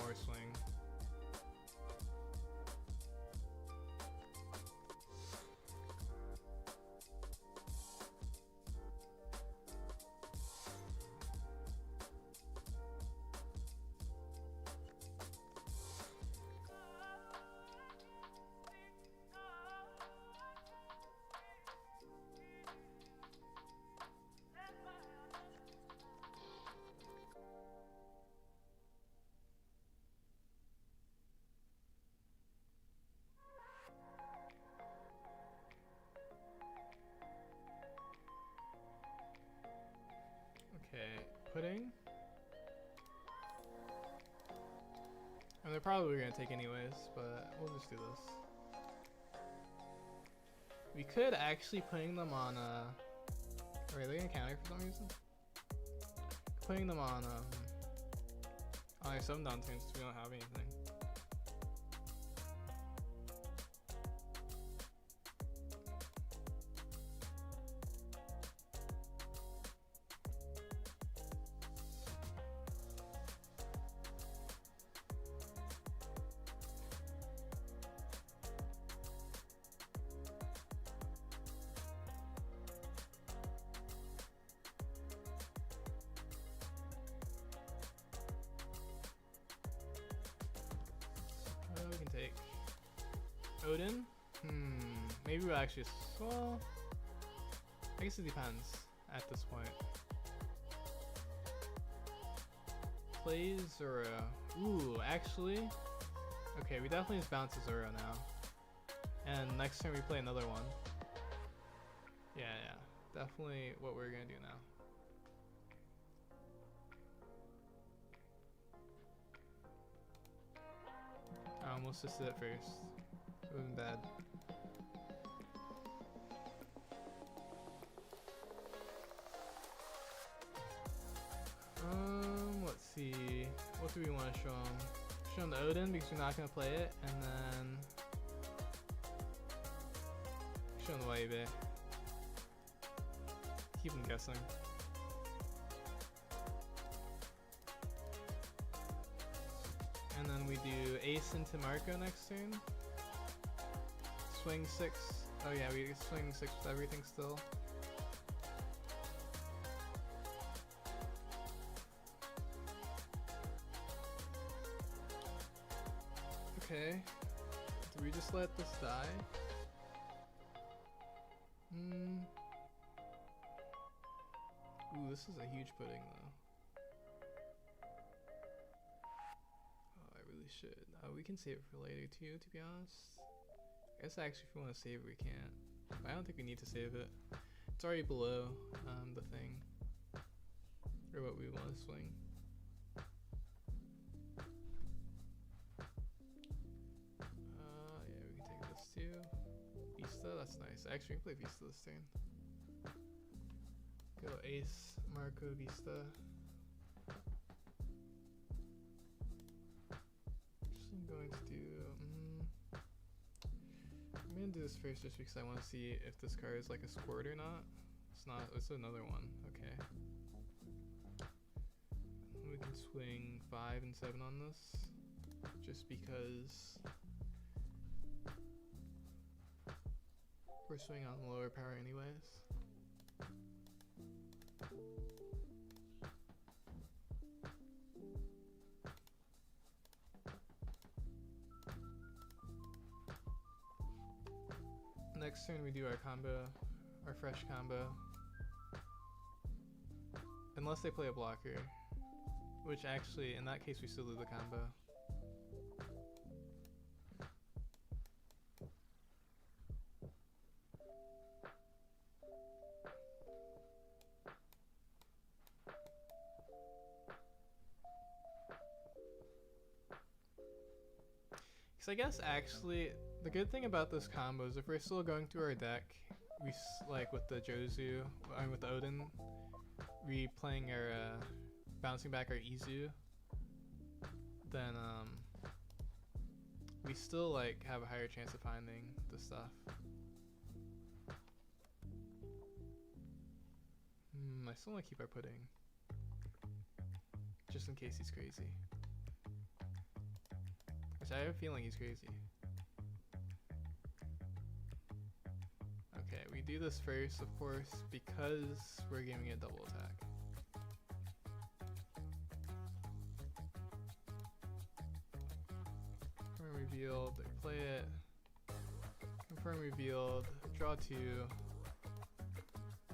or swing. Okay, Pudding. And they're probably gonna take anyways, but we'll just do this. We could actually putting them on wait, are they gonna counter for some reason? Putting them on like 7 down turns so we don't have anything. Odin? Maybe we'll actually. Well, I guess it depends at this point. Plays Zoro. Ooh, actually. Okay, we definitely just bounce to Zoro now. And next turn we play another one. Yeah, definitely what we're gonna do now. I almost just did it first. It would've been bad. Let's see. What do we want to show him? Show him the Odin because we're not gonna play it, and then show him the Waibe. Keep him guessing. And then we do Ace into Marco next turn. Swing 6. Oh yeah, we swing 6 with everything still. Okay. Do we just let this die? Ooh, this is a huge pudding though. Oh, I really should. We can save it for later too, to be honest. I guess actually if we want to save it, we can't. But I don't think we need to save it. It's already below the thing. Or what we want to swing. Yeah, we can take this too. Vista, that's nice. Actually, we can play Vista this turn. Go Ace, Marco, Vista. Actually, I'm going to do. I'm gonna do this first just because I want to see if this card is like a squirt or not. It's not. It's another one. Okay. We can swing 5 and 7 on this, just because we're swinging on the lower power anyways. Next turn we do our combo, our fresh combo. Unless they play a blocker, which actually in that case we still do the combo. Because I guess actually the good thing about this combo is if we're still going through our deck, we like with the Jozu, I mean with the Odin, replaying our bouncing back our Izu, then we still like have a higher chance of finding the stuff. I still want to keep our pudding, just in case he's crazy. Which I have a feeling he's crazy. Okay, we do this first, of course, because we're giving it double attack. Confirm revealed, play it. Confirm revealed, draw 2,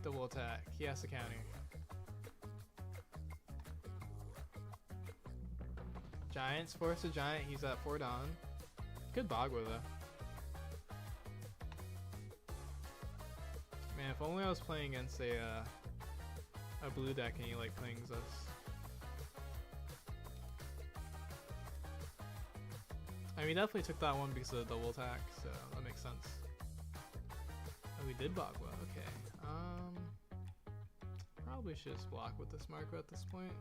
double attack. He has to counter. Giants, force a giant, he's at 4 down. Good Bagua though. Man, if only I was playing against a blue deck and he like clings us. I mean, we definitely took that one because of the double attack, so that makes sense. Oh, we did Bagua, okay. Probably should just block with this Marco at this point.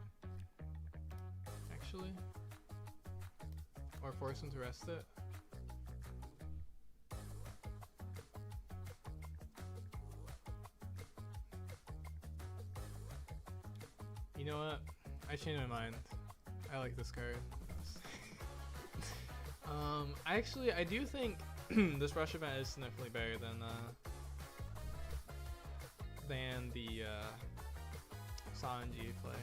Actually. Or force him to rest it. You know what? I changed my mind. I like this card. I do think this rush event is significantly better than the Sanji play.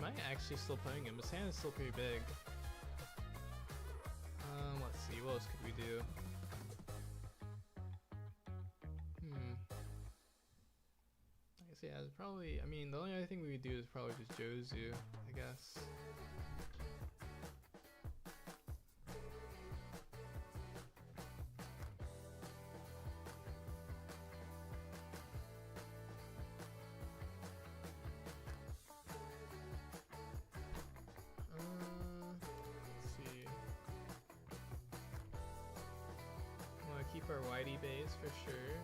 am I actually still playing him? His hand is still pretty big. Let's see, what else could we do? I guess, yeah, it's probably, I mean, the only other thing we would do is probably just Jozu, I guess. Keep our Whitey base for sure.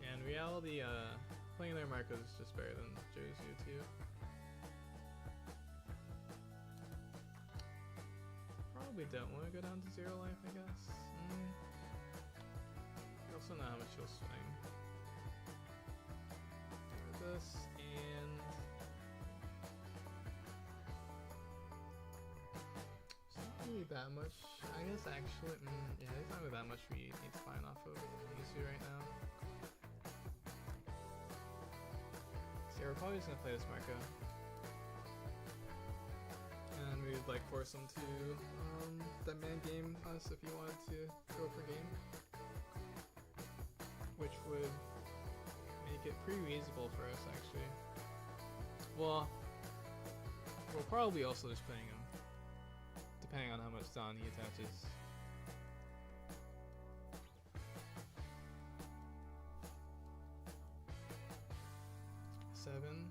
And in reality, playing their Marcos is just better than Jozu too. Probably don't want to go down to 0 life, I guess. I also know how much he'll swing. Do this and. Really that much, I guess actually, yeah, there's not really that much we need to find off of Yuzu right now. So yeah, we're probably just gonna play this Marco. And we would like force him to that man game us if he wanted to go for game. Which would make it pretty reasonable for us actually. Well, we'll probably also just playing him. Depending on how much Don he attaches. Seven.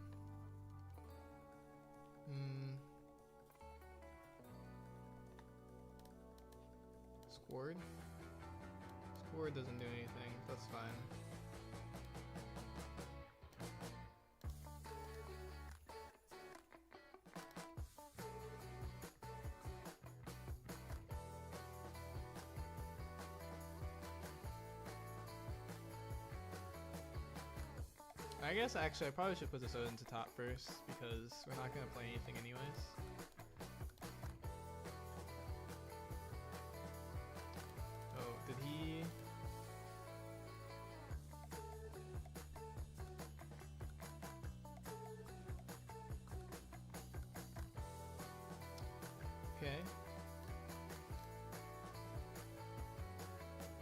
Scored? Scored doesn't do anything, that's fine. I guess actually I probably should put this out into top first because we're not gonna play anything anyways. Oh, did he? Okay.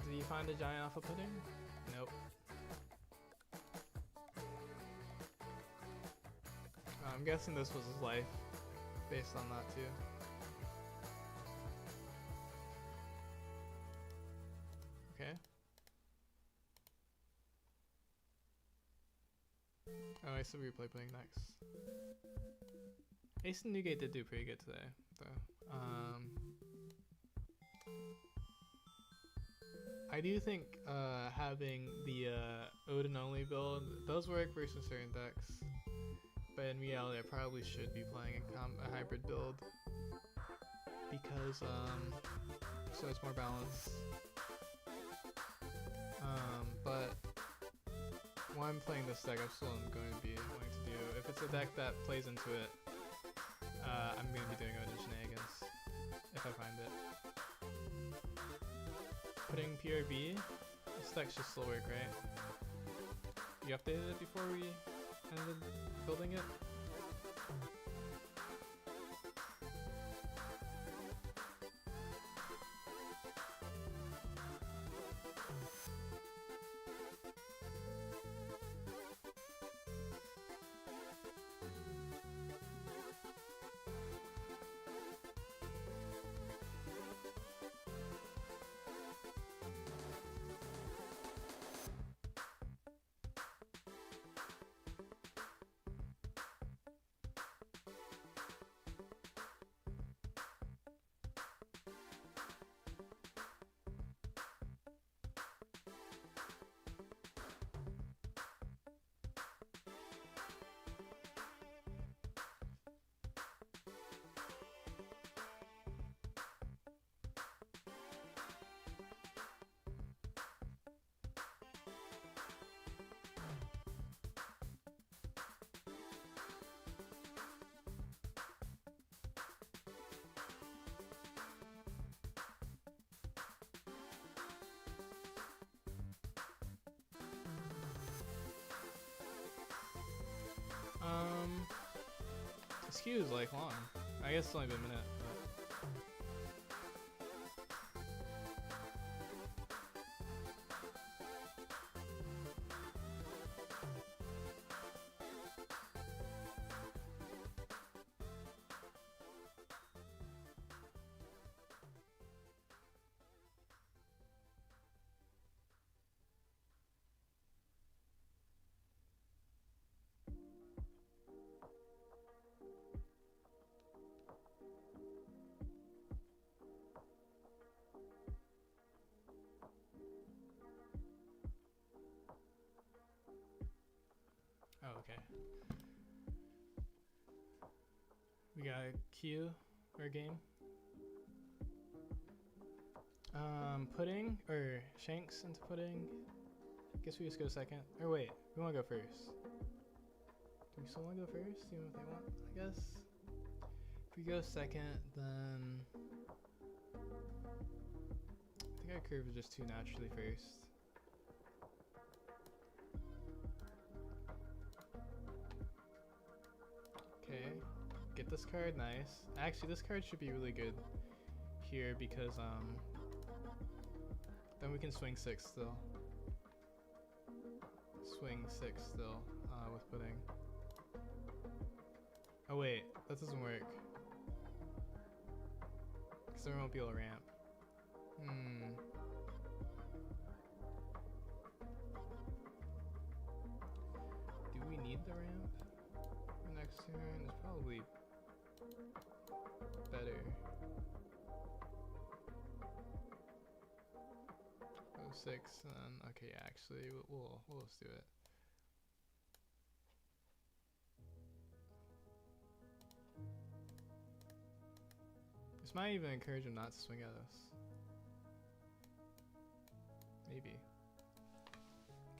Did he find a giant alpha pudding? Nope. I'm guessing this was his life, based on that too. Okay. Oh, Ace of Replay playing next. Ace and Newgate did do pretty good today, though. I do think having the Odin only build does work versus certain decks. But in reality, I probably should be playing a hybrid build because so it's more balanced. But while I'm playing this deck, I'm still going to be wanting to do. If it's a deck that plays into it, I'm going to be doing Odin shenanigans if I find it. Putting PRB, this deck should still work, right? You updated it before we ended building it? This queue is like long. I guess it's only been a minute. Oh, okay. We got a queue or game. Pudding or Shanks into pudding. Guess we just go second. Or wait, we want to go first. Do we still want to go first? See what they want, I guess. If we go second, then I think our curve is just too naturally first. Okay, get this card, nice. Actually, this card should be really good here because then we can swing 6 still. Swing 6 still with pudding. Oh wait, that doesn't work. Because then we won't be able to ramp. Do we need the ramp? Next turn is probably better. 6 and then, okay, yeah, actually we'll just do it. This might even encourage him not to swing at us. Maybe.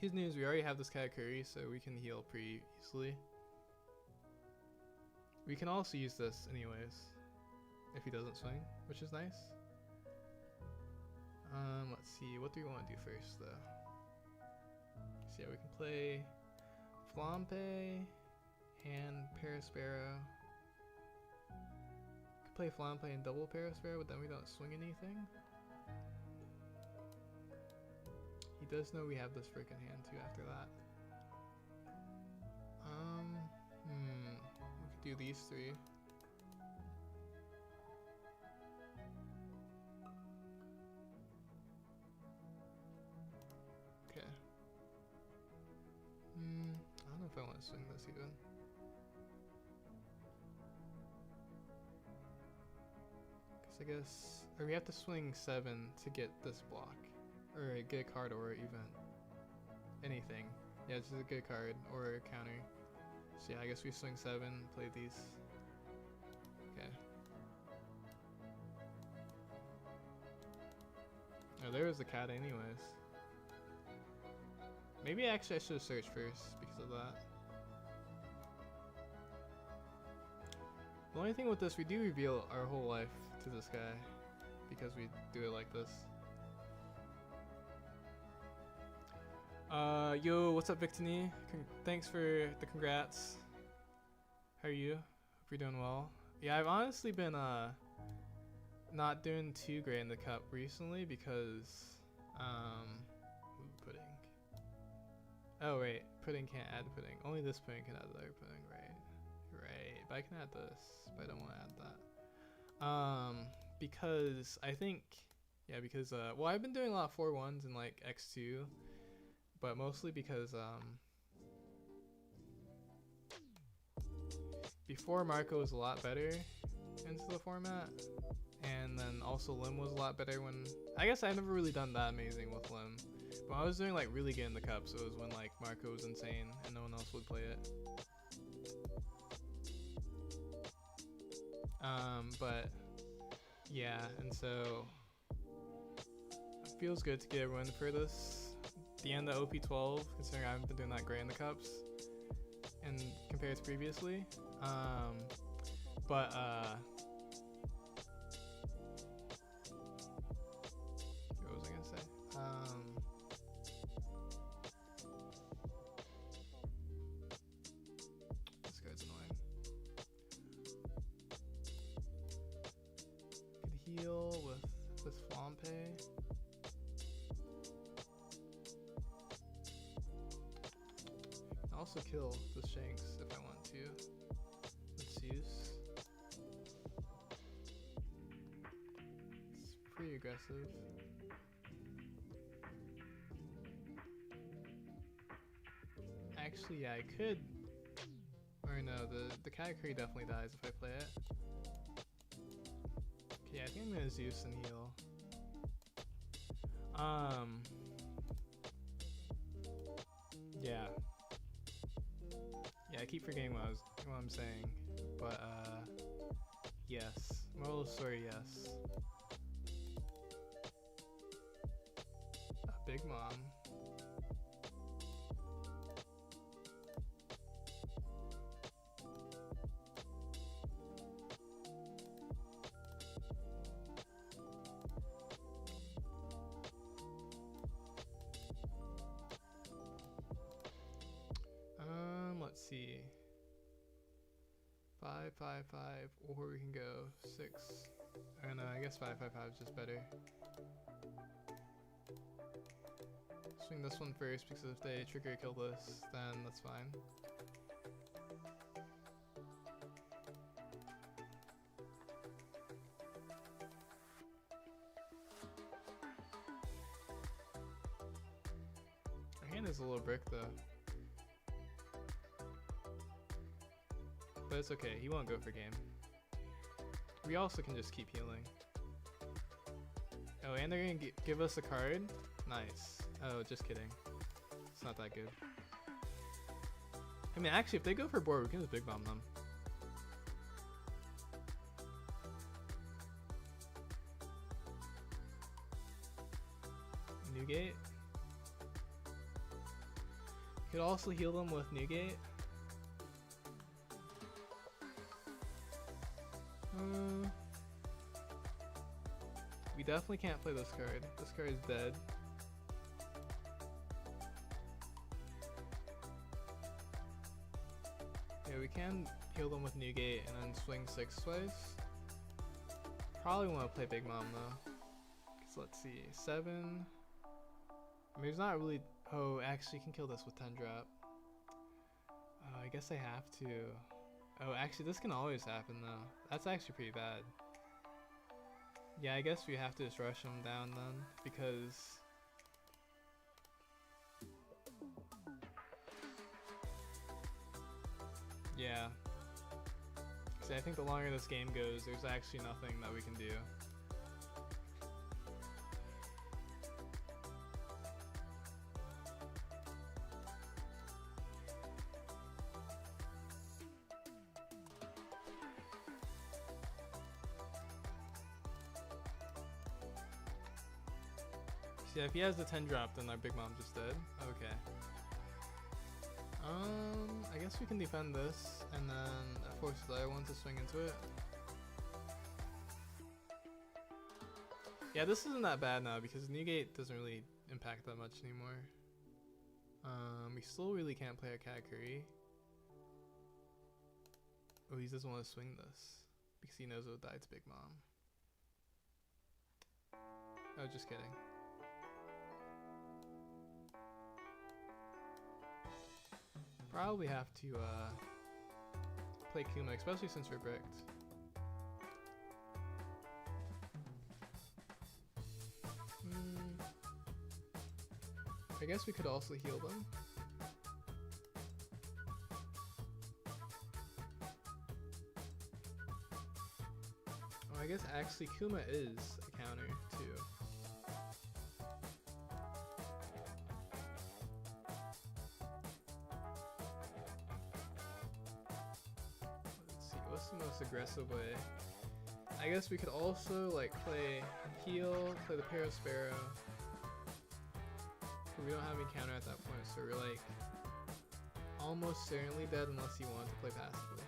Good news, we already have this Katakuri, so we can heal pretty easily. We can also use this anyways, if he doesn't swing, which is nice. Let's see, what do we want to do first though? So yeah, we can play Flampe and Paraspero. We could play Flampe and double Paraspero, but then we don't swing anything. He does know we have this freaking hand too after that. We could do these 3. Okay. I don't know if I want to swing this even. Cause I guess, or we have to swing 7 to get this block. Or get a card or even anything. Yeah, it's just a good card or a counter. So yeah, I guess we swing 7, play these. Okay. Oh, there was the cat anyways. Maybe actually I should have searched first because of that. The only thing with this, we do reveal our whole life to this guy because we do it like this. Yo, what's up, Victini? Thanks for the congrats. How are you? Hope you're doing well. Yeah, I've honestly been not doing too great in the cup recently because pudding. Oh wait, pudding can't add pudding. Only this pudding can add the other pudding, right? Right. But I can add this, but I don't want to add that. Because I think, yeah, because well, I've been doing a lot of 4-1s in like X2. But mostly because before Marco was a lot better into the format, and then also Lim was a lot better when, I guess I've never really done that amazing with Lim, but I was doing like really good in the cup, so it was when like Marco was insane and no one else would play it. But yeah, and so it feels good to get a win for this. The end of OP12, considering I haven't been doing that great in the cups and compared to previously. What was I gonna say? This guy's annoying. also kill the Shanks if I want to. Let's use. It's pretty aggressive. Actually, yeah, I could. Or no, the Katakuri definitely dies if I play it. Okay, I think I'm gonna Zeus and heal. Yeah. Yeah, I keep forgetting what I'm saying. But yes. Moral of the story, yes. A Big Mom. Let's see. 5, 5, 5, or we can go 6. I don't know, I guess 5, 5, 5 is just better. Swing this one first because if they trigger kill this, then that's fine. Our hand is a little brick though. But it's okay, he won't go for game. We also can just keep healing. Oh, and they're gonna give us a card? Nice. Oh, just kidding. It's not that good. I mean, actually, if they go for board, we can just Big Bomb them. Newgate. Could also heal them with Newgate. We definitely can't play this card. This card is dead. Yeah, we can heal them with Newgate and then swing 6 twice. Probably want to play Big Mom though. Cause let's see, 7. I mean, it's not really. Oh, actually, you can kill this with 10 drop. Oh, I guess I have to. Oh, actually, this can always happen though. That's actually pretty bad. Yeah, I guess we have to just rush him down then, because yeah. Because I think the longer this game goes, there's actually nothing that we can do. Yeah, if he has the 10 drop, then our Big Mom just dead. Okay. I guess we can defend this, and then force the other one to swing into it. Yeah, this isn't that bad now because Newgate doesn't really impact that much anymore. We still really can't play our Katakuri. Oh, he doesn't want to swing this because he knows it'll die to Big Mom. Oh, just kidding. Probably have to play Kuma, especially since we're bricked. I guess we could also heal them. Oh, I guess actually Kuma is a counter too. What's the most aggressive way? I guess we could also like play heal, play the Pair of Sparrow. We don't have any counter at that point, so we're like almost certainly dead unless you want to play passively.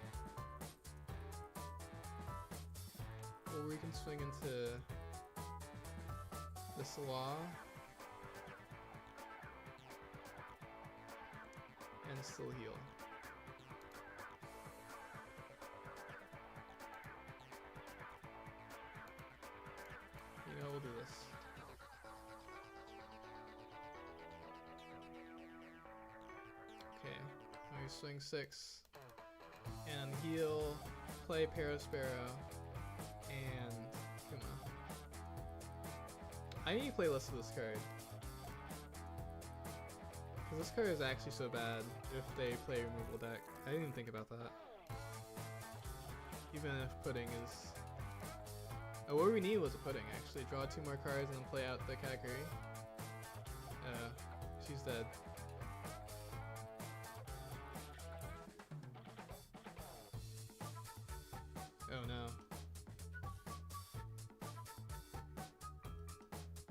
Or we can swing into the Salah and still heal. You know, we'll do this. Okay, you swing 6 and heal, play Parasparrow, and Kuma. I need to play less of this card. Because this card is actually so bad if they play removal deck. I didn't even think about that. Even if Pudding is... Oh, what we need was a Pudding, actually. Draw 2 more cards and then play out the Kakuri. She's dead. Oh no.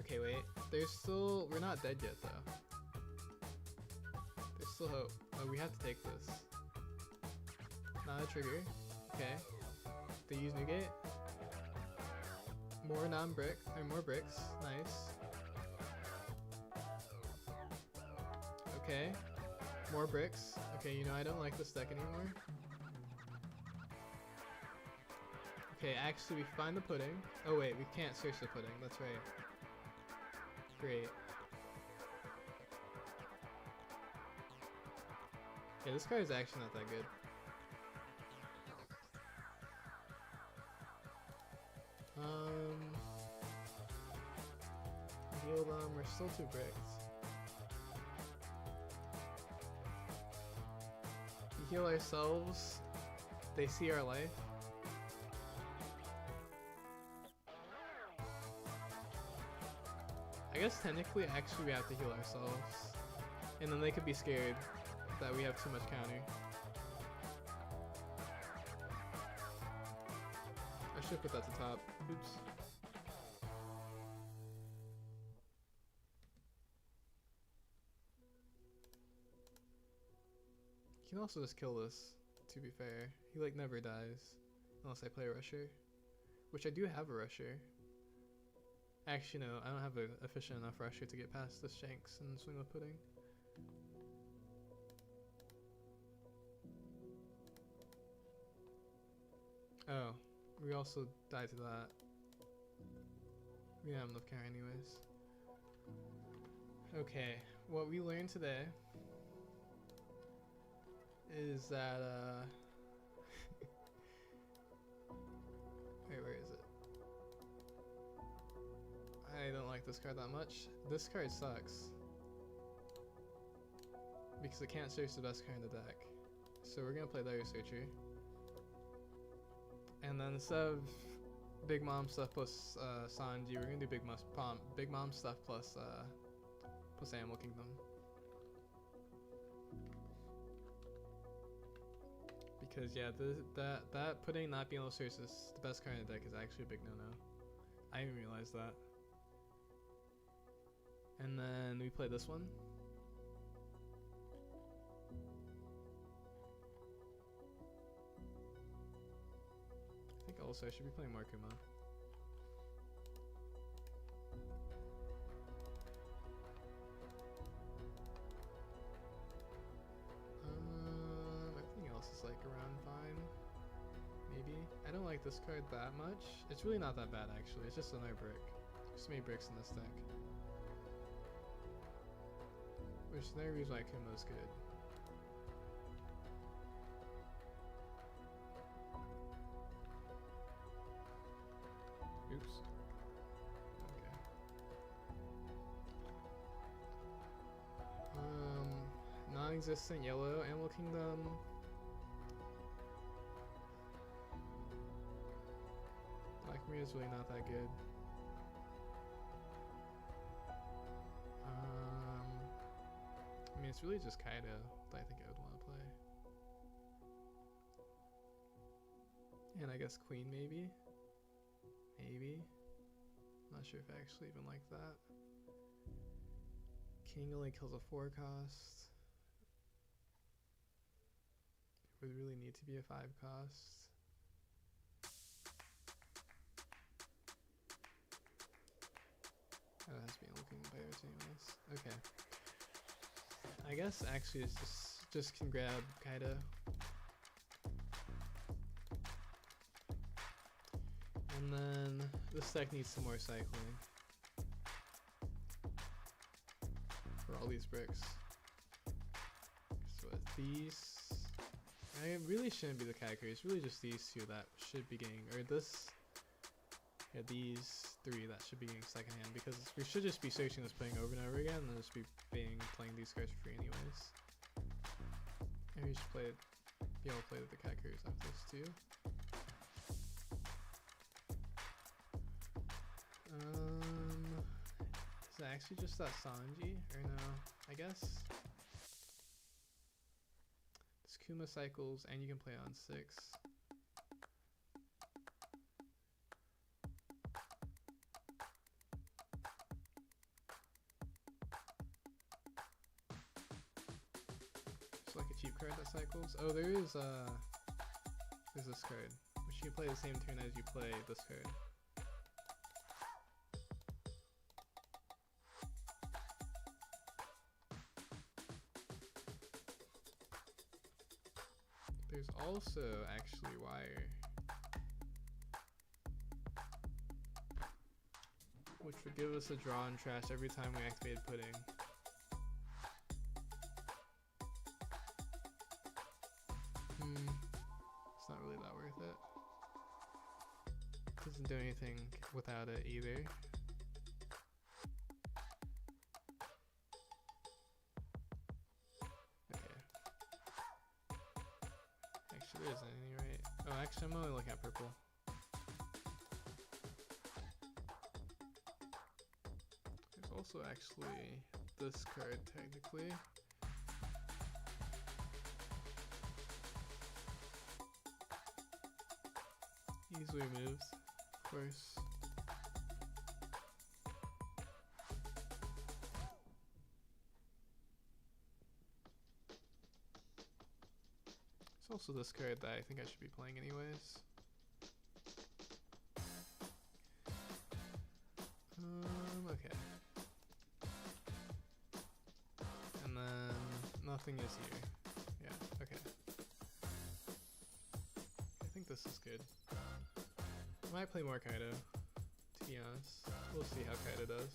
Okay, wait. There's still... We're not dead yet, though. There's still hope. Oh, we have to take this. Not a trigger. Okay. They use Newgate. More non-brick, or more bricks. Nice. Okay. More bricks. Okay, you know I don't like this deck anymore. Okay, actually we find the Pudding. Oh wait, we can't search the Pudding. That's right. Great. Yeah, this card is actually not that good. Heal them, we're still 2 bricks. We heal ourselves, they see our life. I guess technically, actually we have to heal ourselves. And then they could be scared that we have too much counter. I should put that to top. Oops. You can also just kill this, to be fair. He like never dies. Unless I play a Rusher. Which I do have a Rusher. Actually no, I don't have an efficient enough Rusher to get past this Shanks and swing with Pudding. Oh, we also died to that. We don't have enough counter anyways. Okay, what we learned today is that, wait, where is it? I don't like this card that much. This card sucks. Because it can't search the best card in the deck. So we're gonna play Dire Searcher. And then instead of Big Mom stuff plus Sanji, we're gonna do Big Mom stuff plus Animal Kingdom. Because yeah, that Pudding not being able to search the best card in the deck is actually a big no-no. I didn't realize that. And then we play this one. I think also I should be playing Markuma. Everything else is like around fine. Maybe. I don't like this card that much. It's really not that bad actually. It's just another brick. Just many bricks in this deck. Which is another reason why Kumo's good. Oops. Okay. Non-existent yellow Animal Kingdom. Black Mirror is really not that good. I mean, it's really just Kaido that I think I would want to play. And I guess Queen maybe? Maybe? Not sure if I actually even like that. King only kills a 4 cost. It would really need to be a 5 cost. Oh, it has to be looking players anyways. Okay. I guess actually it's just can grab Kaido. And then this deck needs some more cycling. For all these bricks. So these It really shouldn't be the category. It's really just these two that should be getting, or this. Yeah, these three that should be getting secondhand, because we should just be searching this playing over and over again, and just be playing these cards for free anyways. Maybe we should be able to play the categories after this too. Is it actually just that Sanji? Or no? I guess. It's Kuma cycles, and you can play on 6. It's like a cheap card that cycles. Oh, there's this card, which you can play the same turn as you play this card. There's also actually wire, which would give us a draw and trash every time we activated pudding. It's not really that worth it. Doesn't do anything without it either. There isn't any, right? Oh, actually, I'm only looking at purple. There's also actually this card, technically. Easily moves, of course. There's also this card that I think I should be playing anyways. Okay. And then nothing is here. Yeah, okay. I think this is good. I might play more Kaido, to be honest. We'll see how Kaido does.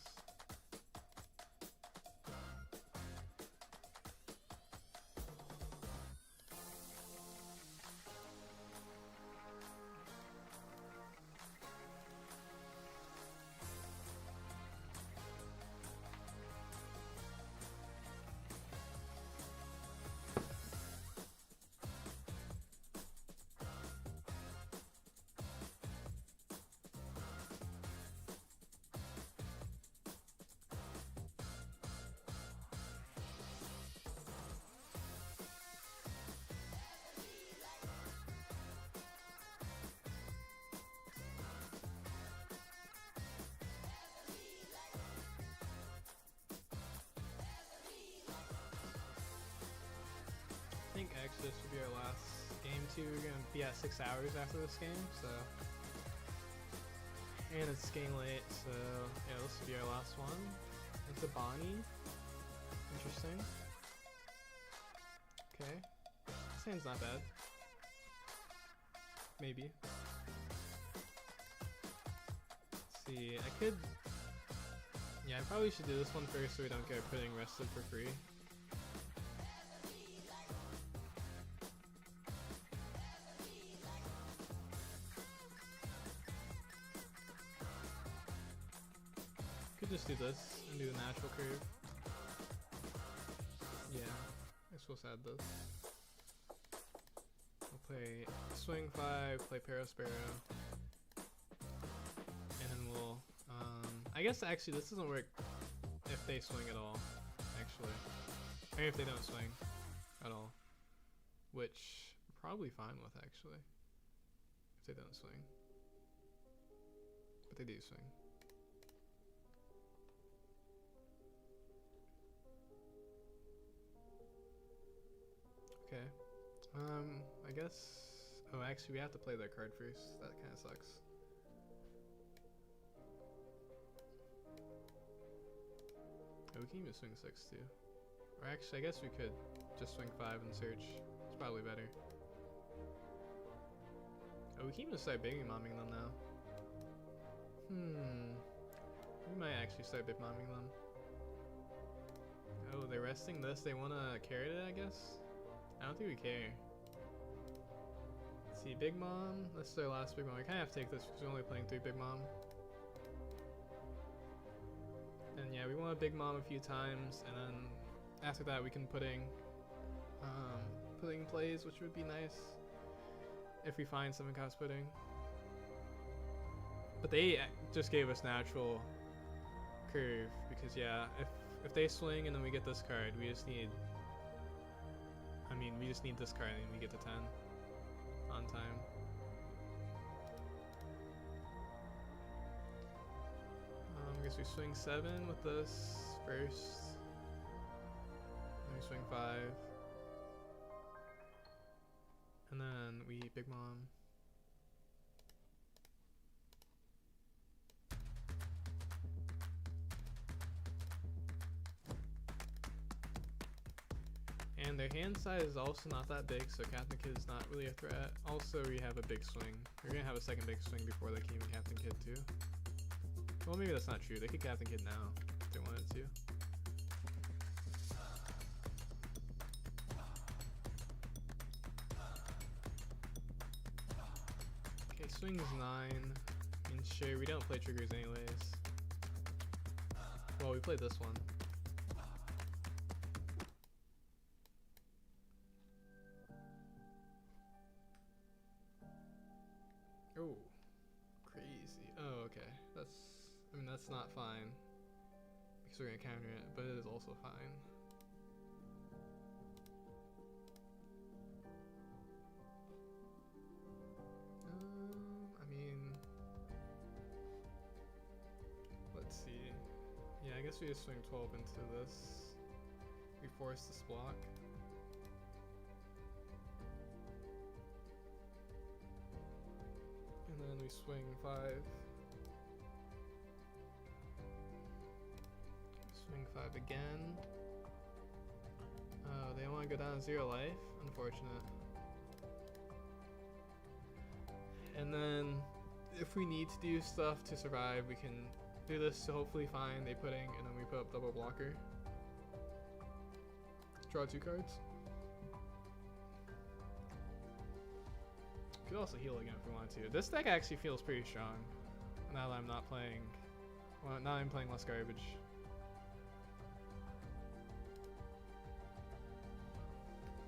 I think actually this will be our last game too. We're gonna be at 6 hours after this game, so, and it's getting late, so yeah, this will be our last one. It's a Bonney. Interesting. Okay, this hand's not bad. Maybe. Let's see, I could. Yeah, I probably should do this one first so we don't get pudding rested for free. Could just do this and do the natural curve. Yeah, I suppose I add this. We'll play swing 5, play Paro Sparrow, and then we'll. I guess actually this doesn't work if they swing at all. Actually, or if they don't swing at all, which I'm probably fine with actually. If they don't swing, but they do swing. Okay. I guess. Oh, actually, we have to play their card first. That kind of sucks. Oh, we can even swing 6 too. Or actually, I guess we could just swing 5 and search. It's probably better. Oh, we can even start big momming them now. We might actually start big momming them. Oh, they're resting this. They want to carry it, I guess? I don't think we care. see, Big Mom. This is our last Big Mom. We kind of have to take this because we're only playing 3 Big Mom. And yeah, we want a Big Mom a few times, and then after that we can pudding plays, which would be nice if we find something cost pudding. But they just gave us natural curve because yeah, if they swing and then we get this card, we just need. I mean, we just need this card and we get to 10 on time. I guess we swing 7 with this first. Then we swing 5. And then we Big Mom. And their hand size is also not that big, so Captain Kid is not really a threat. Also, we have a big swing. We're gonna have a second big swing before they can even Captain Kid too. Well, maybe that's not true. They could Captain Kid now if they wanted to. Okay, swing is 9. And sure, we don't play triggers anyways. Well, we played this one. Oh, crazy. Oh, okay. That's not fine. Because we're gonna counter it, but it is also fine. Let's see. Yeah, I guess we just swing 12 into this. We force this block. And then we swing 5. Swing 5 again. Oh, they want to go down to 0 life? Unfortunate. And then, if we need to do stuff to survive, we can do this to hopefully find a pudding, and then we put up double blocker. Draw 2 cards. Could also heal again if we want to. This deck actually feels pretty strong now that I'm not playing. Well, now I'm playing less garbage.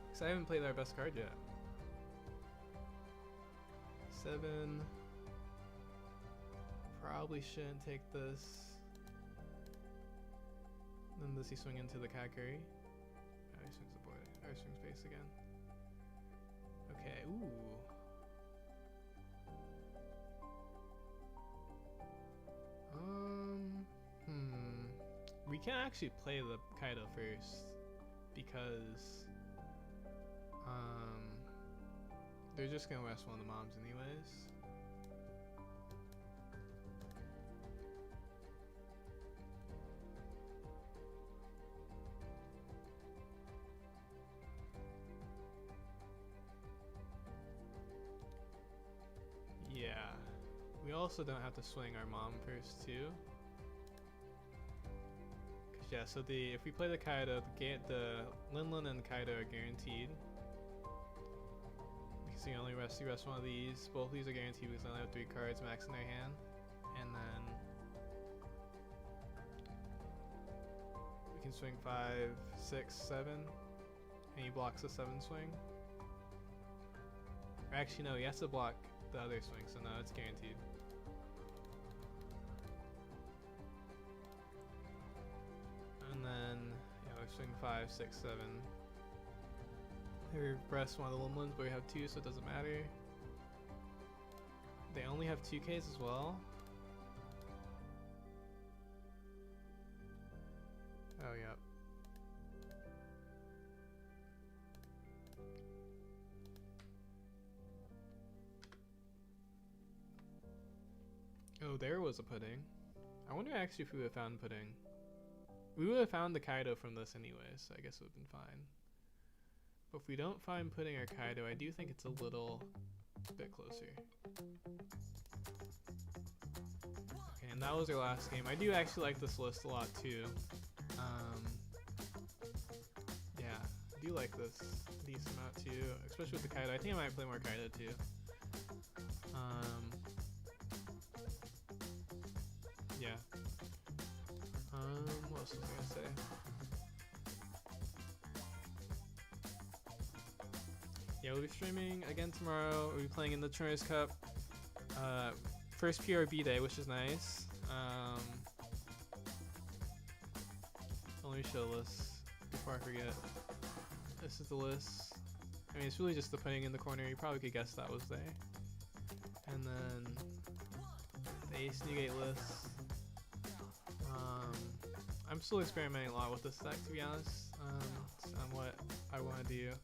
Because I haven't played our best card yet. 7. Probably shouldn't take this. Then does he swing into the Kakuri? Oh, he swings the board. Or he swings base again. Okay, ooh. We can actually play the Kaido first because they're just gonna rest one of the mobs anyways. Yeah, we also don't have to swing our mom first too. Yeah, so if we play the Kaido, the Linlin and Kaido are guaranteed. Because you only rest one of these. Both of these are guaranteed because they only have 3 cards max in their hand. And then we can swing 5, 6, 7. And he blocks the 7 swing. Or actually no, he has to block the other swing, so no, it's guaranteed. And then, yeah, we swing 5, 6, 7. We press one of the Limlins, but we have 2, so it doesn't matter. They only have 2Ks as well. Oh, yep. Oh, there was a pudding. I wonder actually if we would have found pudding. We would have found the Kaido from this anyway, so I guess it would have been fine. But if we don't find pudding or Kaido, I do think it's a little bit closer. Okay, and that was our last game. I do actually like this list a lot too. Yeah, I do like this a decent amount too, especially with the Kaido. I think I might play more Kaido too. Yeah. What else was I gonna say? Yeah, we'll be streaming again tomorrow. We'll be playing in the ChinoizeCup. First PRB day, which is nice. Let me show the list before I forget. This is the list. I mean, it's really just the putting in the corner. You probably could guess that was there. And then the Ace Newgate list. I'm still experimenting a lot with this deck, to be honest, on what I want to do,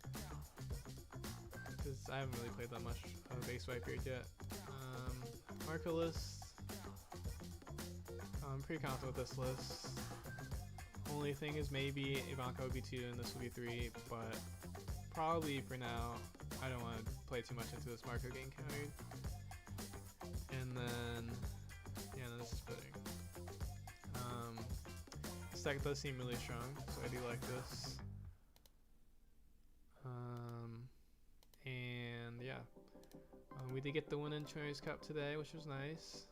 because I haven't really played that much of Base Whitebeard yet. Marco list. I'm pretty confident with this list. Only thing is maybe Ivanka would be 2 and this would be 3, but probably for now, I don't want to play too much into this Marco getting countered. And then, yeah, no, this is pudding. This deck does seem really strong, so I do like this. And yeah, we did get the win in ChinoizeCup today, which was nice.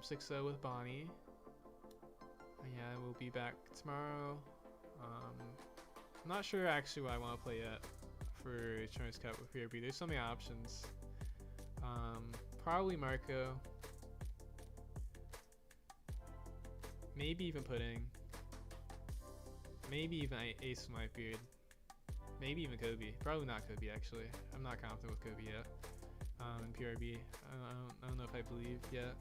6-0 with Bonney. And yeah, we'll be back tomorrow. I'm not sure actually what I want to play yet for ChinoizeCup with PRB. There's so many options. Probably Marco. Maybe even Pudding. Maybe even Ace Whitebeard. Maybe even Kobe. Probably not Kobe actually. I'm not confident with Kobe yet. In PRB. I don't know if I believe yet.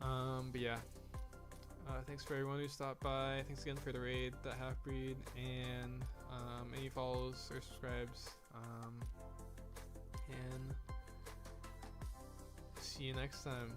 But yeah. Thanks for everyone who stopped by. Thanks again for the raid, that half-breed, and any follows or subscribes. And see you next time.